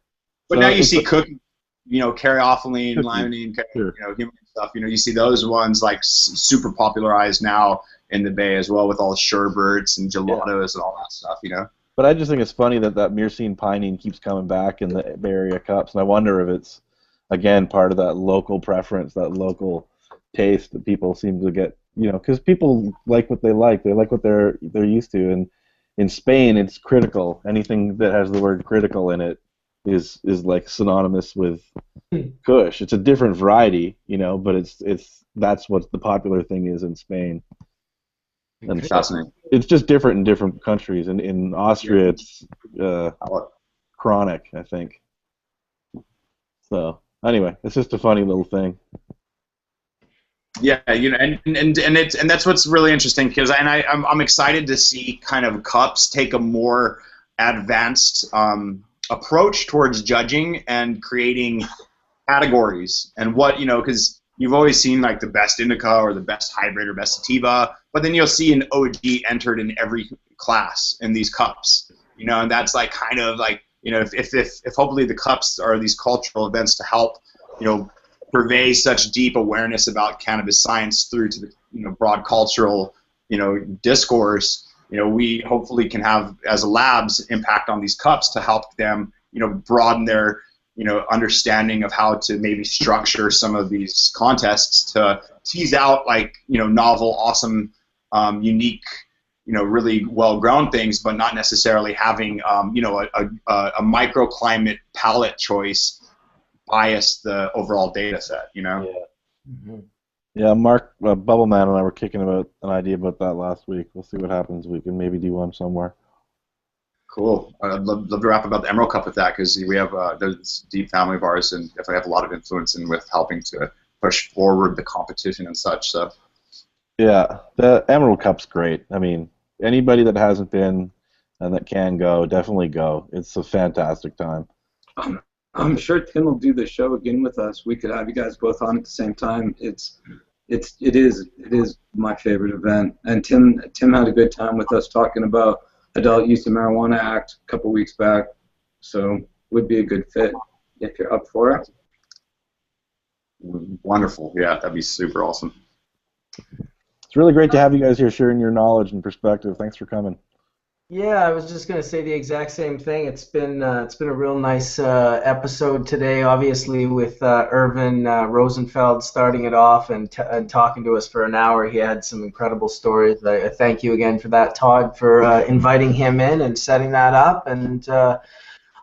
Speaker 17: But now you see cookie, you know, caryophyllene, limonene, you know, human stuff. You know, you see those ones like super popularized now in the Bay as well, with all the sherbets and gelatos and all that stuff. You know.
Speaker 9: But I just think it's funny that Myrcene pinene keeps coming back in the Bay Area Cups, and I wonder if it's again part of that local preference, that local taste that people seem to get. You know, because people like what they like. They like what they're used to. And in Spain, it's critical. Anything that has the word critical in it is like synonymous with Kush. It's a different variety, you know, but that's what the popular thing is in Spain. And
Speaker 17: fascinating.
Speaker 9: It's just different in different countries. And in Austria, it's chronic, I think. So anyway, it's just a funny little thing.
Speaker 17: Yeah, you know, and that's what's really interesting, because I'm excited to see kind of cups take a more advanced approach towards judging and creating categories, and what, you know, because you've always seen like the best indica or the best hybrid or best sativa, but then you'll see an OG entered in every class in these cups, you know, and that's like kind of like, you know, if hopefully the cups are these cultural events to help, you know, purvey such deep awareness about cannabis science through to the, you know, broad cultural, you know, discourse, you know, we hopefully can have as labs impact on these cups to help them, you know, broaden their, you know, understanding of how to maybe structure some of these contests to tease out, like, you know, novel, awesome, unique, you know, really well-grown things, but not necessarily having, you know, a microclimate palette choice bias the overall data set, you know?
Speaker 9: Yeah, Mark, Bubbleman and I were kicking about an idea about that last week. We'll see what happens. We can maybe do one somewhere.
Speaker 17: Cool. I'd love to wrap about the Emerald Cup with that, because we have this deep family of ours and definitely have a lot of influence in with helping to push forward the competition and such. So.
Speaker 9: Yeah, the Emerald Cup's great. I mean, anybody that hasn't been and that can go, definitely go. It's a fantastic time.
Speaker 14: I'm sure Tim will do the show again with us. We could have you guys both on at the same time. It is my favorite event. And Tim had a good time with us talking about Adult Use of Marijuana Act a couple weeks back. So would be a good fit if you're up for it.
Speaker 17: Wonderful. Yeah, that'd be super awesome.
Speaker 9: It's really great to have you guys here sharing your knowledge and perspective. Thanks for coming.
Speaker 1: Yeah, I was just going to say the exact same thing. It's been a real nice episode today, obviously, with Irvin Rosenfeild starting it off and talking to us for an hour. He had some incredible stories. I thank you again for that, Todd, for inviting him in and setting that up. And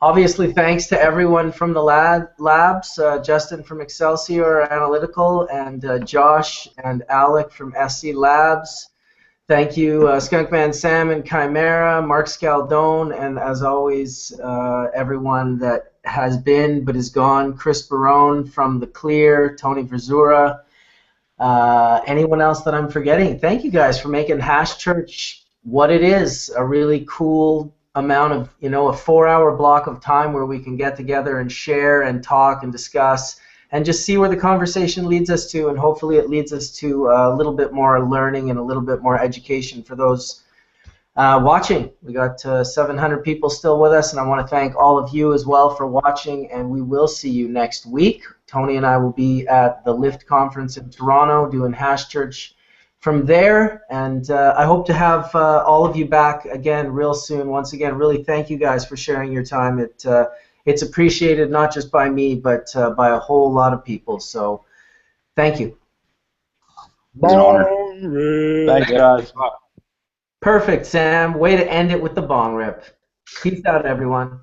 Speaker 1: obviously, thanks to everyone from the labs, Justin from Excelsior Analytical, and Josh and Alec from SC Labs. Thank you, Skunkman Sam and Chimera, Mark Scialdone, and as always, everyone that has been but is gone, Chris Barone from The Clear, Tony Verzura, anyone else that I'm forgetting. Thank you guys for making Hash Church what it is, a really cool amount of, a 4-hour block of time where we can get together and share and talk and discuss and just see where the conversation leads us to, and hopefully it leads us to a little bit more learning and a little bit more education for those watching. We got 700 people still with us, and I want to thank all of you as well for watching, and we will see you next week. Tony and I will be at the Lift Conference in Toronto doing Hash Church from there, and I hope to have all of you back again real soon. Once again, really thank you guys for sharing your time. It's appreciated not just by me, but by a whole lot of people. So, thank you.
Speaker 9: It's an honor. Thanks, guys.
Speaker 1: Perfect, Sam. Way to end it with the bong rip. Peace out, everyone.